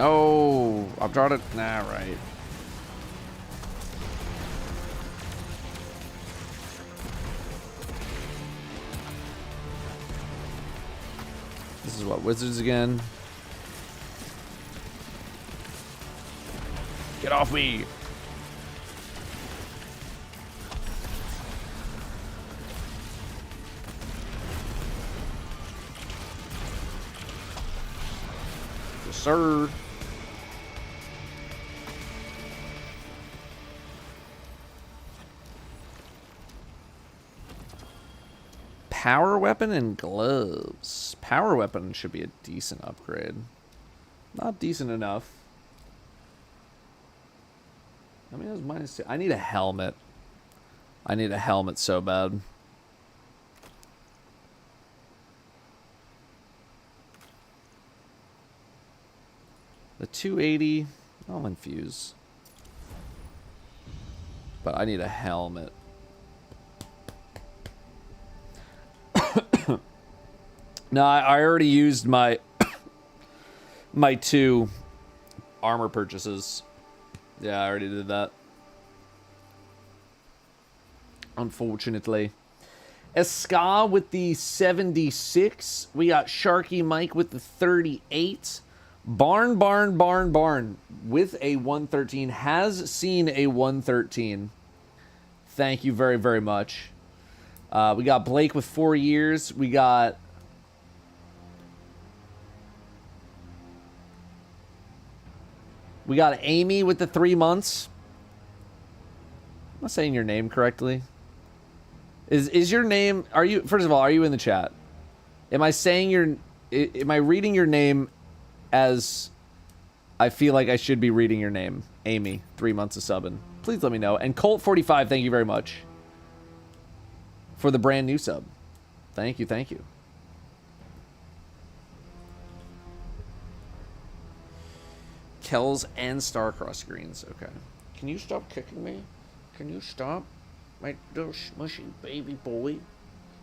Oh, I've drawn it. Nah, right. This is what, wizards again? Get off me! Yes, sir. Power weapon and gloves. Power weapon should be a decent upgrade. Not decent enough. I mean, it was -2. I need a helmet. I need a helmet so bad. The 280, I'll infuse. But I need a helmet. No, I already used my my 2 armor purchases. Yeah, I already did that. Unfortunately. Eska with the 76. We got Sharky Mike with the 38. Barn with a 113. Has seen a 113. Thank you very, very much. We got Blake with 4 years. We got... Amy with the 3 months. Am I saying your name correctly? Is your name... Are you... First of all, are you in the chat? Am I saying your... Am I reading your name as I feel like I should be reading your name? Amy, 3 months of subbing. Please let me know. And Colt45, thank you very much for the brand new sub. Thank you, thank you. Kells and Starcross screens. Okay. Can you stop kicking me? Can you stop? My little smushy baby boy.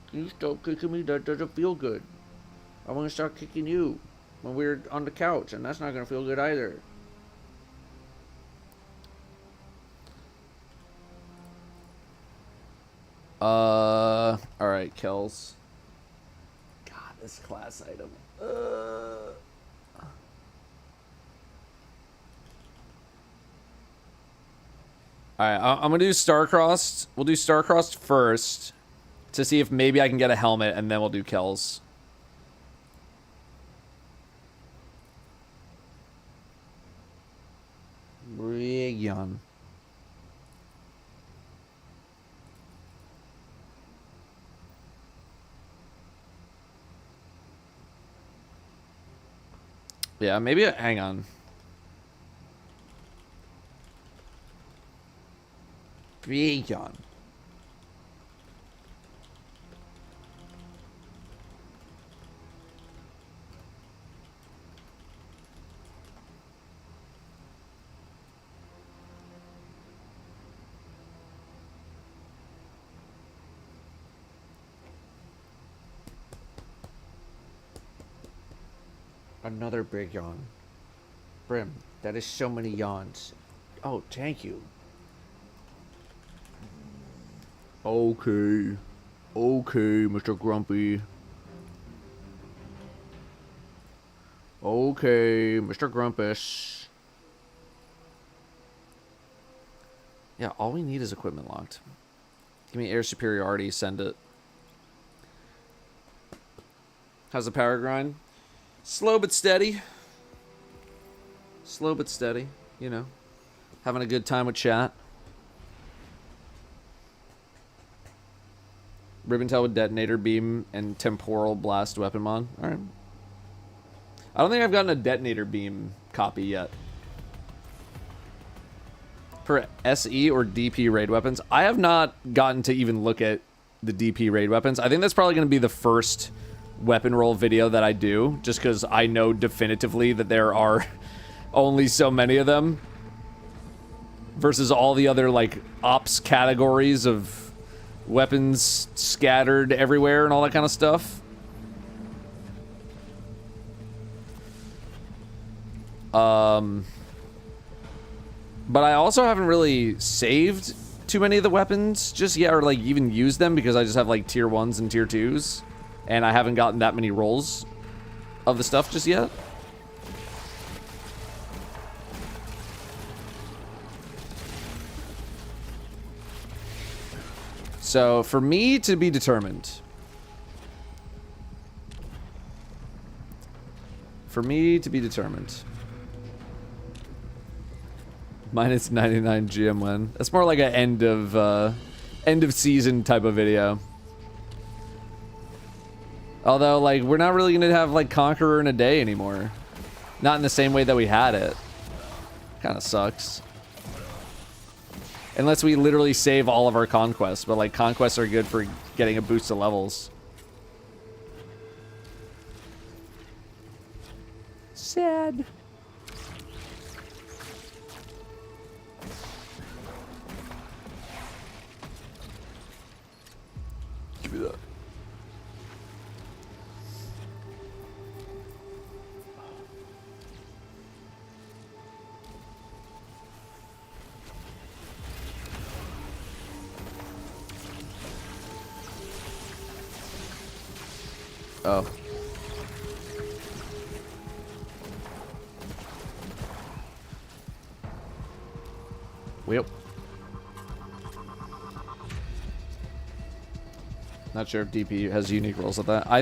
Can you stop kicking me? That doesn't feel good. I want to start kicking you when we're on the couch, and that's not going to feel good either. All right, kills. God, this class item. All right, I'm gonna do Star-Crossed. We'll do Star-Crossed first to see if maybe I can get a helmet, and then we'll do kills. Region. Yeah, maybe. Hang on. Region. Another big yawn. Brim, that is so many yawns. Oh, thank you. Okay. Okay, Mr. Grumpy. Okay, Mr. Grumpus. Yeah, all we need is equipment locked. Give me air superiority, send it. How's the power grind? Slow but steady. Slow but steady, you know. Having a good time with chat. Ribbon-tail with detonator beam and temporal blast weapon mod. Alright. I don't think I've gotten a detonator beam copy yet. For SE or DP raid weapons, I have not gotten to even look at the DP raid weapons. I think that's probably going to be the first weapon roll video that I do, just because I know definitively that there are only so many of them versus all the other like ops categories of weapons scattered everywhere and all that kind of stuff. But I also haven't really saved too many of the weapons just yet, or like even used them, because I just have like tier 1s and tier 2s. And I haven't gotten that many rolls of the stuff just yet. So, for me to be determined. For me to be determined. Minus 99 GM win. That's more like an end of season type of video. Although, like, we're not really going to have, like, Conqueror in a day anymore. Not in the same way that we had it. Kind of sucks. Unless we literally save all of our conquests. But, like, conquests are good for getting a boost of levels. Sad. Give me that. Oh. Yep. Not sure if DP has unique rolls with that. I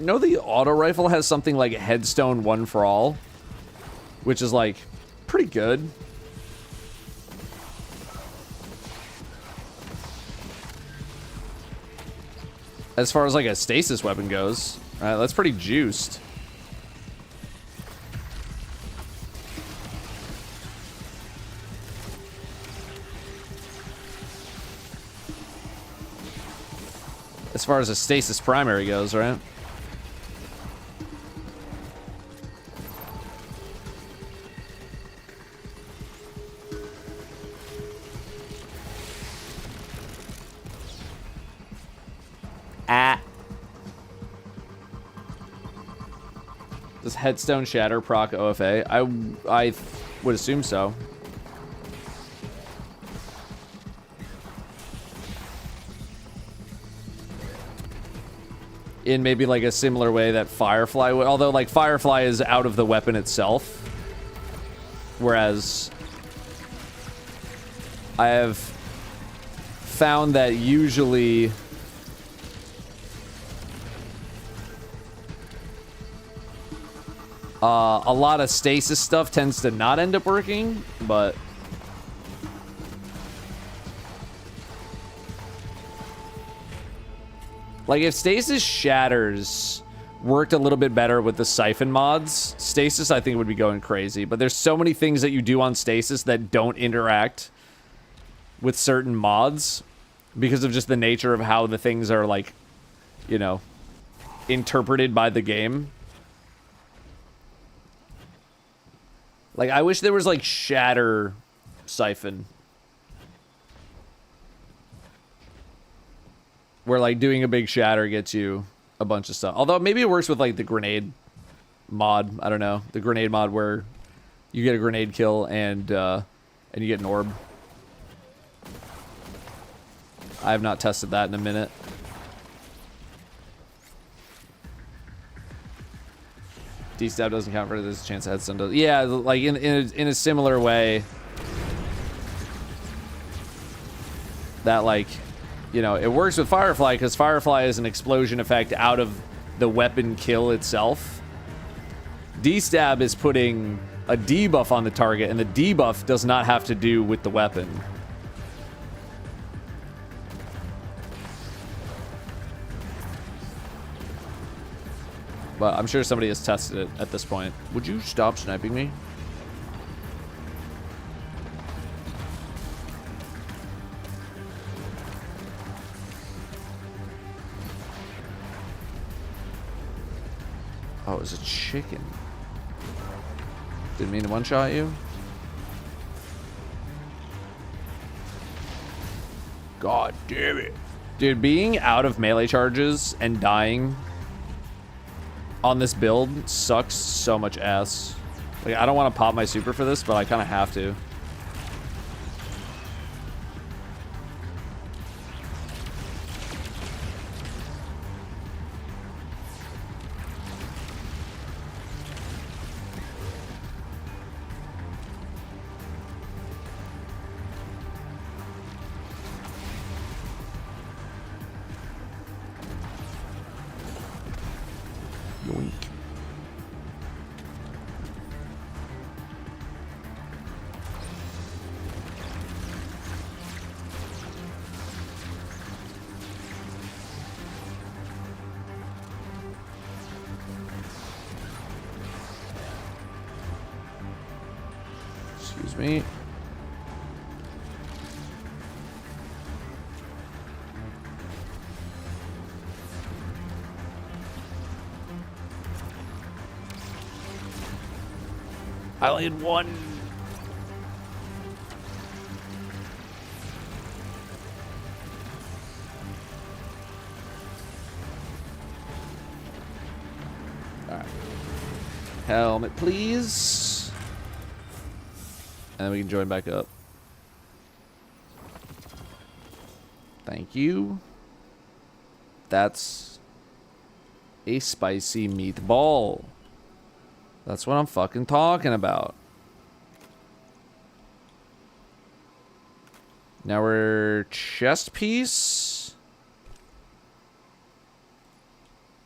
know the auto rifle has something like Headstone 1 for all, which is like pretty good. As far as like a stasis weapon goes, right? That's pretty juiced. As far as a stasis primary goes, right? Does Headstone Shatter proc OFA? I would assume so. in maybe like a similar way that Firefly would. Although like Firefly is out of the weapon itself, whereas I have found that usually a lot of stasis stuff tends to not end up working, but like if stasis shatters worked a little bit better with the siphon mods, stasis I think would be going crazy. But there's so many things that you do on stasis that don't interact with certain mods because of just the nature of how the things are, like, you know, interpreted by the game. Like, I wish there was, like, shatter siphon. Where, like, doing a big shatter gets you a bunch of stuff. Although, maybe it works with, like, the grenade mod. I don't know. The grenade mod where you get a grenade kill and you get an orb. I have not tested that in a minute. D-stab doesn't count for this chance headstone does. Yeah, like in a similar way. That, like, you know, it works with Firefly because Firefly is an explosion effect out of the weapon kill itself. D-stab is putting a debuff on the target, and the debuff does not have to do with the weapon. But I'm sure somebody has tested it at this point. Would you stop sniping me? Oh, it was a chicken. Didn't mean to one-shot you. God damn it. Dude, being out of melee charges and dying on this build sucks so much ass. Like, I don't want to pop my super for this, but I kind of have to. Yoink. Excuse me. I only had one. All right. Helmet, please. And then we can join back up. Thank you. That's a spicy meatball. That's what I'm fucking talking about. Now we're chest piece.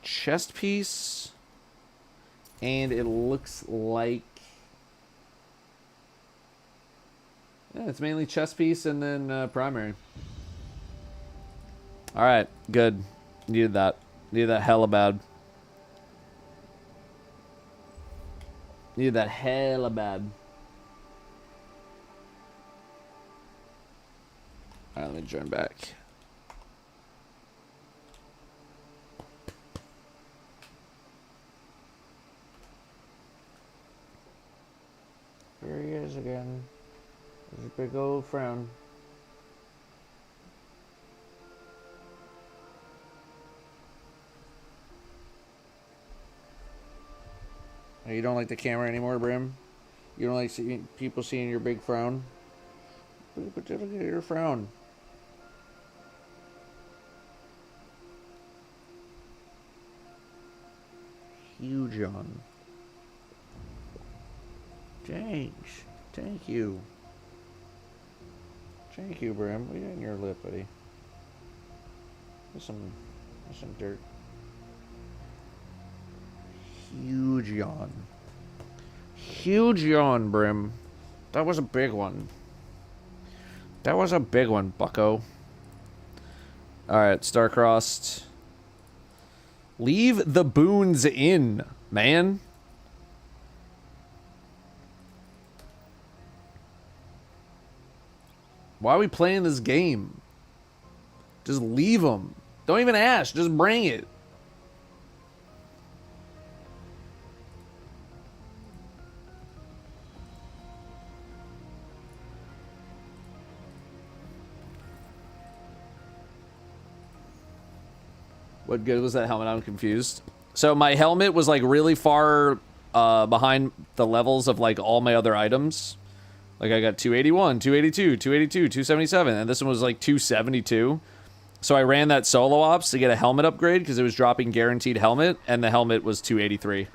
Chest piece. And it looks like... yeah, it's mainly chest piece and then primary. Alright, good. Needed that. Needed that hella bad. Needed that hella bad. Alright, let me join back. Here he is again. There's a big old frown. Oh, you don't like the camera anymore, Brim? You don't like people seeing your big frown? Look at your frown. Huge yawn. Thanks. Thank you. Thank you, Brim. We got in your lip, buddy. There's some dirt. Huge yawn. Huge yawn, Brim. That was a big one. That was a big one, bucko. Alright, star-crossed. Leave the boons in, man. Why are we playing this game? Just leave them. Don't even ask. Just bring it. What good was that helmet? I'm confused. So my helmet was like really far behind the levels of like all my other items. Like I got 281, 282, 282, 277, and this one was like 272. So I ran that solo ops to get a helmet upgrade because it was dropping guaranteed helmet, and the helmet was 283.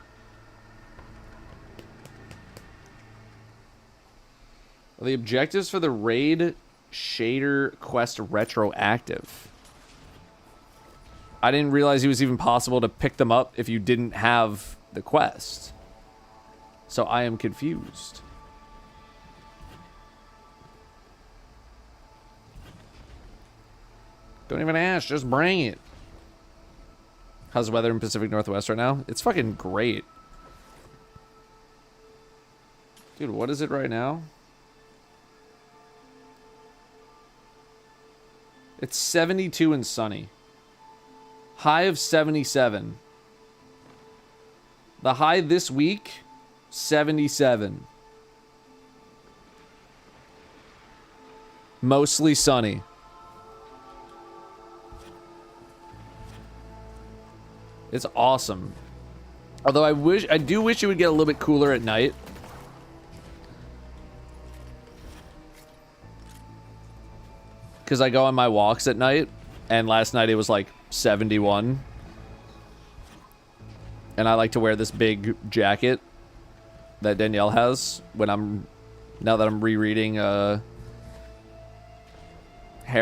Are the objectives for the raid shader quest retroactive? I didn't realize it was even possible to pick them up if you didn't have the quest. So I am confused. Don't even ask, just bring it. How's the weather in Pacific Northwest right now? It's fucking great. Dude, what is it right now? It's 72 and sunny. High of 77. The high this week, 77. Mostly sunny. It's awesome. Although I do wish it would get a little bit cooler at night. Because I go on my walks at night, and last night it was like 71. And I like to wear this big jacket that Danielle has when now that I'm rereading Hair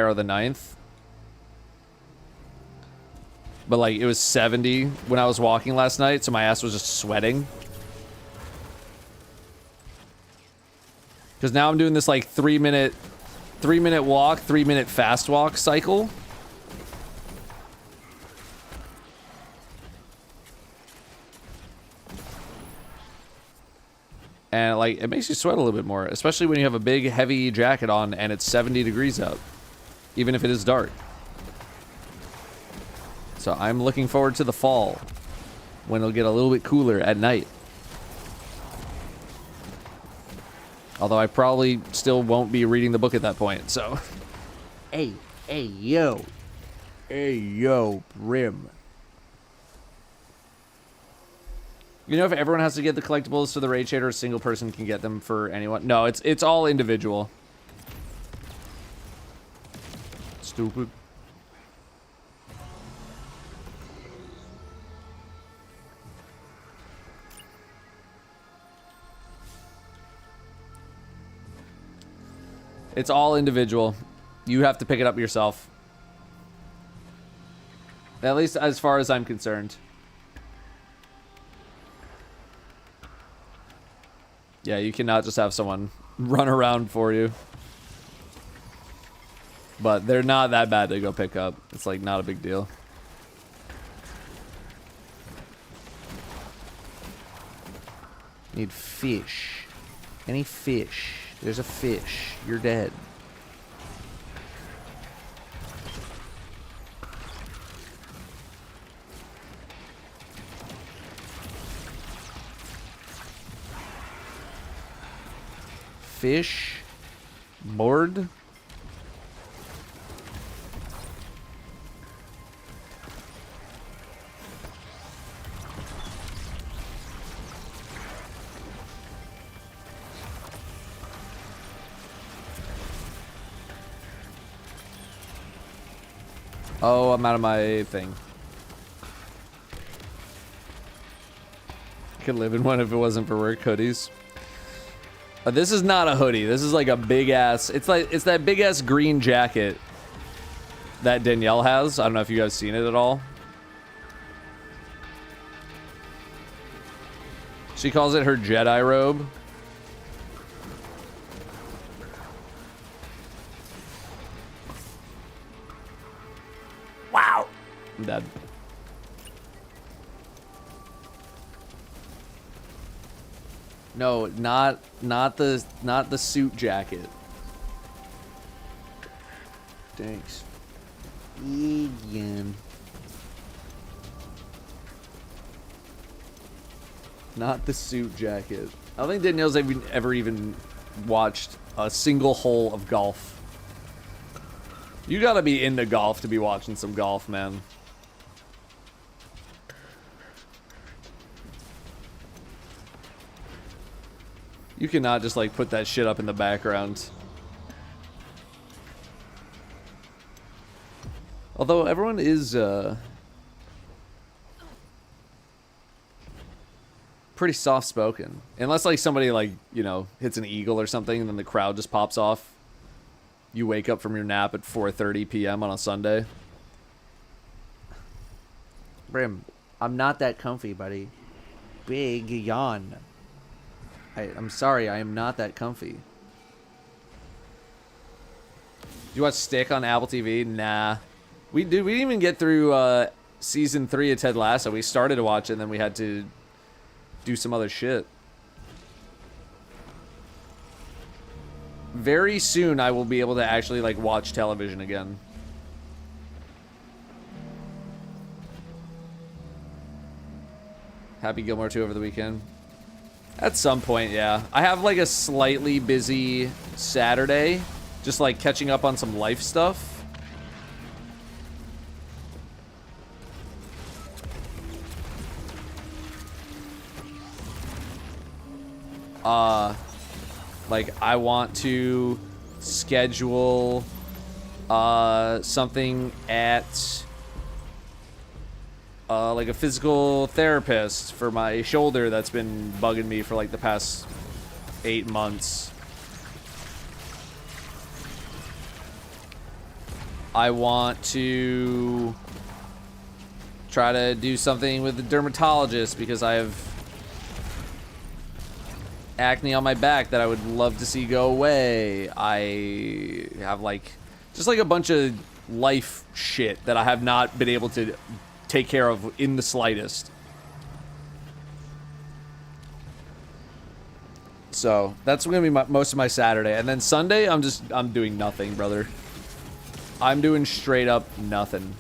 of the Ninth. But like it was 70 when I was walking last night, so my ass was just sweating. Because now I'm doing this like 3-minute walk, 3-minute fast walk cycle. And like it makes you sweat a little bit more, especially when you have a big heavy jacket on and it's 70 degrees out, even if it is dark. So I'm looking forward to the fall when it'll get a little bit cooler at night. Although I probably still won't be reading the book at that point, so. Hey, yo. Hey, yo, Brim. You know if everyone has to get the collectibles to the raid shader, a single person can get them for anyone? No, it's all individual. Stupid. It's all individual. You have to pick it up yourself. At least as far as I'm concerned. Yeah, you cannot just have someone run around for you. But they're not that bad to go pick up. It's like not a big deal. Need fish. Any fish? There's a fish. You're dead. Fish. Board. Oh, I'm out of my thing. Could live in one if it wasn't for work. Hoodies. This is not a hoodie. This is like a big ass. It's that big ass green jacket that Danielle has. I don't know if you guys seen it at all. She calls it her Jedi robe. Wow. I'm dead. No, not the suit jacket. Thanks. Again. Not the suit jacket. I don't think Danielle's ever even watched a single hole of golf. You gotta be into golf to be watching some golf, man. You cannot just like put that shit up in the background. Although everyone is pretty soft spoken. Unless like somebody like, you know, hits an eagle or something and then the crowd just pops off. You wake up from your nap at 4:30 p.m. on a Sunday. Brim, I'm not that comfy, buddy. Big yawn. I'm sorry, I am not that comfy. You watch Stick on Apple TV? Nah. We didn't even get through season 3 of Ted Lasso. We started to watch it and then we had to do some other shit. Very soon I will be able to actually like watch television again. Happy Gilmore 2 over the weekend. At some point, yeah. I have like a slightly busy Saturday, just like catching up on some life stuff. Like I want to schedule something at like a physical therapist for my shoulder that's been bugging me for like the past 8 months. I want to try to do something with the dermatologist because I have acne on my back that I would love to see go away. I have like just like a bunch of life shit that I have not been able to take care of in the slightest. So that's gonna be most of my Saturday, and then Sunday I'm doing nothing, brother. I'm doing straight up nothing.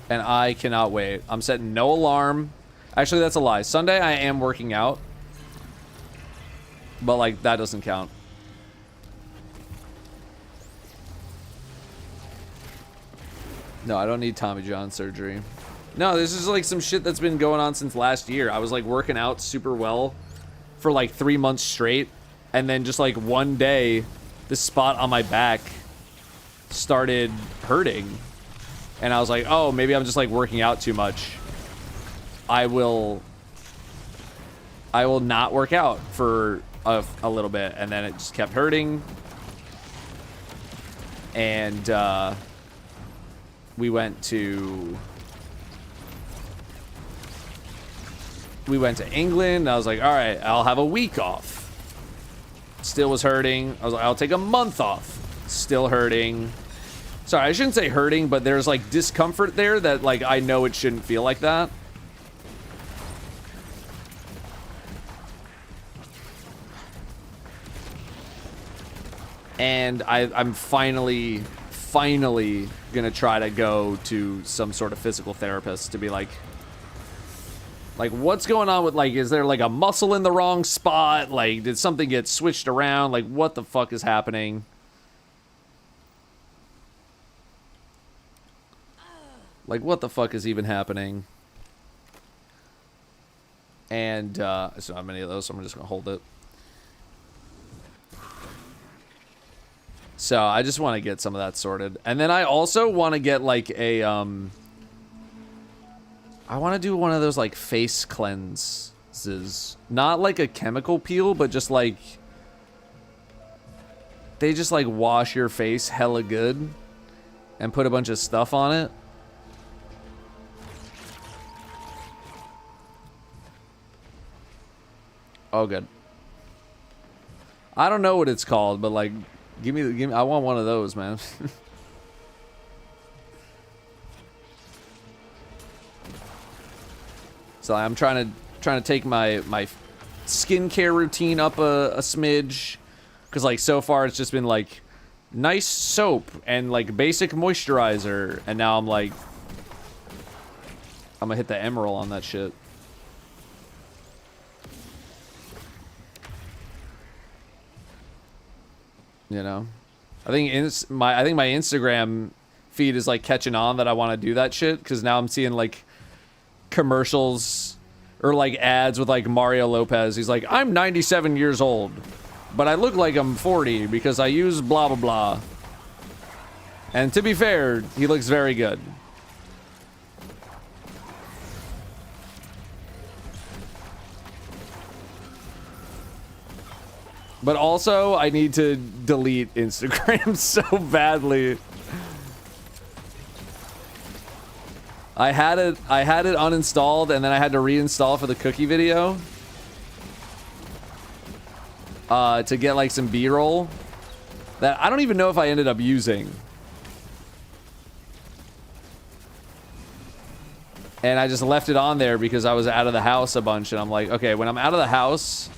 And I cannot wait. I'm setting no alarm. Actually, that's a lie. Sunday, I am working out. But, like, that doesn't count. No, I don't need Tommy John surgery. No, this is, like, some shit that's been going on since last year. I was, like, working out super well for, like, 3 months straight. And then just, like, one day, this spot on my back started hurting. And I was like, oh, maybe I'm just, like, working out too much. I will not work out for a little bit. And then it just kept hurting. And we went to England. I was like, all right, I'll have a week off. Still was hurting. I was like, I'll take a month off. Still hurting. Sorry, I shouldn't say hurting, but there's like discomfort there that like I know it shouldn't feel like that. And I'm finally gonna try to go to some sort of physical therapist to be like what's going on with, like, is there like a muscle in the wrong spot? Like, did something get switched around? Like, what the fuck is happening? Like, what the fuck is even happening? And, so not many of those, so I'm just gonna hold it. So I just want to get some of that sorted. And then I also want to get like a, I want to do one of those like face cleanses. Not like a chemical peel, but just like, they just like wash your face hella good and put a bunch of stuff on it. Oh, good. I don't know what it's called, but like, give me. I want one of those, man. So I'm trying to take my skincare routine up a smidge, because like so far it's just been like nice soap and like basic moisturizer, and now I'm like, I'm gonna hit the emerald on that shit. You know, I think my Instagram feed is like catching on that I want to do that shit, because now I'm seeing like commercials or like ads with like Mario Lopez. He's like, I'm 97 years old, but I look like I'm 40 because I use blah blah blah. And to be fair, he looks very good. But also, I need to delete Instagram so badly. I had it uninstalled, and then I had to reinstall for the cookie video. To get like some B-roll that I don't even know if I ended up using. And I just left it on there because I was out of the house a bunch, and I'm like, okay, when I'm out of the house,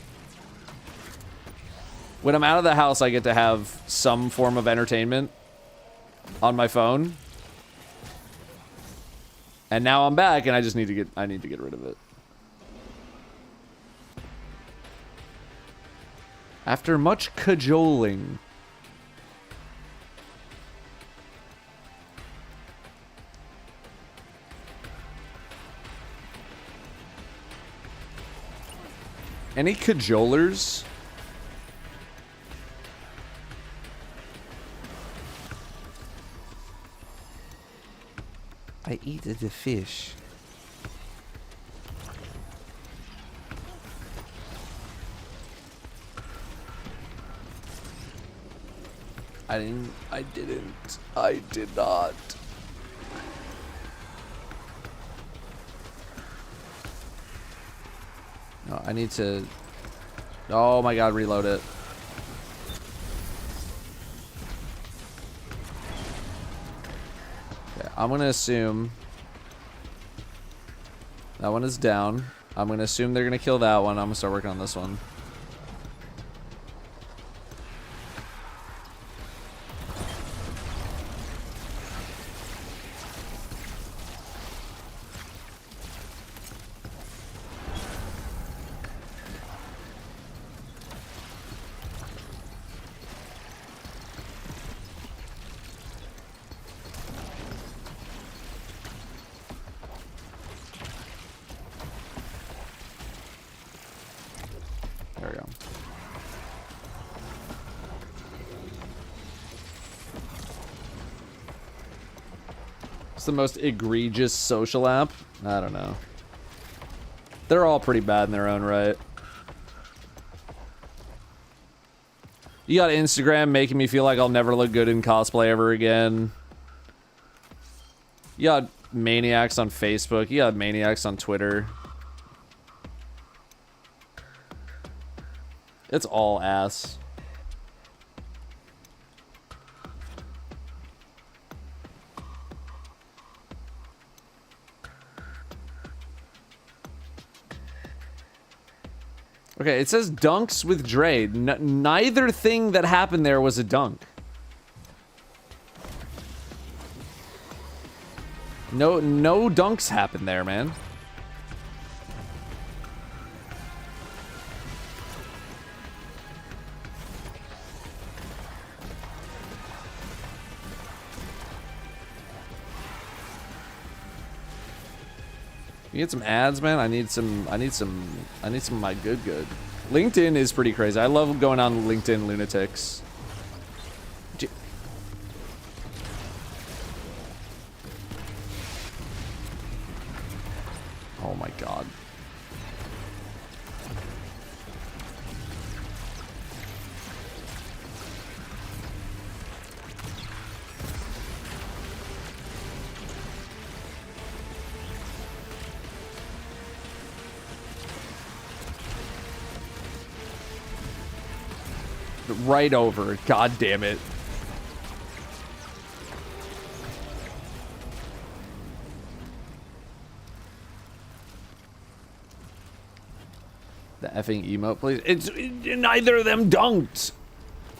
I get to have some form of entertainment on my phone. And now I'm back, and I need to get rid of it. After much cajoling. Any cajolers? I eat the fish. I did not. No, I need to... Oh my god, reload it. Okay, I'm gonna assume... That one is down. I'm gonna assume they're gonna kill that one. I'm gonna start working on this one. There we go. It's the most egregious social app? I don't know. They're all pretty bad in their own right. You got Instagram making me feel like I'll never look good in cosplay ever again. You got maniacs on Facebook. You got maniacs on Twitter. It's all ass. Okay, it says dunks with Dre. Neither thing that happened there was a dunk. No dunks happened there, man. You get some ads, man. I need some of my good. LinkedIn is pretty crazy. I love going on LinkedIn lunatics. Oh my god. Right over. God damn it. The effing emote, please. Neither of them dunked.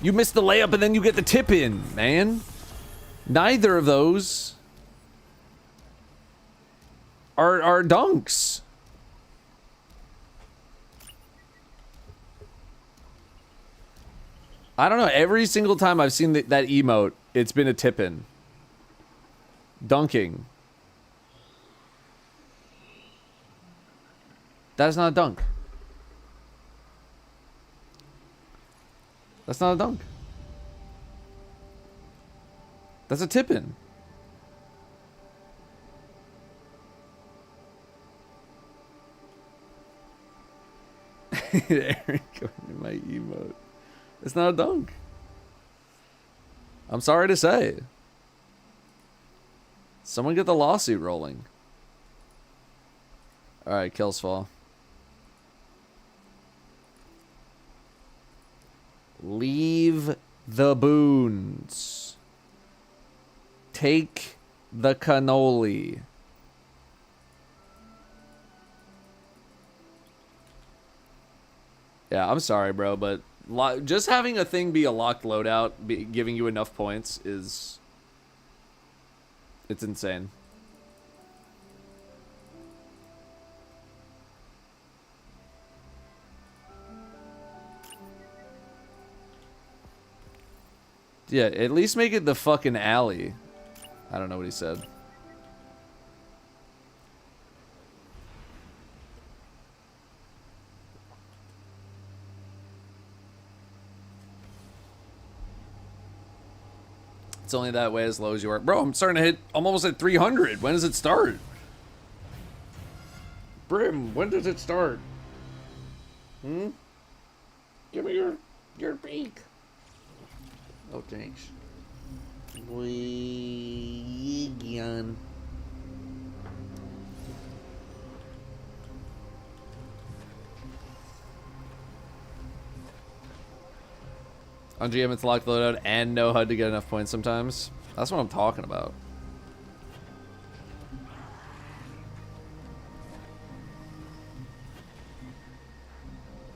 You missed the layup and then you get the tip in, man. Neither of those are dunks. I don't know. Every single time I've seen that emote, it's been a tip in. Dunking. That is not a dunk. That's not a dunk. That's a tip in. Aaron going to my emote. It's not a dunk. I'm sorry to say. Someone get the lawsuit rolling. Alright, kills fall. Leave the boons. Take the cannoli. Yeah, I'm sorry, bro, but just having a thing be a locked loadout, giving you enough points is... It's insane. Yeah, at least make it the fucking alley. I don't know what he said. It's only that way as low as you are. Bro, I'm starting to hit... I'm almost at 300. When does it start? Brim, when does it start? Hmm? Give me your beak. Oh, thanks. Wigan. On GM, it's locked loadout and no HUD to get enough points sometimes. That's what I'm talking about.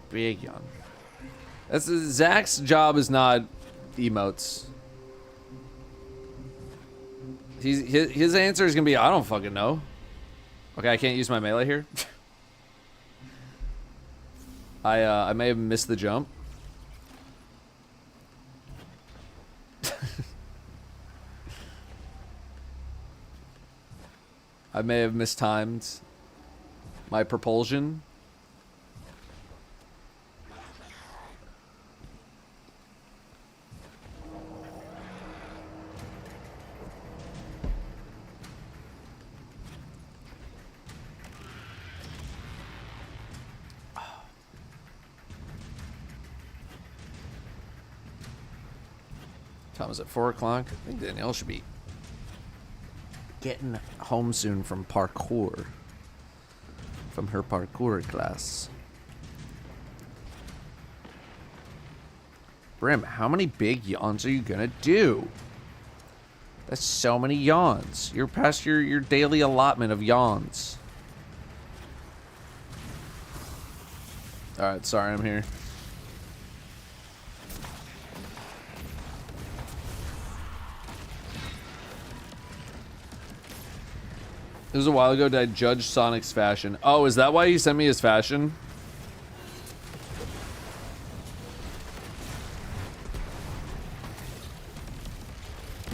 Big young. That's Zach's job is not emotes. His answer is gonna be I don't fucking know. Okay, I can't use my melee here. I may have missed the jump. I may have mistimed my propulsion. Time is at 4 o'clock. I think Danielle should be getting home soon from parkour. From her parkour class. Brim, how many big yawns are you gonna do? That's so many yawns. You're past your daily allotment of yawns. Alright, sorry I'm here. It was a while ago. Did I judge Sonic's fashion? Oh, is that why he sent me his fashion?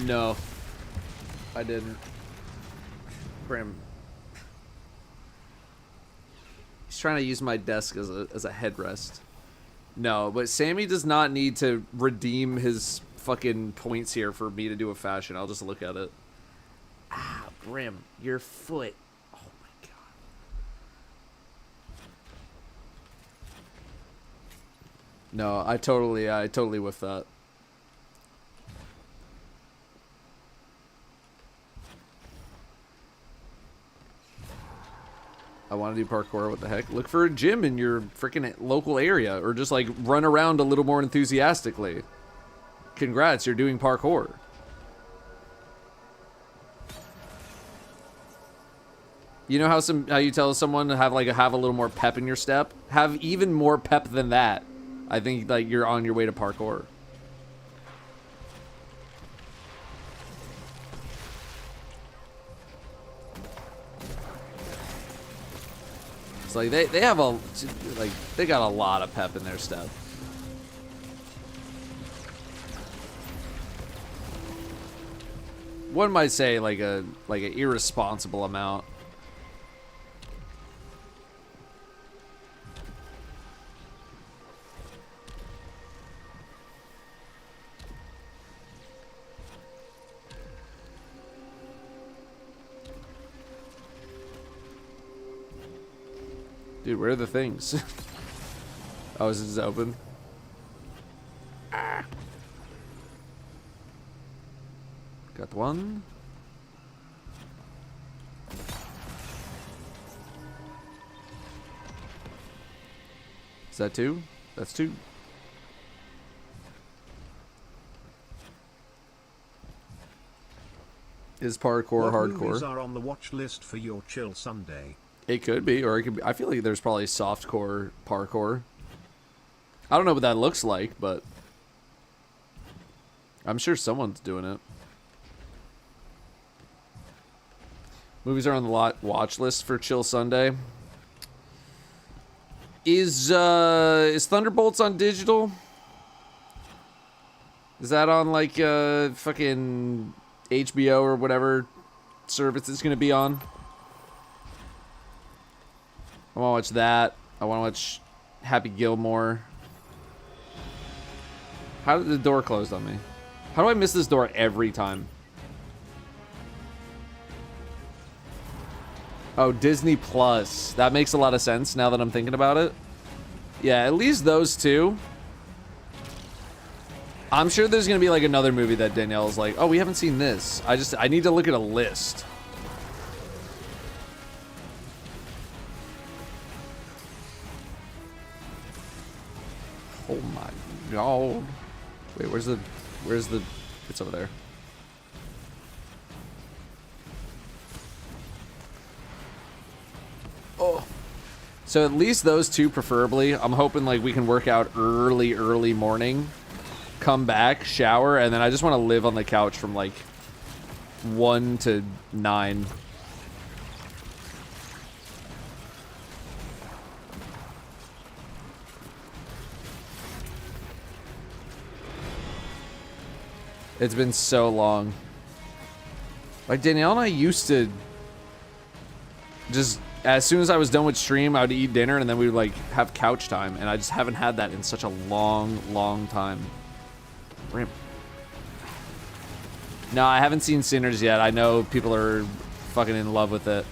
No, I didn't. Brim. He's trying to use my desk as a headrest. No, but Sammy does not need to redeem his fucking points here for me to do a fashion. I'll just look at it. Ah, Brim, your foot. Oh my god. No, I totally whiffed that. I want to do parkour. What the heck? Look for a gym in your freaking local area, or just like run around a little more enthusiastically. Congrats, you're doing parkour. You know how you tell someone to have a little more pep in your step? Have even more pep than that. I think like you're on your way to parkour. It's like they have they got a lot of pep in their step. One might say like an irresponsible amount. Dude, where are the things? Oh, is this open? Ah. Got one. Is that two? That's two. Is parkour what hardcore? Movies are on the watch list for your chill Sunday? It could be, or it could be. I feel like there's probably softcore parkour. I don't know what that looks like, but I'm sure someone's doing it. Movies are on the watch list for Chill Sunday. Is Thunderbolts on digital? Is that on like fucking HBO or whatever service it's gonna be on? I want to watch that. I want to watch Happy Gilmore. How did the door close on me? How do I miss this door every time? Oh, Disney Plus. That makes a lot of sense now that I'm thinking about it. Yeah, at least those two. I'm sure there's going to be like another movie that Danielle's like, oh, we haven't seen this. I need to look at a list. Oh my god. Wait, where's the, it's over there. Oh. So at least those two preferably. I'm hoping like we can work out early morning, come back, shower, and then I just want to live on the couch from like 1 to 9. It's been so long. Like Danielle and I used to just, as soon as I was done with stream, I would eat dinner and then we would like have couch time, and I just haven't had that in such a long time. No, I haven't seen Sinners yet. I know people are fucking in love with it.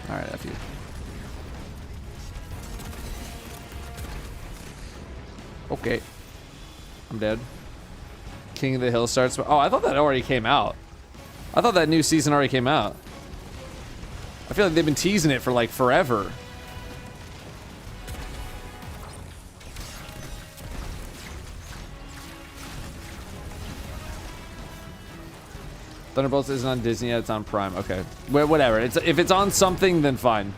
Alright, F you. Okay. I'm dead. King of the Hill starts... Oh, I thought that already came out. I thought that new season already came out. I feel like they've been teasing it for like forever. Thunderbolts isn't on Disney yet, it's on Prime. Okay. Well, whatever. If it's on something, then fine.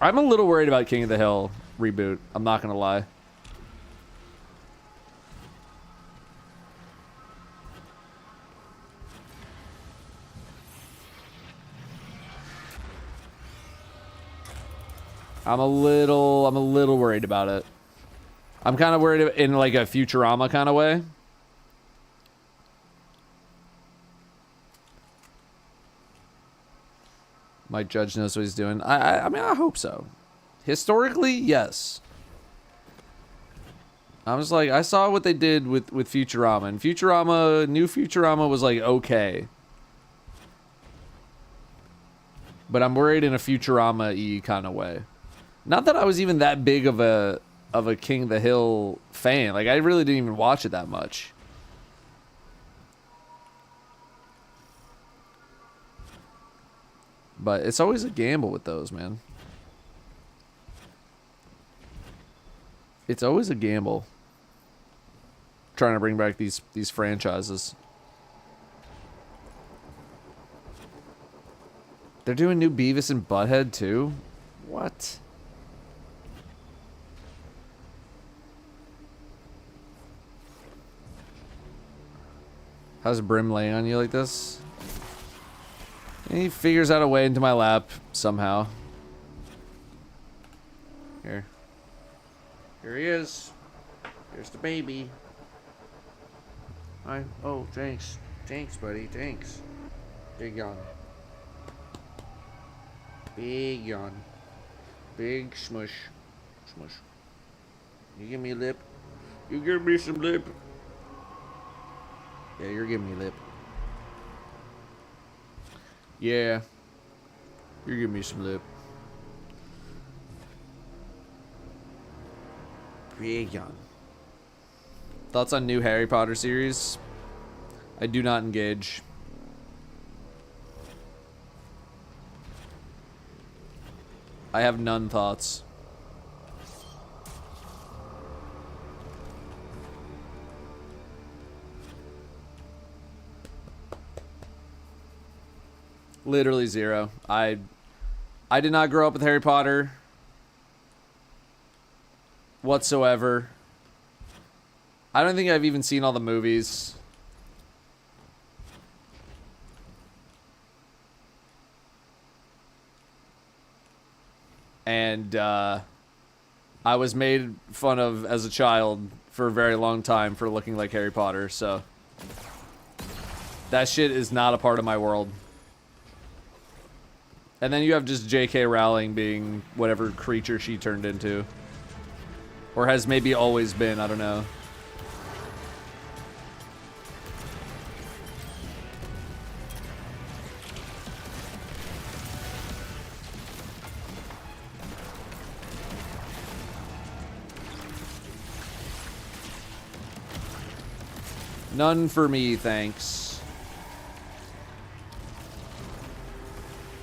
I'm a little worried about King of the Hill reboot. I'm not gonna lie. I'm a little worried about it. I'm kind of worried in like a Futurama kind of way. My judge knows what he's doing. I mean, I hope so. Historically, yes. I was like, I saw what they did with Futurama, and new Futurama was like okay. But I'm worried in a Futurama-y kind of way. Not that I was even that big of a King of the Hill fan. Like, I really didn't even watch it that much. But it's always a gamble with those, man. It's always a gamble. Trying to bring back these franchises. They're doing new Beavis and Butthead too? What? How's Brim laying on you like this? He figures out a way into my lap somehow. Here. Here he is. Here's the baby. Hi. Oh, thanks. Thanks, buddy. Thanks. Big yawn. Big yawn. Big smush. Smush. You give me a lip? You give me some lip? Yeah, you're giving me lip. Yeah. You're giving me some lip. Big yawn. Thoughts on new Harry Potter series? I do not engage. I have none thoughts. Literally zero. I did not grow up with Harry Potter whatsoever. I don't think I've even seen all the movies. And I was made fun of as a child for a very long time for looking like Harry Potter, so that shit is not a part of my world. And then you have just J.K. Rowling being whatever creature she turned into. Or has maybe always been, I don't know. None for me, thanks.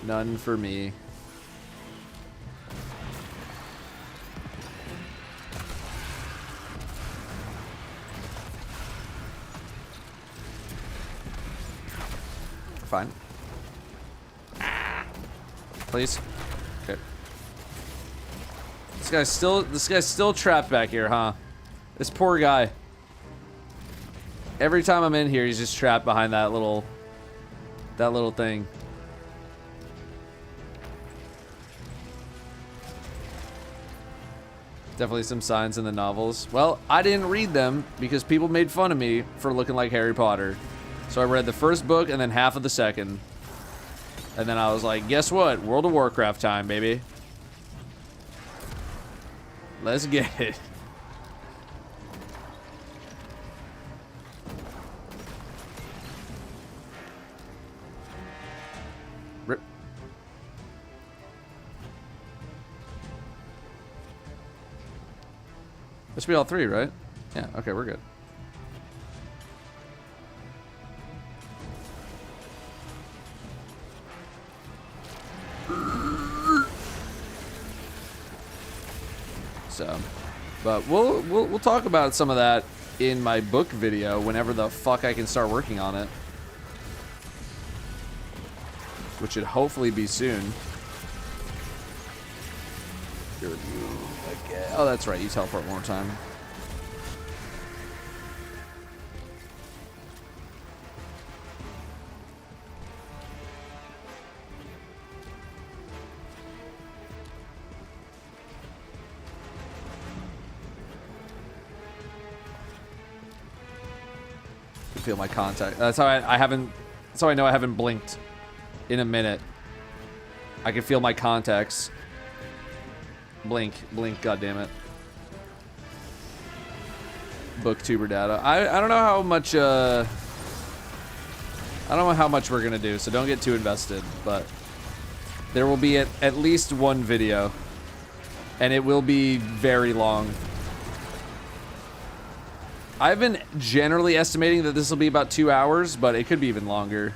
None for me. Fine. Please. Okay. This guy's still trapped back here, huh? This poor guy. Every time I'm in here, he's just trapped behind that little thing. Definitely some signs in the novels. Well, I didn't read them because people made fun of me for looking like Harry Potter. So I read the first book and then half of the second. And then I was like, guess what? World of Warcraft time, baby. Let's get it. Rip. This should be all three, right? Yeah, okay, we're good. So, but we'll talk about some of that in my book video whenever the fuck I can start working on it. Which should hopefully be soon. Your review again. Oh, that's right. You teleport one more time. I feel my contact. That's how I haven't. That's how I know I haven't blinked in a minute. I can feel my contacts. Blink, blink, goddammit. booktuber data. I don't know how much I don't know how much we're gonna do, so don't get too invested, but there will be at least one video, and it will be very long. I've been generally estimating that this will be about 2 hours, but it could be even longer.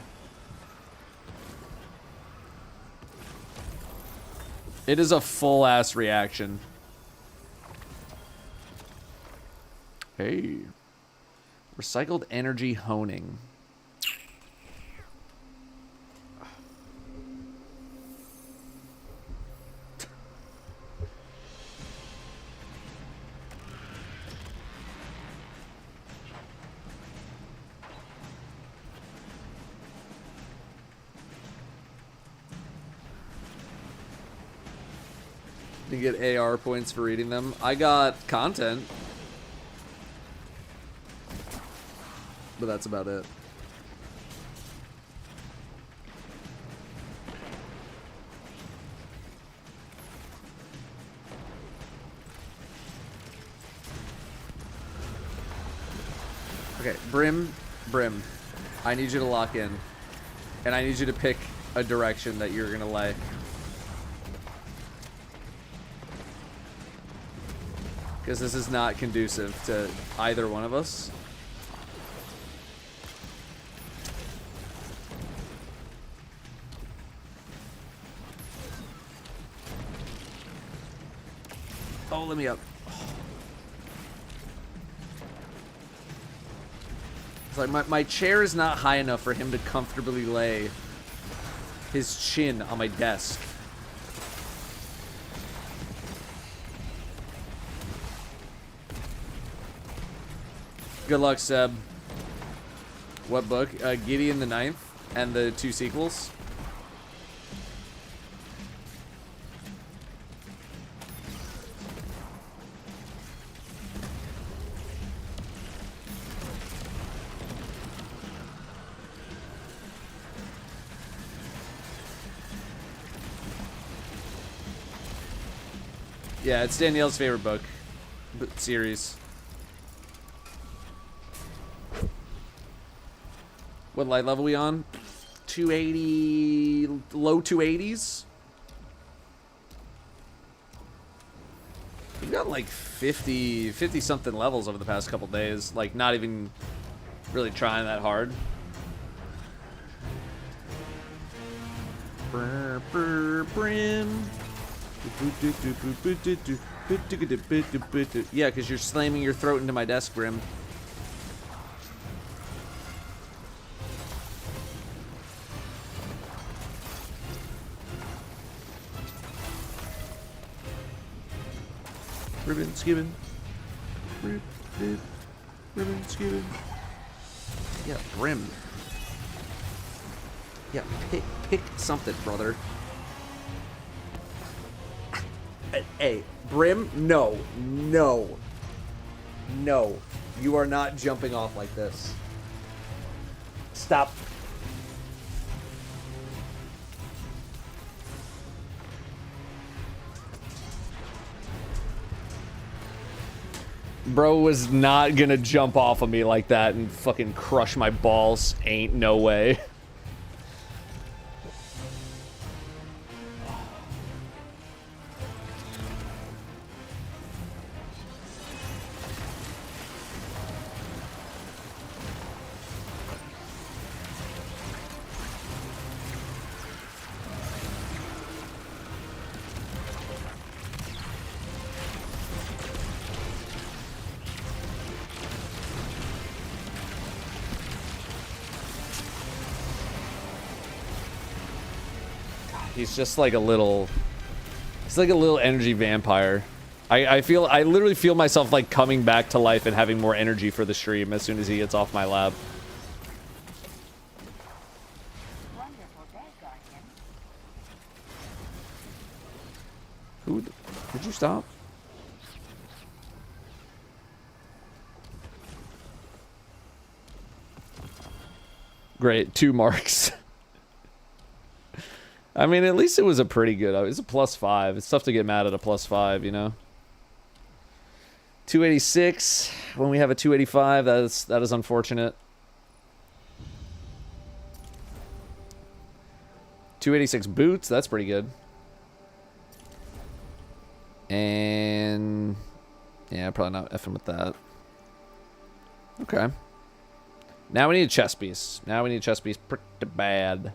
It is a full-ass reaction. Hey. Recycled energy honing. You get AR points for reading them. I got content. But that's about it. Okay, Brim, I need you to lock in. And I need you to pick a direction that you're gonna lay. Because this is not conducive to either one of us. Oh, let me up. It's like my chair is not high enough for him to comfortably lay his chin on my desk. Good luck, Seb. What book? Gideon the Ninth and the 2 sequels. Yeah, it's Danielle's favorite book series. What light level we on? 280, low 280s. We've got like 50 something levels over the past couple days. Like not even really trying that hard. Brim. Yeah, because you're slamming your throat into my desk, Brim. Ribbon skibbing. Ribbon skibbing. Yeah, Brim. Yeah, pick something, brother. Hey, Brim, no. You are not jumping off like this. Stop. Bro was not gonna jump off of me like that and fucking crush my balls. Ain't no way. He's just like a little, he's like a little energy vampire. I literally feel myself like coming back to life and having more energy for the stream as soon as he gets off my lap. Wonderful day, Guardian. Would you stop? Great, 2 marks. I mean, at least it was a pretty good. It's a +5. It's tough to get mad at a +5, you know. 286 when we have a 285. That is unfortunate. 286 boots. That's pretty good. And yeah, probably not effing with that. Okay. Now we need a chest piece. Now we need a chest piece pretty bad.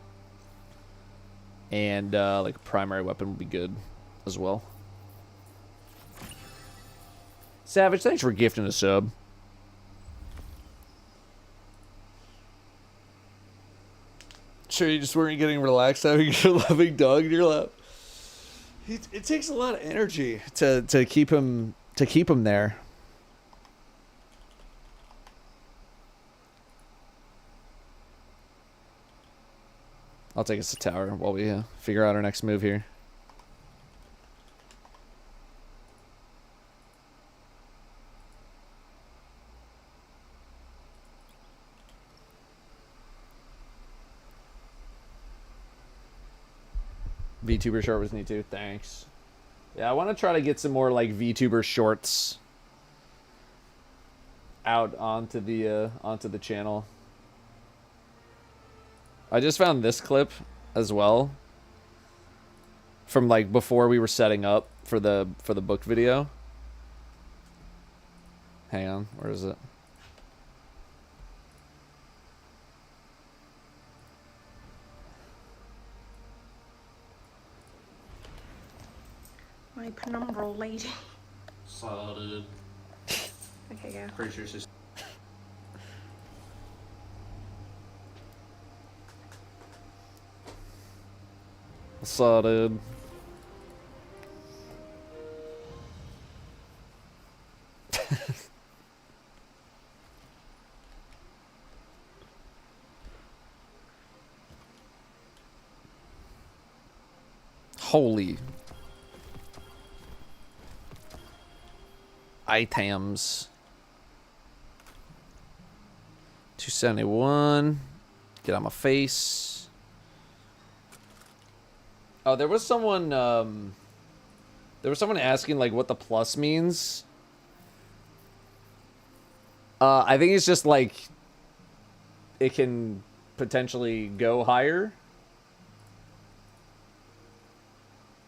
And like a primary weapon would be good as well. Savage, thanks for gifting a sub. Sure, you just weren't getting relaxed having your loving dog in your lap. It takes a lot of energy to keep him there. I'll take us to tower while we figure out our next move here. VTuber short was neat too. Thanks. Yeah, I want to try to get some more like VTuber shorts out onto the channel. I just found this clip as well from like before we were setting up for the book video. Hang on, where is it? My penumbral lady. Solid. Okay, go. Pretty sure she's. Solid. Holy items. 271. Get on my face. Oh, there was someone asking like what the plus means. I think it's just like it can potentially go higher.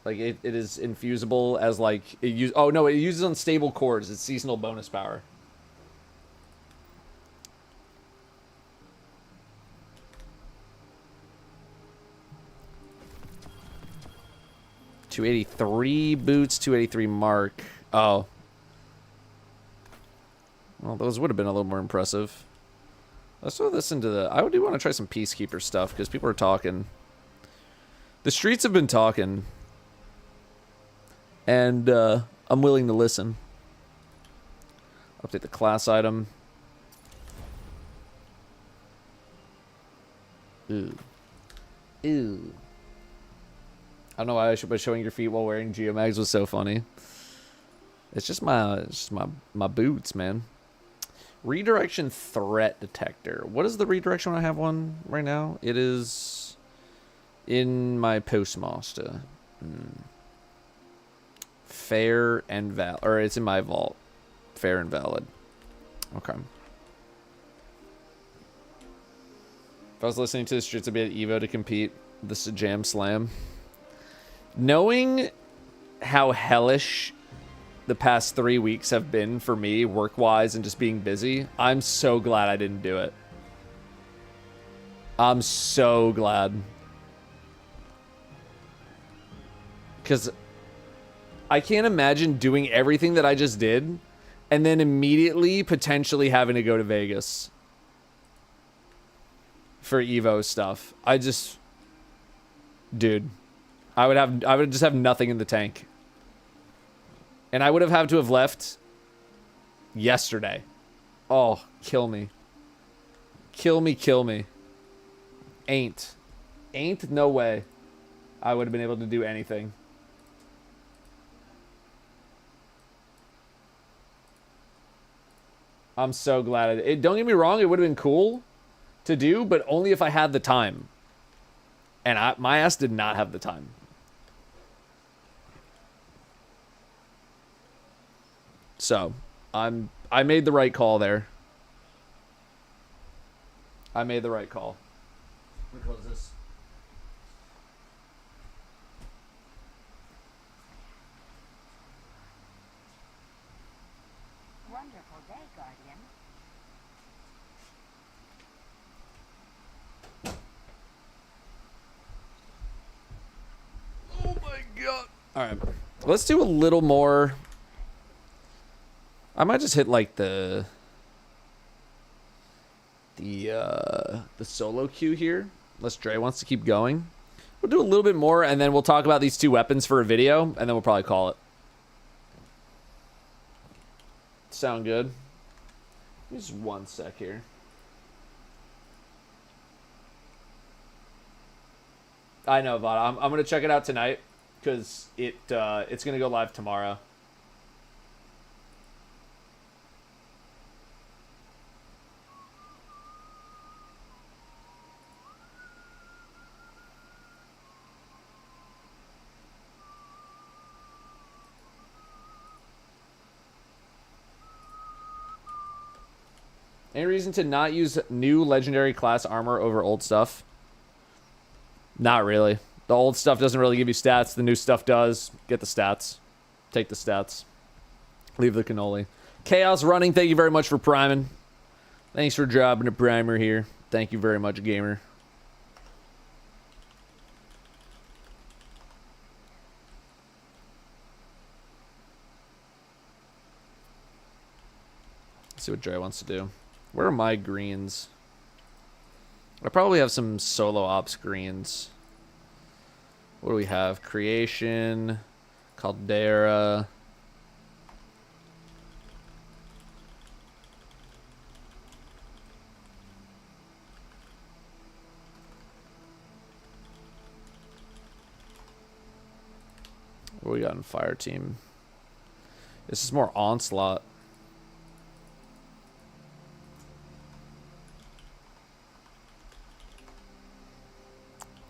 Like it is infusible as like it use. Oh no, it uses unstable cores. It's seasonal bonus power. $283 boots, 283 mark. Oh. Well, those would have been a little more impressive. Let's throw this into the... I do want to try some Peacekeeper stuff, because people are talking. The streets have been talking. And, I'm willing to listen. Update the class item. Ooh. Ooh. I don't know why I should be showing your feet while wearing Geomags was so funny. It's just my boots, man. Redirection threat detector. What is the redirection when I have one right now? It is in my postmaster. Fair and valid, or it's in my vault. Fair and valid. Okay. If I was listening to the streets, I'd be at Evo to compete. This is a jam slam. Knowing how hellish the past 3 weeks have been for me, work-wise and just being busy, I'm so glad I didn't do it. I'm so glad. Because I can't imagine doing everything that I just did and then immediately potentially having to go to Vegas for Evo stuff. Dude, I would just have nothing in the tank. And I would have had to have left yesterday. Oh, kill me. Kill me, kill me. Ain't no way I would have been able to do anything. I'm so glad. Don't get me wrong, it would have been cool to do, but only if I had the time. And my ass did not have the time. So, I made the right call there. I made the right call. Let me close this. Wonderful day, Guardian. Oh my god. Alright. Let's do a little more. I might just hit like the solo queue here. Unless Dre wants to keep going. We'll do a little bit more and then we'll talk about these 2 weapons for a video and then we'll probably call it. Sound good? Just 1 sec here. I know, Vada. I'm gonna check it out tonight because it's gonna go live tomorrow. Any reason to not use new legendary class armor over old stuff? Not really. The old stuff doesn't really give you stats. The new stuff does. Get the stats. Take the stats. Leave the cannoli. Chaos Running, thank you very much for priming. Thanks for dropping a primer here. Thank you very much, gamer. Let's see what Dre wants to do. Where are my greens? I probably have some solo ops greens. What do we have? Creation, Caldera. What do we got in Fireteam? This is more Onslaught.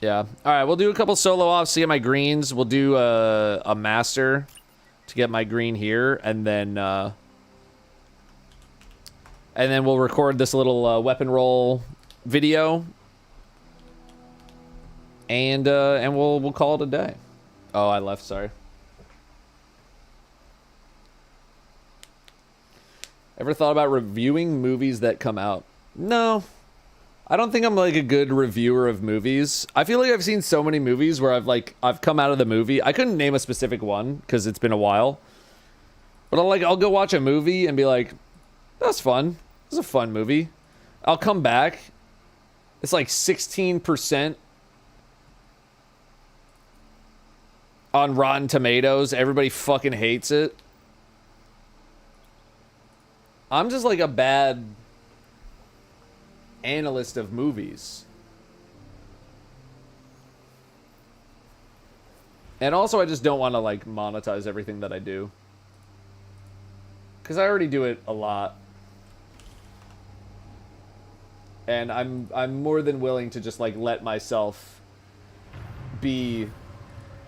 Yeah. All right, we'll do a couple solo ops to get my greens. We'll do a master to get my green here, and then we'll record this little weapon roll video, and we'll call it a day. Oh, I left. Sorry. Ever thought about reviewing movies that come out? No. I don't think I'm like a good reviewer of movies. I feel like I've seen so many movies where I've come out of the movie. I couldn't name a specific one because it's been a while. But I'll go watch a movie and be like, that's fun. This is a fun movie. I'll come back. It's like 16% on Rotten Tomatoes. Everybody fucking hates it. I'm just like a bad analyst of movies. And also I just don't want to like monetize everything that I do, because I already do it a lot, and I'm more than willing to just like let myself be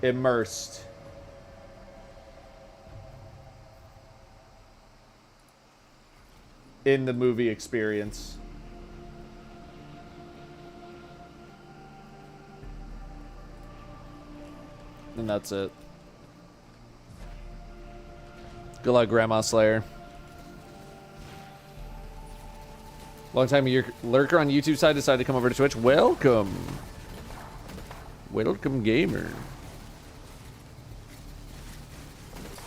immersed in the movie experience. And that's it. Good luck, Grandma Slayer. Long time lurker on YouTube side decided to come over to Twitch. Welcome. Welcome, gamer.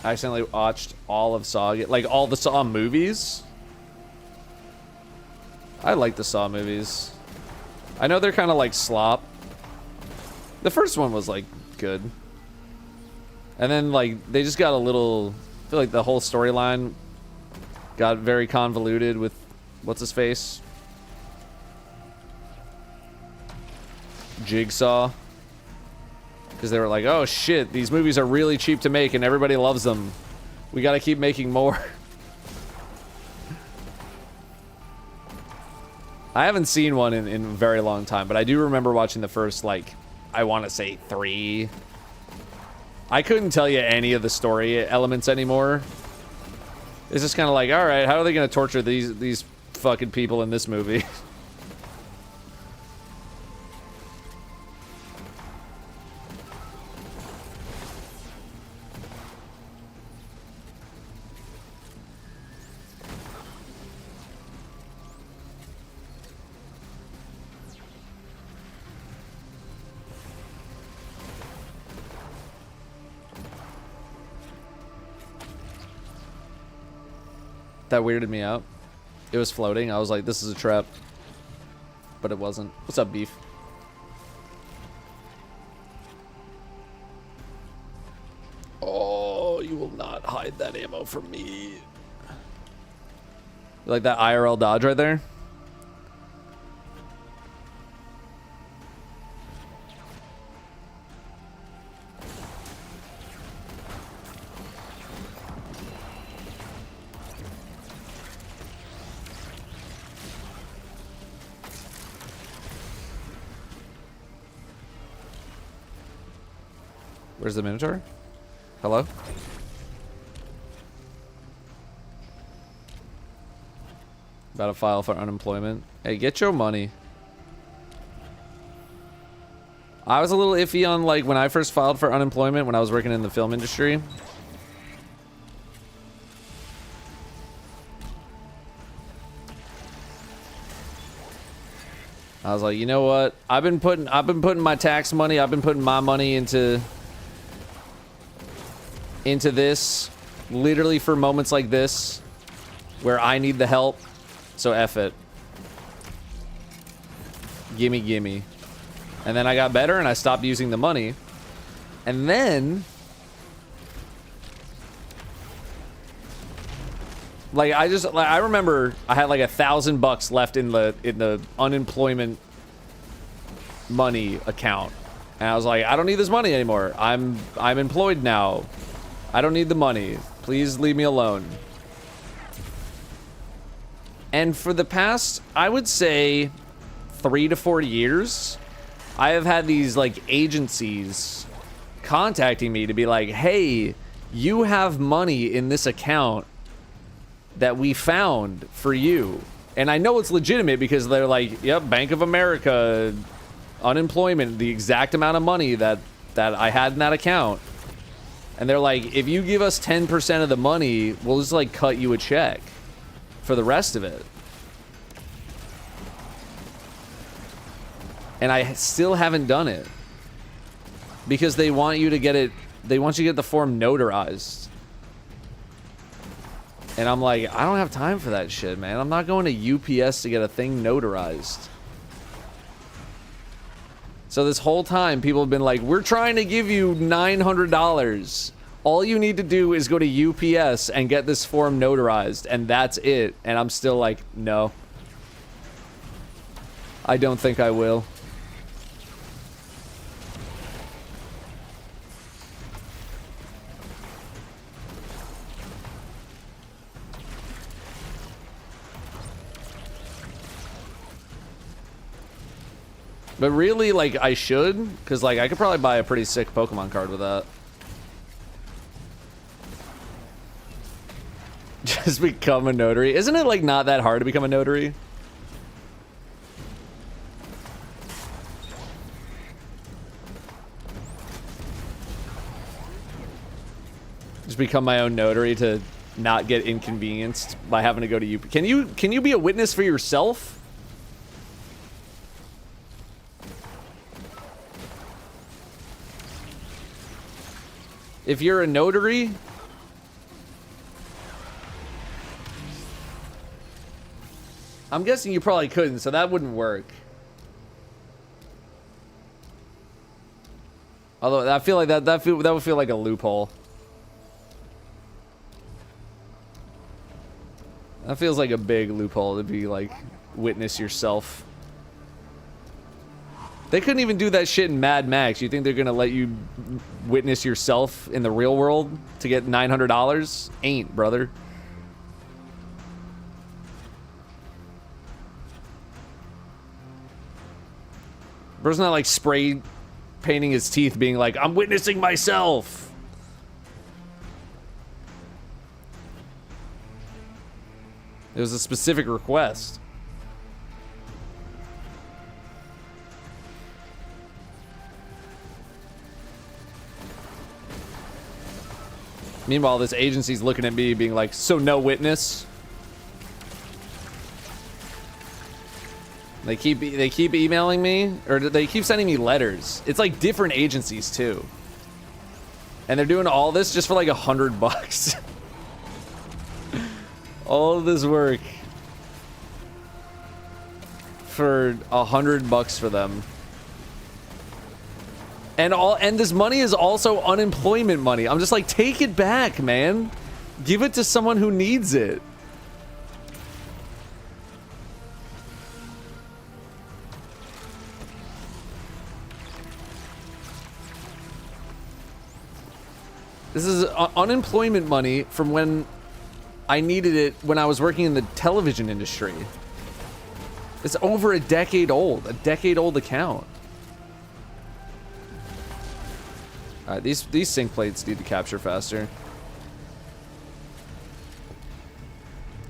I accidentally watched all of Saw. Like, all the Saw movies. I like the Saw movies. I know they're kind of like slop. The first one was, like, good. And then, like, they just got a little... I feel like the whole storyline got very convoluted with... What's-his-face? Jigsaw. Because they were like, oh, shit, these movies are really cheap to make and everybody loves them. We gotta keep making more. I haven't seen one in a very long time, but I do remember watching the first, like, I want to say 3... I couldn't tell you any of the story elements anymore. It's just kind of like, all right, how are they gonna torture these fucking people in this movie? That weirded me out. It was floating. I was like, this is a trap. But it wasn't. What's up, Beef? Oh, you will not hide that ammo from me. You like that IRL dodge right there? Where's the Minotaur? Hello? About to file for unemployment. Hey, get your money. I was a little iffy on, like, when I first filed for unemployment when I was working in the film industry. I was like, you know what? I've been putting my tax money, I've been putting my money into this literally for moments like this where I need the help. So F it. Gimme, gimme. And then I got better and I stopped using the money. And then like I remember I had like $1,000 left in the unemployment money account. And I was like, I don't need this money anymore. I'm employed now. I don't need the money. Please leave me alone. And for the past, I would say 3 to 4 years, I have had these like agencies contacting me to be like, hey, you have money in this account that we found for you. And I know it's legitimate because they're like, yep, Bank of America, unemployment, the exact amount of money that I had in that account. And they're like, if you give us 10% of the money, we'll just like cut you a check for the rest of it. And I still haven't done it because they want you to get it. They want you to get the form notarized. And I'm like, I don't have time for that shit, man. I'm not going to UPS to get a thing notarized. So this whole time, people have been like, we're trying to give you $900. All you need to do is go to UPS and get this form notarized, and that's it. And I'm still like, no. I don't think I will. But really, like, I should, because, like, I could probably buy a pretty sick Pokemon card with that. Just become a notary. Isn't it, like, not that hard to become a notary? Just become my own notary to not get inconvenienced by having to go to UP. Can you be a witness for yourself? If you're a notary, I'm guessing you probably couldn't, so that wouldn't work. Although I feel like that would feel like a loophole. That feels like a big loophole to be like witness yourself. They couldn't even do that shit in Mad Max. You think they're gonna let you witness yourself in the real world to get $900? Ain't, brother. Bro's not like spray painting his teeth being like, I'm witnessing myself. It was a specific request. Meanwhile, this agency's looking at me being like, so no witness? They keep emailing me, or they keep sending me letters. It's like different agencies too. And they're doing all this just for like $100. All of this work for $100 for them. And this money is also unemployment money. I'm just like, take it back, man. Give it to someone who needs it. This is unemployment money from when I needed it when I was working in the television industry. It's over a decade old account. All right, these sync plates need to capture faster.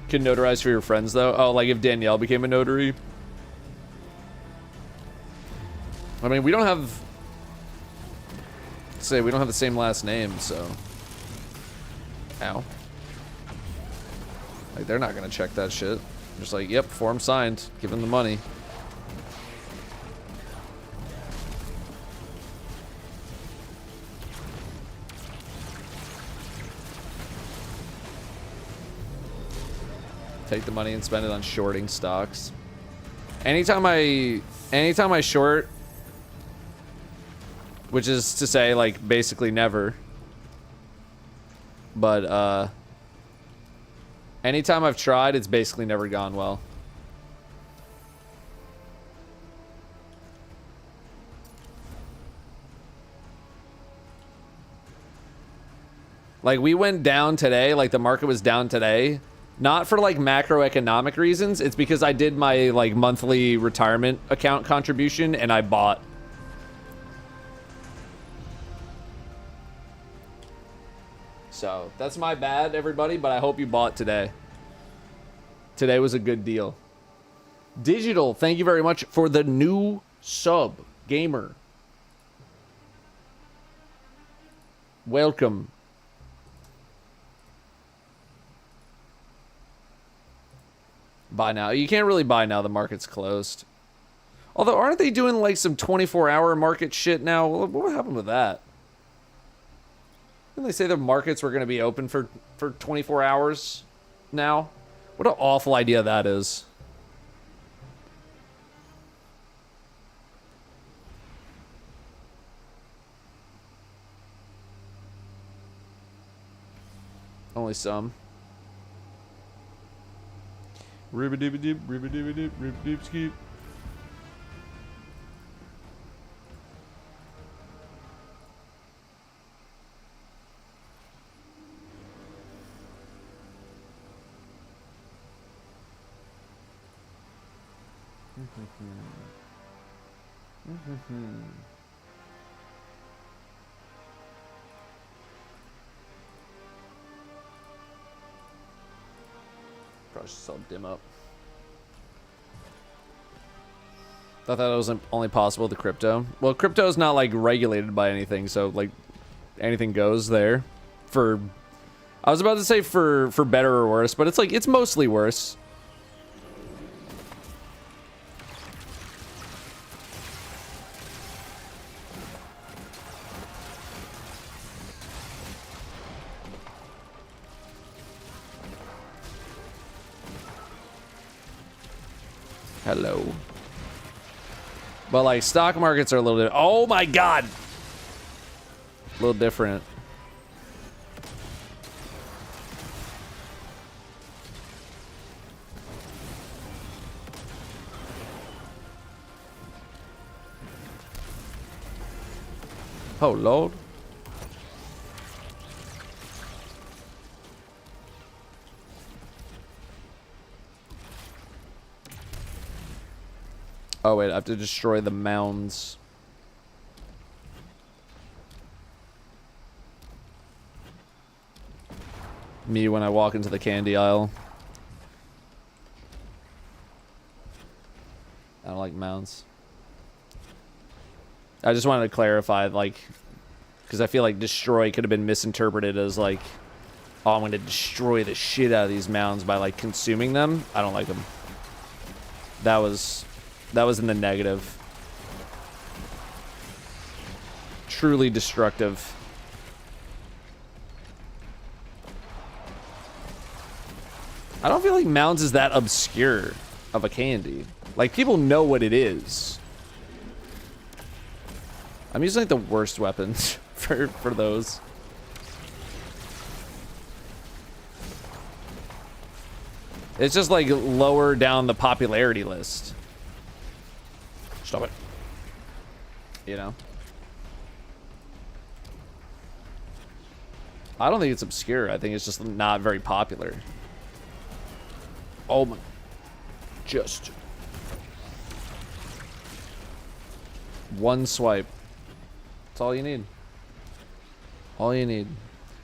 Can notarize for your friends though. Oh, like if Danielle became a notary. I mean, we don't have. Say we don't have the same last name, so. Ow. Like they're not gonna check that shit. Just like, yep, form signed. Give them the money. Take the money and spend it on shorting stocks. Anytime I short, which is to say like basically never, but anytime I've tried, it's basically never gone well. Like we went down today, like the market was down today. Not for like macroeconomic reasons. It's because I did my like monthly retirement account contribution and I bought. So that's my bad, everybody, but I hope you bought today. Today was a good deal. Digital, thank you very much for the new sub. Gamer. Welcome. Buy now. You can't really buy now. The market's closed. Although, aren't they doing like some 24-hour market shit now? What happened with that? Didn't they say the markets were going to be open for 24 hours now? What an awful idea that is. Only some. Ribba-dibba-dib, ribba-dibba-dib, ribba-dib-skip. Probably should sell dim up. Thought that was only possible with the crypto. Well, crypto is not like regulated by anything, so like anything goes there. For I was about to say for better or worse, but it's like it's mostly worse. Hello. But like stock markets are a little different. Oh my god. A little different. Oh Lord. Oh wait, I have to destroy the mounds. Me when I walk into the candy aisle. like mounds. I just wanted to clarify, like, because I feel like destroy could have been misinterpreted as like, oh, I'm going to destroy the shit out of these mounds by like consuming them. I don't like them. That was in the negative. Truly destructive. I don't feel like mounds is that obscure of a candy. Like, people know what it is. I'm using like the worst weapons for those. It's just like lower down the popularity list. Stop it. You know? I don't think it's obscure. I think it's just not very popular. Oh my. Just. One swipe. That's all you need. All you need.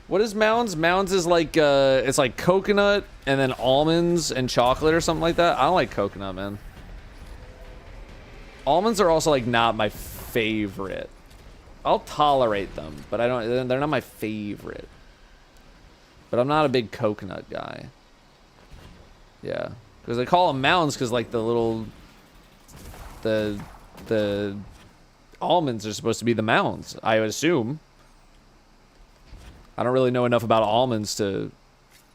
What is mounds? Mounds is like, it's like coconut and then almonds and chocolate or something like that. I don't like coconut, man. Almonds are also like not my favorite. I'll tolerate them, but I don't, they're not my favorite. But I'm not a big coconut guy. Yeah. Because they call them mounds because like the little, the almonds are supposed to be the mounds, I would assume. I don't really know enough about almonds to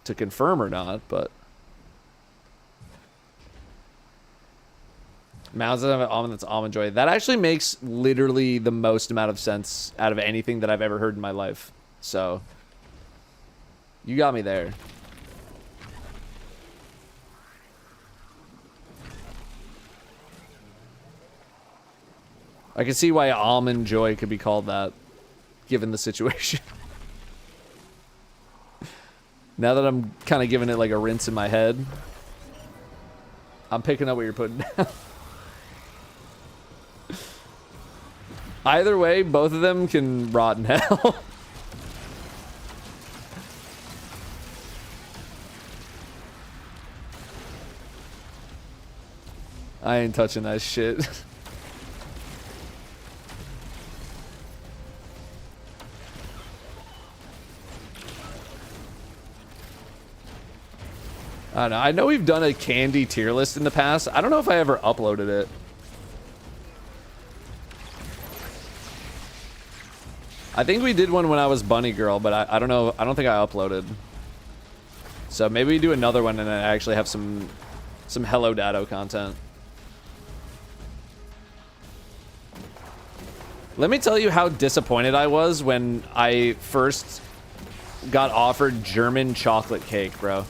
confirm or not, but mounds that have an almond that's almond joy. That actually makes literally the most amount of sense out of anything that I've ever heard in my life. So you got me there. I can see why almond joy could be called that, given the situation. Now that I'm kind of giving it like a rinse in my head, I'm picking up what you're putting down. Either way, both of them can rot in hell. I ain't touching that shit. I don't know. I know we've done a candy tier list in the past. I don't know if I ever uploaded it. I think we did one when I was Bunny Girl, but I don't know. I don't think I uploaded. So maybe we do another one and I actually have some HelloDatto content. Let me tell you how disappointed I was when I first got offered German chocolate cake, bro.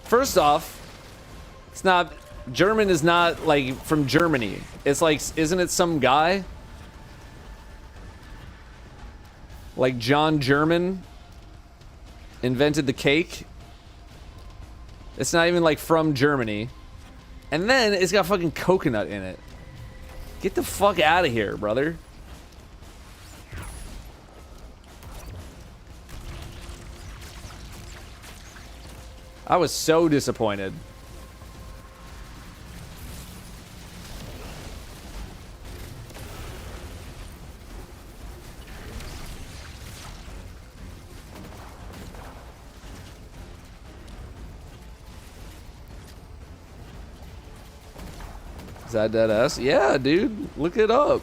First off, it's not, German is not like from Germany. It's like, isn't it some guy? Like John German invented the cake. It's not even like from Germany. And then it's got fucking coconut in it. Get the fuck out of here, brother. I was so disappointed. Is that dead ass? Yeah, dude. Look it up.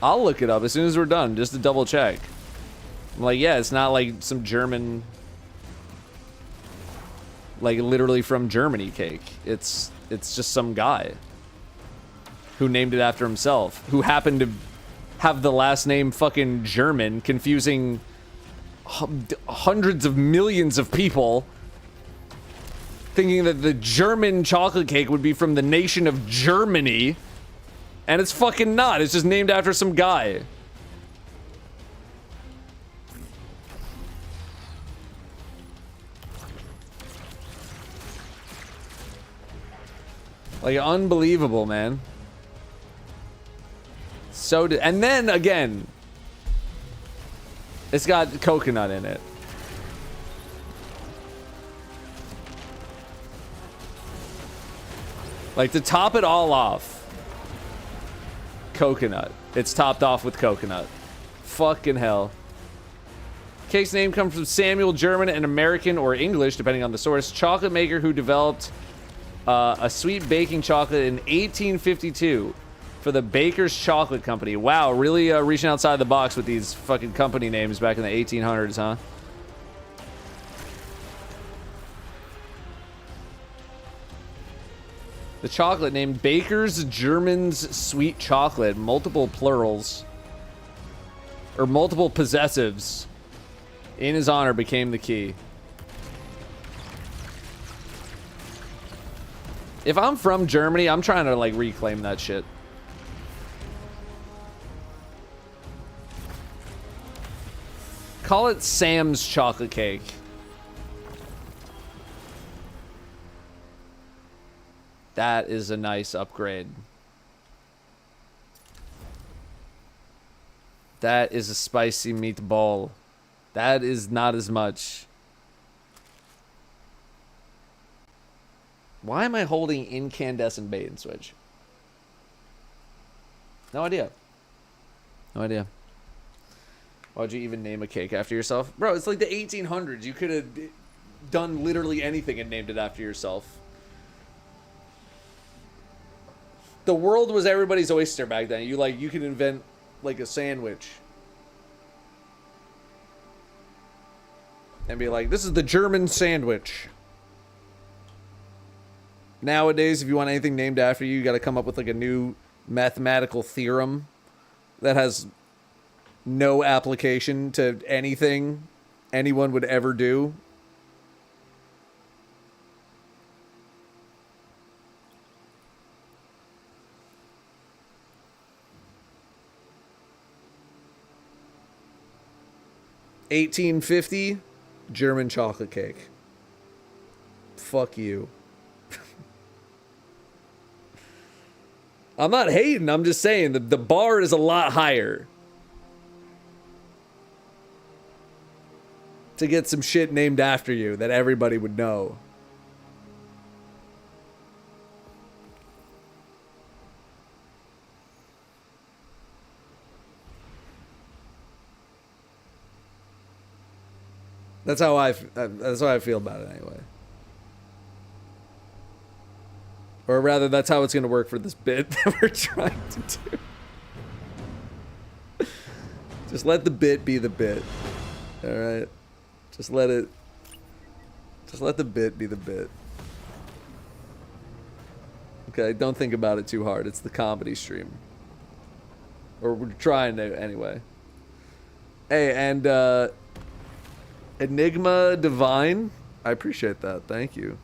I'll look it up as soon as we're done, just to double check. I'm like, yeah, it's not like some German, like literally from Germany cake. It's just some guy who named it after himself, who happened to have the last name fucking German, confusing hundreds of millions of people, thinking that the German chocolate cake would be from the nation of Germany, and it's fucking not. It's just named after some guy. Like, unbelievable, man. So, and then again, it's got coconut in it. Like, to top it all off, coconut. It's topped off with coconut. Fucking hell. Cake's name comes from Samuel German, an American or English, depending on the source, chocolate maker who developed a sweet baking chocolate in 1852 for the Baker's Chocolate Company. Wow, really reaching outside the box with these fucking company names back in the 1800s, huh? The chocolate named Baker's German's Sweet Chocolate, multiple plurals, or multiple possessives, in his honor became the key. If I'm from Germany, I'm trying to, like, reclaim that shit. Call it Sam's chocolate cake. That is a nice upgrade. That is a spicy meatball. That is not as much. Why am I holding incandescent bait and switch? No idea. No idea. Why'd you even name a cake after yourself? Bro, it's like the 1800s. You could have done literally anything and named it after yourself. The world was everybody's oyster back then. You could invent like a sandwich. And be like, this is the German sandwich. Nowadays, if you want anything named after you, you got to come up with like a new mathematical theorem that has no application to anything anyone would ever do. $18.50 German chocolate cake. Fuck you. I'm not hating, I'm just saying the bar is a lot higher to get some shit named after you that everybody would know. That's how I feel about it anyway. Or rather, that's how it's going to work for this bit that we're trying to do. Just let the bit be the bit. All right? Just let the bit be the bit. Okay, don't think about it too hard. It's the comedy stream. Or we're trying to anyway. Hey, and Enigma Divine, I appreciate that. Thank you.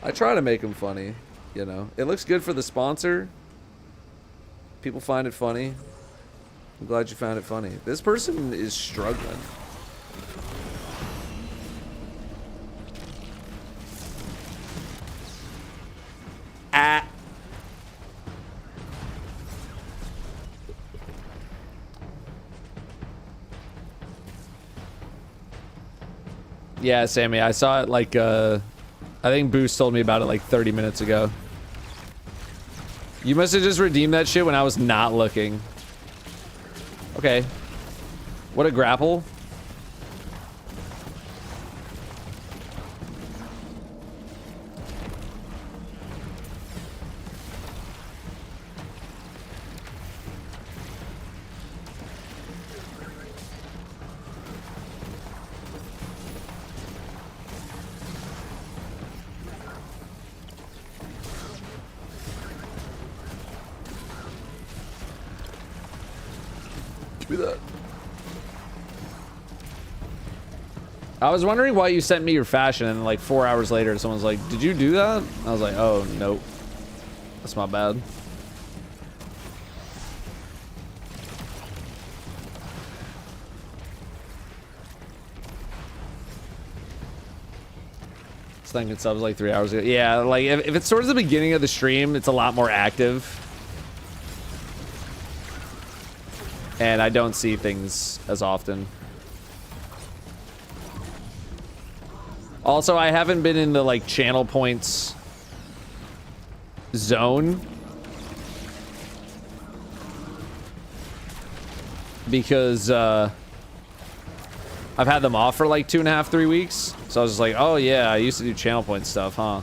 I try to make them funny, you know. It looks good for the sponsor. People find it funny. I'm glad you found it funny. This person is struggling. Ah. Yeah, Sammy, I saw it like, I think Boost told me about it like 30 minutes ago. You must have just redeemed that shit when I was not looking. Okay. What a grapple. I was wondering why you sent me your fashion and like 4 hours later someone's like, did you do that? I was like, oh, nope. That's my bad. Thinking subs like 3 hours ago. Yeah, like if it's towards the beginning of the stream, it's a lot more active. And I don't see things as often. Also, I haven't been in the like channel points zone because I've had them off for like 2.5, 3 weeks. So I was just like, oh yeah, I used to do channel point stuff, huh?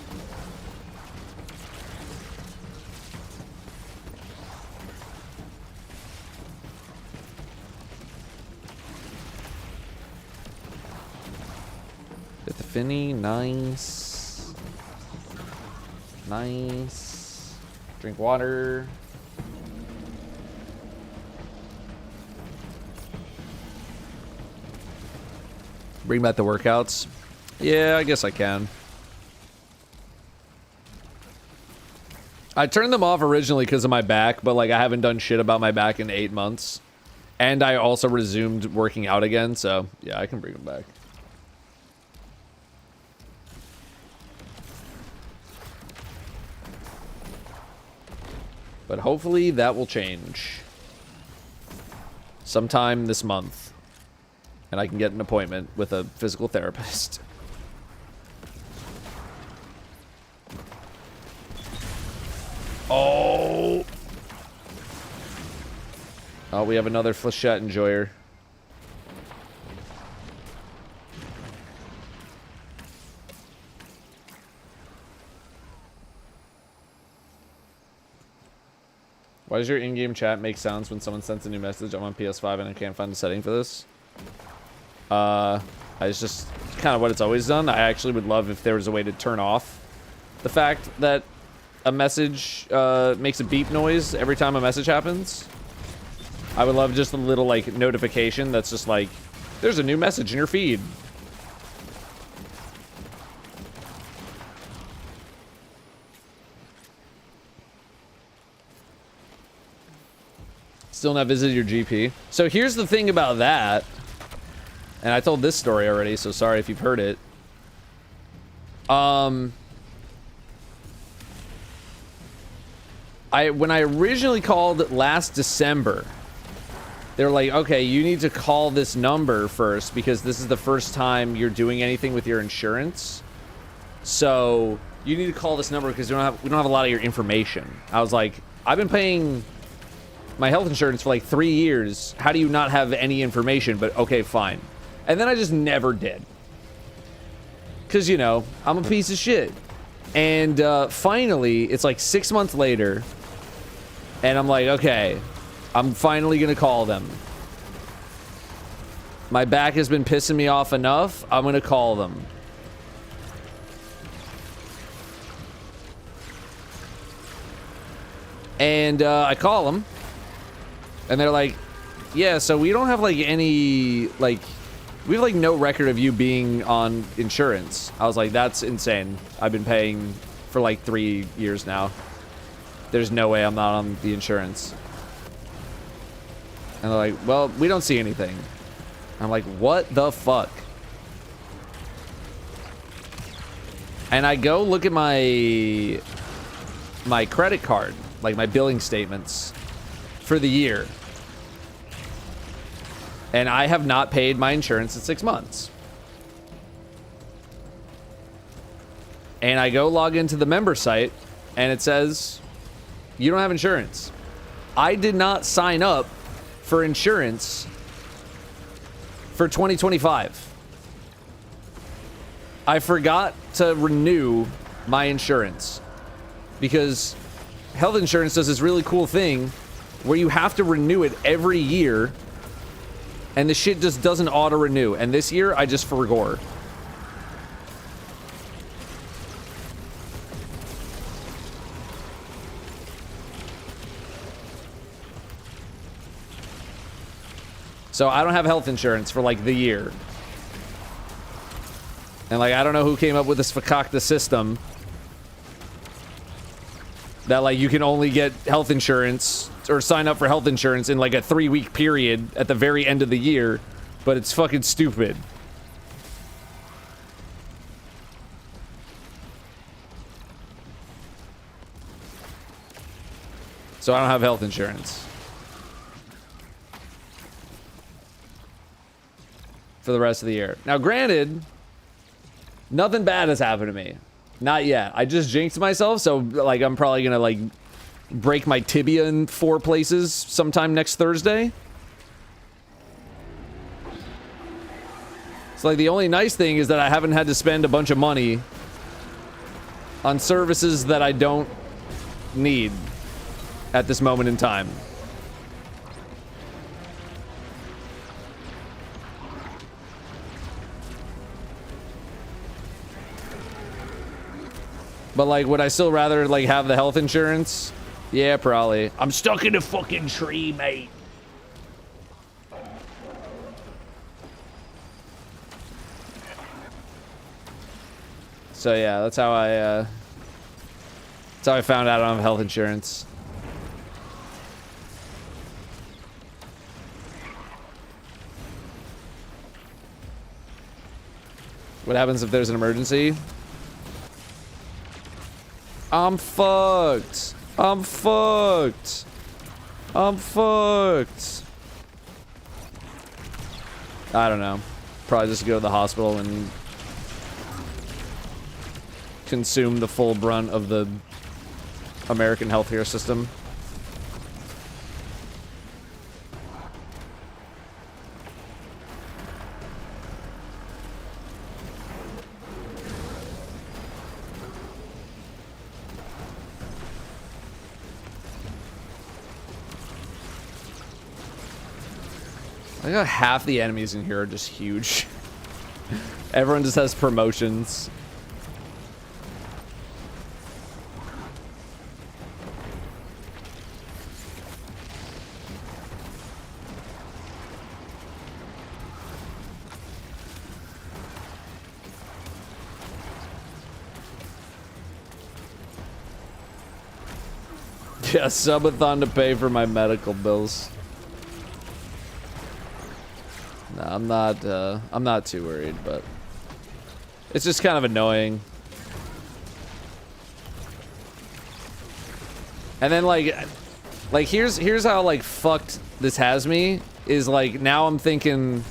Get the Finny, nice. Nice. Drink water. Bring back the workouts. Yeah, I guess I can. I turned them off originally because of my back, but like I haven't done shit about my back in 8 months. And I also resumed working out again, so yeah, I can bring them back. But hopefully that will change sometime this month. And I can get an appointment with a physical therapist. Oh! Oh, we have another flechette enjoyer. Why does your in-game chat make sounds when someone sends a new message? I'm on PS5 and I can't find a setting for this. It's just kind of what it's always done. I actually would love if there was a way to turn off the fact that a message makes a beep noise every time a message happens. I would love just a little like notification that's just like, there's a new message in your feed. Still not visited your GP. So here's the thing about that. And I told this story already, so sorry if you've heard it. When I originally called last December, they were like, okay, you need to call this number first because this is the first time you're doing anything with your insurance. So you need to call this number because we don't have a lot of your information. I was like, I've been paying my health insurance for like 3 years. How do you not have any information? But okay, fine. And then I just never did. Because, you know, I'm a piece of shit. And finally, it's like 6 months later. And I'm like, okay, I'm finally going to call them. My back has been pissing me off enough. I'm going to call them. And I call them. And they're like, yeah, so we don't have like any, like, we have like no record of you being on insurance. I was like, that's insane. I've been paying for like 3 years now. There's no way I'm not on the insurance. And they're like, well, we don't see anything. I'm like, what the fuck? And I go look at my credit card, like my billing statements for the year. And I have not paid my insurance in 6 months. And I go log into the member site and it says, you don't have insurance. I did not sign up for insurance for 2025. I forgot to renew my insurance because health insurance does this really cool thing where you have to renew it every year. And the shit just doesn't auto-renew. And this year, I just forgot. So I don't have health insurance for, like, the year. And, like, I don't know who came up with this fakakta system. That, like, you can only get health insurance or sign up for health insurance in like a 3-week period at the very end of the year, but it's fucking stupid. So I don't have health insurance for the rest of the year. Now, granted, Nothing bad has happened to me. Not yet. I just jinxed myself, so like I'm probably gonna like break my tibia in 4 places sometime next Thursday. It's like the only nice thing is that I haven't had to spend a bunch of money on services that I don't need at this moment in time. But like, would I still rather like have the health insurance? Yeah, probably. I'm stuck in a fucking tree, mate. So yeah, that's how I found out I don't have health insurance. What happens if there's an emergency? I'm fucked. I'm fucked. I'm fucked. I don't know. Probably just go to the hospital and consume the full brunt of the American healthcare system. I got half the enemies in here are just huge. Everyone just has promotions. Yeah, subathon to pay for my medical bills. No, I'm not too worried, but it's just kind of annoying. And then like here's how like fucked this has me is like now I'm thinking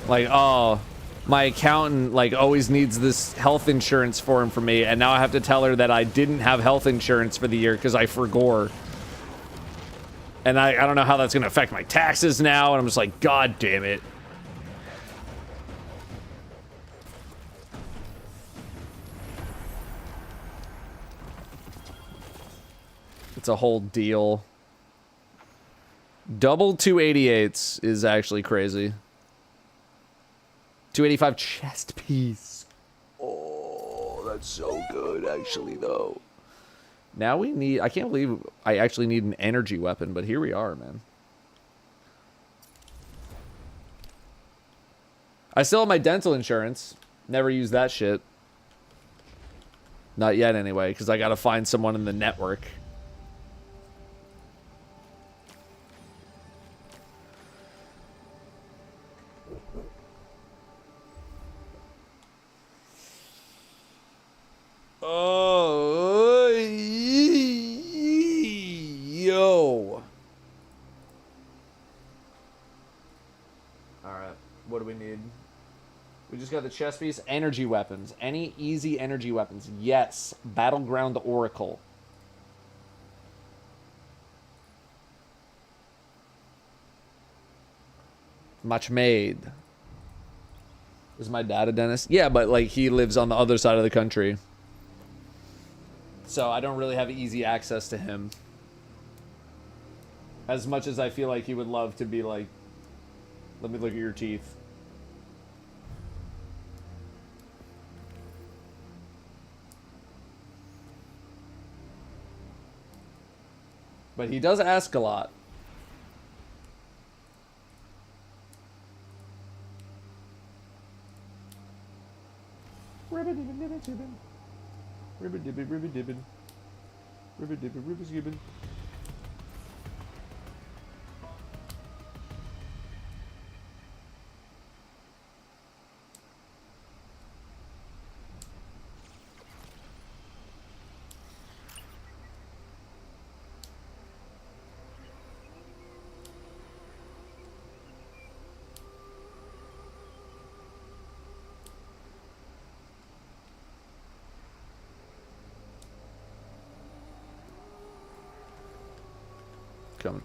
like, oh, my accountant like always needs this health insurance form for me, and now I have to tell her that I didn't have health insurance for the year because I forgot. And I don't know how that's gonna affect my taxes now, and I'm just like, god damn it. It's a whole deal. Double 288s is actually crazy. 285 chest piece. Oh, that's so good, actually, though. Now we need... I can't believe I actually need an energy weapon, but here we are, man. I still have my dental insurance. Never used that shit. Not yet, anyway, because I gotta find someone in the network. Oh, yo. All right, what do we need? We just got the chest piece. Energy weapons. Any easy energy weapons? Yes. Battleground Oracle. Much made. Is my dad a dentist? Yeah, but like he lives on the other side of the country. So I don't really have easy access to him. As much as I feel like he would love to be like, let me look at your teeth. But he does ask a lot. Ribbit-dibbin. Ribbit-dibbin, ribbit-dibbin. Ribbit-dibbin, ribbit-skibbin. Coming.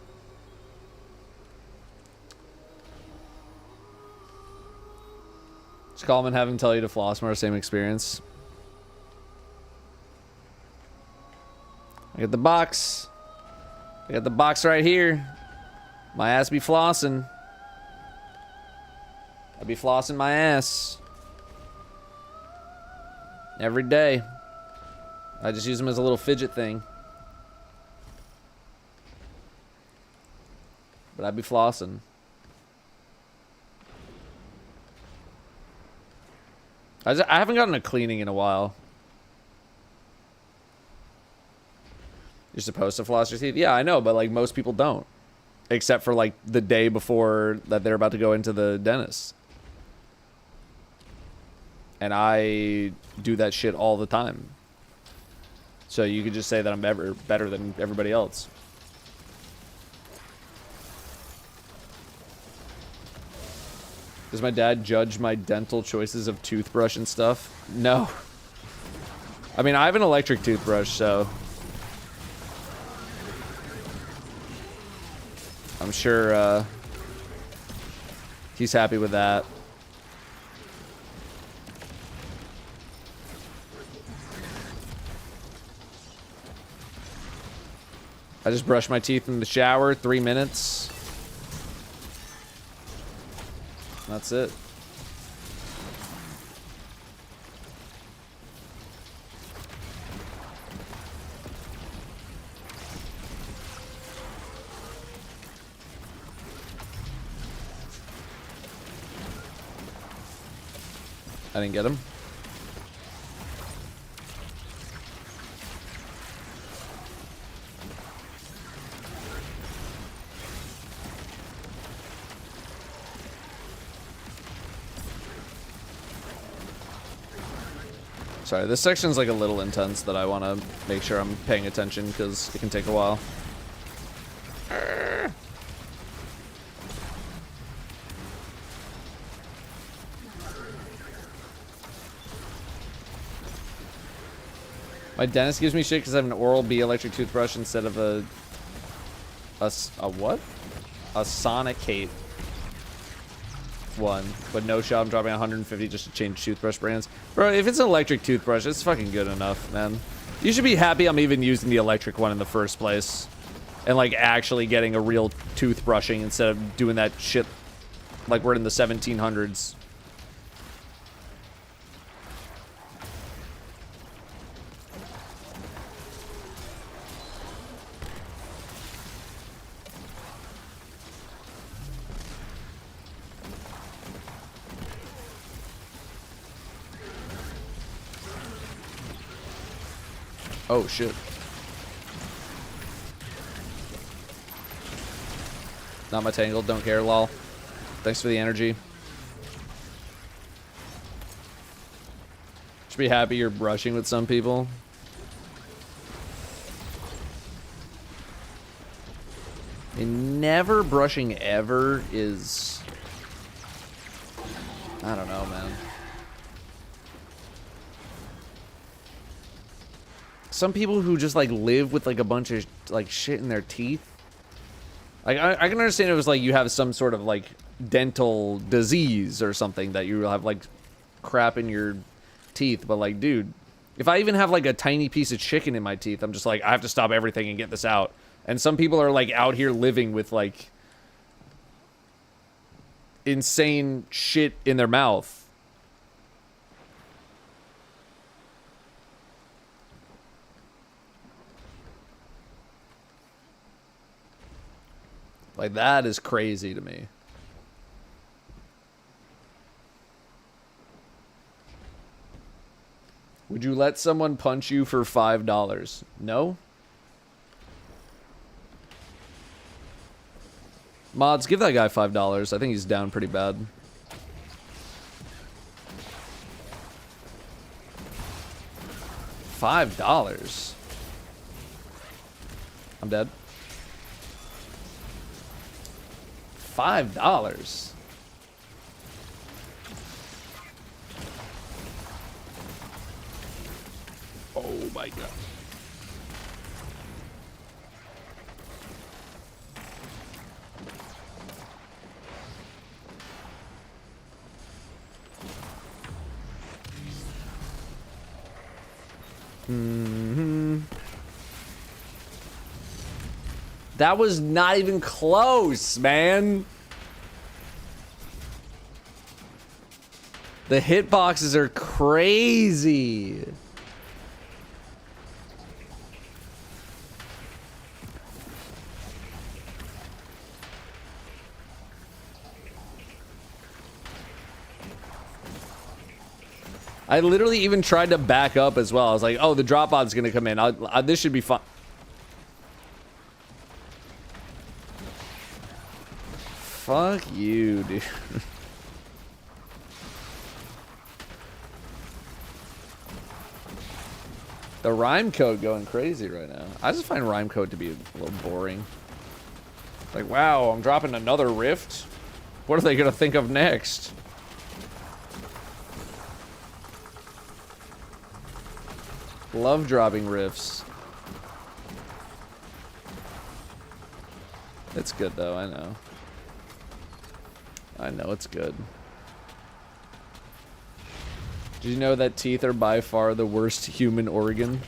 Just call him and have him tell you to floss more. Same experience. I got the box. I got the box right here. My ass be flossing. I be flossing my ass. Every day. I just use them as a little fidget thing. But I be flossing. I haven't gotten a cleaning in a while. You're supposed to floss your teeth? Yeah, I know, but like most people don't. Except for like the day before that they're about to go into the dentist. And I do that shit all the time. So you could just say that I'm better than everybody else. Does my dad judge my dental choices of toothbrush and stuff? No. I mean, I have an electric toothbrush, so I'm sure he's happy with that. I just brush my teeth in the shower, 3 minutes. That's it. I didn't get him. Sorry, this section's like a little intense that I want to make sure I'm paying attention because it can take a while. My dentist gives me shit because I have an Oral-B electric toothbrush instead of a what? A Sonicate one, but no shot. I'm dropping 150 just to change toothbrush brands. Bro, if it's an electric toothbrush, it's fucking good enough, man. You should be happy I'm even using the electric one in the first place. And like actually getting a real toothbrushing instead of doing that shit like we're in the 1700s. Oh, shit. Not my tangled, don't care, lol. Thanks for the energy. Should be happy you're brushing with some people. And never brushing ever is... I don't know, man. Some people who just like live with like a bunch of like shit in their teeth. Like I can understand if it was like you have some sort of like dental disease or something that you have like crap in your teeth, but like, dude, if I even have like a tiny piece of chicken in my teeth, I'm just like, I have to stop everything and get this out. And some people are like out here living with like insane shit in their mouth. Like, that is crazy to me. Would you let someone punch you for $5? No? Mods, give that guy $5. I think he's down pretty bad. $5? I'm dead. $5. Oh my god. That was not even close, man. The hitboxes are crazy. I literally even tried to back up as well. I was like, oh, the drop pod's gonna come in. This should be fun. Fuck you, dude. The rhyme code going crazy right now. I just find rhyme code to be a little boring. Like, wow, I'm dropping another rift? What are they gonna think of next? Love dropping rifts. It's good though, I know. I know it's good. Did you know that teeth are by far the worst human organ?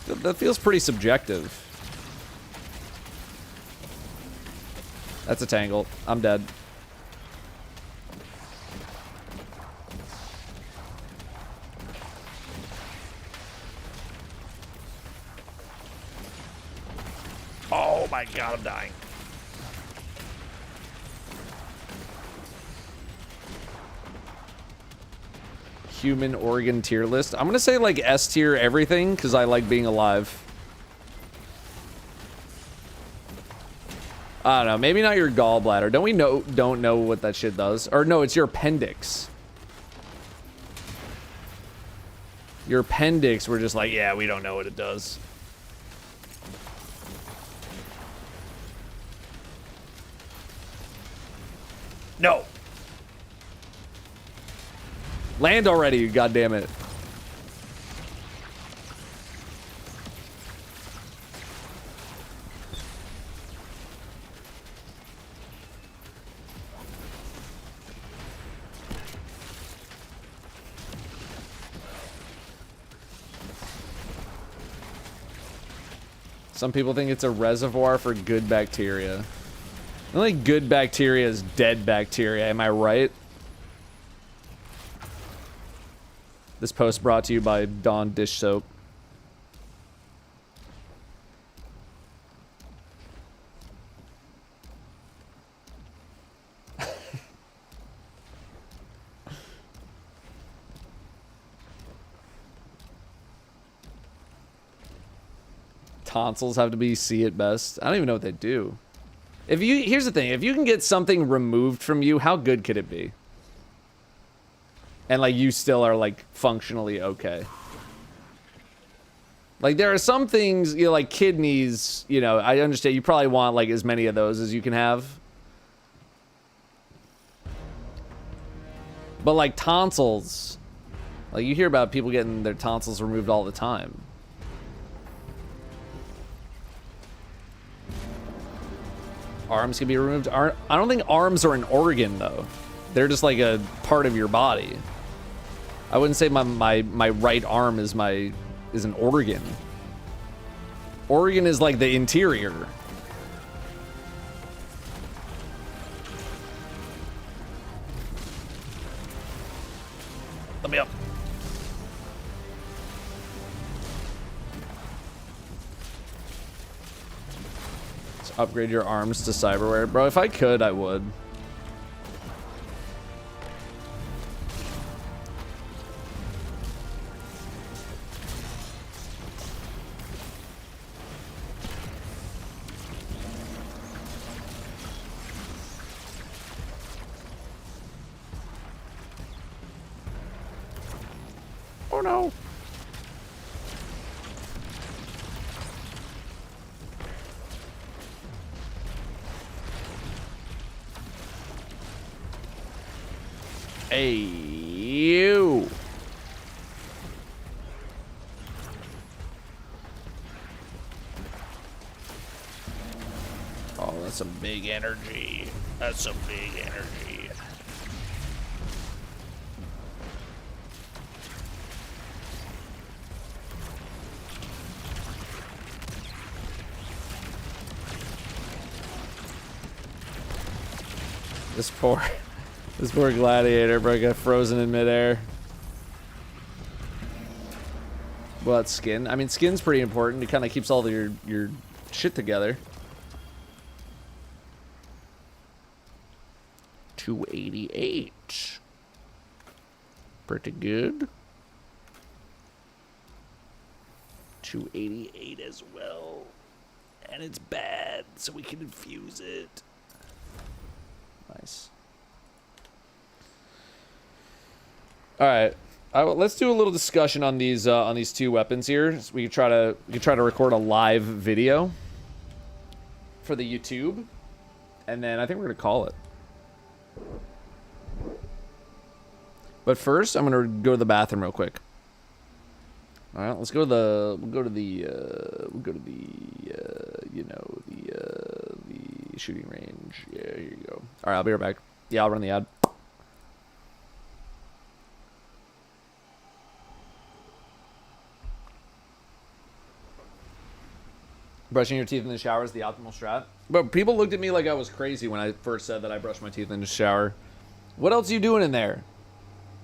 That feels pretty subjective. That's a tangle. I'm dead. Oh my god, I'm dying. Human organ tier list. I'm gonna say like S tier everything because I like being alive. I don't know. Maybe not your gallbladder. Don't know what that shit does. Or no, it's your appendix. Your appendix. We're just like, yeah, we don't know what it does. No. Land already, you goddammit. Some people think it's a reservoir for good bacteria. The only good bacteria is dead bacteria, am I right? This post brought to you by Dawn Dish Soap. Tonsils have to be C at best. I don't even know what they do. Here's the thing, if you can get something removed from you, how good could it be? And like you still are like functionally okay. Like there are some things, you know, like kidneys, you know, I understand you probably want like as many of those as you can have. But like tonsils, like you hear about people getting their tonsils removed all the time. Arms can be removed. I don't think arms are an organ though. They're just like a part of your body. I wouldn't say my right arm is an organ. Organ is like the interior. Let me up. Let's upgrade your arms to cyberware. Bro, if I could, I would. Oh no. Hey, you. Oh, that's some big energy. That's some big energy. This poor gladiator, bro, got frozen in midair. Well, that's skin. I mean, skin's pretty important. It kind of keeps all your shit together. 288. Pretty good. 288 as well. And it's bad, so we can infuse it. Nice. All right. Let's do a little discussion on these two weapons here. So we can try to record a live video for the YouTube, and then I think we're gonna call it. But first, I'm gonna go to the bathroom real quick. All right, let's go to the the shooting range. Yeah, here you go. All right, I'll be right back. Yeah, I'll run the ad. Brushing your teeth in the shower is the optimal strat. But people looked at me like I was crazy when I first said that I brushed my teeth in the shower. What else are you doing in there?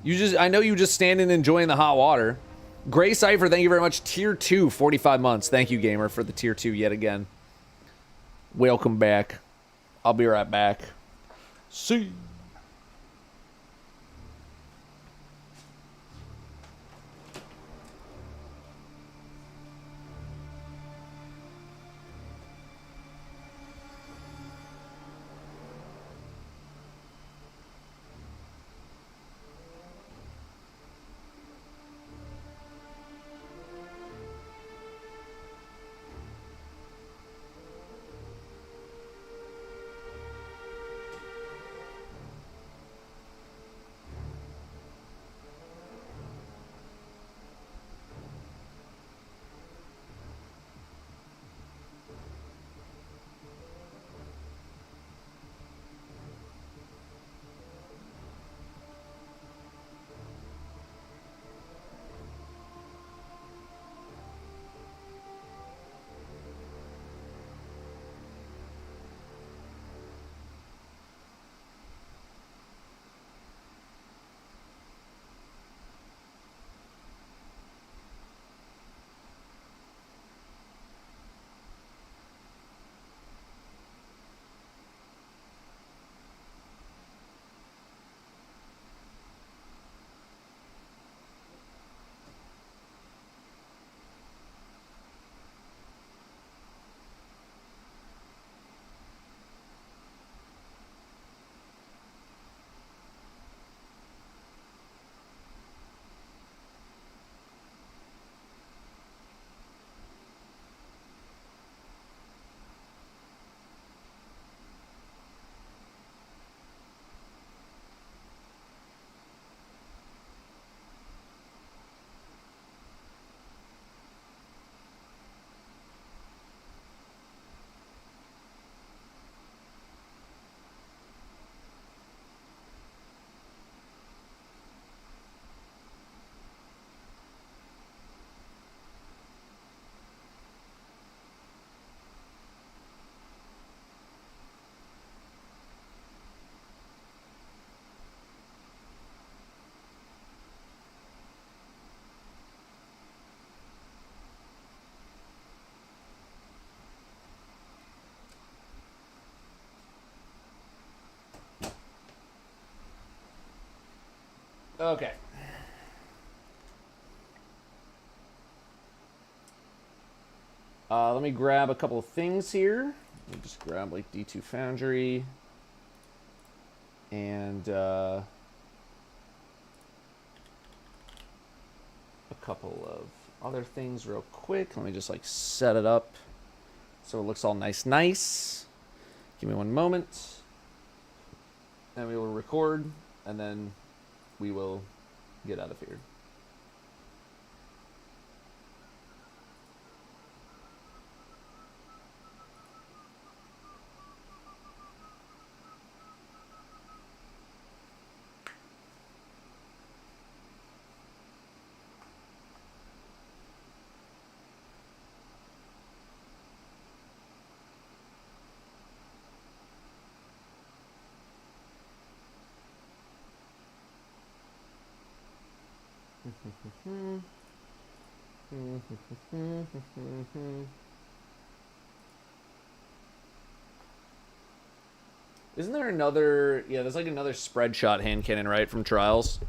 I know you just standing enjoying the hot water. Gray Cypher, thank you very much. Tier 2, 45 months. Thank you, gamer, for the Tier 2 yet again. Welcome back. I'll be right back. See. Okay. Let me grab a couple of things here. Let me just grab like D2 Foundry and a couple of other things real quick. Let me just like set it up so it looks all nice. Give me one moment. And we will record, and then we will get out of here. Isn't there another... Yeah, there's like another spread shot hand cannon, right, from Trials?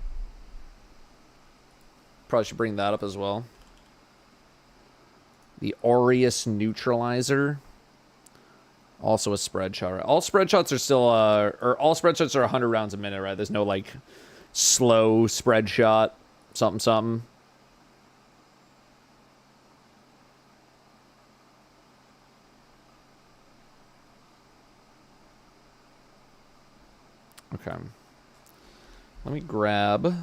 Probably should bring that up as well. The Aureus Neutralizer. Also a spread shot, right? All spread shots are still, or all spread shots are 100 rounds a minute, right? There's no, like, slow spread shot, something, something. Okay. Let me grab...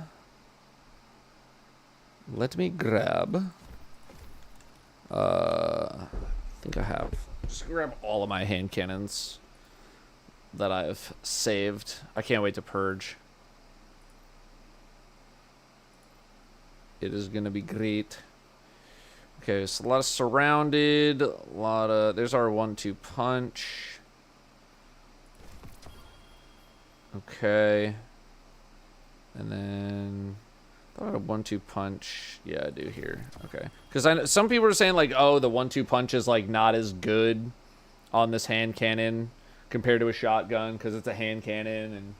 I think I have... Just grab all of my hand cannons that I've saved. I can't wait to purge. It is going to be great. Okay, so a lot of surrounded, a lot of... There's our 1-2 punch. Okay. And then... I thought I had a 1-2 punch. Yeah, I do here. Okay. Because some people are saying, like, oh, the 1-2 punch is, like, not as good on this hand cannon compared to a shotgun because it's a hand cannon and...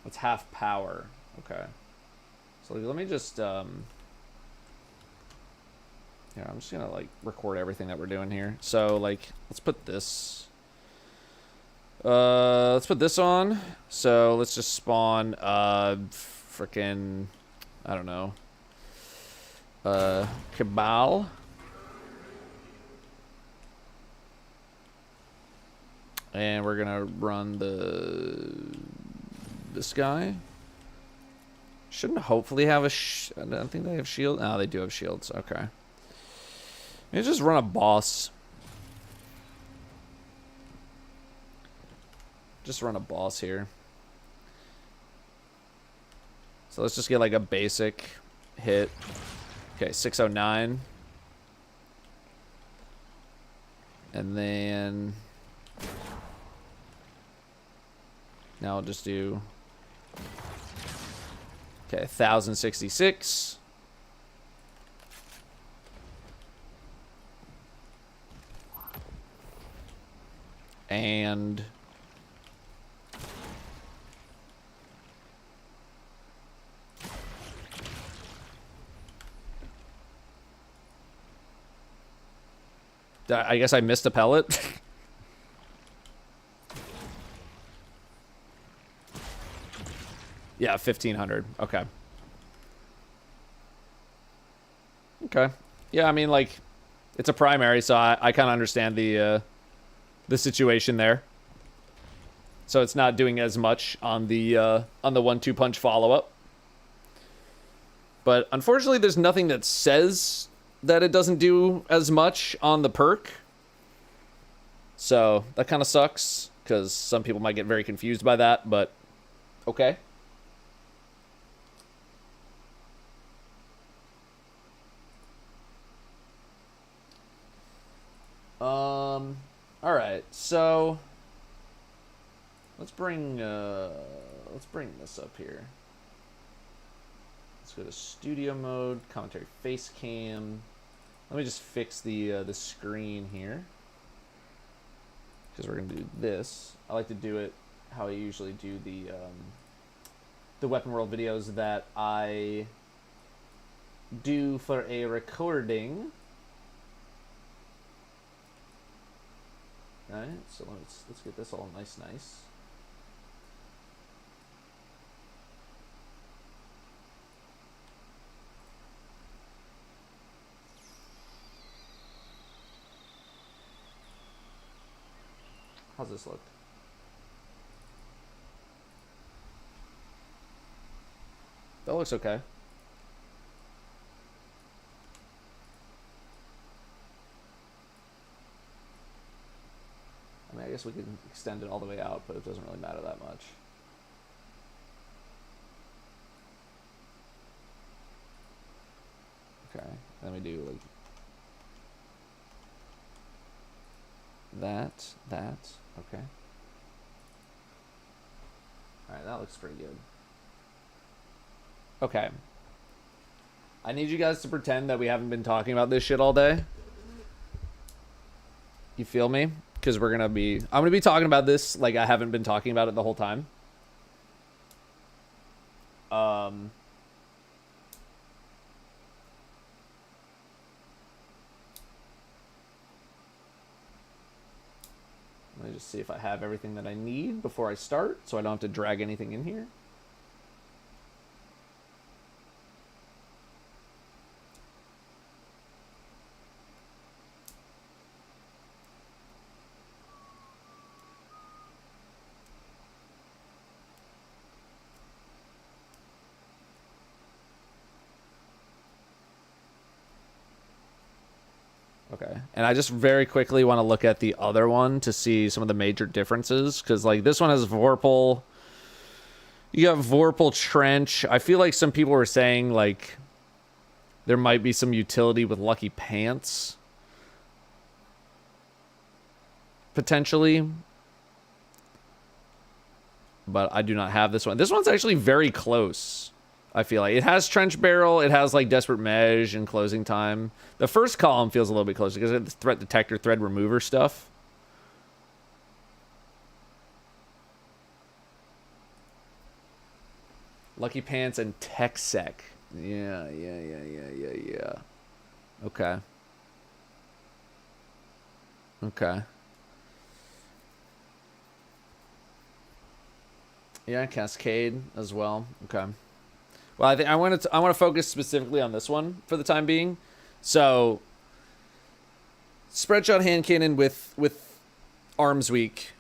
It's half power. Okay. So let me just, yeah, I'm just gonna, like, record everything that we're doing here. So, like, let's put this on. So, let's just spawn, frickin', I don't know, Cabal. And we're gonna run this guy. Shouldn't hopefully have a I don't think they have shield. No, they do have shields. Okay. Maybe just run a boss. Just run a boss here. So let's just get like a basic hit. Okay, 609. And then... Now I'll just do... Okay, 1066. And I guess I missed a pellet. Yeah, 1500. Okay. Okay. Yeah, I mean, like, it's a primary, so I kind of understand the situation there. So it's not doing as much on the 1-2 punch follow-up. But unfortunately, there's nothing that says that it doesn't do as much on the perk. So that kind of sucks, because some people might get very confused by that, but okay. All right, so let's bring this up here. Let's go to studio mode, commentary face cam. Let me just fix the screen here, because we're gonna do this. I like to do it how I usually do the Weapon World videos that I do for a recording. Alright, so let's get this all nice. How's this look? That looks okay. I mean, I guess we can extend it all the way out, but it doesn't really matter that much. Okay, then we do like that. Okay. Alright, that looks pretty good. Okay. I need you guys to pretend that we haven't been talking about this shit all day. You feel me? Because I'm gonna be talking about this like I haven't been talking about it the whole time. Let me just see if I have everything that I need before I start, so I don't have to drag anything in here. Okay, and I just very quickly want to look at the other one to see some of the major differences, because like this one has Vorpal. You have Vorpal Trench. I feel like some people were saying like there might be some utility with Lucky Pants, potentially, but I do not have this one. This one's actually very close. I feel like it has Trench Barrel, it has like Desperate Mesh and Closing Time. The first column feels a little bit closer because it has the Threat Detector, Thread Remover stuff. Lucky Pants and Tech Sec. Yeah. Okay. Yeah, Cascade as well. Okay. Well, I think I want to focus specifically on this one for the time being. So, Spreadshot Hand Cannon with Arms Week.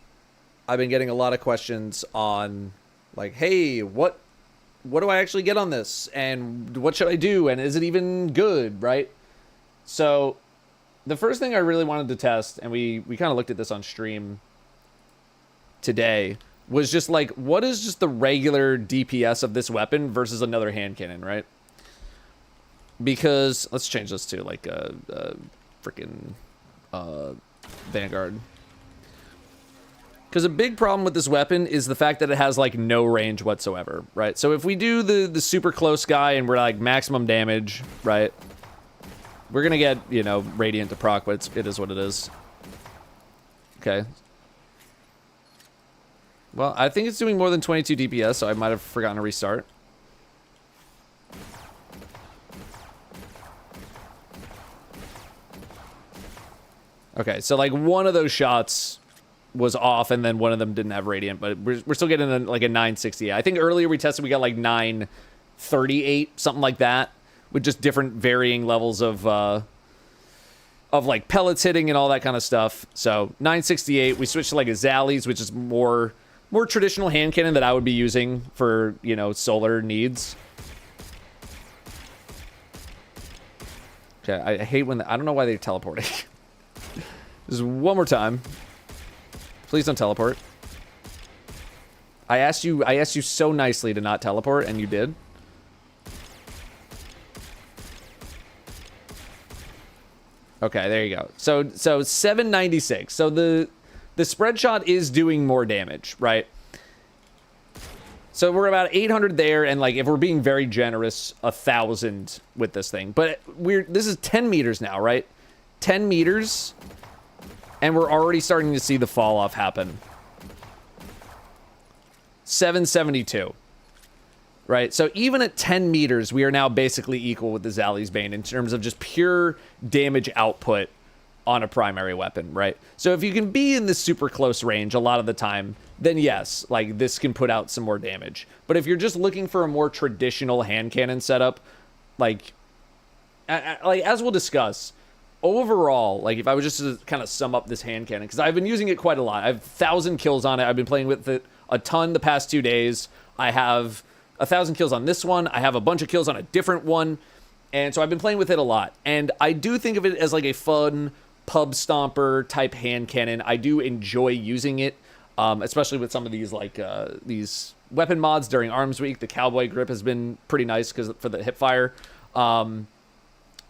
I've been getting a lot of questions on, like, hey, what do I actually get on this, and what should I do, and is it even good, right? So, the first thing I really wanted to test, and we kind of looked at this on stream today, was just like, what is just the regular DPS of this weapon versus another hand cannon, right? Because let's change this to like a freaking Vanguard. Because a big problem with this weapon is the fact that it has like no range whatsoever, right? So if we do the super close guy and we're like maximum damage, right? We're gonna get, you know, radiant to proc, but it is what it is. Okay. Well, I think it's doing more than 22 DPS, so I might have forgotten to restart. Okay, so like one of those shots was off, and then one of them didn't have radiant, but we're still getting like a 960. I think earlier we tested, we got like 938, something like that, with just different varying levels of like pellets hitting and all that kind of stuff. So 968, we switched to like a Zally's, which is more traditional hand cannon that I would be using for, you know, solar needs. Okay, I hate when I don't know why they're teleporting. Just one more time. Please don't teleport. I asked you so nicely to not teleport, and you did. Okay, there you go. So 796. So the spread shot is doing more damage, right? So we're about 800 there, and like if we're being very generous, 1,000 with this thing. But this is 10 meters now, right? 10 meters, and we're already starting to see the fall off happen. 772. Right, so even at 10 meters, we are now basically equal with the Zally's Bane in terms of just pure damage output on a primary weapon, right? So if you can be in this super close range a lot of the time, then yes, like this can put out some more damage. But if you're just looking for a more traditional hand cannon setup, like as we'll discuss, overall, like if I was just to kind of sum up this hand cannon, because I've been using it quite a lot. I have 1,000 kills on it. I've been playing with it a ton the past 2 days. I have 1,000 kills on this one. I have a bunch of kills on a different one. And so I've been playing with it a lot. And I do think of it as like a fun pub stomper type hand cannon. I do enjoy using it, especially with some of these like these weapon mods during Arms Week. The Cowboy Grip has been pretty nice because for the hipfire.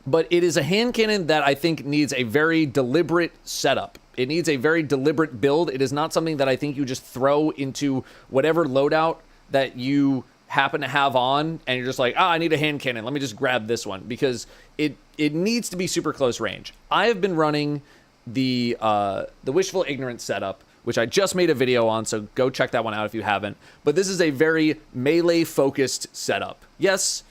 But it is a hand cannon that I think needs a very deliberate setup It needs a very deliberate build. It is not something that I think you just throw into whatever loadout that you happen to have on, and you're just like, I need a hand cannon. Let me just grab this one, because it needs to be super close range. I have been running the Wishful Ignorance setup, which I just made a video on, so go check that one out if you haven't. But this is a very melee-focused setup. Yes,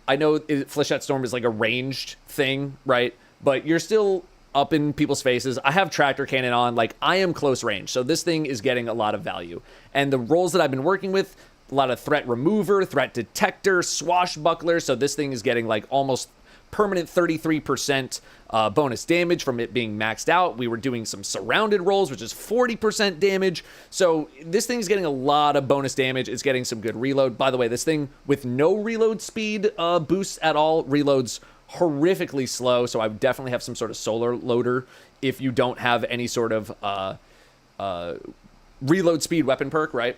I know Flechette Storm is like a ranged thing, right? But you're still up in people's faces. I have Tractor Cannon on. Like, I am close range, so this thing is getting a lot of value. And the roles that I've been working with, a lot of Threat Remover, Threat Detector, Swashbuckler, so this thing is getting like almost permanent 33% bonus damage from it being maxed out. We were doing some surrounded rolls, which is 40% damage. So this thing's getting a lot of bonus damage. It's getting some good reload. By the way, this thing with no reload speed boosts at all reloads horrifically slow. So I would definitely have some sort of solar loader if you don't have any sort of reload speed weapon perk, right?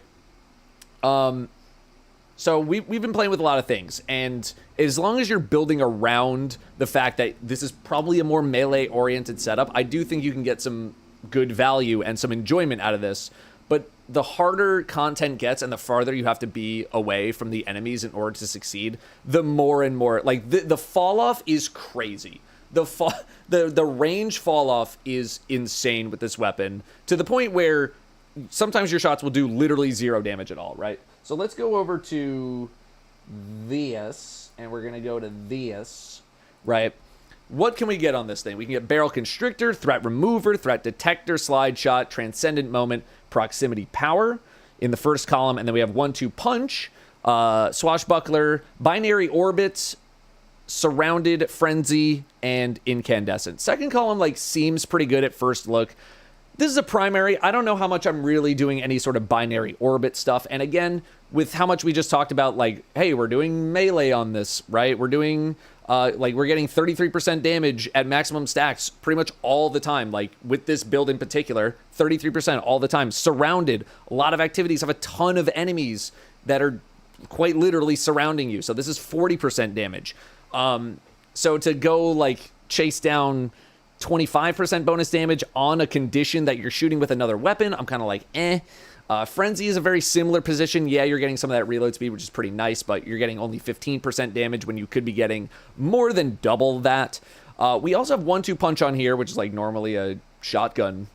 So we've been playing with a lot of things, and as long as you're building around the fact that this is probably a more melee-oriented setup, I do think you can get some good value and some enjoyment out of this. But the harder content gets and the farther you have to be away from the enemies in order to succeed, the more and more, like, the fall-off is crazy. The range fall-off is insane with this weapon, to the point where sometimes your shots will do literally 0 damage at all, right? So let's go over to this, and we're going to go to this, right? What can we get on this thing? We can get Barrel Constrictor, Threat Remover, Threat Detector, Slide Shot, Transcendent Moment, Proximity Power in the first column, and then we have 1-2 Punch, Swashbuckler, Binary Orbit, Surrounded, Frenzy, and Incandescent. Second column, like, seems pretty good at first look. This is a primary. I don't know how much I'm really doing any sort of binary orbit stuff. And again, with how much we just talked about, like, hey, we're doing melee on this, right? We're doing, like, we're getting 33% damage at maximum stacks pretty much all the time. Like, with this build in particular, 33% all the time. Surrounded. A lot of activities have a ton of enemies that are quite literally surrounding you. So this is 40% damage. So to go, like, chase down 25% bonus damage on a condition that you're shooting with another weapon, I'm kind of like, eh. Frenzy is a very similar position. Yeah, you're getting some of that reload speed, which is pretty nice, but you're getting only 15% damage when you could be getting more than double that. We also have 1-2 Punch on here, which is like normally a shotgun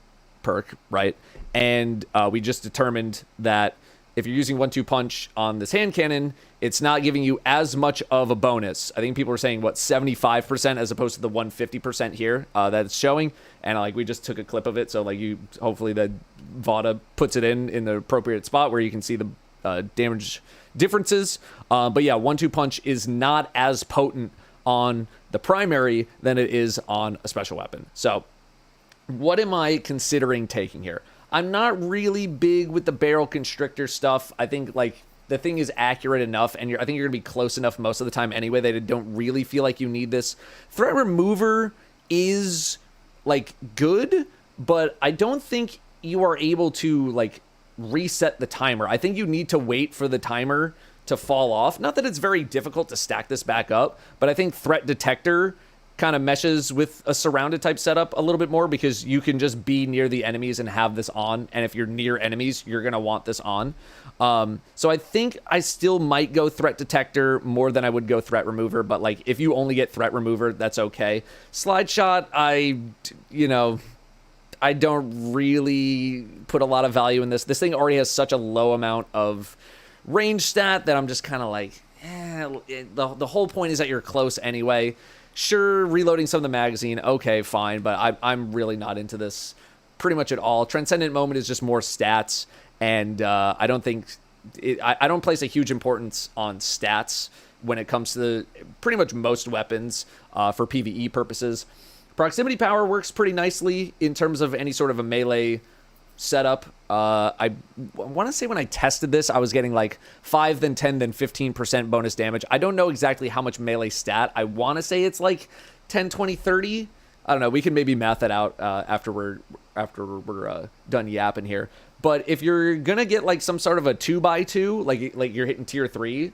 perk, right? And we just determined that if you're using 1-2 Punch on this hand cannon, it's not giving you as much of a bonus. I think people were saying, what, 75% as opposed to the 150% here that it's showing. And like, we just took a clip of it. So like, hopefully the VODA puts it in the appropriate spot where you can see the damage differences. But yeah, 1-2 Punch is not as potent on the primary than it is on a special weapon. So what am I considering taking here? I'm not really big with the Barrel Constrictor stuff. I think, like, the thing is accurate enough, and I think you're going to be close enough most of the time anyway that it don't really feel like you need this. Threat Remover is, like, good, but I don't think you are able to, like, reset the timer. I think you need to wait for the timer to fall off. Not that it's very difficult to stack this back up, but I think Threat Detector kind of meshes with a surrounded type setup a little bit more, because you can just be near the enemies and have this on, and if you're near enemies, you're going to want this on. So I think I still might go Threat Detector more than I would go Threat Remover, but like, if you only get Threat Remover, that's okay. Slide Shot, I don't really put a lot of value in this. This thing already has such a low amount of range stat that I'm just kind of like, the whole point is that you're close anyway. Sure, reloading some of the magazine, okay, fine, but I'm really not into this pretty much at all. Transcendent Moment is just more stats, and I don't think I don't place a huge importance on stats when it comes to pretty much most weapons for PvE purposes. Proximity Power works pretty nicely in terms of any sort of a melee setup. I want to say when I tested this, I was getting like 5, then 10, then 15% bonus damage. I don't know exactly how much melee stat. I want to say it's like 10, 20, 30. I don't know. We can maybe math that out after we're done yapping here. But if you're gonna get like some sort of a 2x2, like you're hitting tier 3,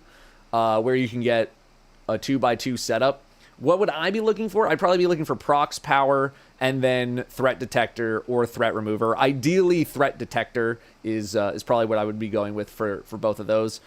where you can get a 2x2 setup, what would I be looking for? I'd probably be looking for Prox Power and then threat detector or threat remover. Ideally, threat detector is probably what I would be going with for both of those.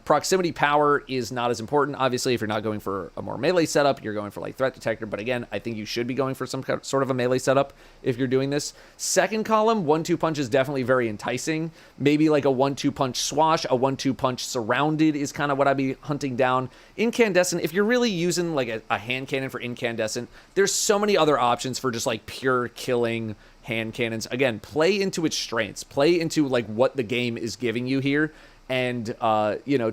Proximity power is not as important. Obviously, if you're not going for a more melee setup, you're going for like threat detector. But again, I think you should be going for some sort of a melee setup if you're doing this. Second column, 1-2 punch is definitely very enticing. Maybe like a 1-2 punch swash, a 1-2 punch surrounded is kind of what I'd be hunting down. Incandescent, if you're really using like a hand cannon for incandescent, there's so many other options for just like pure killing hand cannons. Again, play into its strengths, play into like what the game is giving you here, and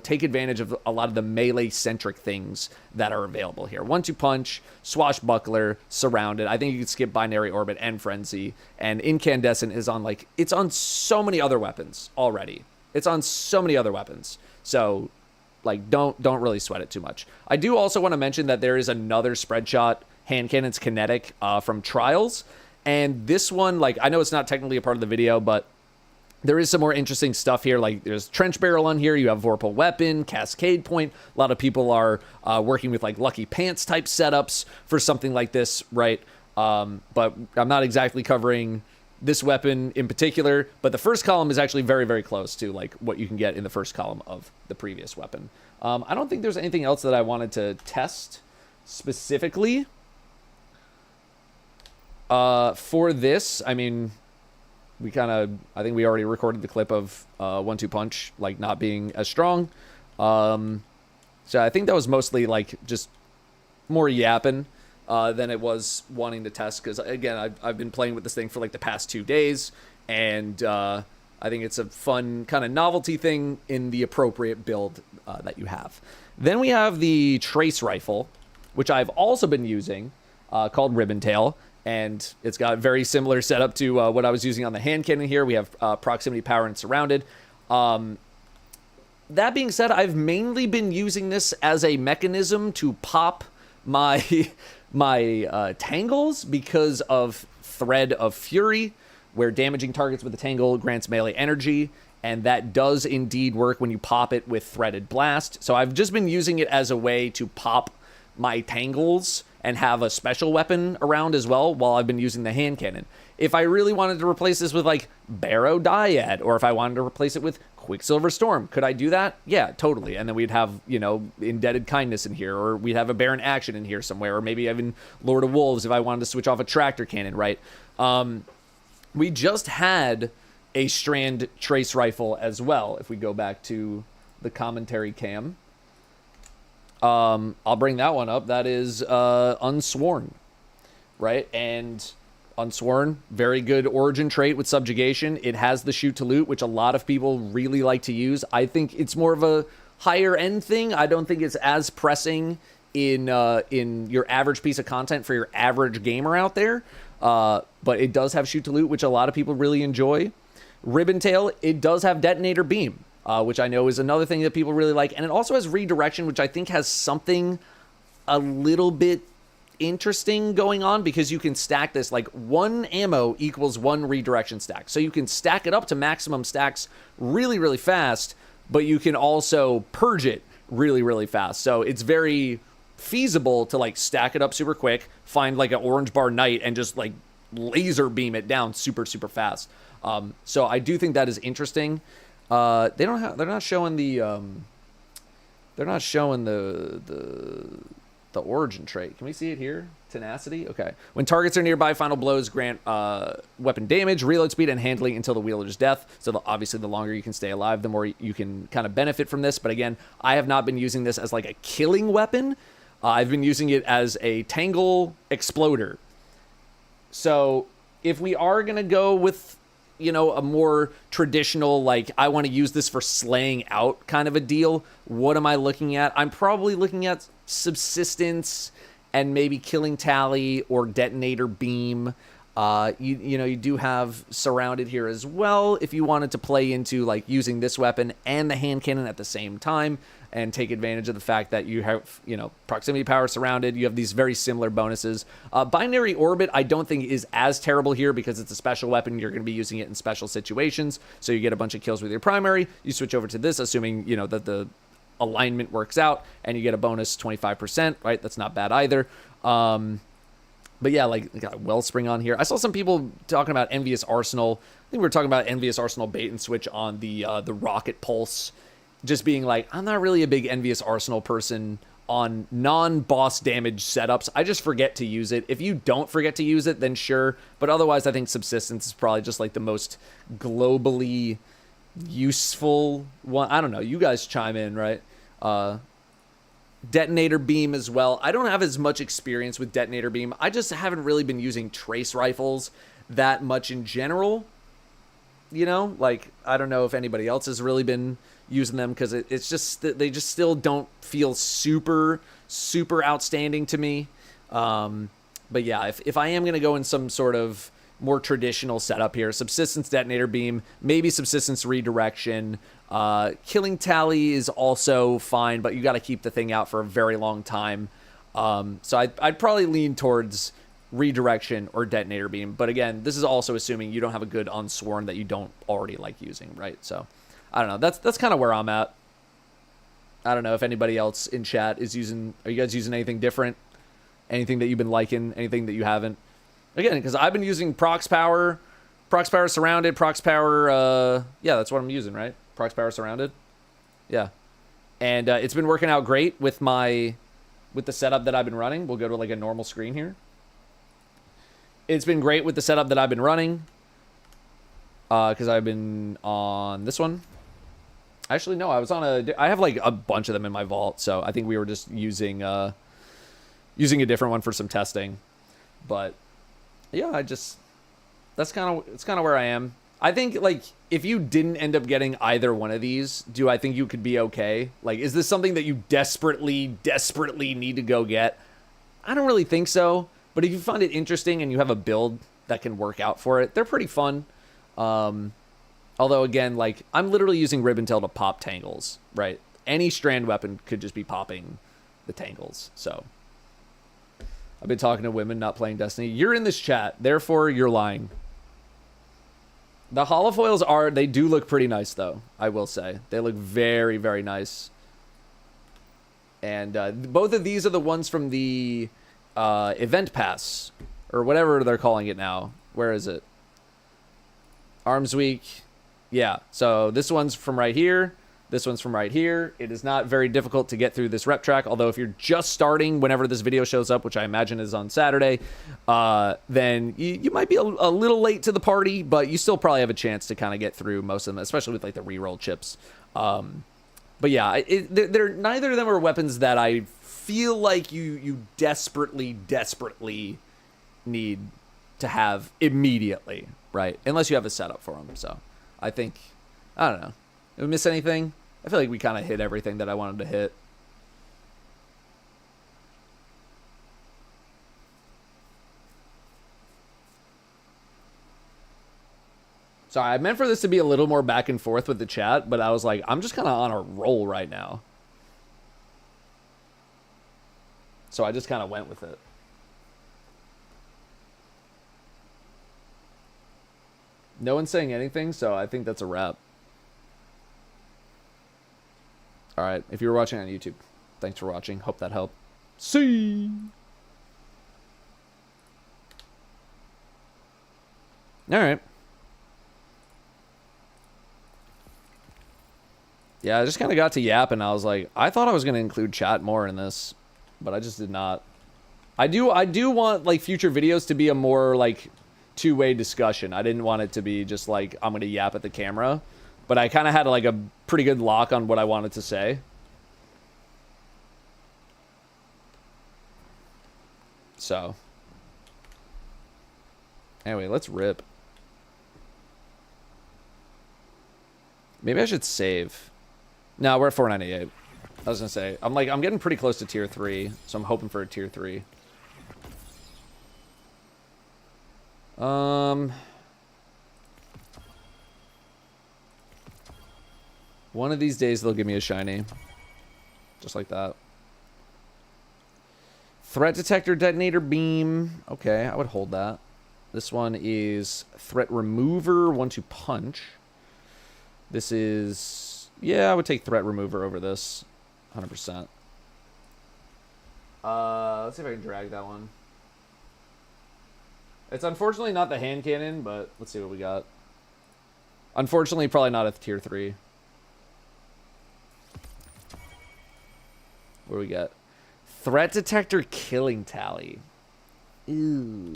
take advantage of a lot of the melee centric things that are available here. 1-2 punch, swashbuckler, surrounded. I think you could skip binary orbit and frenzy, and incandescent is on it's on so many other weapons already. It's on so many other weapons. So don't really sweat it too much. I do also want to mention that there is another spread shot hand cannons kinetic from Trials. And this one, I know it's not technically a part of the video, but there is some more interesting stuff here. There's Trench Barrel on here. You have Vorpal Weapon, Cascade Point. A lot of people are working with, Lucky Pants type setups for something like this, right? But I'm not exactly covering this weapon in particular. But the first column is actually very, very close to, what you can get in the first column of the previous weapon. I don't think there's anything else that I wanted to test specifically. For this, I mean, I think we already recorded the clip of 1-2 punch, not being as strong. So I think that was mostly, just more yapping than it was wanting to test. Because, again, I've been playing with this thing for, the past 2 days. And I think it's a fun kind of novelty thing in the appropriate build that you have. Then we have the Trace Rifle, which I've also been using, called Ribbontail. And it's got a very similar setup to what I was using on the hand cannon here. We have proximity power and surrounded. That being said, I've mainly been using this as a mechanism to pop my tangles because of Thread of Fury, where damaging targets with a tangle grants melee energy. And that does indeed work when you pop it with Threaded Blast. So I've just been using it as a way to pop my tangles and have a special weapon around as well while I've been using the hand cannon. If I really wanted to replace this with Barrow Dyad, or if I wanted to replace it with Quicksilver Storm, could I do that? Yeah, totally. And then we'd have, Indebted Kindness in here, or we'd have a Baron Action in here somewhere, or maybe even Lord of Wolves if I wanted to switch off a tractor cannon, right? We just had a Strand Trace Rifle as well, if we go back to the commentary cam. I'll bring that one up. That is Unsworn, right? And Unsworn, very good origin trait with subjugation. It has the shoot to loot, which a lot of people really like to use. I think it's more of a higher end thing. I don't think it's as pressing in your average piece of content for your average gamer out there. But it does have shoot to loot, which a lot of people really enjoy. Ribbontail, it does have detonator beam. Which I know is another thing that people really like. And it also has redirection, which I think has something a little bit interesting going on, because you can stack this, 1 ammo equals 1 redirection stack. So you can stack it up to maximum stacks really, really fast, but you can also purge it really, really fast. So it's very feasible to stack it up super quick, find an orange bar knight and just laser beam it down super, super fast. So I do think that is interesting. They're not showing the origin trait. Can we see it here? Tenacity? Okay. When targets are nearby, final blows grant weapon damage, reload speed, and handling until the wielder's death. So obviously the longer you can stay alive, the more you can kind of benefit from this. But again, I have not been using this as a killing weapon. I've been using it as a tangle exploder. So if we are going to go with a more traditional, I want to use this for slaying out kind of a deal, what am I looking at? I'm probably looking at subsistence and maybe killing tally or detonator beam. You do have surrounded here as well if you wanted to play into using this weapon and the hand cannon at the same time and take advantage of the fact that you have, proximity power, surrounded. You have these very similar bonuses. Binary orbit, I don't think is as terrible here because it's a special weapon. You're going to be using it in special situations. So you get a bunch of kills with your primary. You switch over to this, assuming, that the alignment works out, and you get a bonus 25%, right? That's not bad either. But yeah, like, got Wellspring on here. I saw some people talking about Envious Arsenal. I think we were talking about Envious Arsenal bait and switch on the Rocket Pulse. Just being like, I'm not really a big Envious Arsenal person on non-boss damage setups. I just forget to use it. If you don't forget to use it, then sure. But otherwise, I think Subsistence is probably just like the most globally useful one. I don't know. You guys chime in, right? Detonator Beam as well. I don't have as much experience with Detonator Beam. I just haven't really been using trace rifles that much in general. You know, like, I don't know if anybody else has really been using them, because it's just, they just still don't feel super outstanding to me. But yeah, if I am going to go in some sort of more traditional setup here, Subsistence Detonator Beam, maybe Subsistence Redirection, Killing Tally is also fine, but you got to keep the thing out for a very long time. So I'd probably lean towards Redirection or Detonator Beam. But again, this is also assuming you don't have a good Unsworn that you don't already like using, right? So I don't know. That's kind of where I'm at. I don't know if anybody else in chat is using... Are you guys using anything different? Anything that you've been liking? Anything that you haven't? Again, because I've been using Prox Power Surrounded, Prox Power... yeah, that's what I'm using, right? Prox Power Surrounded? Yeah. And it's been working out great with the setup that I've been running. We'll go to like a normal screen here. It's been great with the setup that I've been running. Because I've been on this one. Actually, no, I have like a bunch of them in my vault, so I think we were just using a different one for some testing. But yeah, that's kind of where I am. I think, like, if you didn't end up getting either one of these, do I think you could be okay? Like, is this something that you desperately need to go get? I don't really think so. But if you find it interesting and you have a build that can work out for it, they're pretty fun. Although, again, like, I'm literally using Ribbon Tail to pop tangles, right? Any strand weapon could just be popping the tangles. So I've been talking to women not playing Destiny. You're in this chat, therefore you're lying. The holofoils they do look pretty nice, though, I will say. They look very, very nice. And both of these are the ones from the event pass, or whatever they're calling it now. Where is it? Arms Week. Yeah, so this one's from right here. This one's from right here. It is not very difficult to get through this rep track, although if you're just starting whenever this video shows up, which I imagine is on Saturday, then you might be a little late to the party, but you still probably have a chance to kind of get through most of them, especially with like the reroll chips. But yeah, they're neither of them are weapons that I feel like you desperately need to have immediately, right? Unless you have a setup for them. So I think, I don't know. Did we miss anything? I feel like we kind of hit everything that I wanted to hit. Sorry, I meant for this to be a little more back and forth with the chat, but I was like, I'm just kind of on a roll right now. So I just kind of went with it. No one's saying anything, so I think that's a wrap. All right, if you were watching on YouTube, thanks for watching. Hope that helped. See. All right. Yeah, I just kind of got to yap, and I was like, I thought I was going to include chat more in this, but I just did not. I do want, like, future videos to be a more, like, two-way discussion. I didn't want it to be just, like, I'm going to yap at the camera, but I kind of had, like, a pretty good lock on what I wanted to say. So. Anyway, let's rip. Maybe I should save. No, we're at 498. I was gonna say, I'm getting pretty close to tier 3, so I'm hoping for a tier 3. One of these days they'll give me a shiny. Just like that. Threat detector, detonator beam. Okay, I would hold that. This one is threat remover, 1-2 punch. This is, yeah, I would take threat remover over this, 100%. Let's see if I can drag that one. It's unfortunately not the hand cannon, but let's see what we got. Unfortunately, probably not a tier 3. What do we got? Threat detector killing tally. Ooh.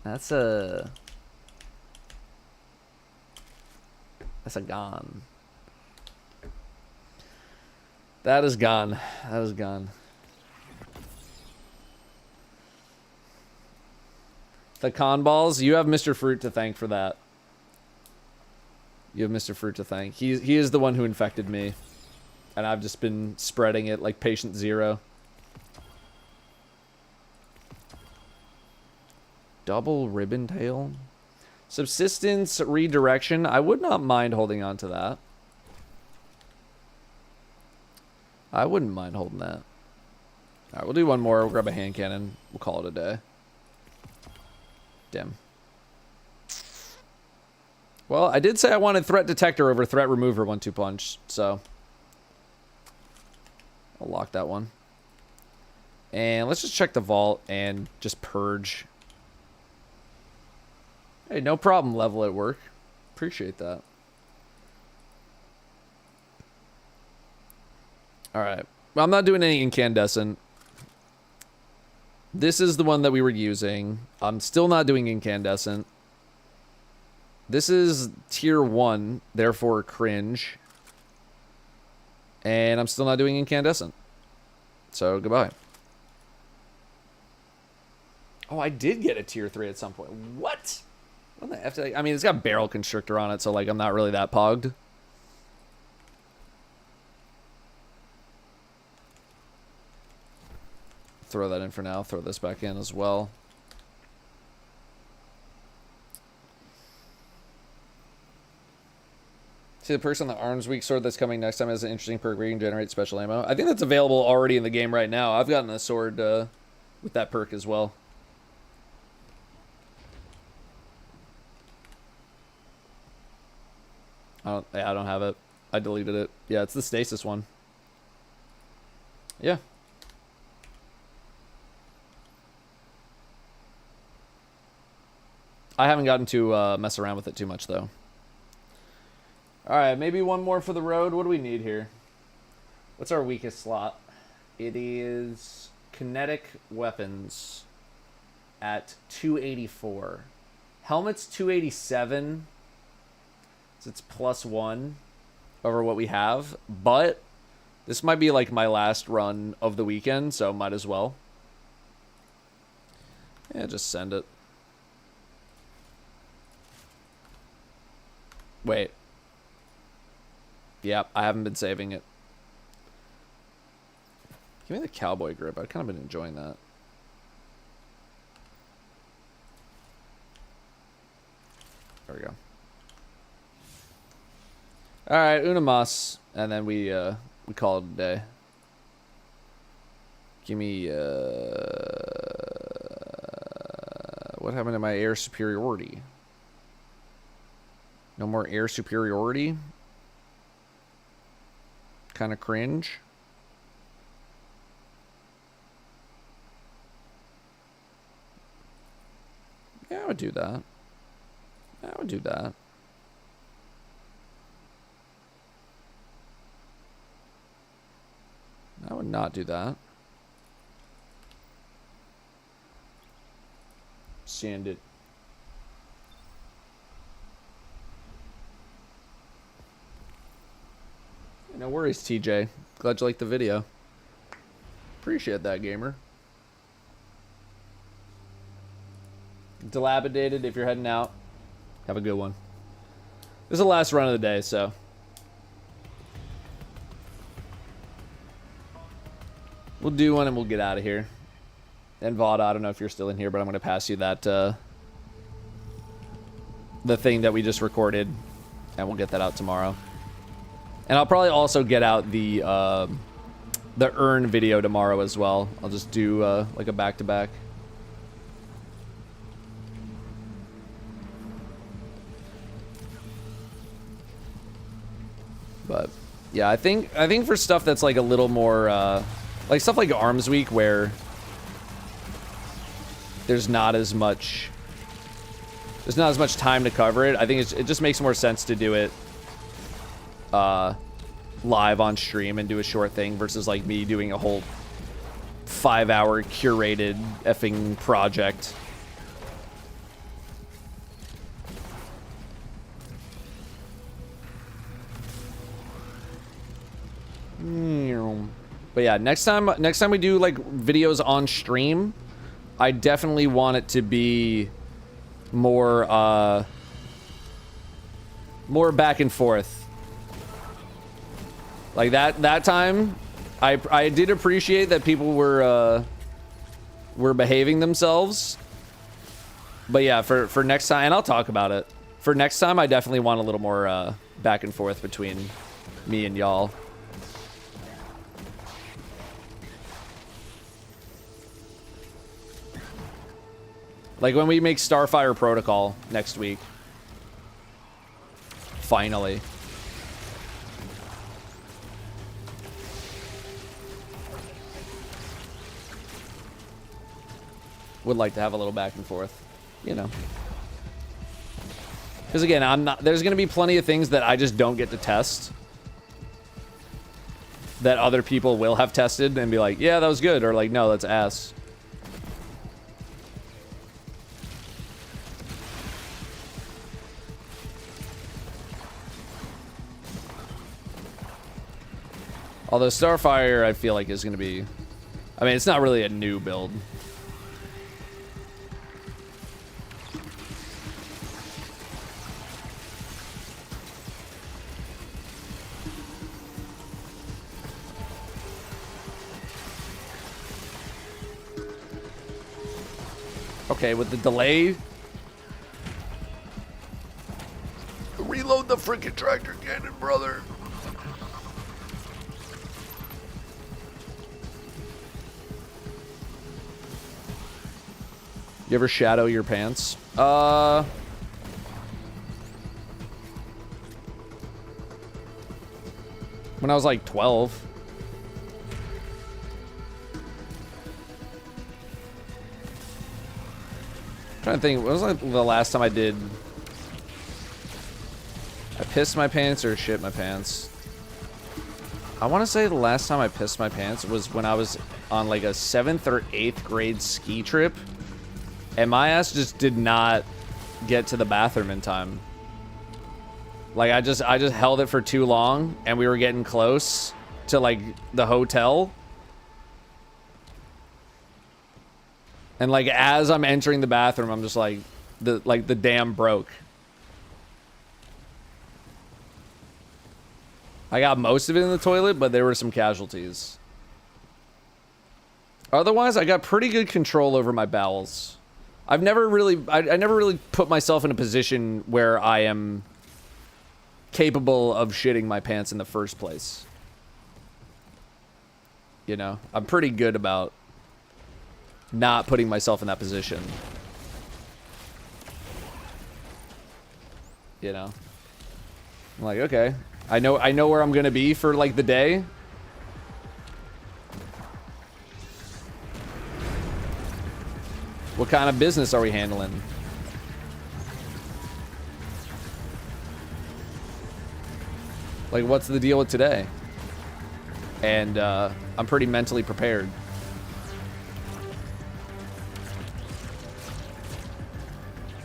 That's a gone. That is gone. That is gone. The con balls, you have Mr. Fruit to thank for that. You have Mr. Fruit to thank. He is the one who infected me. And I've just been spreading it like patient zero. Double ribbon tail. Subsistence redirection. I would not mind holding on to that. I wouldn't mind holding that. Alright, we'll do one more. We'll grab a hand cannon. We'll call it a day. Dim. Well, I did say I wanted threat detector over threat remover 1-2 punch, so I'll lock that one. And let's just check the vault and just purge. Hey, no problem, level at work. Appreciate that. Alright. Well, I'm not doing any incandescent. This is the one that we were using. I'm still not doing incandescent. This is tier 1, therefore cringe. And I'm still not doing incandescent. So, goodbye. Oh, I did get a tier 3 at some point. What? What the F? I mean, it's got barrel constrictor on it, so, like, I'm not really that pogged. Throw that in for now. Throw this back in as well. See the person on the Arms Weak sword that's coming next time has an interesting perk where you can generate special ammo. I think that's available already in the game right now. I've gotten a sword with that perk as well. I don't have it. I deleted it. Yeah, it's the stasis one. Yeah. I haven't gotten to mess around with it too much, though. Alright, maybe one more for the road. What do we need here? What's our weakest slot? It is kinetic weapons at 284. Helmet's 287. So it's +1 over what we have. But this might be like my last run of the weekend, so might as well. Yeah, just send it. Wait. Yep, I haven't been saving it. Give me the cowboy grip. I've kind of been enjoying that. There we go. Alright, una mas. And then we call it a day. Give me, what happened to my air superiority? No more air superiority? Kind of cringe. Yeah, I would do that. I would do that. I would not do that. Sand it. No worries, TJ. Glad you liked the video. Appreciate that, gamer. Dilapidated, if you're heading out, have a good one. This is the last run of the day, so. We'll do one and we'll get out of here. And Vauda, I don't know if you're still in here, but I'm going to pass you that, the thing that we just recorded. And we'll get that out tomorrow. And I'll probably also get out the urn video tomorrow as well. I'll just do like a back-to-back. But Yeah, I think for stuff that's like a little more like stuff like Arms Week where there's not as much time to cover it. I think it just makes more sense to do it live on stream and do a short thing versus like me doing a whole 5-hour curated effing project. But yeah, next time we do like videos on stream, I definitely want it to be more back and forth. Like that time, I did appreciate that people were behaving themselves. But yeah, for next time, and I'll talk about it. For next time, I definitely want a little more back and forth between me and y'all. Like when we make Starfire Protocol next week. Finally. Would like to have a little back and forth, you know. Because again, there's going to be plenty of things that I just don't get to test. That other people will have tested and be like, yeah, that was good. Or like, no, that's ass. Although Starfire, I feel like is going to be... I mean, it's not really a new build. Okay, with the delay... Reload the freaking tractor cannon, brother! You ever shadow your pants? When I was like 12. I'm trying to think, when was like the last time I did... I pissed my pants or shit my pants? I want to say the last time I pissed my pants was when I was on like a 7th or 8th grade ski trip. And my ass just did not get to the bathroom in time. Like I just held it for too long and we were getting close to like the hotel. And like as I'm entering the bathroom, I'm just like the dam broke. I got most of it in the toilet, but there were some casualties. Otherwise, I got pretty good control over my bowels. I never really put myself in a position where I am capable of shitting my pants in the first place. You know, I'm pretty good about not putting myself in that position. You know, I'm like, okay, I know where I'm gonna be for like the day. What kind of business are we handling? Like, what's the deal with today? And I'm pretty mentally prepared.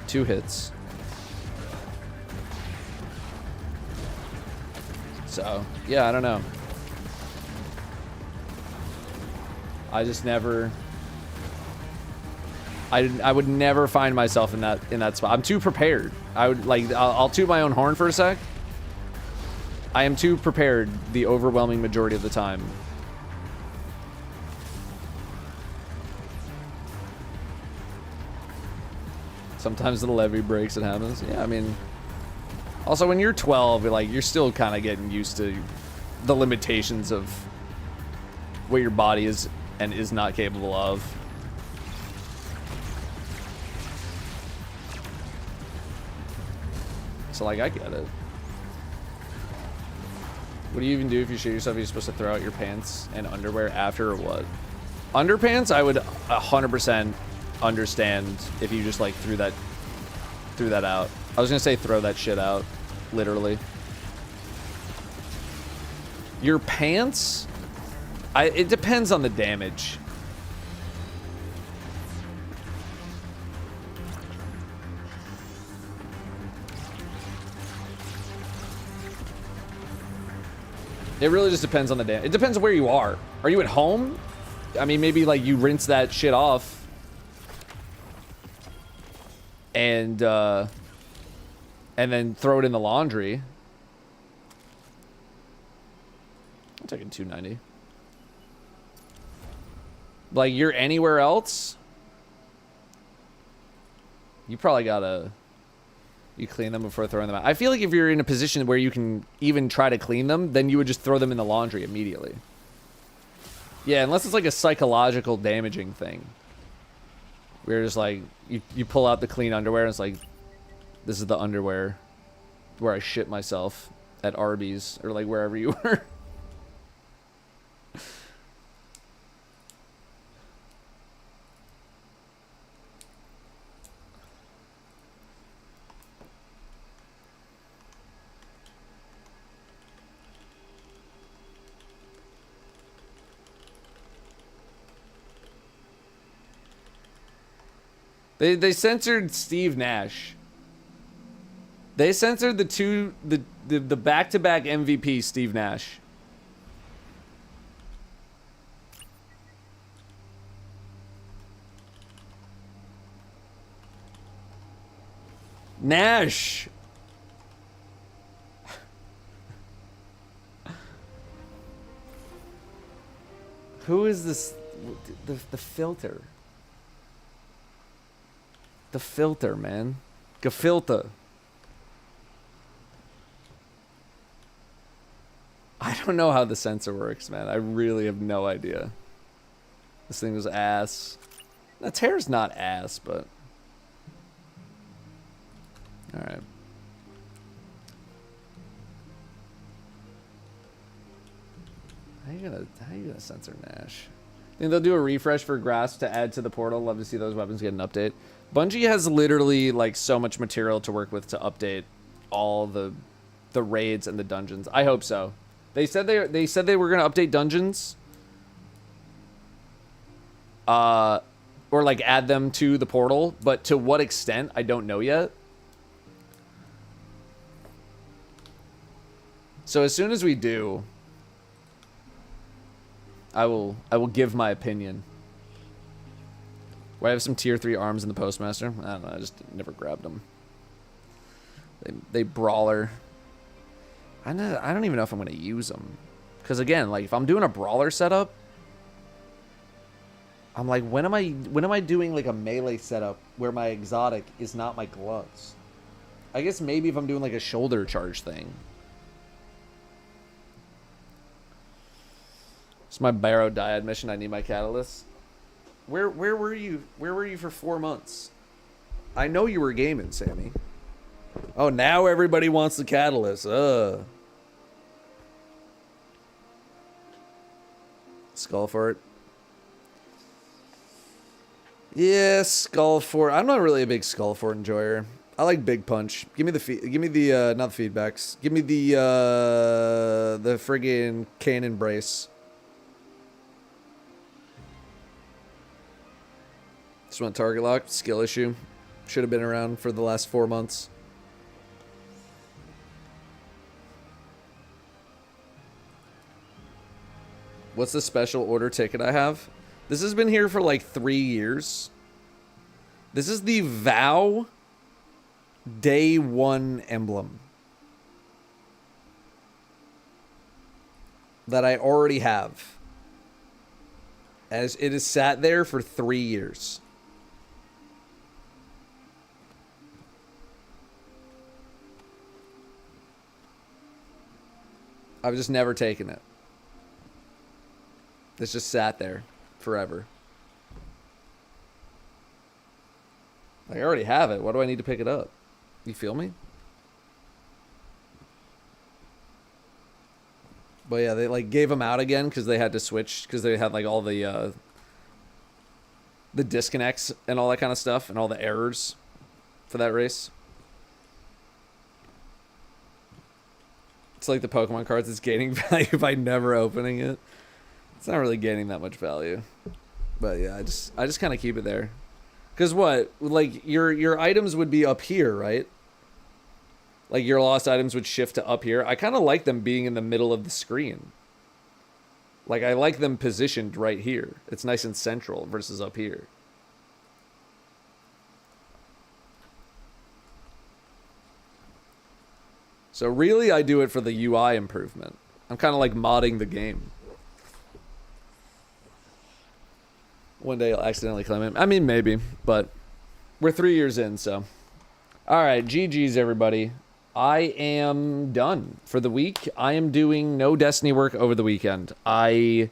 Two hits. So, yeah, I don't know. I just never... I would never find myself in that spot. I'm too prepared. I would like I'll toot my own horn for a sec. I am too prepared the overwhelming majority of the time. Sometimes the levee breaks, it happens. Yeah, I mean, also when you're 12, you're still kind of getting used to the limitations of what your body is and is not capable of. So, like, I get it. What do you even do if you shit yourself? Are you supposed to throw out your pants and underwear after or what? Underpants, I would 100% understand if you just like threw that out. I was gonna say throw that shit out, literally. Your pants, it depends on the damage. It really just depends on the damage. It depends on where you are. Are you at home? I mean, maybe like you rinse that shit off and then throw it in the laundry. I'm taking 290. Like, you're anywhere else, you probably gotta clean them before throwing them out. I feel like if you're in a position where you can even try to clean them, then you would just throw them in the laundry immediately. Yeah, unless it's like a psychological damaging thing. Where just like, you pull out the clean underwear and it's like, this is the underwear where I shit myself at Arby's or like wherever you were. They censored Steve Nash. They censored the back-to-back MVP Steve Nash. Nash. Who is this? The filter. The filter, man. Gefilter. I don't know how the sensor works, man. I really have no idea. This thing was ass. The tear's not ass, but... Alright. How you gonna censor Nash? Think they'll do a refresh for Grasp to add to the portal? Love to see those weapons get an update. Bungie has literally like so much material to work with to update all the raids and the dungeons. I hope so. They said they were gonna update dungeons, or like add them to the portal, but to what extent I don't know yet. So as soon as we do, I will give my opinion. Why have some tier 3 arms in the postmaster? I don't know. I just never grabbed them. They brawler. I don't even know if I'm gonna use them, because again, like if I'm doing a brawler setup, I'm like, when am I doing like a melee setup where my exotic is not my gloves? I guess maybe if I'm doing like a shoulder charge thing. It's my Barrow Dyad mission. I need my catalyst. Where were you? Where were you for 4 months? I know you were gaming, Sammy. Oh, now everybody wants the catalyst. Skullfort. Yeah, Skullfort. I'm not really a big Skullfort enjoyer. I like Big Punch. Give me the not the feedbacks. Give me the friggin' cannon brace. Just went target lock, skill issue. Should have been around for the last 4 months. What's the special order ticket I have? This has been here for like 3 years. This is the Vow Day 1 emblem that I already have. As it has sat there for 3 years. I've just never taken it. It's just sat there forever. I already have it. Why do I need to pick it up? You feel me? But yeah, they like gave them out again because they had to switch because they had like all the disconnects and all that kind of stuff and all the errors for that race. It's like the Pokemon cards. It's gaining value by never opening it. It's not really gaining that much value. But yeah, I just kind of keep it there. Because what? Like your items would be up here, right? Like your lost items would shift to up here. I kind of like them being in the middle of the screen. Like I like them positioned right here. It's nice and central versus up here. So really I do it for the UI improvement. I'm kind of like modding the game. One day I'll accidentally claim it. I mean, maybe, but we're 3 years in, so. All right, GG's, everybody. I am done for the week. I am doing no Destiny work over the weekend. I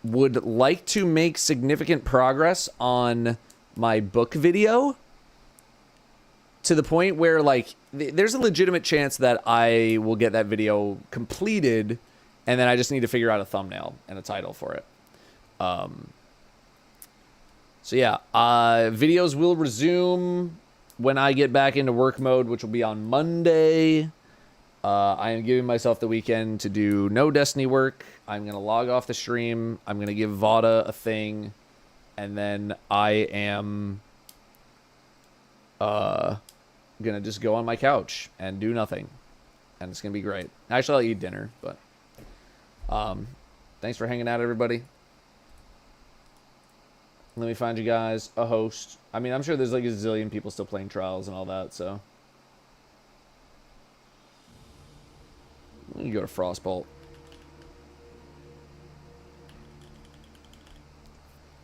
would like to make significant progress on my book video to the point where, like, there's a legitimate chance that I will get that video completed, and then I just need to figure out a thumbnail and a title for it. So yeah, videos will resume when I get back into work mode, which will be on Monday. I am giving myself the weekend to do no Destiny work. I'm going to log off the stream. I'm going to give Vada a thing. And then I am going to just go on my couch and do nothing. And it's going to be great. Actually, I'll eat dinner, but thanks for hanging out, everybody. Let me find you guys a host. I mean, I'm sure there's like a zillion people still playing Trials and all that, so. You go to Frostbolt.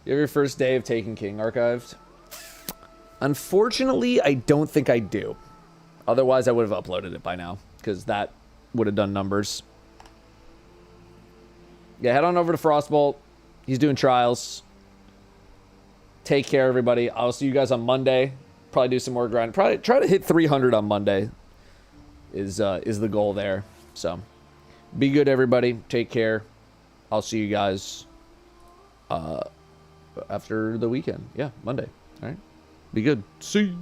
You have your first day of Taken King archived? Unfortunately, I don't think I do. Otherwise, I would have uploaded it by now, because that would have done numbers. Yeah, head on over to Frostbolt. He's doing Trials. Take care, everybody. I'll see you guys on Monday. Probably do some more grind. Probably try to hit 300 on Monday. Is the goal there. So, be good, everybody. Take care. I'll see you guys after the weekend. Yeah, Monday. All right. Be good. See you.